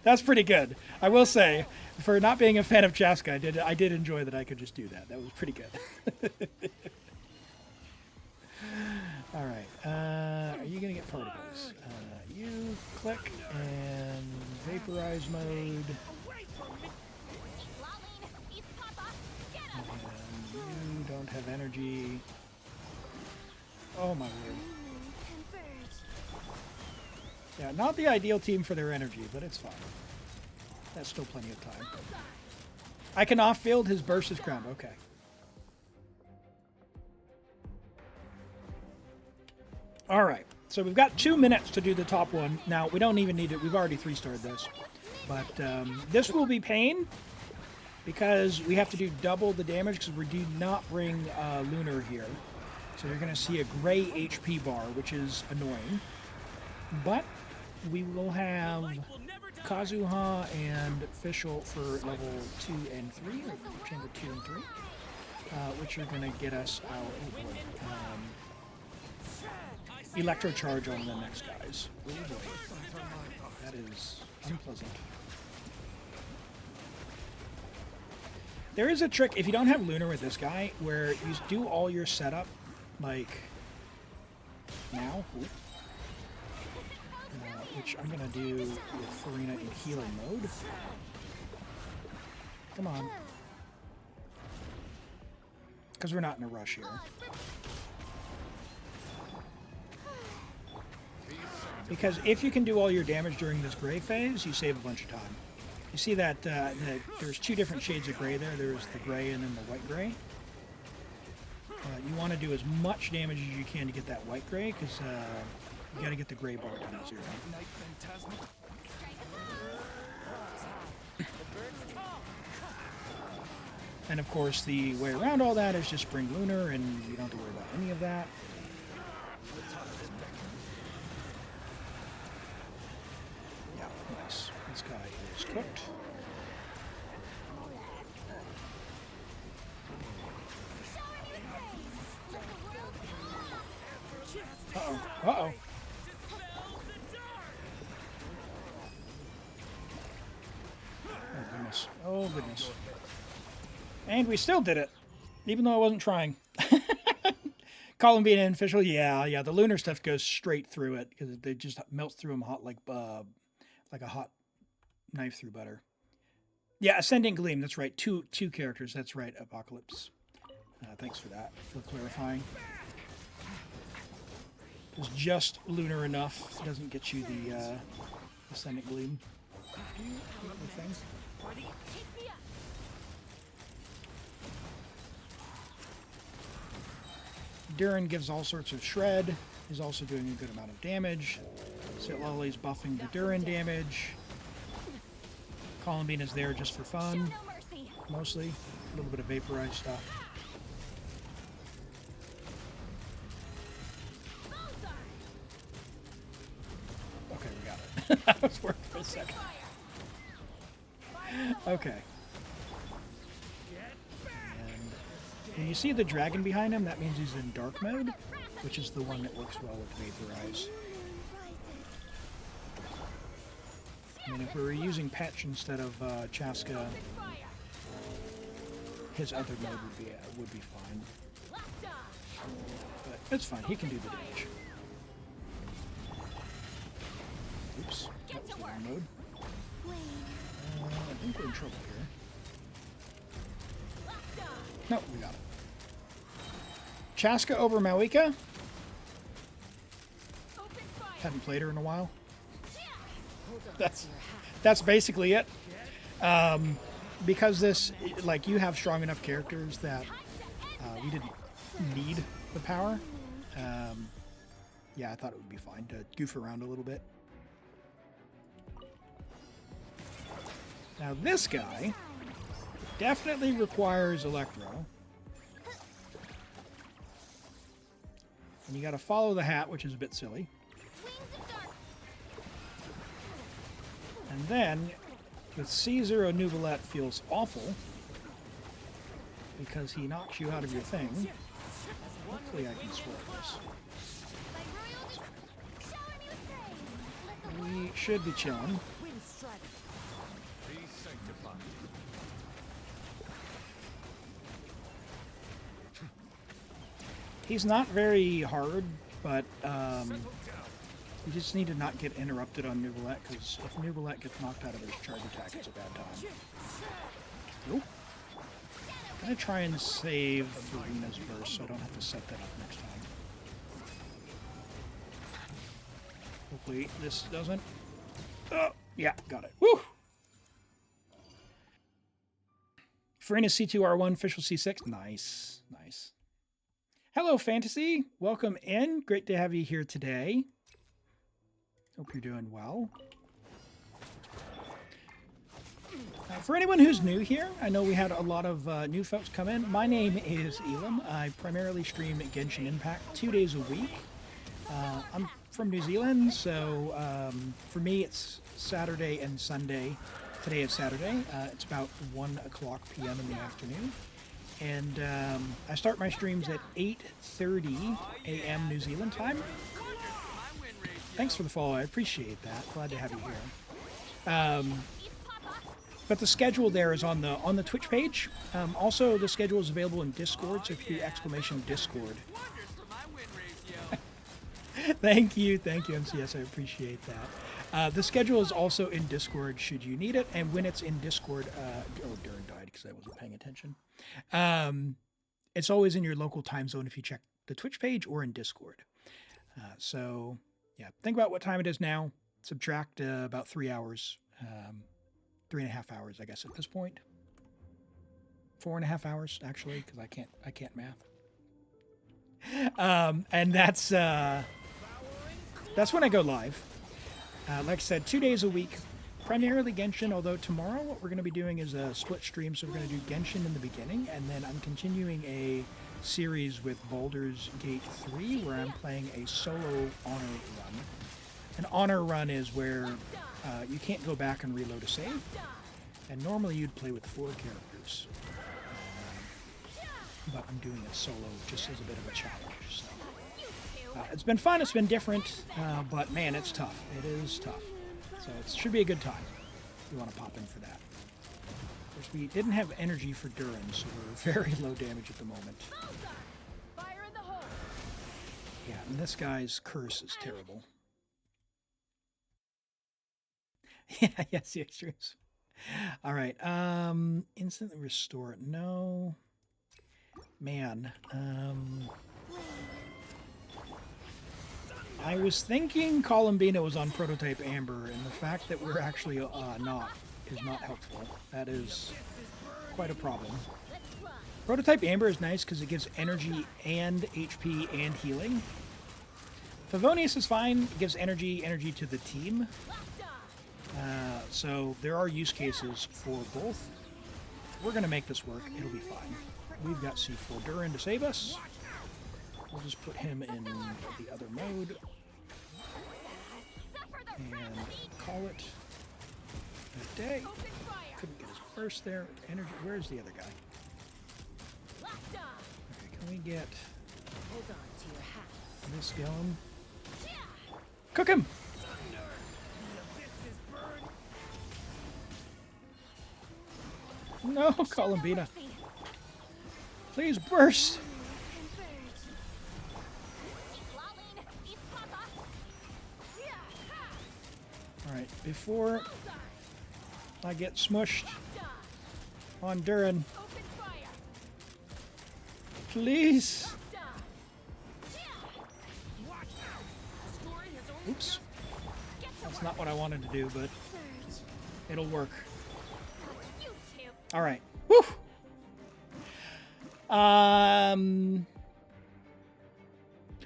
That's pretty good. I will say, for not being a fan of Chaska, I did enjoy that I could just do that. That was pretty good. All right. Are you going to get particles? You click and vaporize mode. And you don't have energy. Oh my word. Yeah, not the ideal team for their energy, but it's fine. That's still plenty of time. I can off-field his burst is ground. Okay. All right. So we've got 2 minutes to do the top one. Now, we don't even need it. We've already 3-starred this. But this will be pain because we have to do double the damage because we do not bring Lunar here. So you're going to see a gray HP bar, which is annoying. But we will have Kazuha and Fischl for level 2 and 3, or chamber 2 and 3, which are going to get us our Electro Charge on the next guys. Oh boy. That is unpleasant. There is a trick, if you don't have Lunar with this guy, where you do all your setup, like, now. Ooh. Which I'm going to do with Farina in healing mode. Come on. Because we're not in a rush here. Because if you can do all your damage during this gray phase, you save a bunch of time. You see that, there's 2 different shades of gray there. There's the gray and then the white gray. You want to do as much damage as you can to get that white gray, because... you gotta get the gray bar down to 0. And of course, the way around all that is just bring Lunar, and you don't have to worry about any of that. Yeah, nice. This guy is cooked. Uh-oh. Uh-oh. Oh, goodness. Oh, goodness. And we still did it, even though I wasn't trying. Columbina and Fischl, yeah, the Lunar stuff goes straight through it, because they just melts through them hot like a hot knife through butter. Yeah, Ascending Gleam, that's right. Two characters, that's right, Apocalypse. Thanks for that, for clarifying. It's just Lunar enough. It doesn't get you the Ascendant Gleam thing. Durin gives all sorts of shred. He's also doing a good amount of damage. Sitlali's buffing the Durin damage. Columbine is there just for fun, No mercy. mostly. A little bit of vaporized stuff. Okay, we got it. That was working for a second. Okay. And when you see the dragon behind him, that means he's in dark mode, which is the one that works well with vaporize. I mean, if we were using Patch instead of Chaska, his other mode would be fine. But it's fine. He can do the damage. Oops, that was the wrong mode. I think we're in trouble here. No, we got it. Chaska over Malika. Haven't played her in a while. That's basically it. Because this, like, you have strong enough characters that we didn't need the power. Yeah, I thought it would be fine to goof around a little bit. Now this guy definitely requires Electro. And you gotta follow the hat, which is a bit silly. And then, with C0 Nuvolette feels awful, because he knocks you out of your thing. Hopefully I can swerve this. We should be chilling. He's not very hard, but you just need to not get interrupted on Nuvolette, because if Nuvolette gets knocked out of his charge attack, it's a bad time. Nope. I'm going to try and save Farina's burst so I don't have to set that up next time. Hopefully this doesn't... Oh, yeah, got it. Woo! Farina's C2R1, official C6. Nice, nice. Hello, Fantasy. Welcome in. Great to have you here today. Hope you're doing well. For anyone who's new here, I know we had a lot of new folks come in. My name is Elim. I primarily stream Genshin Impact 2 days a week. I'm from New Zealand, so for me it's Saturday and Sunday. Today is Saturday. It's about 1 o'clock p.m. in the afternoon. And I start my streams at 8:30 a.m. New Zealand time. Thanks for the follow. I appreciate that. Glad to have you here. But the schedule there is on the Twitch page. Also, the schedule is available in Discord, so if you do !Discord. Thank you, MCS. I appreciate that. The schedule is also in Discord should you need it, and when it's in Discord, oh, Durin died because I wasn't paying attention. It's always in your local time zone if you check the Twitch page or in Discord. So, yeah, think about what time it is now. Subtract about 3 hours, 3.5 hours, I guess, at this point. 4.5 hours, actually, because I can't math. And that's when I go live. Like I said, 2 days a week, primarily Genshin, although tomorrow what we're going to be doing is a split stream, so we're going to do Genshin in the beginning, and then I'm continuing a series with Baldur's Gate 3, where I'm playing a solo honor run. An honor run is where you can't go back and reload a save, and normally you'd play with 4 characters. But I'm doing it solo just as a bit of a challenge. So. It's been fun, it's been different, but man, it's tough. It is tough. So it should be a good time if you want to pop in for that. Of course, we didn't have energy for Durin, so we're very low damage at the moment. Yeah, and this guy's curse is terrible. Yeah, yes, extremes. All right, instantly restore. No. Man, I was thinking Columbina was on Prototype Amber, and the fact that we're actually not is not helpful. That is quite a problem. Prototype Amber is nice because it gives energy and HP and healing. Favonius is fine. It gives energy to the team. So there are use cases for both. We're going to make this work. It'll be fine. We've got C4 Durin to save us. We'll just put him in the other mode. And call it a day. Couldn't get his burst there. Energy. Where's the other guy? Okay, can we get this going? Cook him! No, Columbina. Please burst! Alright, before I get smushed on Durin, please! Oops. That's not what I wanted to do, but it'll work. Alright. Woo! Are you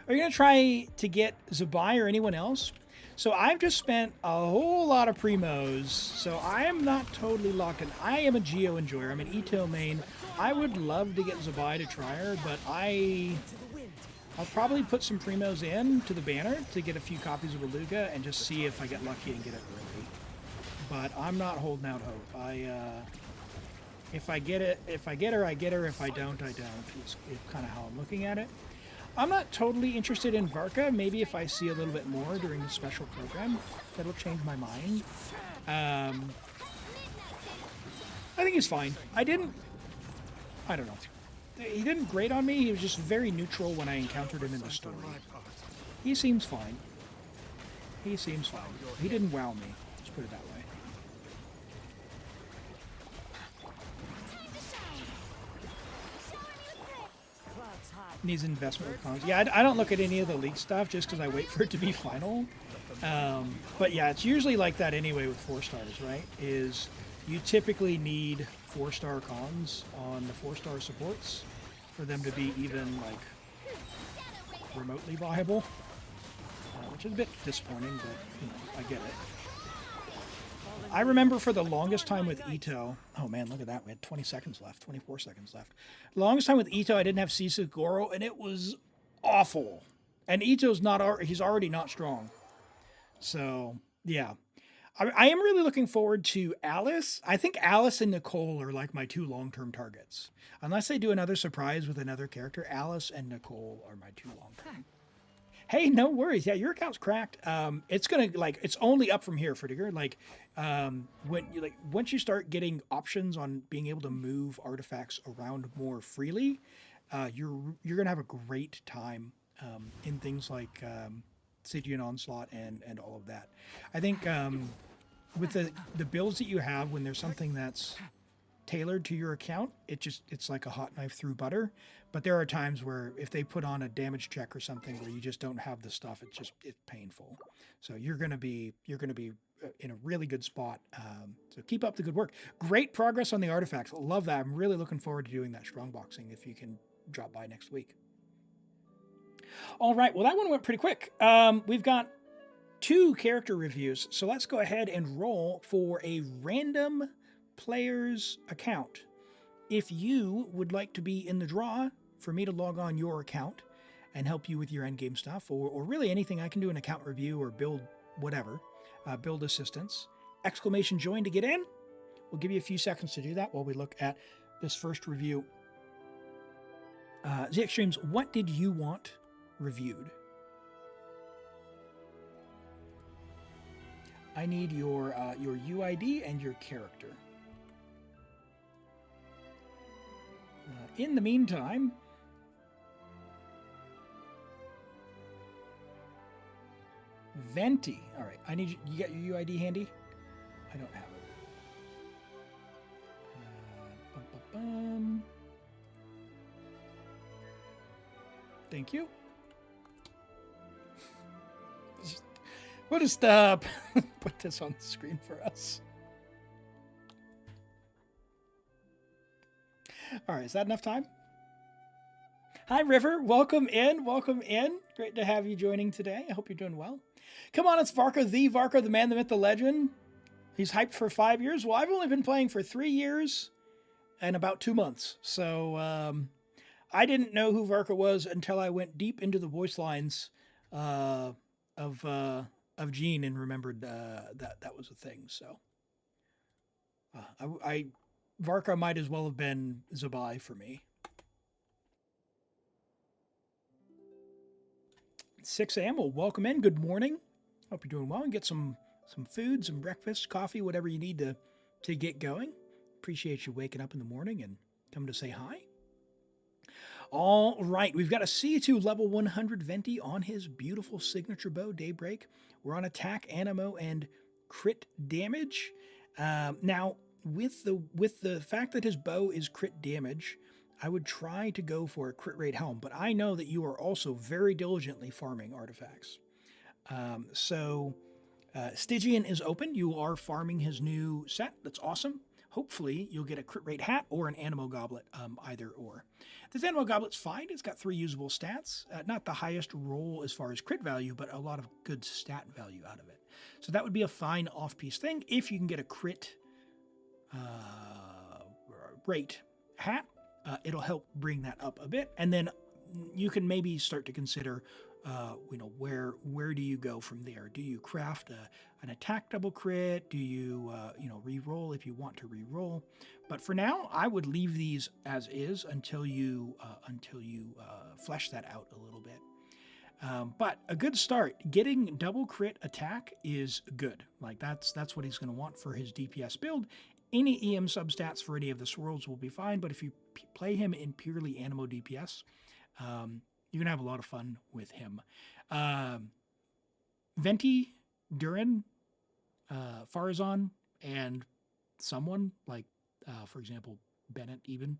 going to try to get Zubai or anyone else? So I've just spent a whole lot of primos, so I am not totally locked in. I am a Geo enjoyer. I'm an Ito main. I would love to get Zubai to try her, but I'll probably put some primos in to the banner to get a few copies of Beluga and just see if I get lucky and get it early. But I'm not holding out hope. If I get it, if I get her, I get her. If I don't, I don't. It's kind of how I'm looking at it. I'm not totally interested in Varka. Maybe if I see a little bit more during the special program, that'll change my mind. I think he's fine. I don't know. He didn't grate on me. He was just very neutral when I encountered him in the story. He seems fine. He seems fine. He didn't wow me. Let's put it that way. Needs investment with cons. Yeah, I don't look at any of the leak stuff just because I wait for it to be final. But yeah, it's usually like that anyway with 4 stars, right? Is you typically need 4-star cons on the 4-star supports for them to be even like remotely viable, which is a bit disappointing, but you know, I get it. I remember for the longest time with Ito, oh man, look at that, we had 20 seconds left, 24 seconds left. The longest time with Ito, I didn't have Sisu Goro, and it was awful. And Ito's he's already not strong. So, yeah. I am really looking forward to Alice. I think Alice and Nicole are like my 2 long-term targets. Unless they do another surprise with another character, Alice and Nicole are my 2 long-term. Hey, no worries. Yeah, your account's cracked. It's gonna it's only up from here, Fritiger. Once you start getting options on being able to move artifacts around more freely, you're gonna have a great time in things like Stygian Onslaught and all of that. I think with the builds that you have, when there's something that's tailored to your account, it's like a hot knife through butter. But there are times where if they put on a damage check or something where you just don't have the stuff, it's painful. So you're gonna be in a really good spot. So keep up the good work. Great progress on the artifacts. Love that. I'm really looking forward to doing that strong boxing if you can drop by next week. All right. Well, that one went pretty quick. We've got 2 character reviews. So let's go ahead and roll for a random player's account. If you would like to be in the draw for me to log on your account and help you with your endgame stuff, or really anything, I can do an account review or build whatever, build assistance, !join to get in. We'll give you a few seconds to do that while we look at this first review. ZX Streams, what did you want reviewed? I need your UID and your character. In the meantime, Venti. All right, I need you got your UID handy? I don't have it. Thank you. We'll just put this on the screen for us. All right, is that enough time? Hi, River. Welcome in. Welcome in. Great to have you joining today. I hope you're doing well. Come on, it's Varka, the man, the myth, the legend. He's hyped for 5 years. Well, I've only been playing for 3 years and about 2 months. So I didn't know who Varka was until I went deep into the voice lines of Gene and remembered that was a thing. So Varka might as well have been Zabai for me. 6 a.m. Well, welcome in. Good morning. Hope you're doing well and get some food, some breakfast, coffee, whatever you need to get going. Appreciate you waking up in the morning and coming to say hi. All right, we've got a C2 level 100 Venti on his beautiful signature bow, Daybreak. We're on attack, animo, and crit damage. Now, with the fact that his bow is crit damage, I would try to go for a crit rate helm, but I know that you are also very diligently farming artifacts. Stygian is open. You are farming his new set. That's awesome. Hopefully, you'll get a crit rate hat or an animo goblet, either or. This animo goblet's fine. It's got 3 usable stats. Not the highest roll as far as crit value, but a lot of good stat value out of it. So that would be a fine off-piece thing. If you can get a crit rate hat, it'll help bring that up a bit. And then you can maybe start to consider where do you go from there? Do you craft an attack double crit? Do you re-roll if you want to re-roll? But for now, I would leave these as is until you flesh that out a little bit. But a good start, getting double crit attack is good. Like that's what he's going to want for his DPS build. Any EM substats for any of the swirls will be fine, but if you play him in purely animo DPS, you're going to have a lot of fun with him. Venti, Durin, Farazan, and someone like, for example, Bennett even,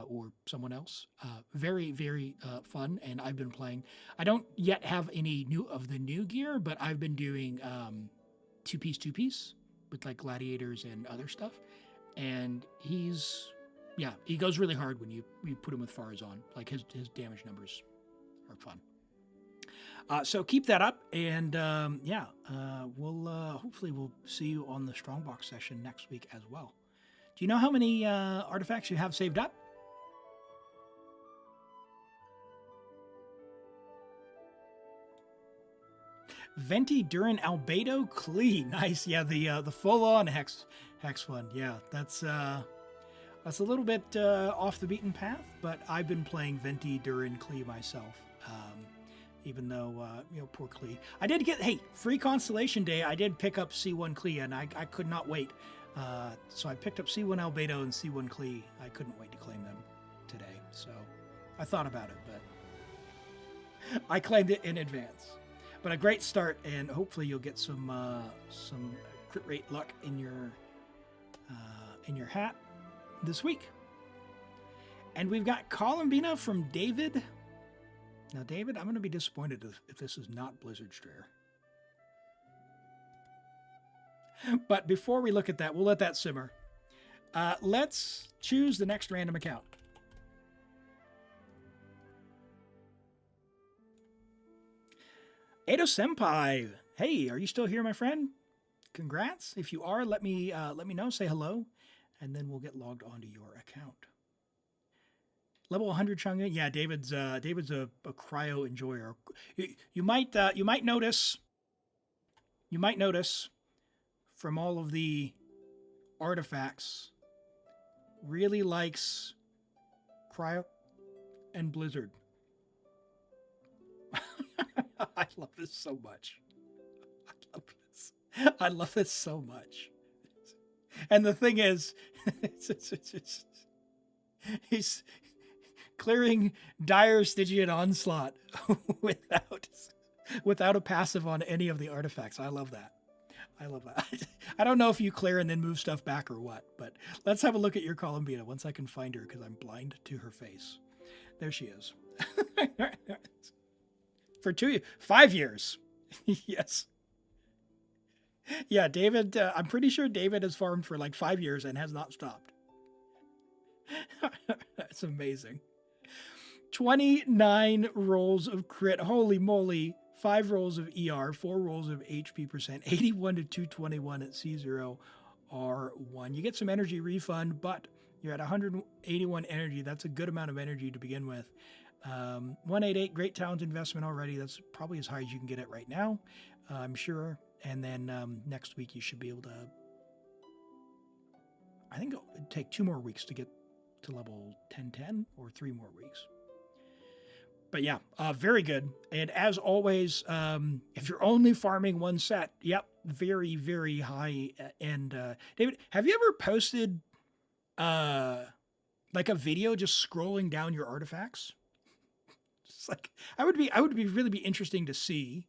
or someone else. Very, very fun, and I've been playing. I don't yet have any new gear, but I've been doing two-piece with like gladiators and other stuff. And he goes really hard when you put him with Farazan. Like his damage numbers are fun. So keep that up, and hopefully we'll see you on the Strongbox session next week as well. Do you know how many artifacts you have saved up? Venti, Durin, Albedo, Klee. Nice. Yeah, the full-on hex one. Yeah, that's a little bit off the beaten path, but I've been playing Venti, Durin, Klee myself. Even though, poor Klee. I did get, free Constellation Day, I did pick up C1 Klee, and I could not wait. So I picked up C1 Albedo and C1 Klee. I couldn't wait to claim them today. So I thought about it, but I claimed it in advance. But a great start, and hopefully you'll get some crit rate luck in your hat this week. And we've got Columbina from David. Now, David, I'm going to be disappointed if this is not Blizzard Strayer. But before we look at that, we'll let that simmer. Let's choose the next random account. Edo Senpai, hey, are you still here, my friend? Congrats. If you are, let me know. Say hello, and then we'll get logged onto your account. Level 100 Chang'e. Yeah, David's a cryo enjoyer. You might notice from all of the artifacts, really likes cryo and Blizzard. I love this so much. I love this so much. And the thing is, he's clearing dire Stygian onslaught without a passive on any of the artifacts. I love that. I don't know if you clear and then move stuff back or what, but let's have a look at your Columbina once I can find her because I'm blind to her face. There she is. For 5 years. Yes. Yeah, David, I'm pretty sure David has farmed for like 5 years and has not stopped. That's amazing. 29 rolls of crit. Holy moly. 5 rolls of ER, 4 rolls of HP percent, 81 to 221 at C0 R1. You get some energy refund, but you're at 181 energy. That's a good amount of energy to begin with. 188, great talent investment already. That's probably as high as you can get it right now, I'm sure. And then next week you should be able to, I think it'll take 2 more weeks to get to level 1010 or 3 more weeks. But yeah, very good. And as always, if you're only farming 1 set, yep, very, very high end. David, have you ever posted like a video just scrolling down your artifacts? It's like I would really be interesting to see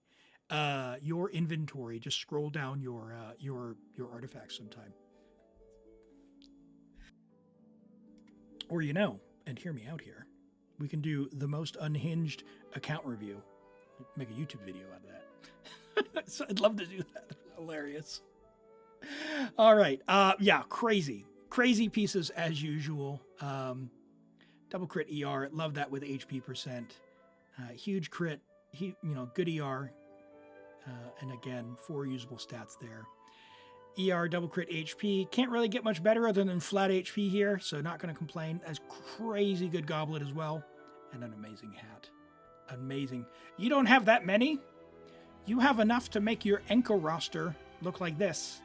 your inventory. Just scroll down your artifacts sometime. Or and hear me out here. We can do the most unhinged account review. Make a YouTube video out of that. So I'd love to do that. Hilarious. All right. Yeah, crazy pieces as usual. Double crit ER. Love that with HP percent. Huge crit. Good ER. And again, 4 usable stats there. ER, double crit HP. Can't really get much better other than flat HP here, so not going to complain. That's crazy good goblet as well. And an amazing hat. Amazing. You don't have that many. You have enough to make your Enko roster look like this.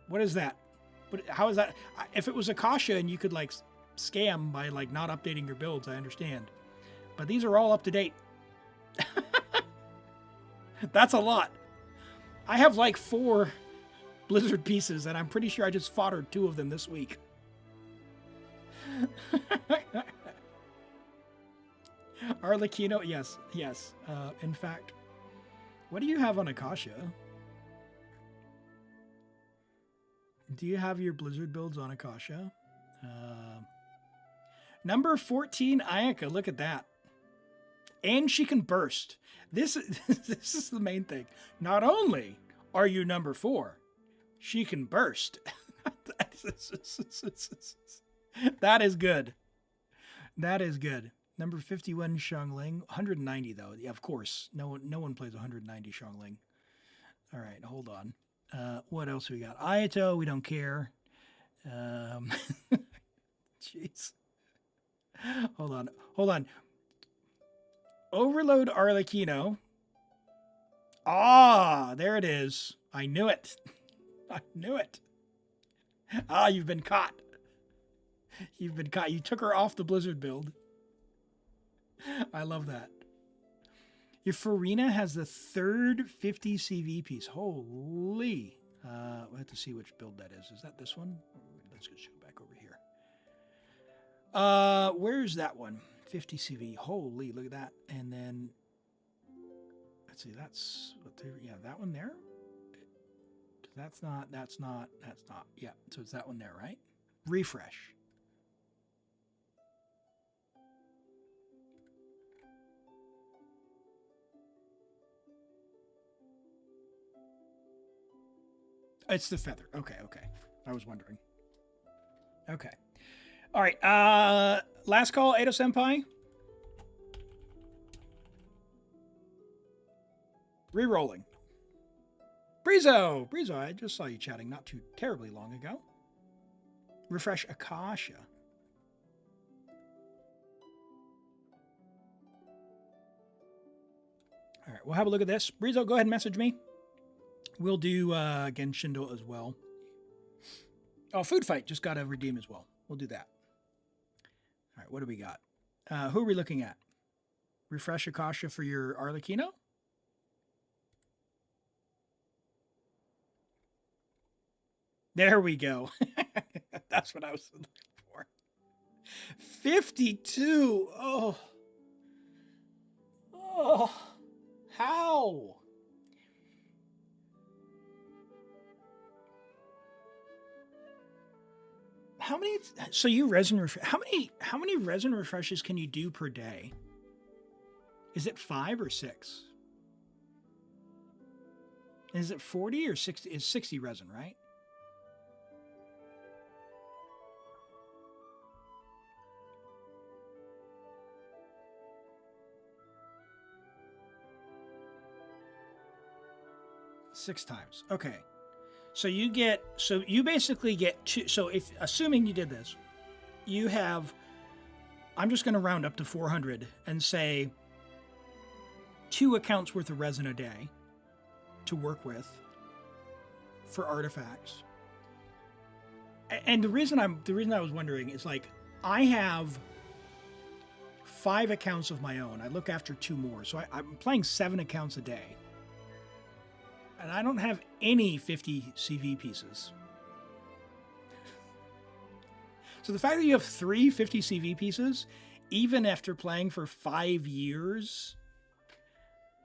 What is that? How is that? If it was Akasha and you could like scam by like not updating your builds, I understand. But these are all up to date. That's a lot. I have like 4 Blizzard pieces, and I'm pretty sure I just foddered 2 of them this week. Arlecchino, yes. In fact, what do you have on Akasha? Do you have your Blizzard builds on Akasha? Number 14, Ayaka, look at that. And she can burst. This is the main thing. Not only are you number 4, she can burst. That is good. That is good. Number 51, Xiangling. 190, though. Yeah, of course. No one plays 190 Xiangling. All right, hold on. What else we got? Ayato, we don't care. Jeez. Hold on. Overload Arlecchino. Ah, there it is. I knew it. Ah, you've been caught. You took her off the Blizzard build. I love that. Your Farina has the 3rd 50 CV piece. Holy. We'll have to see which build that is. Is that this one? Let's just go back over here. Where's that one? 50 CV. Holy, look at that. And then, let's see, that's, that one there? That's not. Yeah, so it's that one there, right? Refresh. It's the feather. Okay. I was wondering. Okay. All right. Last call, Edo Senpai. Rerolling. Brizo, I just saw you chatting not too terribly long ago. Refresh Akasha. All right, we'll have a look at this. Brizo, go ahead and message me. We'll do Genshin as well. Oh, Food Fight just got to redeem as well. We'll do that. All right, what do we got? Who are we looking at? Refresh Akasha for your Arlecchino? There we go. That's what I was looking for. 52. Oh. How? How many? So you resin how many resin refreshes can you do per day? Is it 5 or 6? Is it 40 or 60? It's 60 resin, right? 6 times. Okay. So you basically get 2. So if, assuming you did this, you have, I'm just going to round up to 400 and say 2 accounts worth of resin a day to work with for artifacts. And the reason I was wondering is, like, I have 5 accounts of my own. I look after 2 more. So I'm playing 7 accounts a day. And I don't have any 50 CV pieces. So the fact that you have 3 50 CV pieces, even after playing for 5 years,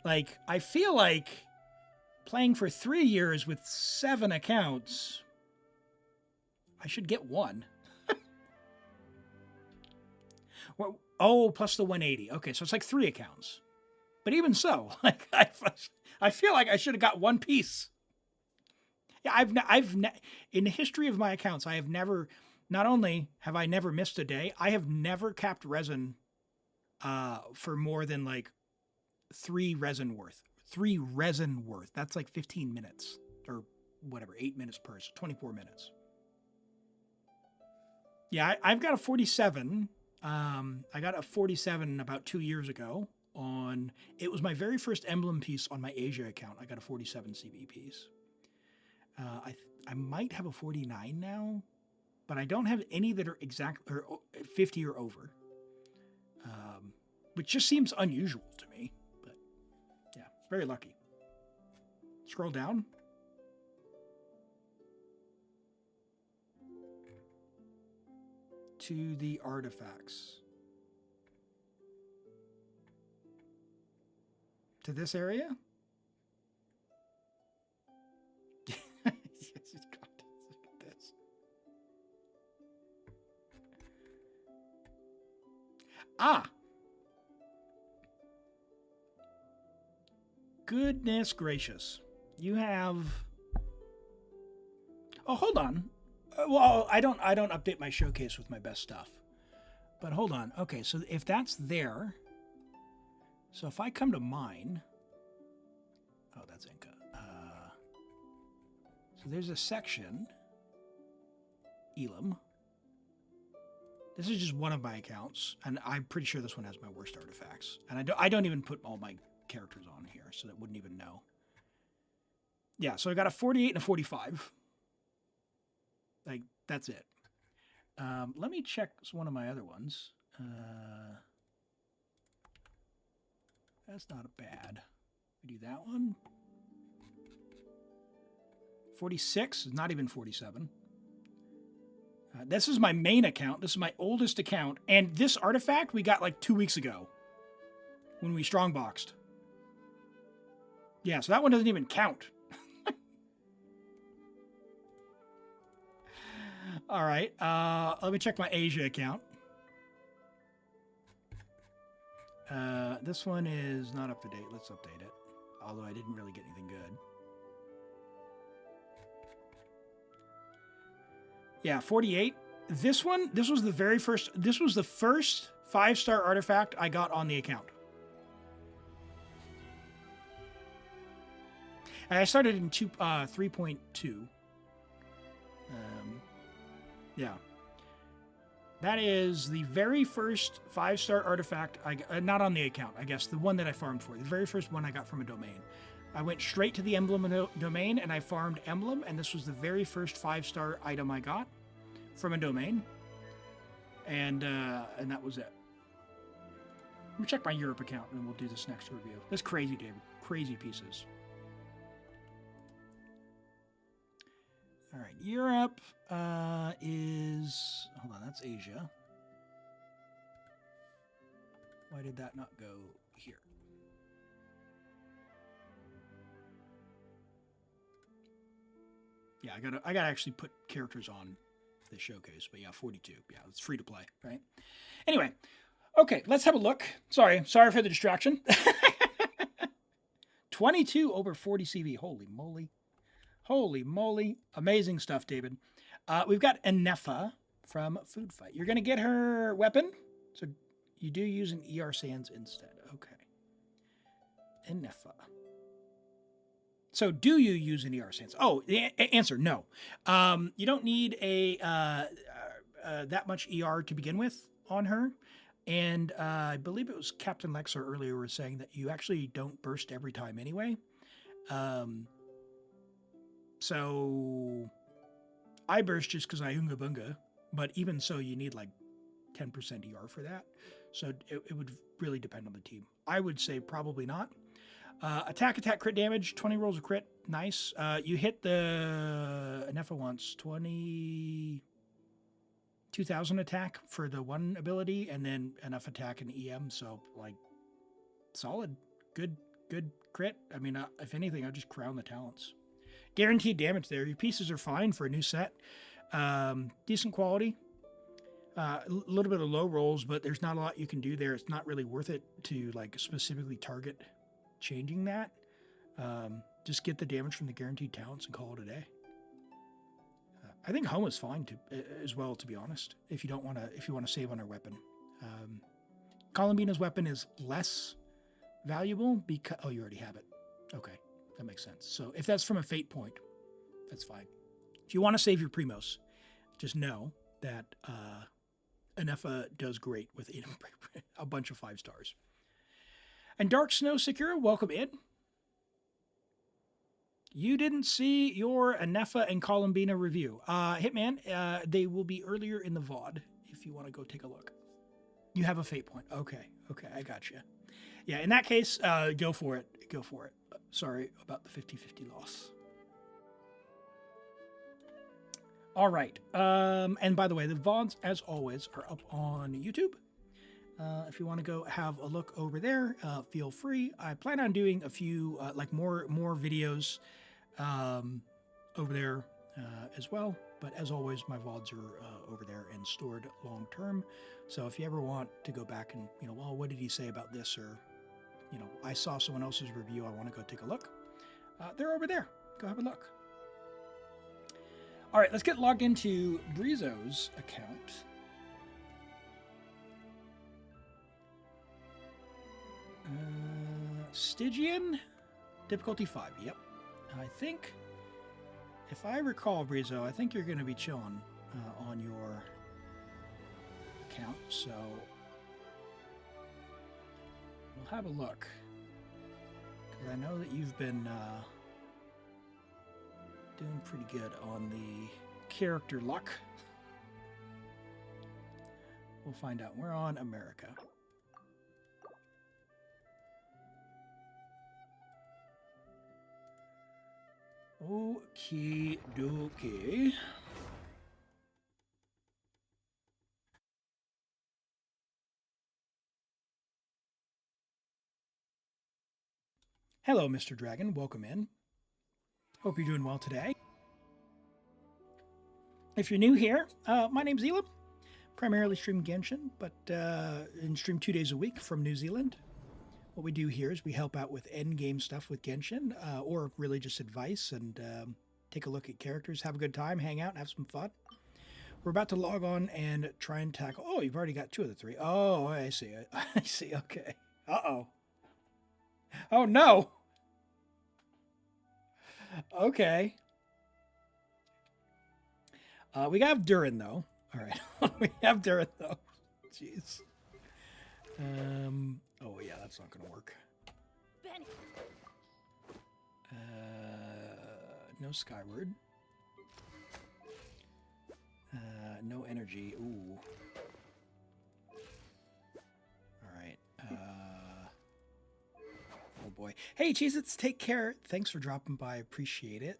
like, I feel like playing for 3 years with 7 accounts, I should get 1. Well, oh, plus the 180. Okay, so it's like 3 accounts. But even so, like, I feel like I should have got 1 piece. Yeah, in the history of my accounts, I have never, not only have I never missed a day, I have never capped resin for more than like 3 resin worth. 3 resin worth. That's like 15 minutes or whatever, 8 minutes per, so 24 minutes. Yeah, I've got a 47. I got a 47 about 2 years ago. It was my very first emblem piece on my Asia account. I got a 47 CV piece. I might have a 49 now, but I don't have any that are exact or 50 or over, which just seems unusual to me. But yeah, very lucky. Scroll down. To the artifacts. To this area? Yes, it's got this. Look at this. Ah! Goodness gracious. You have... Oh, hold on. Well, I don't update my showcase with my best stuff. But hold on. Okay, so if that's there... So if I come to mine... Oh, that's Inca. So there's a section... Elim. This is just one of my accounts, and I'm pretty sure this one has my worst artifacts. And I don't even put all my characters on here, so that wouldn't even know. Yeah, so I got a 48 and a 45. Like, that's it. Let me check one of my other ones. That's not bad. We do that one. 46 is not even 47. This is my main account. This is my oldest account. And this artifact we got like 2 weeks ago when we strongboxed. Yeah, so that one doesn't even count. All right. Let me check my Asia account. This one is not up to date. Let's update it. Although I didn't really get anything good. Yeah, 48. This one, this was the first 5-star artifact I got on the account. And I started in 3.2. Yeah. That is the very first 5-star artifact not on the account, I guess, the one that I farmed for. The very first one I got from a domain. I went straight to the emblem domain and I farmed emblem, and this was the very first 5-star item I got from a domain. And that was it. Let me check my Europe account and we'll do this next review. That's crazy, David. Crazy pieces. All right, Europe is... Hold on, that's Asia. Why did that not go here? Yeah, I gotta actually put characters on the showcase. But yeah, 42. Yeah, it's free to play, right? Anyway, okay, let's have a look. Sorry for the distraction. 22 over 40 CV. Holy moly. Holy moly. Amazing stuff, David. We've got Enefa from Food Fight. You're going to get her weapon. So you do use an ER Sands instead. Okay. Enefa. So, do you use an ER stance? Oh, the answer, no. You don't need a that much ER to begin with on her. And I believe it was Captain Lexer earlier was saying that you actually don't burst every time anyway. So I burst just because I Unga Bunga, but even so, you need like 10% ER for that. So it would really depend on the team. I would say probably not. Attack, crit damage, 20 rolls of crit. Nice. You hit the Anefa once, 22,000 attack for the one ability, and then enough attack and EM. So, like, solid. Good crit. I mean, if anything, I'll just crown the talents. Guaranteed damage there. Your pieces are fine for a new set. Decent quality. A little bit of low rolls, but there's not a lot you can do there. It's not really worth it to, like, specifically target changing that. Just get the damage from the guaranteed talents and call it a day. I think home is fine as well, to be honest. If you want to save on her weapon, Columbina's weapon is less valuable because you already have it. Okay, that makes sense. So if that's from a fate point, that's fine. If you want to save your primos, just know that Anefa does great with a bunch of 5 stars. And Dark Snow Secure, welcome in. You didn't see your Anefa and Columbina review. Hitman, they will be earlier in the VOD if you want to go take a look. You have a fate point. Okay, I got you. Yeah, in that case, go for it. Sorry about the 50-50 loss. All right. And by the way, the VODs, as always, are up on YouTube. If you want to go have a look over there, feel free. I plan on doing a few, more videos over there as well. But as always, my VODs are over there and stored long term. So if you ever want to go back and, well, what did he say about this? Or, I saw someone else's review, I want to go take a look. They're over there. Go have a look. All right, let's get logged into Brizo's account. Stygian, difficulty 5. Yep. I think, if I recall, Brizo, I think you're going to be chilling on your account. So we'll have a look, because I know that you've been doing pretty good on the character luck. We'll find out. We're on America. Okie dokie. Hello, Mr. Dragon. Welcome in. Hope you're doing well today. If you're new here, my name's Elim. Primarily stream Genshin, but and stream 2 days a week from New Zealand. What we do here is we help out with endgame stuff with Genshin, or really just advice and take a look at characters, have a good time, hang out, and have some fun. We're about to log on and try and tackle... Oh, you've already got 2 of the 3. Oh, I see. I see. Okay. Uh-oh. Oh, no. Okay. We have Durin, though. All right. We have Durin, though. Jeez. Oh, yeah, that's not going to work. Benny. No Skyward. No energy. Ooh. All right. Oh, boy. Hey, Cheez-Its, take care. Thanks for dropping by. Appreciate it.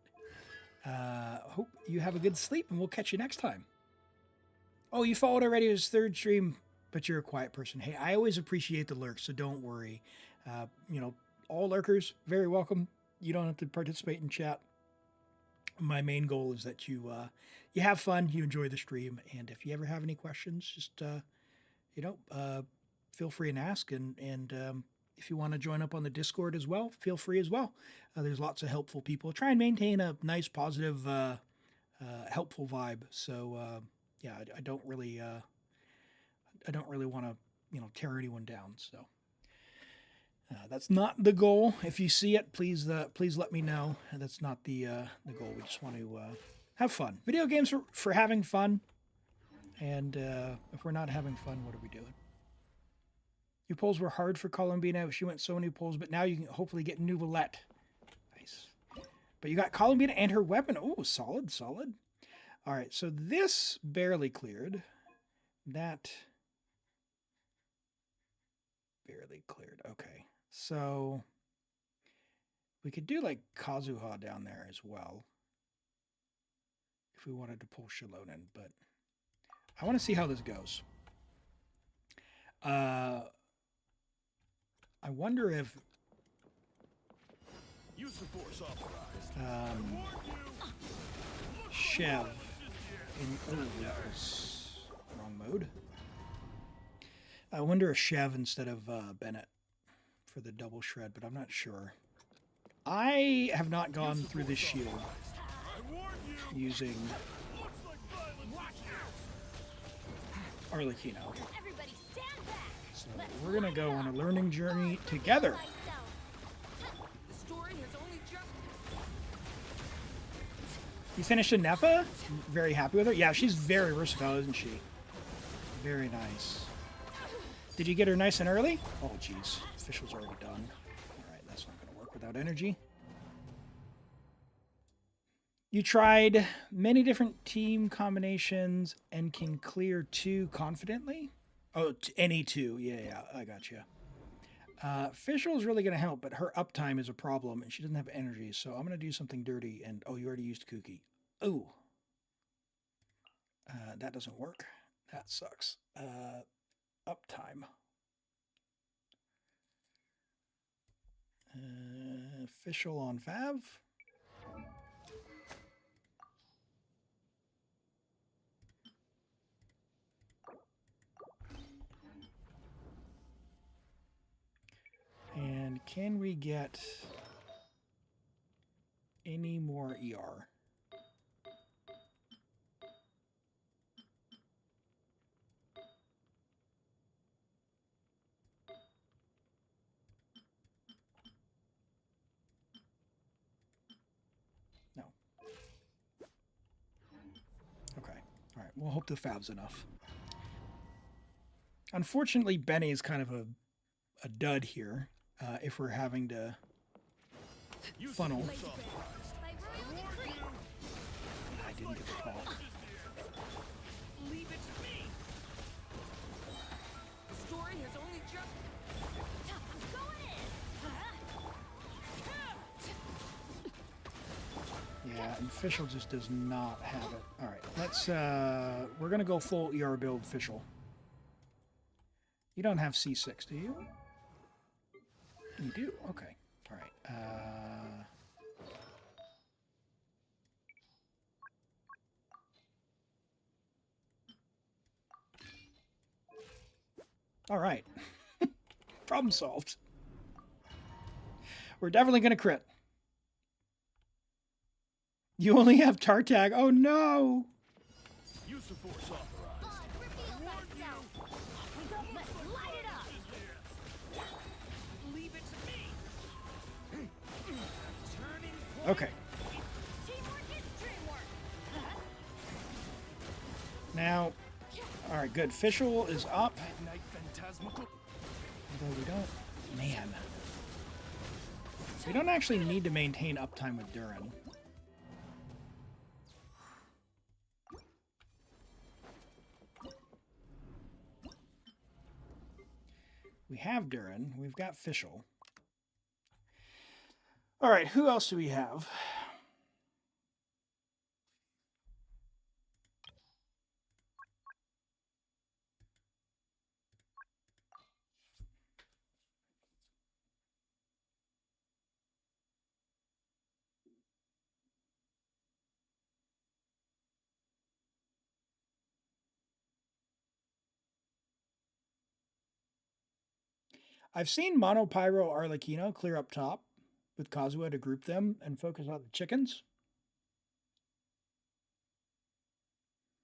Hope you have a good sleep, and we'll catch you next time. Oh, you followed already his 3rd stream, but you're a quiet person. Hey, I always appreciate the lurks, so don't worry. All lurkers, very welcome. You don't have to participate in chat. My main goal is that you have fun, you enjoy the stream, and if you ever have any questions, just feel free and ask. And if you want to join up on the Discord as well, feel free as well. There's lots of helpful people. Try and maintain a nice, positive, helpful vibe. So I don't really want to tear anyone down. So That's not the goal. If you see it, please let me know. That's not the goal. We just want to have fun. Video games for having fun. And if we're not having fun, what are we doing? New polls were hard for Columbina. She went so many polls, but now you can hopefully get Nouvelette. Nice. But you got Columbina and her weapon. Oh, solid, solid. All right, so this barely cleared. That barely cleared. Okay, so we could do like Kazuha down there as well if we wanted to pull Shilonen, but I want to see how this goes. I wonder if Chev in that was wrong mode. I wonder if Chev instead of Bennett for the double shred, but I'm not sure. I have not gone through this shield using Arlecchino. So we're gonna go on a learning journey together. You finished a Nefa? Very happy with her? Yeah, she's very versatile, isn't she? Very nice. Did you get her nice and early? Oh, jeez. Official's already done. Alright, that's not going to work without energy. You tried many different team combinations and can clear 2 confidently? Oh, any 2. Yeah, I got you. Official's really going to help, but her uptime is a problem, and she doesn't have energy, so I'm going to do something dirty, and... Oh, you already used Kooky. Oh. That doesn't work. That sucks. Uptime. Official on Fav. And can we get any more ER? No. Okay. All right. We'll hope the Fav's enough. Unfortunately, Benny is kind of a dud here. If we're having to funnel. I didn't get the call. Leave it to me. The story has only just... I'm going in. Yeah, and Official just does not have it. All right, let's. We're gonna go full ER build Official. You don't have C6, do you? You do? Okay. All right. All right. Problem solved. We're definitely going to crit. You only have Tartag. Oh, no. Use of force authorized. Reveal thyself. Let's light it up. Leave it to me. Turning point. Okay. Teamwork is dreamwork. Now, all right, good. Official is up. Midnight phantasmical. Although we don't... Man. We don't actually need to maintain uptime with Durin. We have Durin. We've got Official. All right, who else do we have? I've seen Monopyro Arlecchino clear up top with Kazuha to group them and focus on the chickens.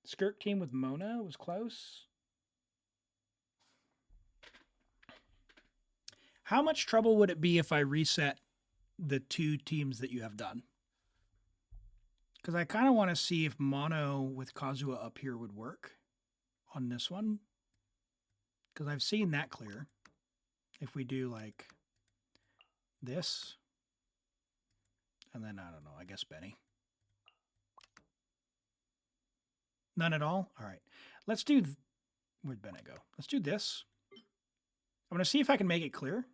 Skirk team with Mona was close. How much trouble would it be if I reset the 2 teams that you have done? Because I kind of want to see if mono with Kazuha up here would work on this one. Because I've seen that clear. If we do like this, and then I don't know, I guess Benny. None at all? All right. Let's do, where'd Bennett go? Let's do this. I'm going to see if I can make it clear.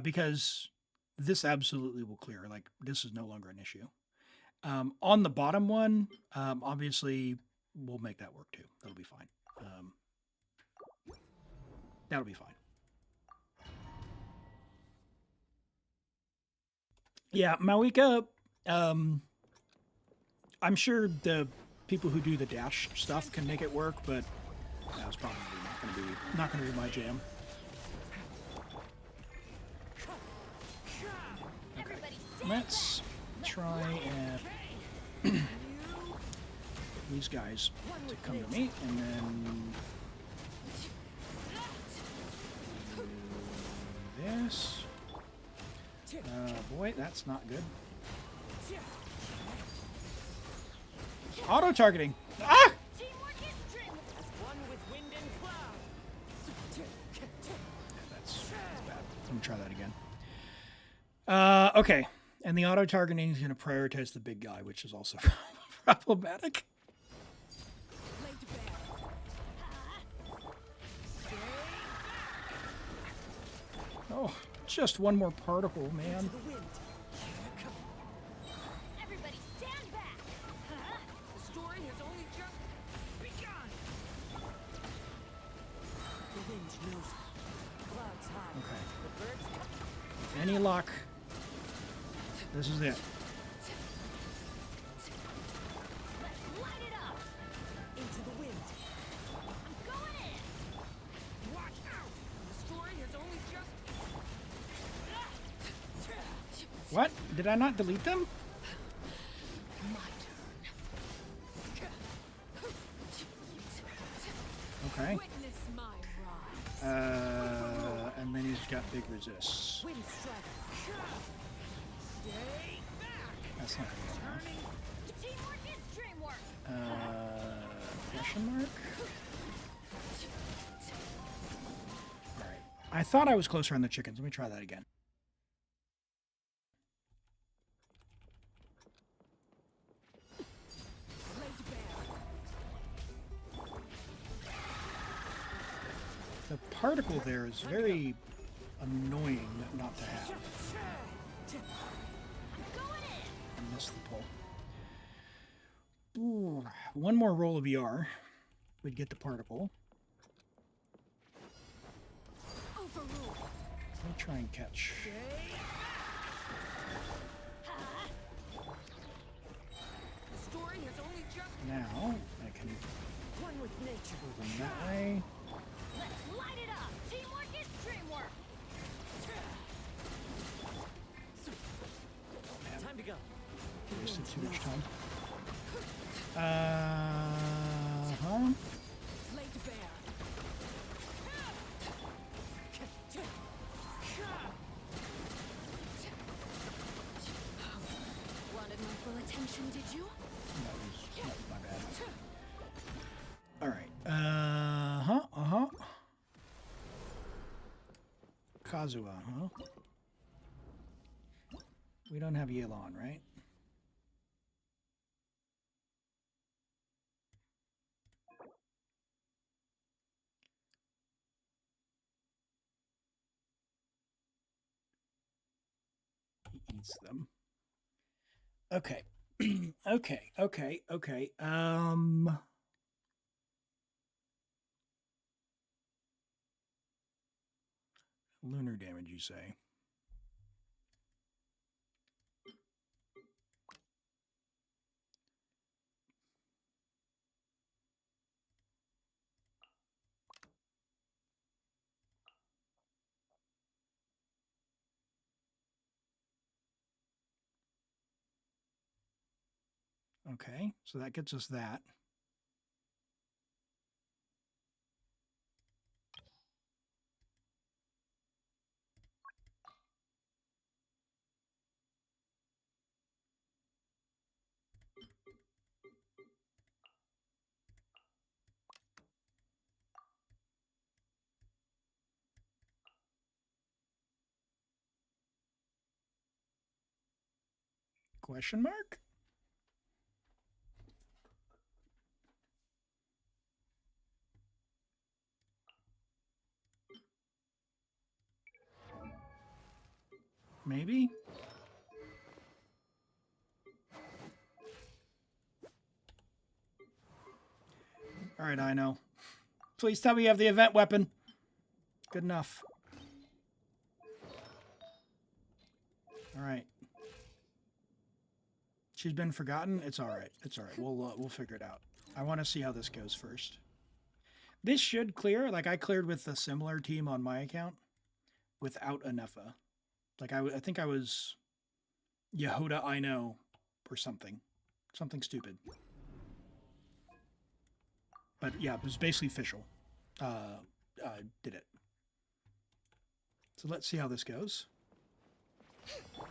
Because this absolutely will clear. Like, this is no longer an issue. On the bottom one, obviously, we'll make that work too. That'll be fine. That'll be fine. Yeah, Mawika, I'm sure the people who do the dash stuff can make it work, but that was probably not gonna be my jam. Okay, let's try and get these guys to come to me, and then do this. Boy, that's not good. Auto-targeting. Ah! That's bad. Let me try that again. Okay. And the auto-targeting is going to prioritize the big guy, which is also problematic. Oh, just one more particle, man. Everybody stand back. The story has only just begun. The wind knows it. Clouds high. Okay. The birds come. Any luck? This is it. Let's light it up. Into the wind. I'm going in. Watch out. The story has only just. What? Did I not delete them? My turn. Okay. Witness my rise. And then he's got big resists. Wind strike. Stay back. That's not gonna be enough. Teamwork is dreamwork. Question mark? Alright. I thought I was closer on the chickens. Let me try that again. Laid bare. The particle there is very annoying not to have. I missed the pull. Ooh, one more roll of ER. We'd get the particle. Overruled. Let me try and catch. The story has only just Now, I can one with nature. move them that way. Let's light it up. Teamwork is dreamwork. Time to go. Wasted too much time. Laid bare. Wanted my full attention, did you? That was my bad. Alright. Kazuha, huh? We don't have Yelan, right? He eats them. Okay. Okay. Lunar damage, you say? Okay, so that gets us that. Question mark? Maybe? All right, I know. Please tell me you have the event weapon. Good enough. All right. She's been forgotten. It's all right. It's all right. We'll figure it out. I want to see how this goes first. This should clear. Like I cleared with a similar team on my account without a Nepha. Like I think I was Yehoda I know or something stupid. But yeah, it was basically official. Did it. So let's see how this goes.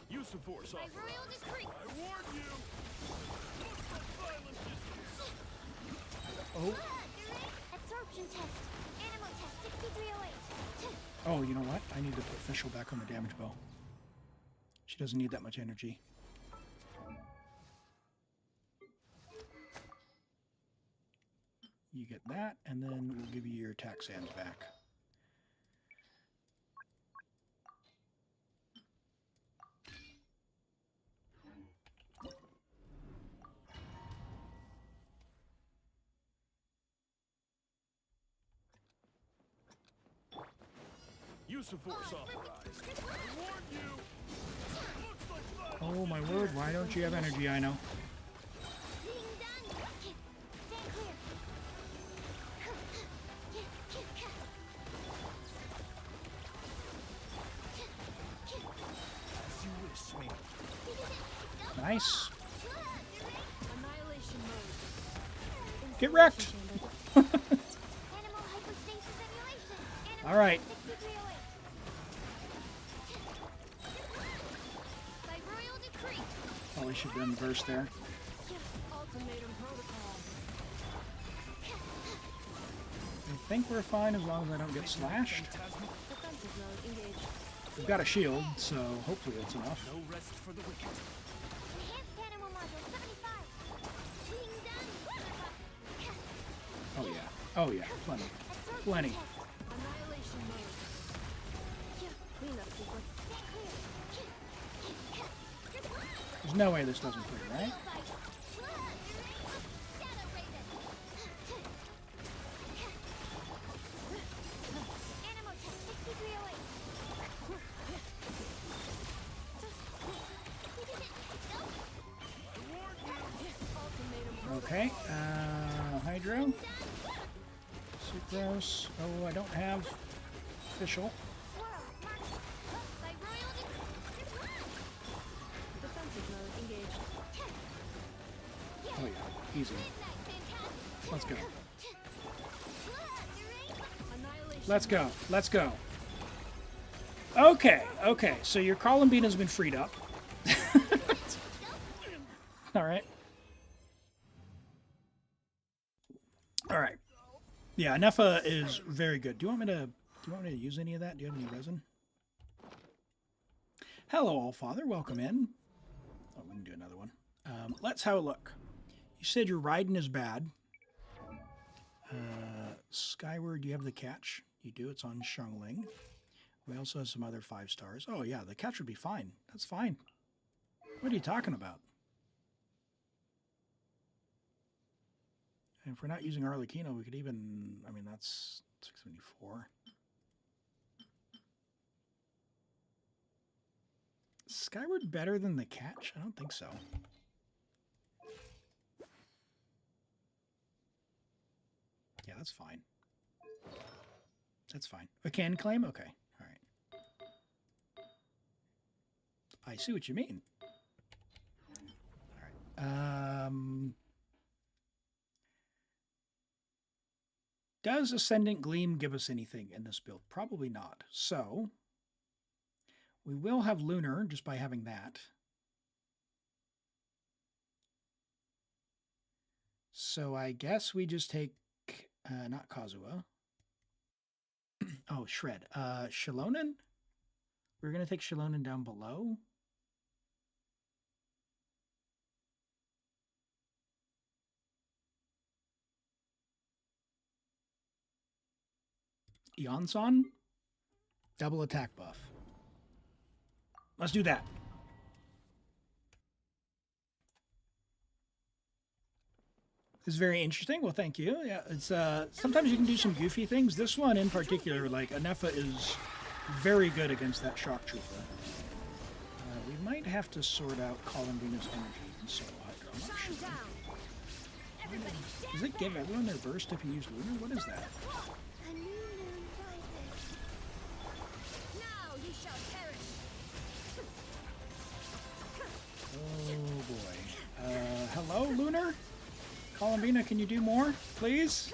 Use the force, By officer. royal decree. I warn you. Look like violence is Oh. Absorption test. Animal test 6308. Oh, you know what? I need to put official back on the damage bow. She doesn't need that much energy. You get that, and then we'll give you your attack sands back. use the force authorized. I warn you. Looks like violence. Oh my word, why don't you have energy, I know. Being done. Stand clear. As you wish, me. Nice. Annihilation mode. Get wrecked. Animal hypostasis simulation. Animal All right. 6308. By royal decree. Probably should have done verse there. Ultimatum protocol. I think we're fine as long as I don't get slashed. Defensive mode engaged. We've got a shield, so hopefully that's enough. No rest for the wicked. Enhanced animal module 75. Being done. Oh yeah. Oh yeah. Plenty. Absorption Plenty. test. Annihilation mode. Cleanup sequence. Stand clear. There's no way this doesn't clear, right? Animal test 6308. Ultimatum Okay. Hydro. Sucrose. Oh, I don't have official. Swirl. Mark. By royal decree. defensive mode engaged. Oh yeah. Easy. Let's go. Annihilation. Let's go. Let's go. Okay. Okay. So your Columbine has been freed up. All right. All right. Yeah, Nepha is very good. Do you want me to use any of that? Do you have any resin? Hello, Allfather. Welcome in. Oh, we can do another one. Let's have a look. You said your riding is bad. Skyward, you have the catch. You do. It's on Shangling. We also have some other 5 stars. Oh, yeah, the catch would be fine. That's fine. What are you talking about? And if we're not using Arlecchino, we could even... I mean, that's 674. Skyward better than the catch? I don't think so. Yeah, that's fine. That's fine. A can claim? Okay. All right. I see what you mean. All right. Does Ascendant Gleam give us anything in this build? Probably not. So, we will have Lunar just by having that. So I guess we just take, not Kazuha. Oh, Shred. Shilonen? We're going to take Shilonen down below. Eonson? Double attack buff. Let's do that. This is very interesting. Well, thank you. Yeah, it's sometimes you can do some goofy things. This one in particular, like Anefa is very good against that shock trooper. We might have to sort out Columbina's energy and Soul Hydra. I'm not sure. Does it give everyone their burst if you use Lunar? What is that? A new moon rises. Now you shall perish. Oh boy. Hello, Lunar? Columbina, can you do more, please?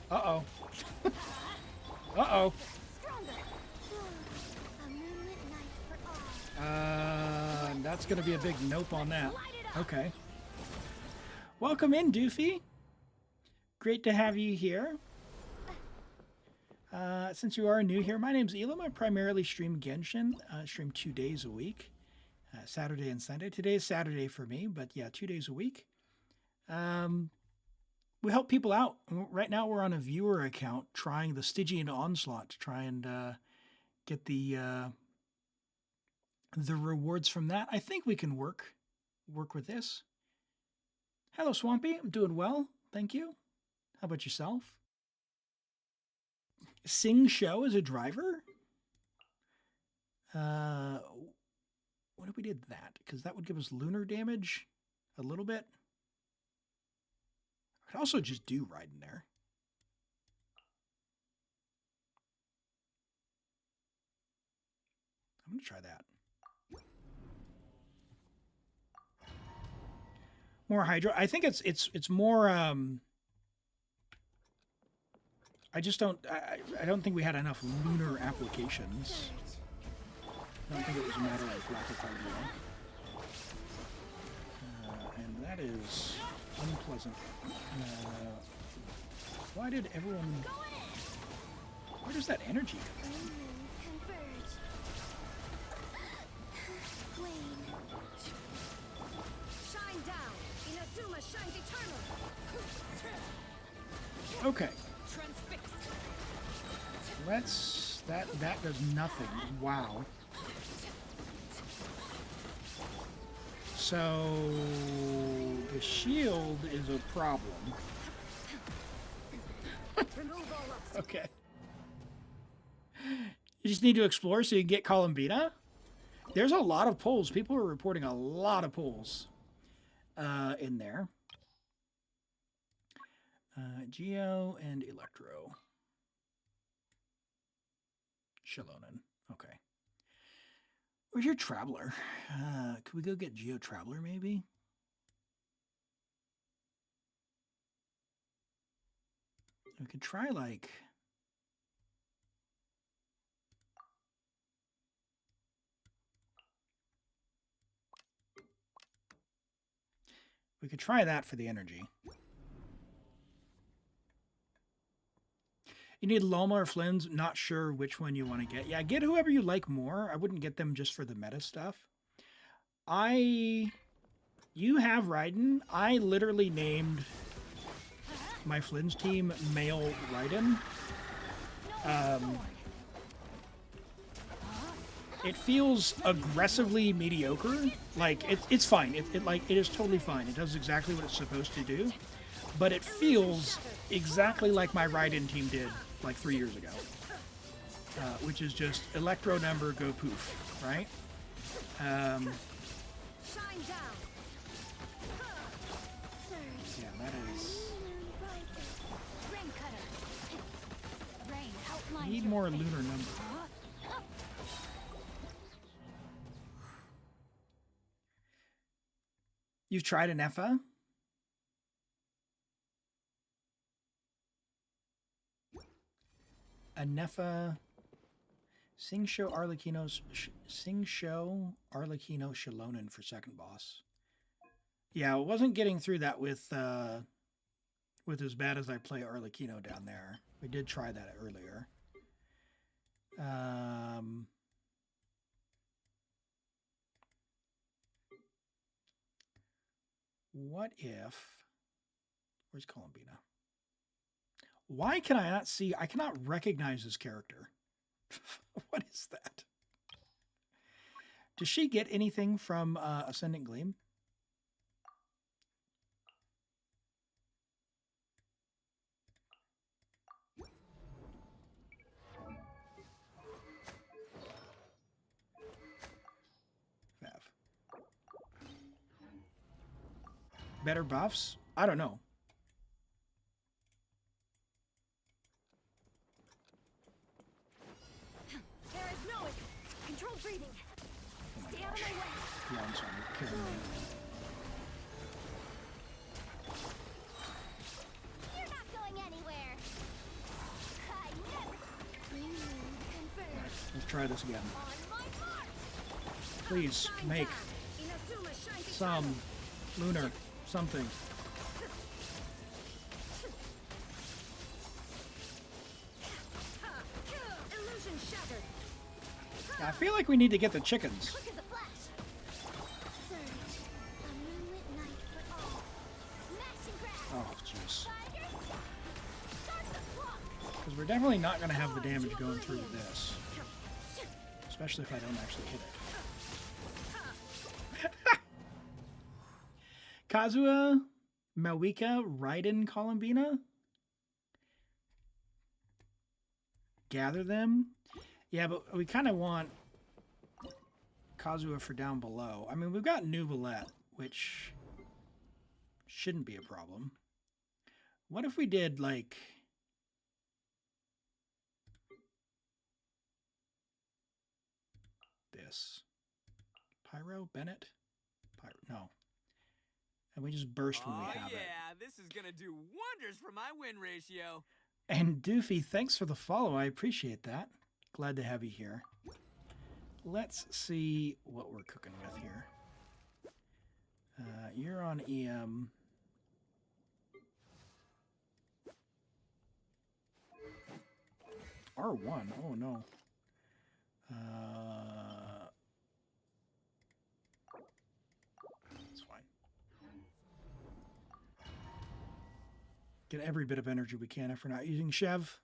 Uh-oh. Uh-oh. Stronger. A moonlit night for all. That's gonna be a big nope on that. Okay. Welcome in, Doofy. Great to have you here. Since you are new here, my name's Elim. I primarily stream Genshin. Stream 2 days a week. Saturday and Sunday. Today is Saturday for me, but yeah, 2 days a week. We help people out. Right now we're on a viewer account trying the Stygian Onslaught to try and get the rewards from that. I think we can work with this. Hello, Swampy. I'm doing well. Thank you. How about yourself? Sing Show as a driver? What if we did that? Because that would give us lunar damage a little bit. I could also just do ride in there. I'm going to try that. More Hydra. I think it's more I just don't I don't think we had enough lunar applications. I don't think it was a matter of lack of Hydra. And that is unpleasant. Why did everyone... Where does that energy come from? Moons converge. Wane. Shine down. Inazuma shines eternal. Okay. Transfixed. Let's... That does nothing. Wow. So... The shield is a problem. Okay. You just need to explore so you can get Columbina. There's a lot of polls. People are reporting a lot of polls in there. Geo and Electro. Shalonen. Okay. Where's your Traveler? Could we go get Geo Traveler maybe? We could try like... We could try that for the energy. You need Loma or Flynn's. Not sure which one you want to get. Yeah, get whoever you like more. I wouldn't get them just for the meta stuff. You have Raiden. I literally named my Flynn's team male Raiden. It feels aggressively mediocre. Like it's fine. It is totally fine. It does exactly what it's supposed to do. But it feels exactly like my Raiden team did like 3 years ago. Which is just electro number go poof, right? Shine down. Yeah, that is. Rain cutter. Rain outlines Need your more face. lunar number. You've tried an Efa? A Nefa Sing Show Arlecchino Shalonen for second boss. Yeah, I wasn't getting through that with as bad as I play Arlecchino down there. We did try that earlier. What if... Where's Columbina? Why can I not see? I cannot recognize this character. What is that? Does she get anything from Ascendant Gleam? Fav. Better buffs? I don't know. There is no escape. Controlled breathing. Stay out of my way. Yeah, I'm sorry. You're killing me. You're not going anywhere. I never. You converge. Let's try this again. On my mark. Please make Inazuma shines some lunar something. illusion shattered. I feel like we need to get the chickens. Quick as a flash. Surge. A moonlit night for all. Smash and grab. Oh, jeez. Tiger. Start the clock. Because we're definitely not going to have the damage going through this. Especially if I don't actually hit it. Kazuha, Mawika, Raiden, Columbina. Gather them. Yeah, but we kind of want Kazuha for down below. I mean, we've got Nuvolette, which shouldn't be a problem. What if we did, like... this? Pyro? Bennett? Pyro? No. And we just burst when we have it. This is gonna do wonders for my win ratio. And Doofy, thanks for the follow. I appreciate that. Glad to have you here. Let's see what we're cooking with here. You're on EM. R1. Oh, no. That's fine. Get every bit of energy we can if we're not using Chev.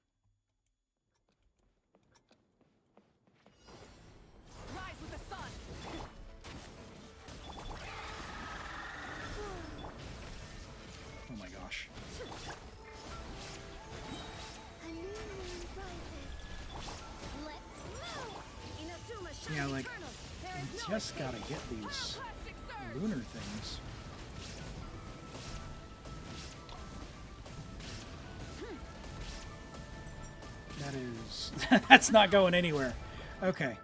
Rise with the sun. Oh my gosh. A new moon rises. Let's move. Inazuma shines Yeah, like, eternal. There we is no just escape. gotta get these Plastic surge. lunar things. That is... that's not going anywhere. Okay.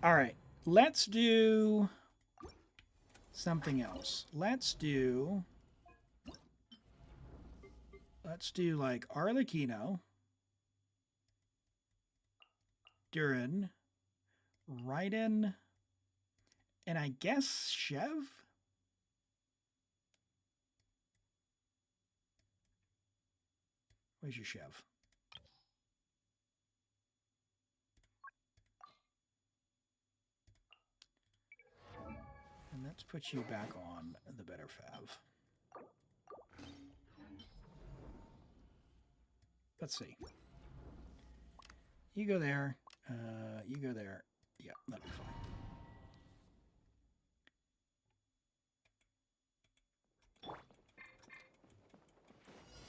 All right. Let's do something else. Let's do like Arlecchino, Durin, Raiden, and I guess Chev? Where's your Chev? And let's put you back on the better Fav. Let's see. You go there. You go there. Yeah, that'll be fine.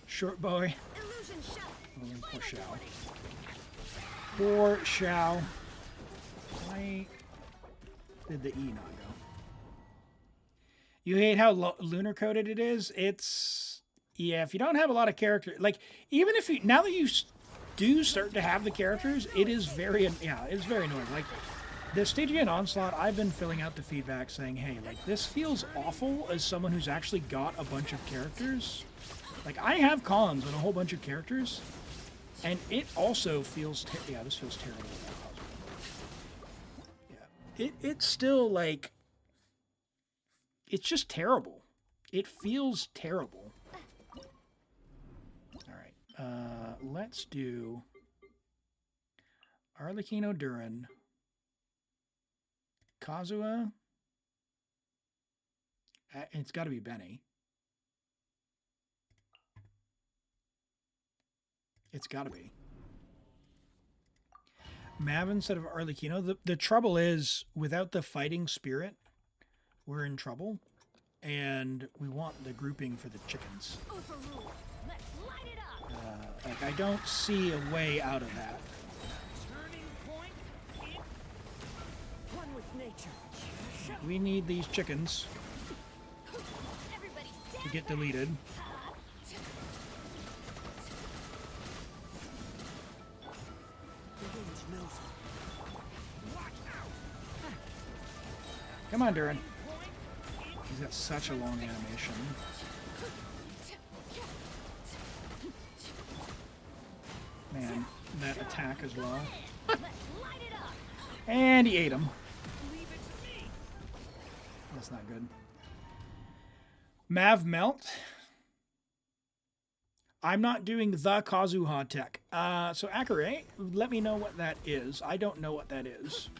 Short boy. Illusion shot. Oh, poor Shao. Poor Shao. Why did the E not go? You hate how lunar coded it is? It's... yeah, if you don't have a lot of characters... like, even if you... now that you do start to have the characters, it is very... yeah, it's very annoying. Like, the Stygian Onslaught, I've been filling out the feedback saying, hey, like, this feels awful as someone who's actually got a bunch of characters. Like, I have cons on a whole bunch of characters, and it also feels... yeah, this feels terrible. Yeah. It's still, like... it's just terrible. It feels terrible. All right. Let's do Arlecchino Durin, Kazuha. It's got to be Benny. It's got to be. Mav instead of Arlecchino. The trouble is, without the fighting spirit, we're in trouble. And we want the grouping for the chickens. Overruled. Let's light it up. Like, I don't see a way out of that. Turning point in one with nature. We need these chickens Everybody to stand get back. deleted. The wind knows it. Watch out! Come on, Durin. Point He's got such a long animation. Man, that attack as well. Let's light it up. And he ate him. leave it to me. That's not good. Mav Melt. I'm not doing the Kazuha tech. So Akare, let me know what that is. I don't know what that is.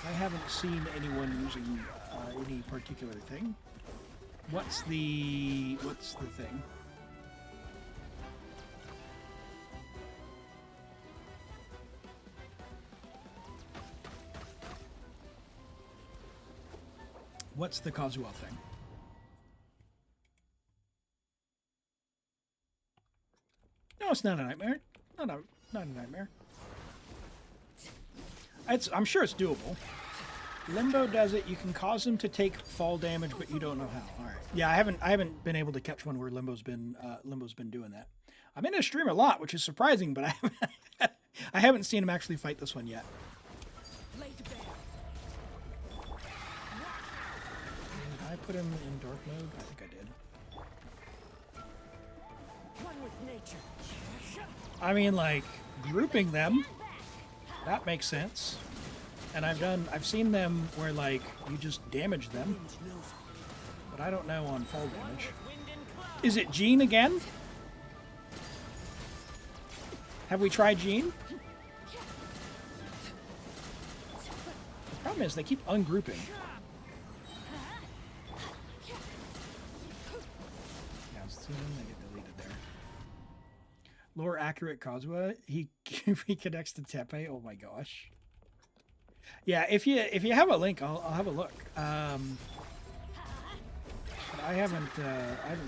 I haven't seen anyone using any particular thing. What's the thing? What's the Kazuha thing? No, it's not a nightmare. Not a nightmare. I'm sure it's doable. Limbo does it. You can cause them to take fall damage, but you don't know how. All right. Yeah, I haven't been able to catch one where Limbo's been doing that. I'm in a stream a lot, which is surprising, but I haven't seen him actually fight this one yet. Lay to bear. Did I put him in dark mode? I think I did. One with nature. I mean, like, grouping them, that makes sense. And I've seen them where, like, you just damage them, Wind knows it. but I don't know on fall damage. Wind and cloud. Is it Jean again? Have we tried Jean? The problem is they keep ungrouping. Yeah, I've seen them, they get deleted there. Lore accurate Kazuha, he connects to Tepe. Oh my gosh. Yeah, if you have a link, I'll have a look. But I haven't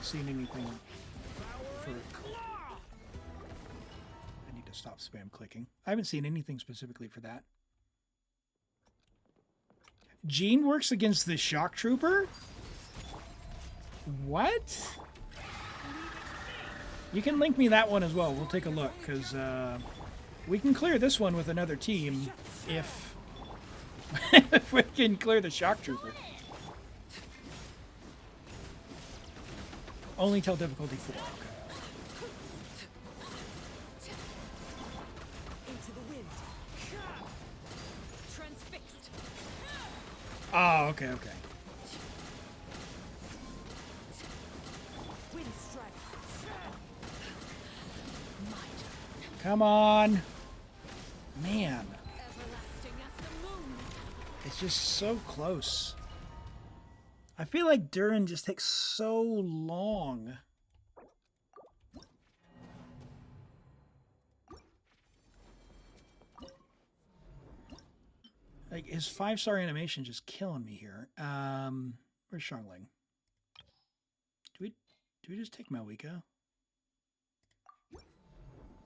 seen anything for. I need to stop spam clicking. I haven't seen anything specifically for that. Jean works against the shock trooper? What? You can link me that one as well. We'll take a look, because we can clear this one with another team if if we can clear the shock trooper. Only till difficulty 4. Okay. Into the wind. Transfixed. Oh, okay. Wind strike. Come on. Man, Everlasting as the moon. it's just so close. I feel like Durin just takes so long. Like, his 5-star animation just killing me here. Where's Shangling? Do we just take Malika?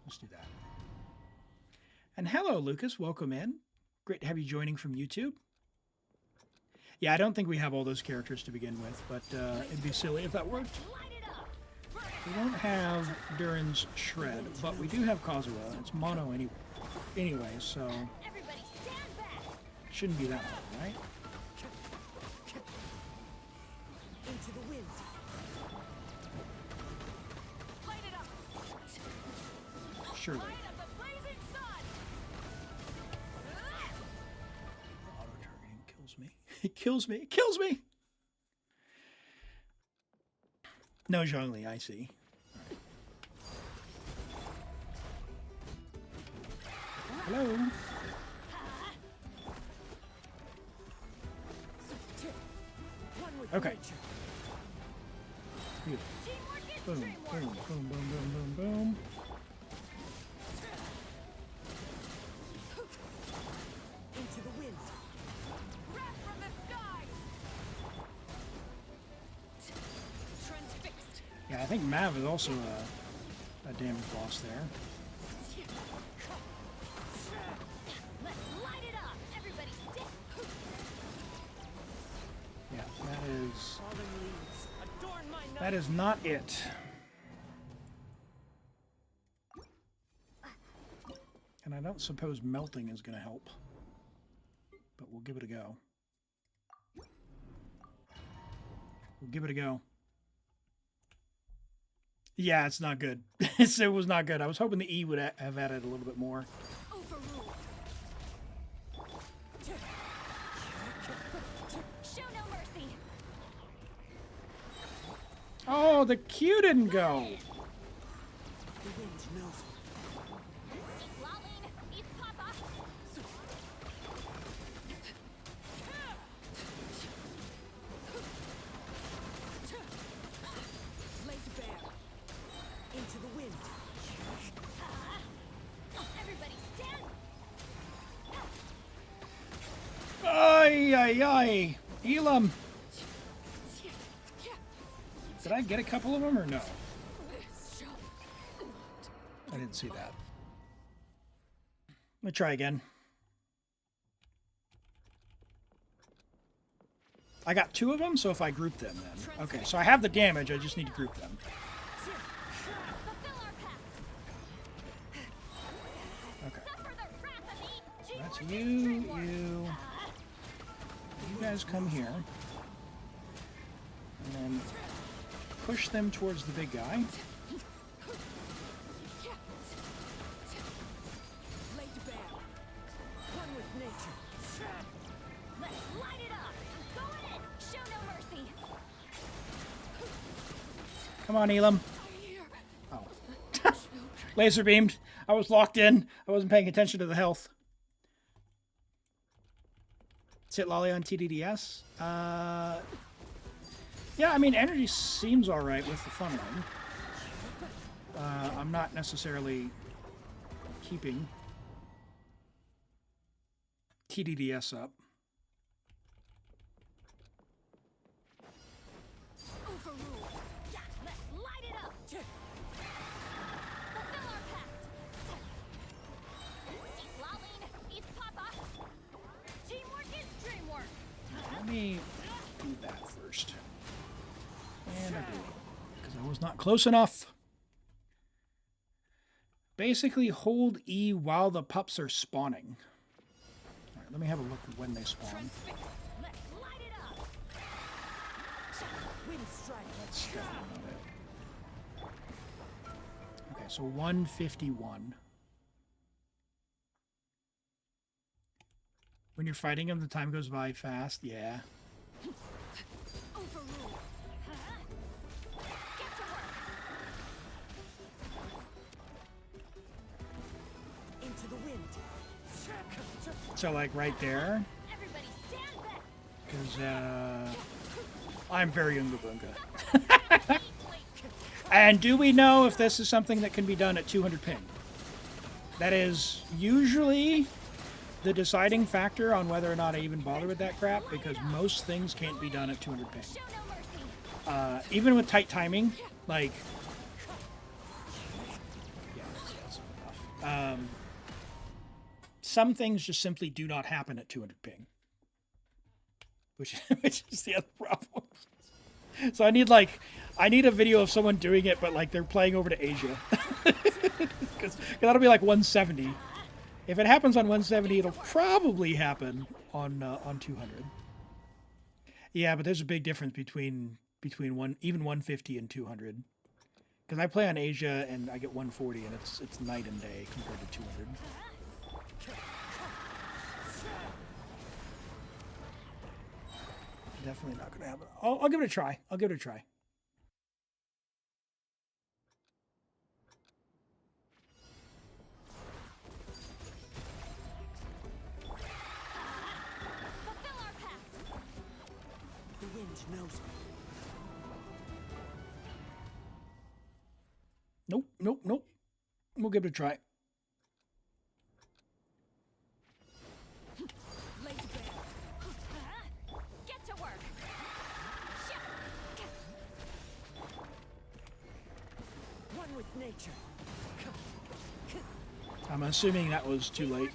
Let's do that. And hello, Lucas. Welcome in. Great to have you joining from YouTube. Yeah, I don't think we have all those characters to begin with, but it'd be silly if that worked. Light it up. We don't have Durin's Shred, but we do have Kazuha. It's mono anyway, so Everybody stand back. shouldn't be that hard, right? Into the wind. Light it up. Surely. Light up the blazing sun. Auto-targeting kills me. It kills me. It kills me! No Zhongli, I see. Hello? One with Okay. nature. Here. Teamwork is Boom, dreamwork. boom, boom, boom, boom, boom, boom. think Mav is also a damage boss there. Let's light it up. Everybody stick. Yeah, Fallen leaves, adorn my night. that is not it. And I don't suppose melting is going to help. But we'll give it a go. We'll give it a go. Yeah, it's not good. It was not good. I was hoping the E would have added a little bit more. Overruled. Show no mercy. Oh, the Q didn't go. The wind knows me. Lolling. Eat Papa. Laid bare. Into the wind. Everybody stand. Ay, ay, ay. Elim. Did I get a couple of them or no? I didn't see that. Let me try again. I got 2 of them, so if I group them then. Okay, so I have the damage, I just need to group them. Fulfill our pact. Okay. Suffer the wrath of me. So that's Teamwork you, is dream you. work. You guys come here. And then push them towards the big guy. Laid bare. One with nature. Let's light it up. Going in. Show no mercy. Come on, Elim. Oh. Laser beamed. I was locked in. I wasn't paying attention to the health. Sit Lolly on TDDS. Yeah, I mean, energy seems all right with the funneling. I'm not necessarily keeping TDDS up. Overruled. Yeah, let's light it up. Fulfill our pact. Eat Lolling. Eat Papa. Teamwork is dreamwork. Let me do that first. And I do. Because I was not close enough. Basically, hold E while the pups are spawning. Alright, let me have a look at when they spawn. Let's light it up. Wind strike. That's definitely not it. Okay, so 151. When you're fighting them, the time goes by fast. Yeah. Overruled. Get to work. Into the wind. So, like, right there. Everybody stand back. Because, I'm very Unga. And do we know if this is something that can be done at 200 ping? That is usually the deciding factor on whether or not I even bother with that crap, because most things can't be done at 200 ping. Show no mercy. Even with tight timing, like... Yeah, that's enough. Some things just simply do not happen at 200 ping. Which is the other problem. So I need a video of someone doing it, but like they're playing over to Asia. Because that'll be like 170. If it happens on 170, it'll probably happen on 200. Yeah, but there's a big difference between even 150 and 200. Because I play on Asia and I get 140, and it's night and day compared to 200. Definitely not going to happen. I'll give it a try. I'll give it a try. Fulfill our pact. The wind knows me. Nope, nope, nope. We'll give it a try. Laid bare. Get to work. nature. I'm assuming that was too late.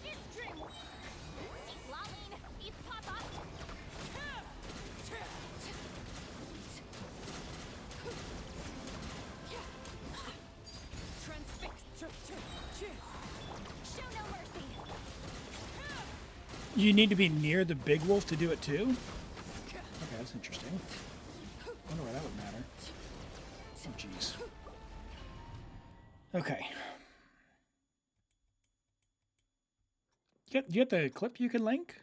You need to be near the big wolf to do it too? Okay, that's interesting. Wonder why that would matter. Oh, jeez. Okay. You get the clip you can link?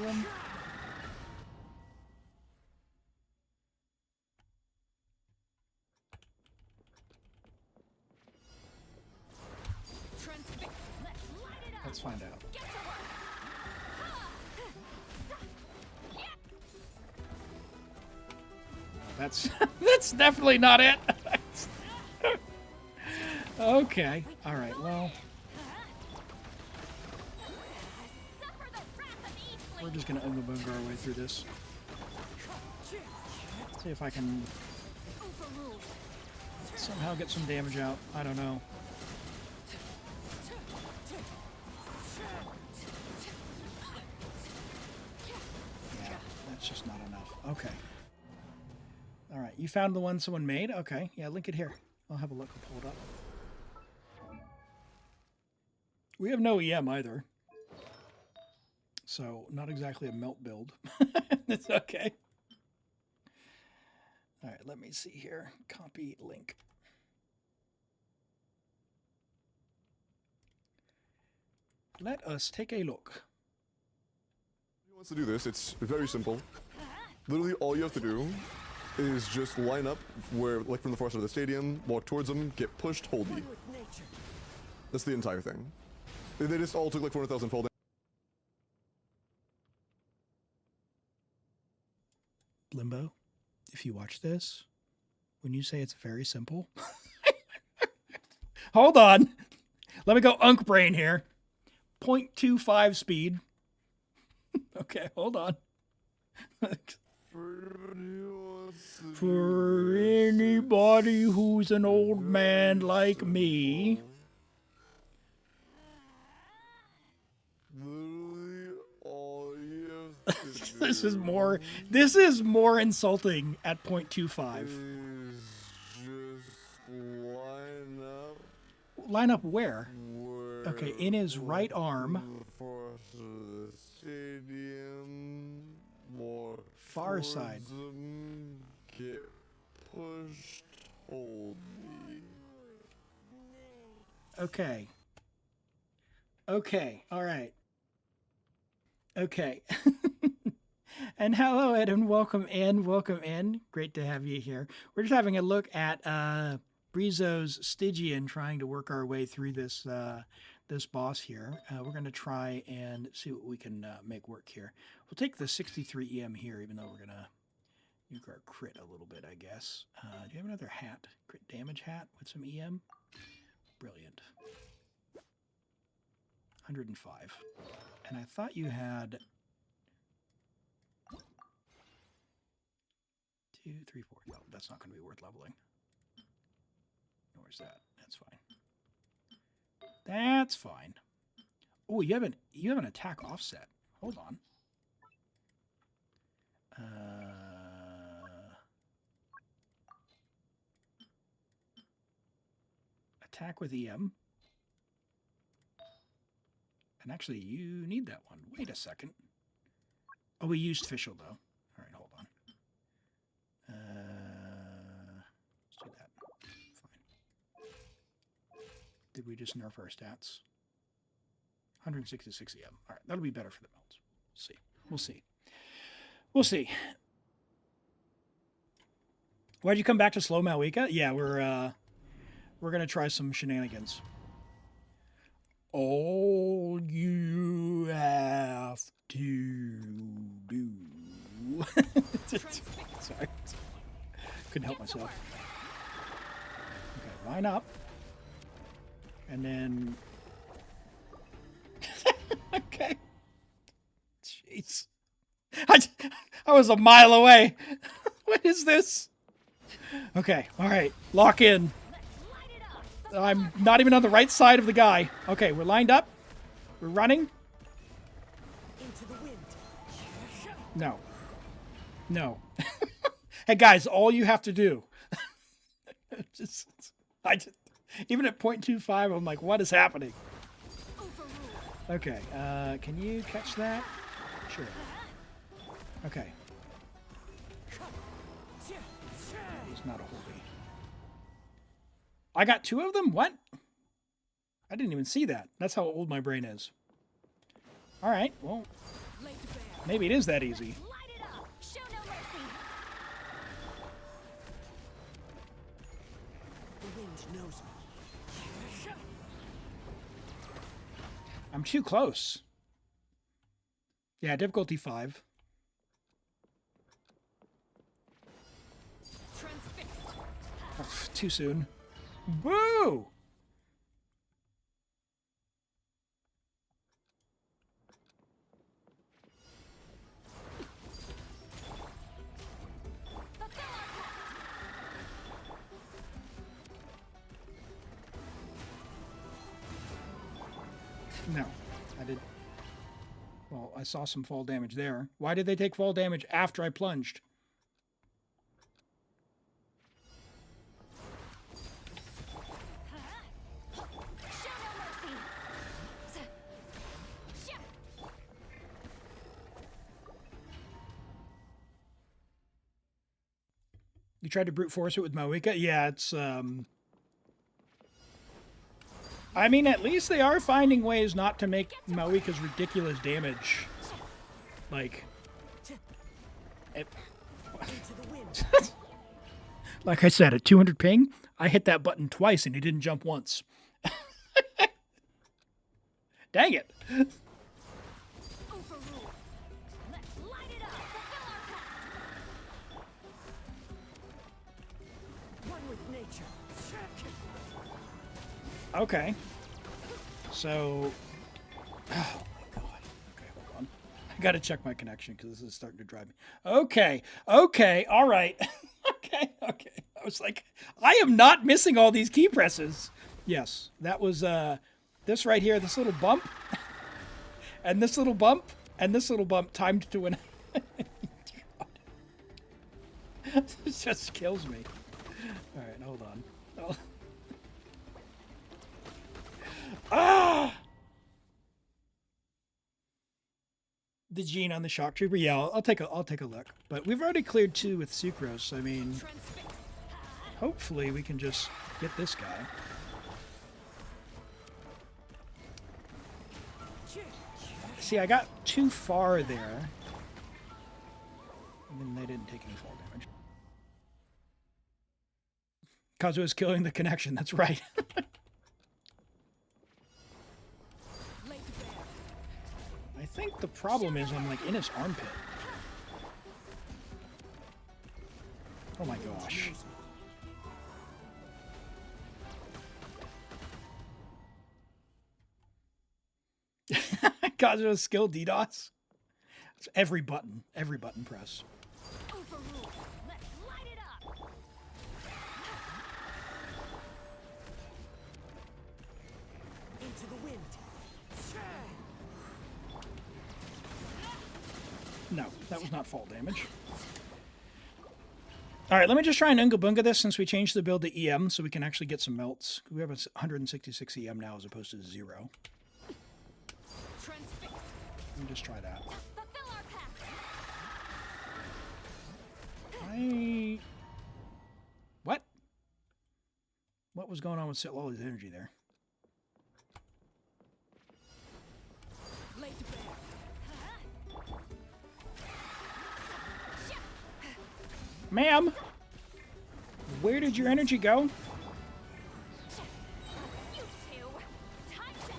Elim? Let's find out. That's that's definitely not it. Okay. All right. Well, we're just gonna Unga Bunga our way through this. See if I can somehow get some damage out. I don't know. Yeah, that's just not enough. Okay. All right. You found the one someone made? Okay. Yeah, link it here. I'll have a look. I'll pull it up. We have no EM either. So, not exactly a melt build. It's okay. All right, let me see here. Copy link. Let us take a look. If he wants to do this, it's very simple. Literally all you have to do is just line up where, like from the far side of the stadium, walk towards them, get pushed, hold E. That's the entire thing. They just all took like 400,000 fall damage. Limbo, if you watch this, when you say it's very simple... Hold on. Let me go Unk Brain here. 0.25 speed. Okay, hold on. For anybody who's an old man like me... Literally all you have to do This is more insulting at 0.25. is just line up Line up where? where Okay, in his right arm. far side of the stadium, more Far towards side. them, get pushed, hold me. Okay. Okay, all right. Okay. And hello, Ed, and welcome in. Welcome in. Great to have you here. We're just having a look at Brizo's Stygian, trying to work our way through this this boss here. We're going to try and see what we can make work here. We'll take the 63 EM here, even though we're going to nuke our crit a little bit, I guess. Do you have another hat? Crit damage hat with some EM? Brilliant. 105. And I thought you had 2, 3, 4. No, that's not going to be worth leveling. Where's that? That's fine. That's fine. Oh, you have an attack offset. Hold on. Attack with EM. And actually, you need that one. Wait a second. Oh, we used Fischl, though. All right, hold on. Let's do that. Fine. Did we just nerf our stats? 166 EM. All right, that'll be better for the melts. See. We'll see. We'll see. Why'd you come back to slow Malwika? Yeah, we're gonna try some shenanigans. All you have to do. Sorry. Couldn't help myself. Okay, line up. And then... Okay. Jeez. I was a mile away. What is this? Okay, all right. Lock in. Light it up. I'm not even on the right side of the guy. Okay, we're lined up. We're running. Into the wind. No. No. Hey, guys, all you have to do. Even at 0.25, I'm like, what is happening? Okay, can you catch that? Sure. Okay. He's not a holy. I got 2 of them? What? I didn't even see that. That's how old my brain is. All right, well, maybe it is that easy. Light it up. Show no mercy. The wind knows me. I'm too close. Yeah, difficulty 5. Transfixed. Ugh, too soon. Boo! No, I did. Well, I saw some fall damage there. Why did they take fall damage after I plunged? Show no mercy. You tried to brute force it with Moika? Yeah, it's I mean, at least they are finding ways not to make Maoika's ridiculous damage. Like, like I said, at 200 ping, I hit that button twice and he didn't jump once. Dang it. Overruled. Let's light it up. Fulfill our pact. One with nature. Okay. So, oh my god. Okay, hold on. I gotta check my connection because this is starting to drive me. Okay. Okay. All right. Okay. Okay. I was like, I am not missing all these key presses. Yes, that was this right here. This little bump, and this little bump, and this little bump timed to an. This just kills me. All right, hold on. Oh. Ah! The gene on the shock trooper. Yeah, I'll take a look. But we've already cleared 2 with sucrose. I mean, hopefully we can just get this guy. See, I got too far there. And then they didn't take any fall damage. Kazuo is killing the connection. That's right. I think the problem is I'm like in his armpit. Oh my gosh. Kazuo's skill DDoS. It's every button press. Overruled. Let's light it up. Into the wind. No, that was not fall damage. All right, let me just try and Unga Bunga this since we changed the build to EM so we can actually get some melts. We have a 166 EM now as opposed to 0. Transfixed. Let me just try that. Fulfill our pact. What? What was going on with Sitloli's energy there? Laid bare. Ma'am, where did your energy go? You two. Time to.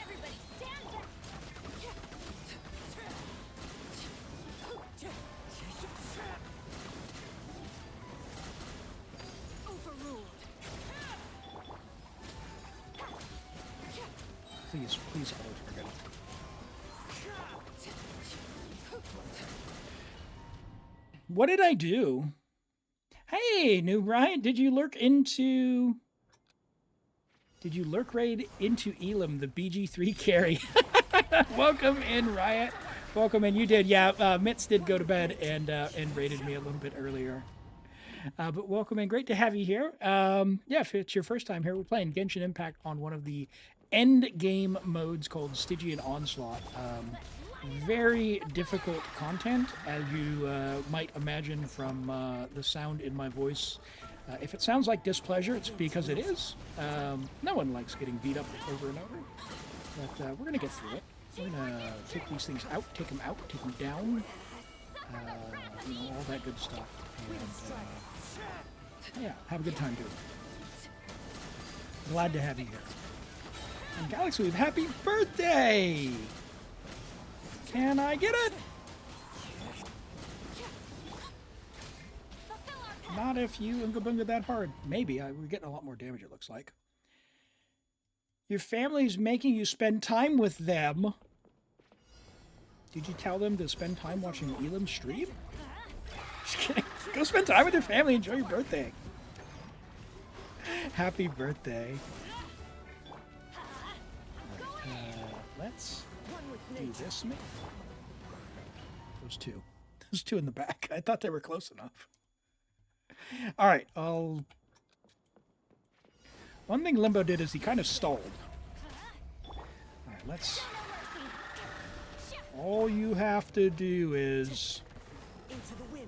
Everybody stand back. Overruled. Please hold. We're good. What did I do? Hey, New Riot, did you lurk raid into Elim, the BG3 carry? Welcome in, Riot. Welcome in. You did, yeah. Mitz did go to bed and raided me a little bit earlier. But welcome in. Great to have you here. Yeah, if it's your first time here, we're playing Genshin Impact on one of the end game modes called Stygian Onslaught. Very difficult content, as you might imagine from the sound in my voice. If it sounds like displeasure, it's because it is. No one likes getting beat up over and over. But we're going to get through it. We're going to take these things out, take them down. You know, all that good stuff. And, yeah, have a good time doing it. Glad to have you here. And Galaxy, happy birthday! Can I get it? Not if you Unga Bunga that hard. Maybe. We're getting a lot more damage, it looks like. Your family's making you spend time with them. Did you tell them to spend time watching Elim stream? Just kidding. Go spend time with your family. Enjoy your birthday. Happy birthday. Right, let's do this. Those two. Those two in the back. I thought they were close enough. All right. One thing Limbo did is he kind of stalled. All right, let's... All you have to do is... Into the wind.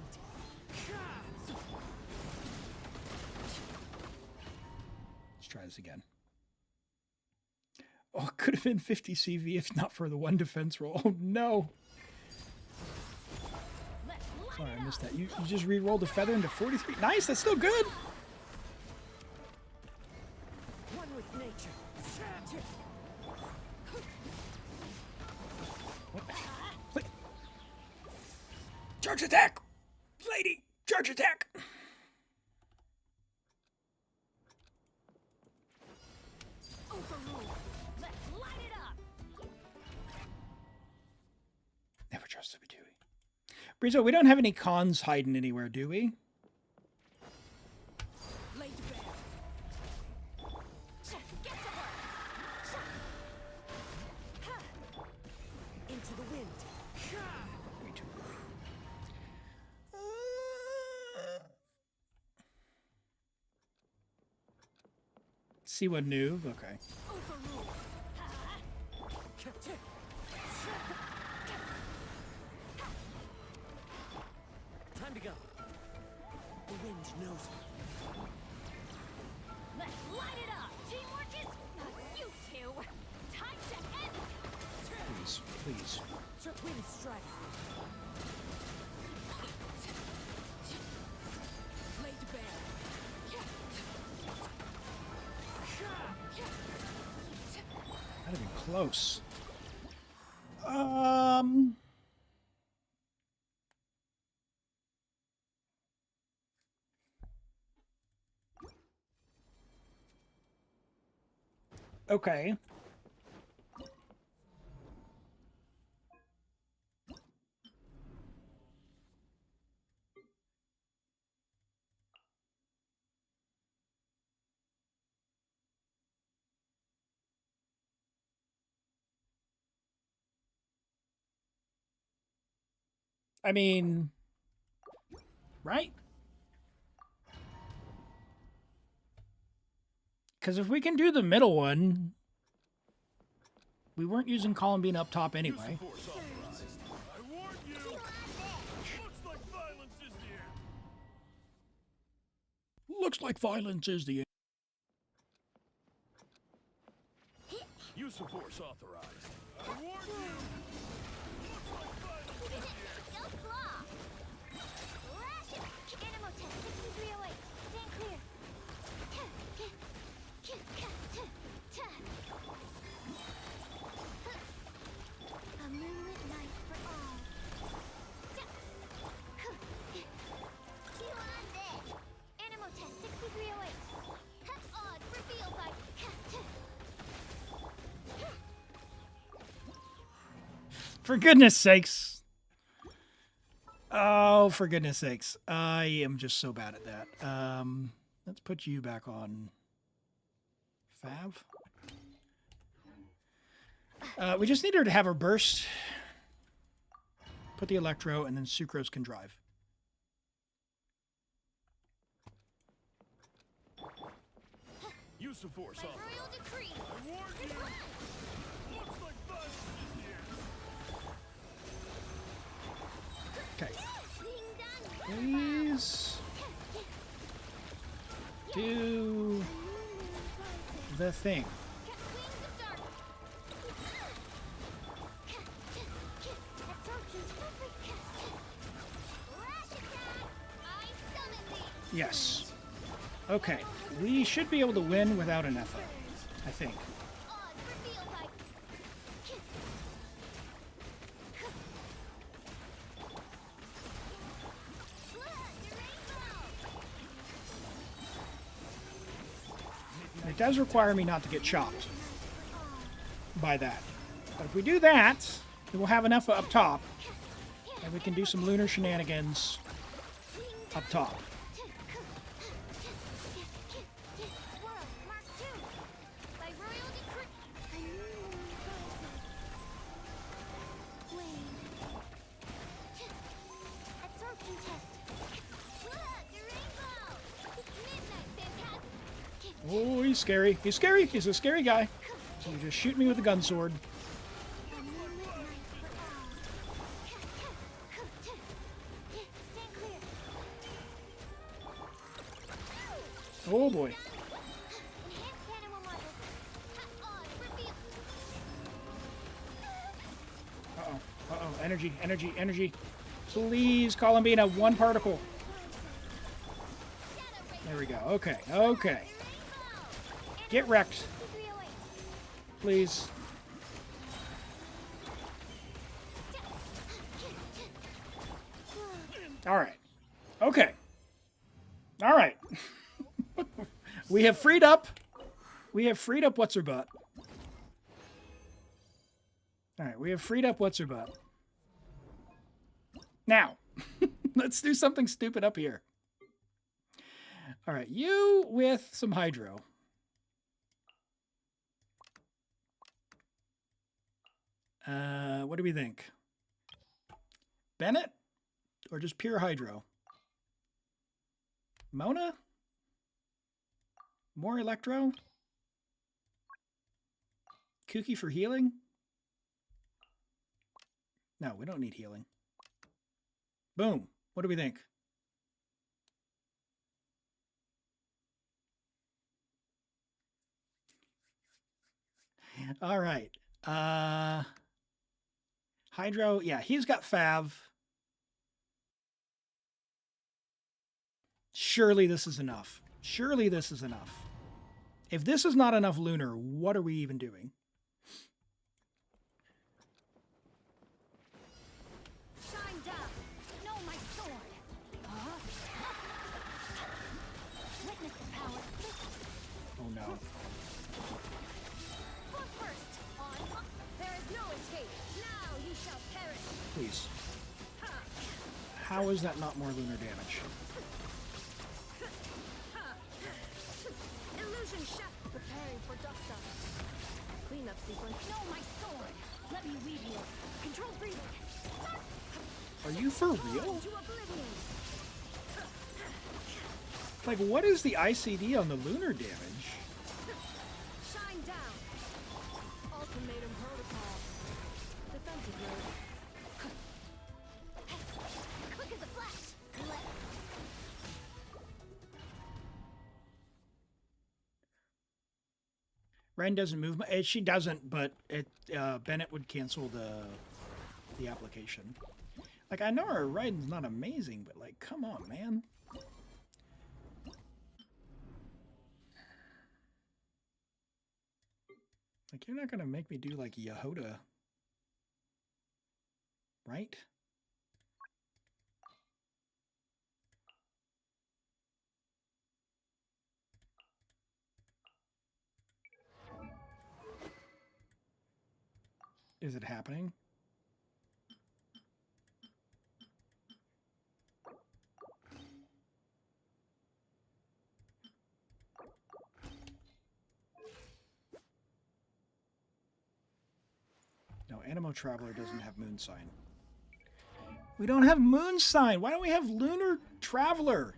Let's try this again. Oh, it could have been 50 CV if not for the one defense roll. Oh, no. Sorry, I missed that. You just re-rolled a feather into 43. Nice, that's still good. One with nature. What? Charge attack! Lady, charge attack! Never trust a Batui. Brizo, we don't have any cons hiding anywhere, do we? Lay to bear. Get to work. Into the wind. Way too early. See what new? Okay. Time to go. The wind knows me. Let's light it up! Teamwork is... you two! Time to end... Please, please. Wind strike. Lay to bear. That'd have been close. Okay. I mean, right? Because if we can do the middle one, we weren't using Columbine up top anyway. Looks like violence is the end. Use of force authorized. I warn you! Go claw! Lash it! Animal test 6308. Stand clear. A moonlit night for all. Animal test 6308. Odds revealed by... For goodness sakes. Oh, Oh, for goodness sakes. I am just so bad at that. Let's put you back on Fav. We just need her to have her burst. Put the Electro, and then Sucrose can drive. Use the force By off. royal decree. I warned you. Looks like fun in here. Okay. Ding dong. Please do the thing. Wings of dark. Absorption's perfect. Rash attack. I summon thee. Yes. Okay. We should be able to win without an FO, I think. Odds revealed by And it does require me not to get chopped by that. But if we do that, then we'll have an FO up top, and we can do some lunar shenanigans up top. Swirl, Mark 2. By royal decree. Wayne. Absorption test. Look, the rainbow. Midnight fantastic. Oh, he's scary. He's scary. He's a scary guy. So you just shoot me with a gun sword. Stand clear. Oh boy. Enhanced cannon will model. Odds revealed. Uh-oh. Uh-oh. Energy, energy, energy. Please, Columbina, one particle. There we go. Okay. Okay. Get wrecked, please. All right. Okay. All right. We have freed up. We have freed up what's her butt. All right. We have freed up what's her butt. Now, let's do something stupid up here. All right. You with some hydro. What do we think? Bennett? Or just pure hydro? Mona? More electro? Kooky for healing? No, we don't need healing. Boom. What do we think? All right. Hydro, yeah, he's got Fav. Surely this is enough. Surely this is enough. If this is not enough lunar, what are we even doing? Shine down. Know my sword. Witness the power. Oh no. Foot first. On. There is no escape. Now you shall perish. Please. How is that not more lunar damage? Illusion shot. Preparing for dust up. Cleanup sequence. Know my sword. Let me weave you. Control breathing. Are you for real? To oblivion. Like, what is the ICD on the lunar damage? Shine down. Ultimatum protocol. Defensive mode. Quick as a flash. Ren doesn't move. She doesn't, but Bennett would cancel the application. Like, I know her riding's not amazing, but like, come on, man. Like, you're not gonna make me do like Yehoda, right? Is it happening? Demo Traveler doesn't have Moon Sign. We don't have Moon Sign. Why don't we have Lunar Traveler?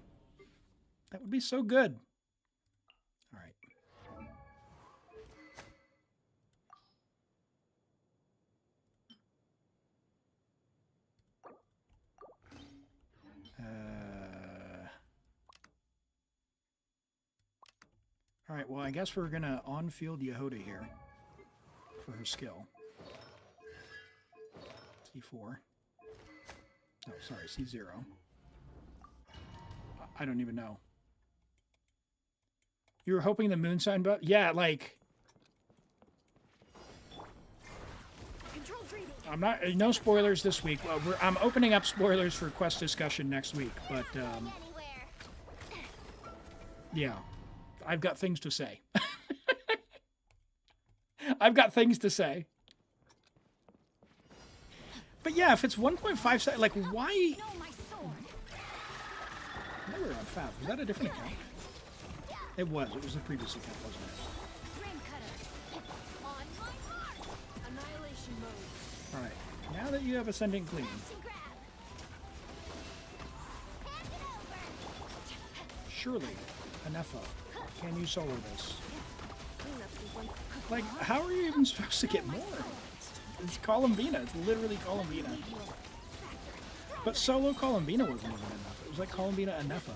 That would be so good. All right. All right, well, I guess we're going to on-field Yehoda here for her skill. C4. Oh, sorry, C0. I don't even know. You were hoping the moon sign buff? Yeah, like... I'm not... No spoilers this week. Well, I'm opening up spoilers for quest discussion next week, but... yeah. I've got things to say. I've got things to say. But yeah, if it's 1.5 seconds, like, why... Never on Fab. Was that a different account? It was. It was the previous account, wasn't it? Alright. Now that you have Ascendant Gleam. Surely, Anefa, can you solo this? Like, how are you even supposed to get more? It's Columbina. It's literally Columbina. But solo Columbina wasn't even enough. It was like Columbina Anefa.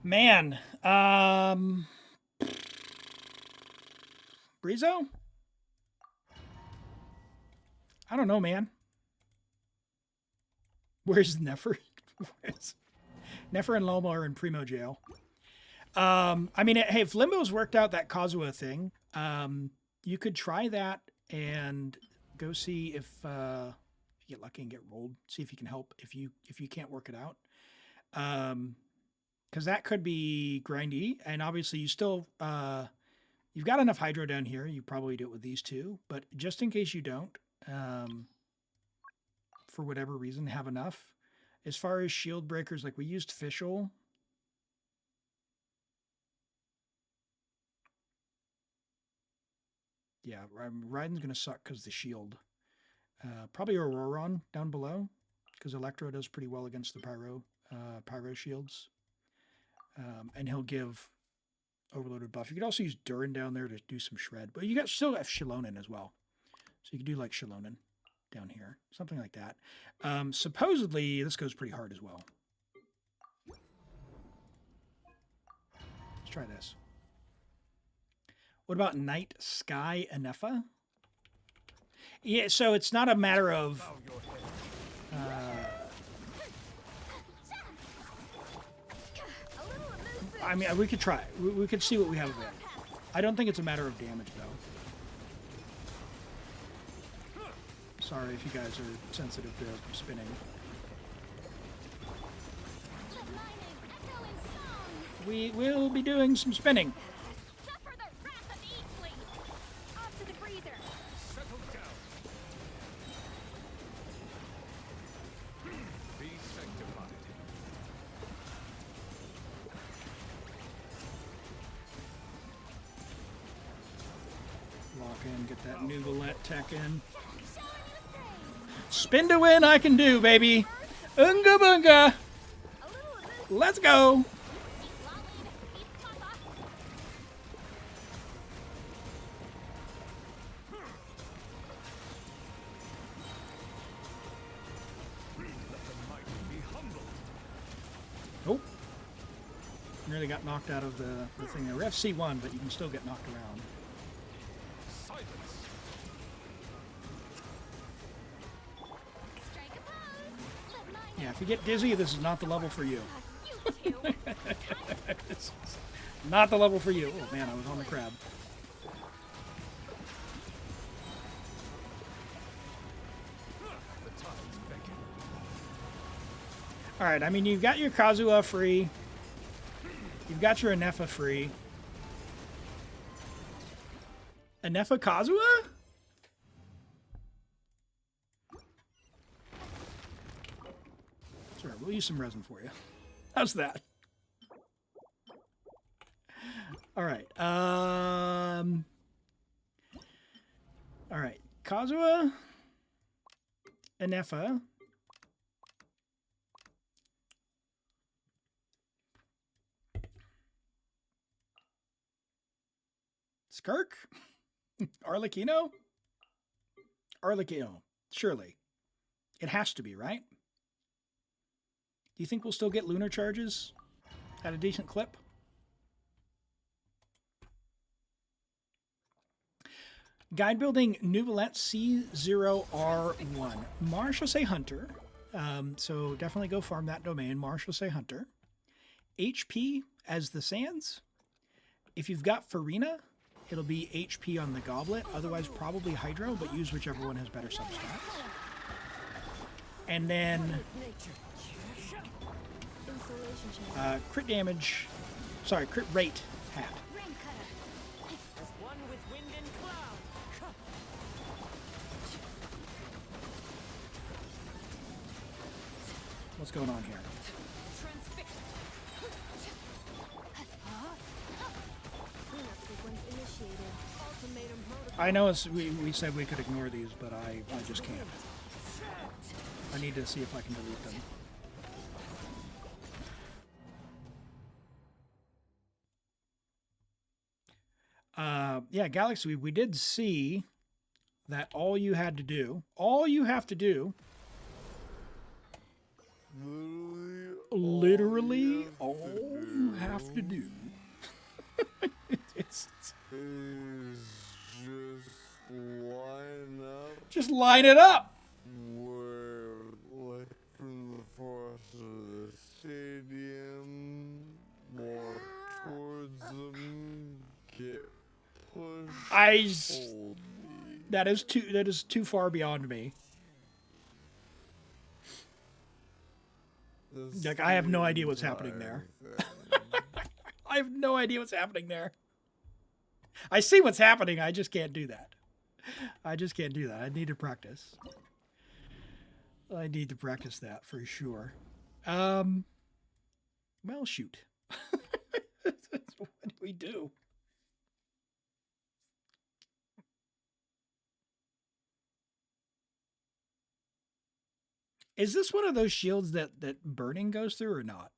Man, Brizo? I don't know, man. Where's Nefer? Nefer and Loma are in Primo jail. I mean, hey, if Limbo's worked out that Kazuha thing, you could try that and go see if you get lucky and get rolled. See if you can help if you can't work it out. Because that could be grindy, and obviously you still you've got enough hydro down here. You probably do it with these two, but just in case you don't, for whatever reason, have enough. As far as shield breakers, like we used Fischl. Yeah, Raiden's going to suck because the shield. Probably Auroron down below, because Electro does pretty well against the Pyro shields. And he'll give overloaded buff. You could also use Durin down there to do some shred. But you still have Shilonen as well. So you could do like Shilonen down here. Something like that. Supposedly, this goes pretty hard as well. Let's try this. What about Night Sky Anefa? Yeah, so it's not a matter of... I mean, we could try. We could see what we have available. I don't think it's a matter of damage, though. Sorry if you guys are sensitive to spinning. We will be doing some spinning. Lock in, get that Nugalette tech in. Spin to win I can do, baby. Unga bunga. Let's go. Oh. Nearly got knocked out of the thing there. We're FC1, but you can still get knocked around. Yeah, if you get dizzy, this is not the level for you. This is not the level for you. Oh man, I was on the crab. Alright, I mean, you've got your Kazuha free. You've got your Anefa free. Anefa Kazuha? Sure, we'll use some resin for you. How's that? All right. All right. Kazuha, Anefa, Skirk, Arlecchino, Arlecchino. Surely, it has to be, right? Do you think we'll still get lunar charges at a decent clip? Guide building Nouvelette C0R1. Marshal say Hunter. So definitely go farm that domain. Marshal say Hunter. HP as the Sands. If you've got Farina, it'll be HP on the Goblet. Otherwise, probably Hydro, but use whichever one has better substats. And then crit damage. Sorry, crit rate hat. As one with wind and cloud. What's going on here? I know we said we could ignore these, but I just can't. I need to see if I can delete them. Yeah, Galaxy, we did see that all you have to do, literally all you have to do, it's just line it up. We're like from the forest of the stadium, more towards them, get pushed. That is too far beyond me. Like, I have no idea what's happening there. I have no idea what's happening there. I see what's happening. I just can't do that. I need to practice. I need to practice that for sure. Well, shoot. What do we do? Is this one of those shields that burning goes through or not?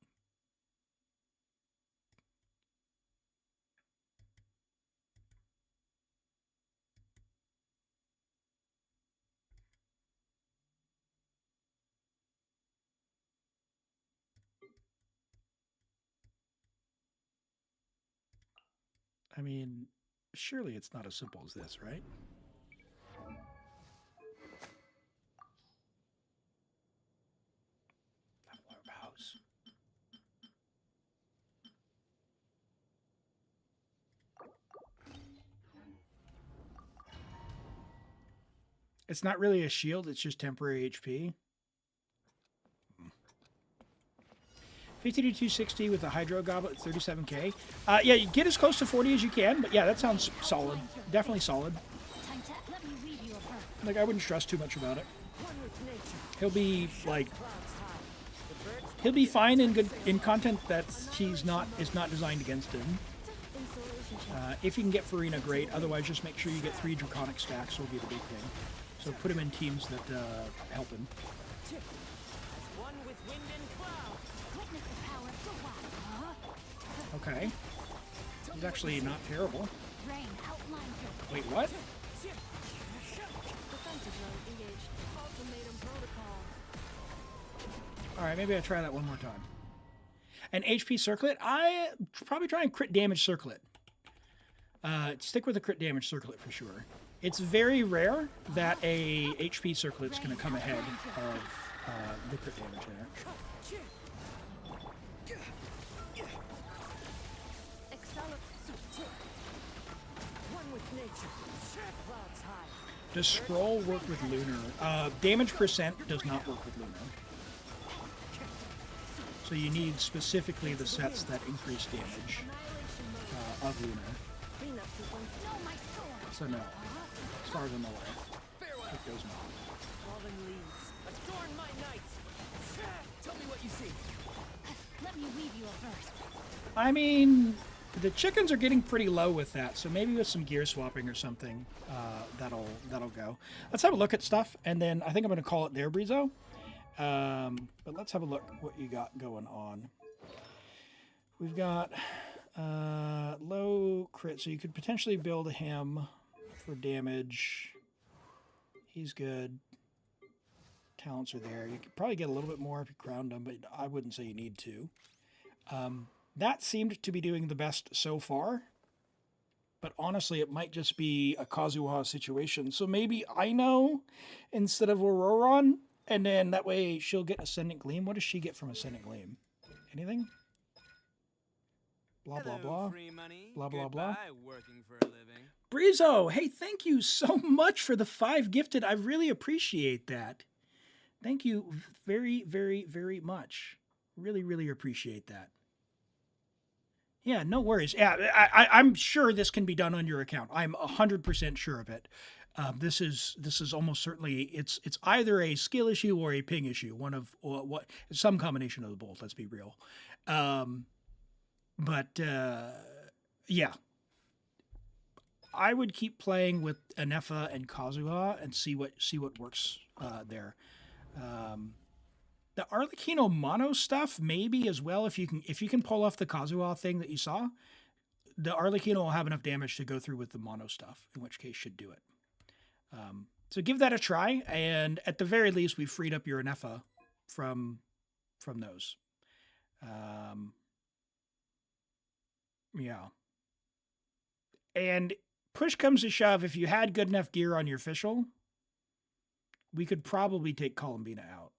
I mean, surely it's not as simple as this, right? House. It's not really a shield, it's just temporary HP. 50 to 260 with a Hydro Goblet, 37k. Yeah, you get as close to 40 as you can, but yeah, that sounds solid. Definitely solid. Like, I wouldn't stress too much about it. He'll be, like... He'll be fine in content that is not designed against him. If you can get Farina, great. Otherwise, just make sure you get 3 Draconic stacks will be the big thing. So put him in teams that help him. Okay. He's actually not terrible. Wait, what? Alright, maybe I try that one more time. An HP Circlet? I probably try and crit damage Circlet. Stick with a crit damage Circlet for sure. It's very rare that a HP Circlet's going to come ahead of the crit damage there. Does Scroll work with Lunar? Damage percent does not work with Lunar. So you need specifically the sets that increase damage of Lunar. So no, as far as I'm aware, it goes not. Tell me what you see. Let me weave you a verse. I mean, The chickens are getting pretty low with that, so maybe with some gear swapping or something, that'll go. Let's have a look at stuff, and then I think I'm going to call it there, Brizo. But let's have a look what you got going on. We've got low crit, so you could potentially build him for damage. He's good. Talents are there. You could probably get a little bit more if you crowned him, but I wouldn't say you need to. That seemed to be doing the best so far, but honestly, it might just be a Kazuha situation. So maybe I know instead of Auroron, and then that way she'll get Ascendant Gleam. What does she get from Ascendant Gleam? Anything? Blah, blah, blah. Free money. Blah, blah, blah. Goodbye, working for a living. Brizo, hey, thank you so much for the 5 gifted. I really appreciate that. Thank you very, very, very much. Really, really appreciate that. Yeah, no worries. Yeah, I'm sure this can be done on your account. I'm 100% sure of it. This is almost certainly it's either a skill issue or a ping issue. One of what some combination of the both. Let's be real. Yeah, I would keep playing with Anefa and Kazuha and see what works there. The Arlecchino mono stuff maybe as well, if you can pull off the Kazuha thing that you saw, the Arlecchino will have enough damage to go through with the mono stuff, in which case should do it. So give that a try, and at the very least we've freed up your Anefa from those. Yeah. And push comes to shove, if you had good enough gear on your official, we could probably take Columbina out.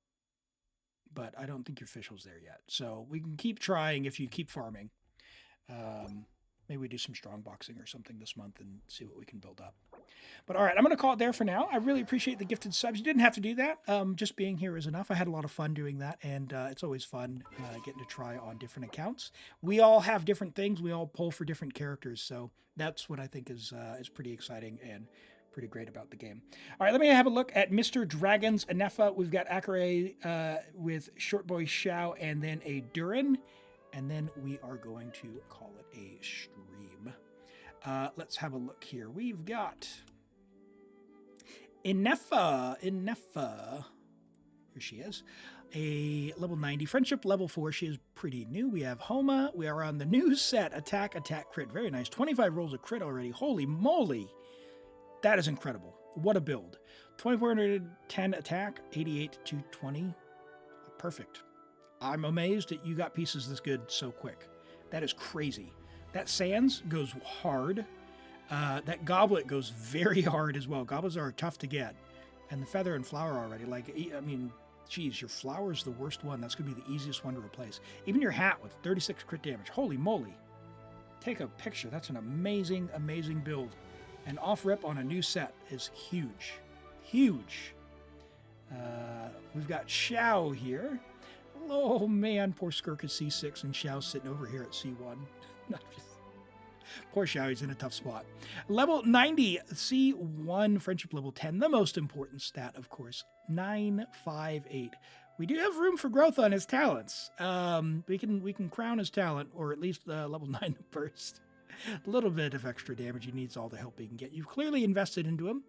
But I don't think your official's there yet. So we can keep trying if you keep farming. Maybe we do some strong boxing or something this month and see what we can build up. But all right, I'm going to call it there for now. I really appreciate the gifted subs. You didn't have to do that. Just being here is enough. I had a lot of fun doing that, and it's always fun getting to try on different accounts. We all have different things. We all pull for different characters, so that's what I think is pretty exciting and pretty great about the game. All right, let me have a look at Mr. Dragon's Anefa. We've got Akare with Short Boy Xiao and then a Durin, and then we are going to call it a stream. Let's have a look here. We've got Anefa. Here she is. A level 90 friendship, level 4. She is pretty new. We have Homa. We are on the new set. Attack, crit. Very nice. 25 rolls of crit already. Holy moly. That is incredible. What a build. 2410 attack, 88 to 20. Perfect. I'm amazed that you got pieces this good so quick. That is crazy. That Sands goes hard. That Goblet goes very hard as well. Goblets are tough to get. And the Feather and Flower already. I mean, geez, your Flower's the worst one. That's going to be the easiest one to replace. Even your Hat with 36 crit damage. Holy moly. Take a picture. That's an amazing, amazing build. And off-rip on a new set is huge. Huge. We've got Xiao here. Oh, man. Poor Skirk is C6 and Xiao's sitting over here at C1. Poor Xiao, he's in a tough spot. Level 90, C1, friendship level 10. The most important stat, of course. 958. We do have room for growth on his talents. We can crown his talent, or at least level 9 first. A little bit of extra damage. He needs all the help he can get. You've clearly invested into him,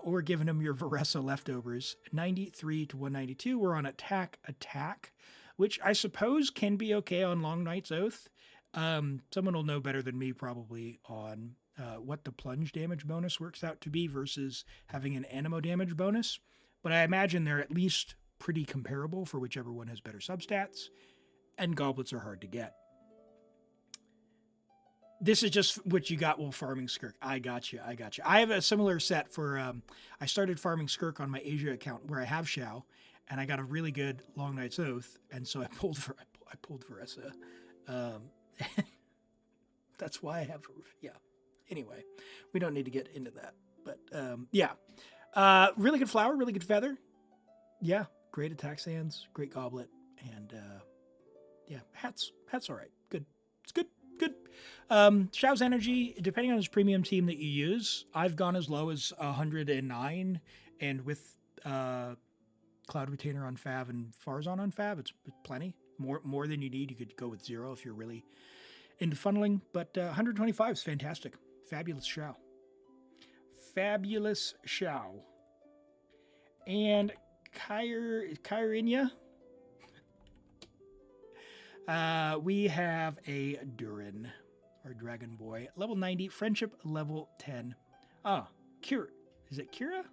or given him your Varessa leftovers. 93 to 192. We're on attack, which I suppose can be okay on Long Night's Oath. Someone will know better than me probably on what the plunge damage bonus works out to be versus having an animo damage bonus. But I imagine they're at least pretty comparable for whichever one has better substats. And goblets are hard to get. This is just what you got while farming Skirk. I got you. I have a similar set for, I started farming Skirk on my Asia account where I have Xiao, and I got a really good Long Night's Oath, and so I pulled Varessa. That's why I have, yeah. Anyway, we don't need to get into that, but yeah. Really good Flower, really good Feather. Yeah, great attack Sands, great Goblet, and yeah, Hat's all right. Good. It's good. Xiao's energy, depending on his premium team that you use, I've gone as low as 109, and with Cloud Retainer on Fav and Farzan on Fav, it's plenty. More than you need. You could go with 0 if you're really into funneling, but 125 is fantastic. Fabulous Shao. Fabulous Shao. And Kyrinia. We have a Durin, our dragon boy. Level 90, friendship level 10. Ah, Kira. Is it Kira?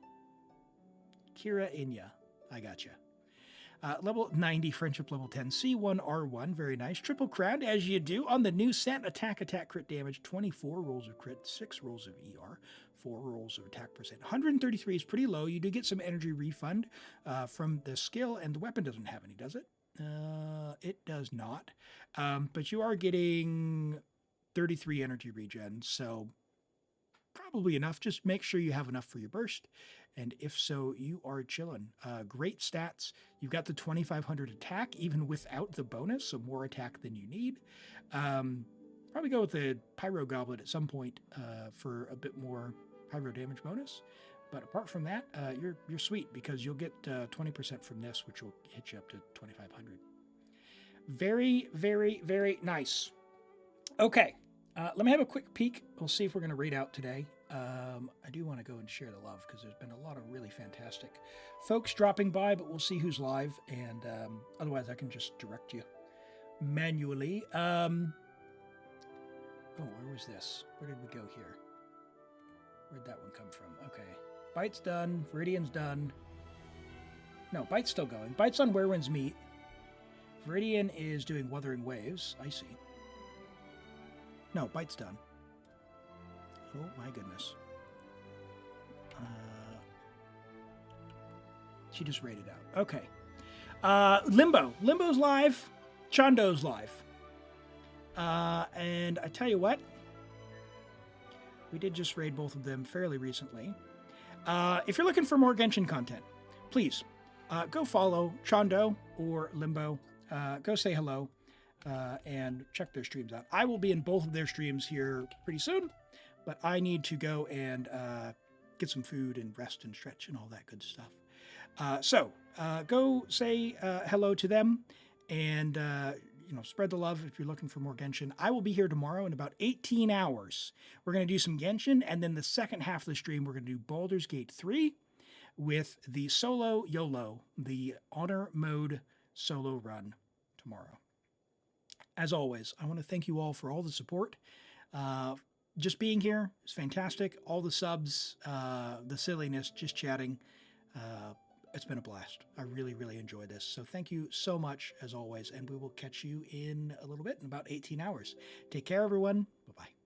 Kira Inya. I gotcha. Level 90, friendship level 10, C1R1, very nice. Triple crowned, as you do, on the new set. Attack, crit damage, 24 rolls of crit, 6 rolls of ER, 4 rolls of attack percent. 133 is pretty low. You do get some energy refund from the skill, and the weapon doesn't have any, does it? It does not. But you are getting 33 energy regen, so probably enough. Just make sure you have enough for your burst. And if so, you are chilling. Great stats. You've got the 2500 attack, even without the bonus, so more attack than you need. Probably go with the Pyro Goblet at some point for a bit more Pyro damage bonus. But apart from that, you're sweet because you'll get 20% from this, which will hit you up to 2500. Very, very, very nice. Okay, let me have a quick peek. We'll see if we're going to raid out today. I do want to go and share the love because there's been a lot of really fantastic folks dropping by, but we'll see who's live, and otherwise I can just direct you manually. Oh, where was this? Where did we go here? Where'd that one come from? Okay. Bite's done. Viridian's done. No, Bite's still going. Bite's on Where Winds Meet. Viridian is doing Wuthering Waves. I see. No, Bite's done. Oh my goodness. She just raided out. Okay. Limbo. Limbo's live. Chando's live. And I tell you what. We did just raid both of them fairly recently. If you're looking for more Genshin content, please go follow Chando or Limbo. Go say hello and check their streams out. I will be in both of their streams here pretty soon. But I need to go and get some food and rest and stretch and all that good stuff. So go say hello to them and spread the love if you're looking for more Genshin. I will be here tomorrow in about 18 hours. We're going to do some Genshin, and then the second half of the stream, we're going to do Baldur's Gate 3 with the solo YOLO, the honor mode solo run tomorrow. As always, I want to thank you all for all the support. Just being here is fantastic. All the subs, the silliness, just chatting. It's been a blast. I really, really enjoy this. So thank you so much, as always, and we will catch you in a little bit, in about 18 hours. Take care, everyone. Bye-bye.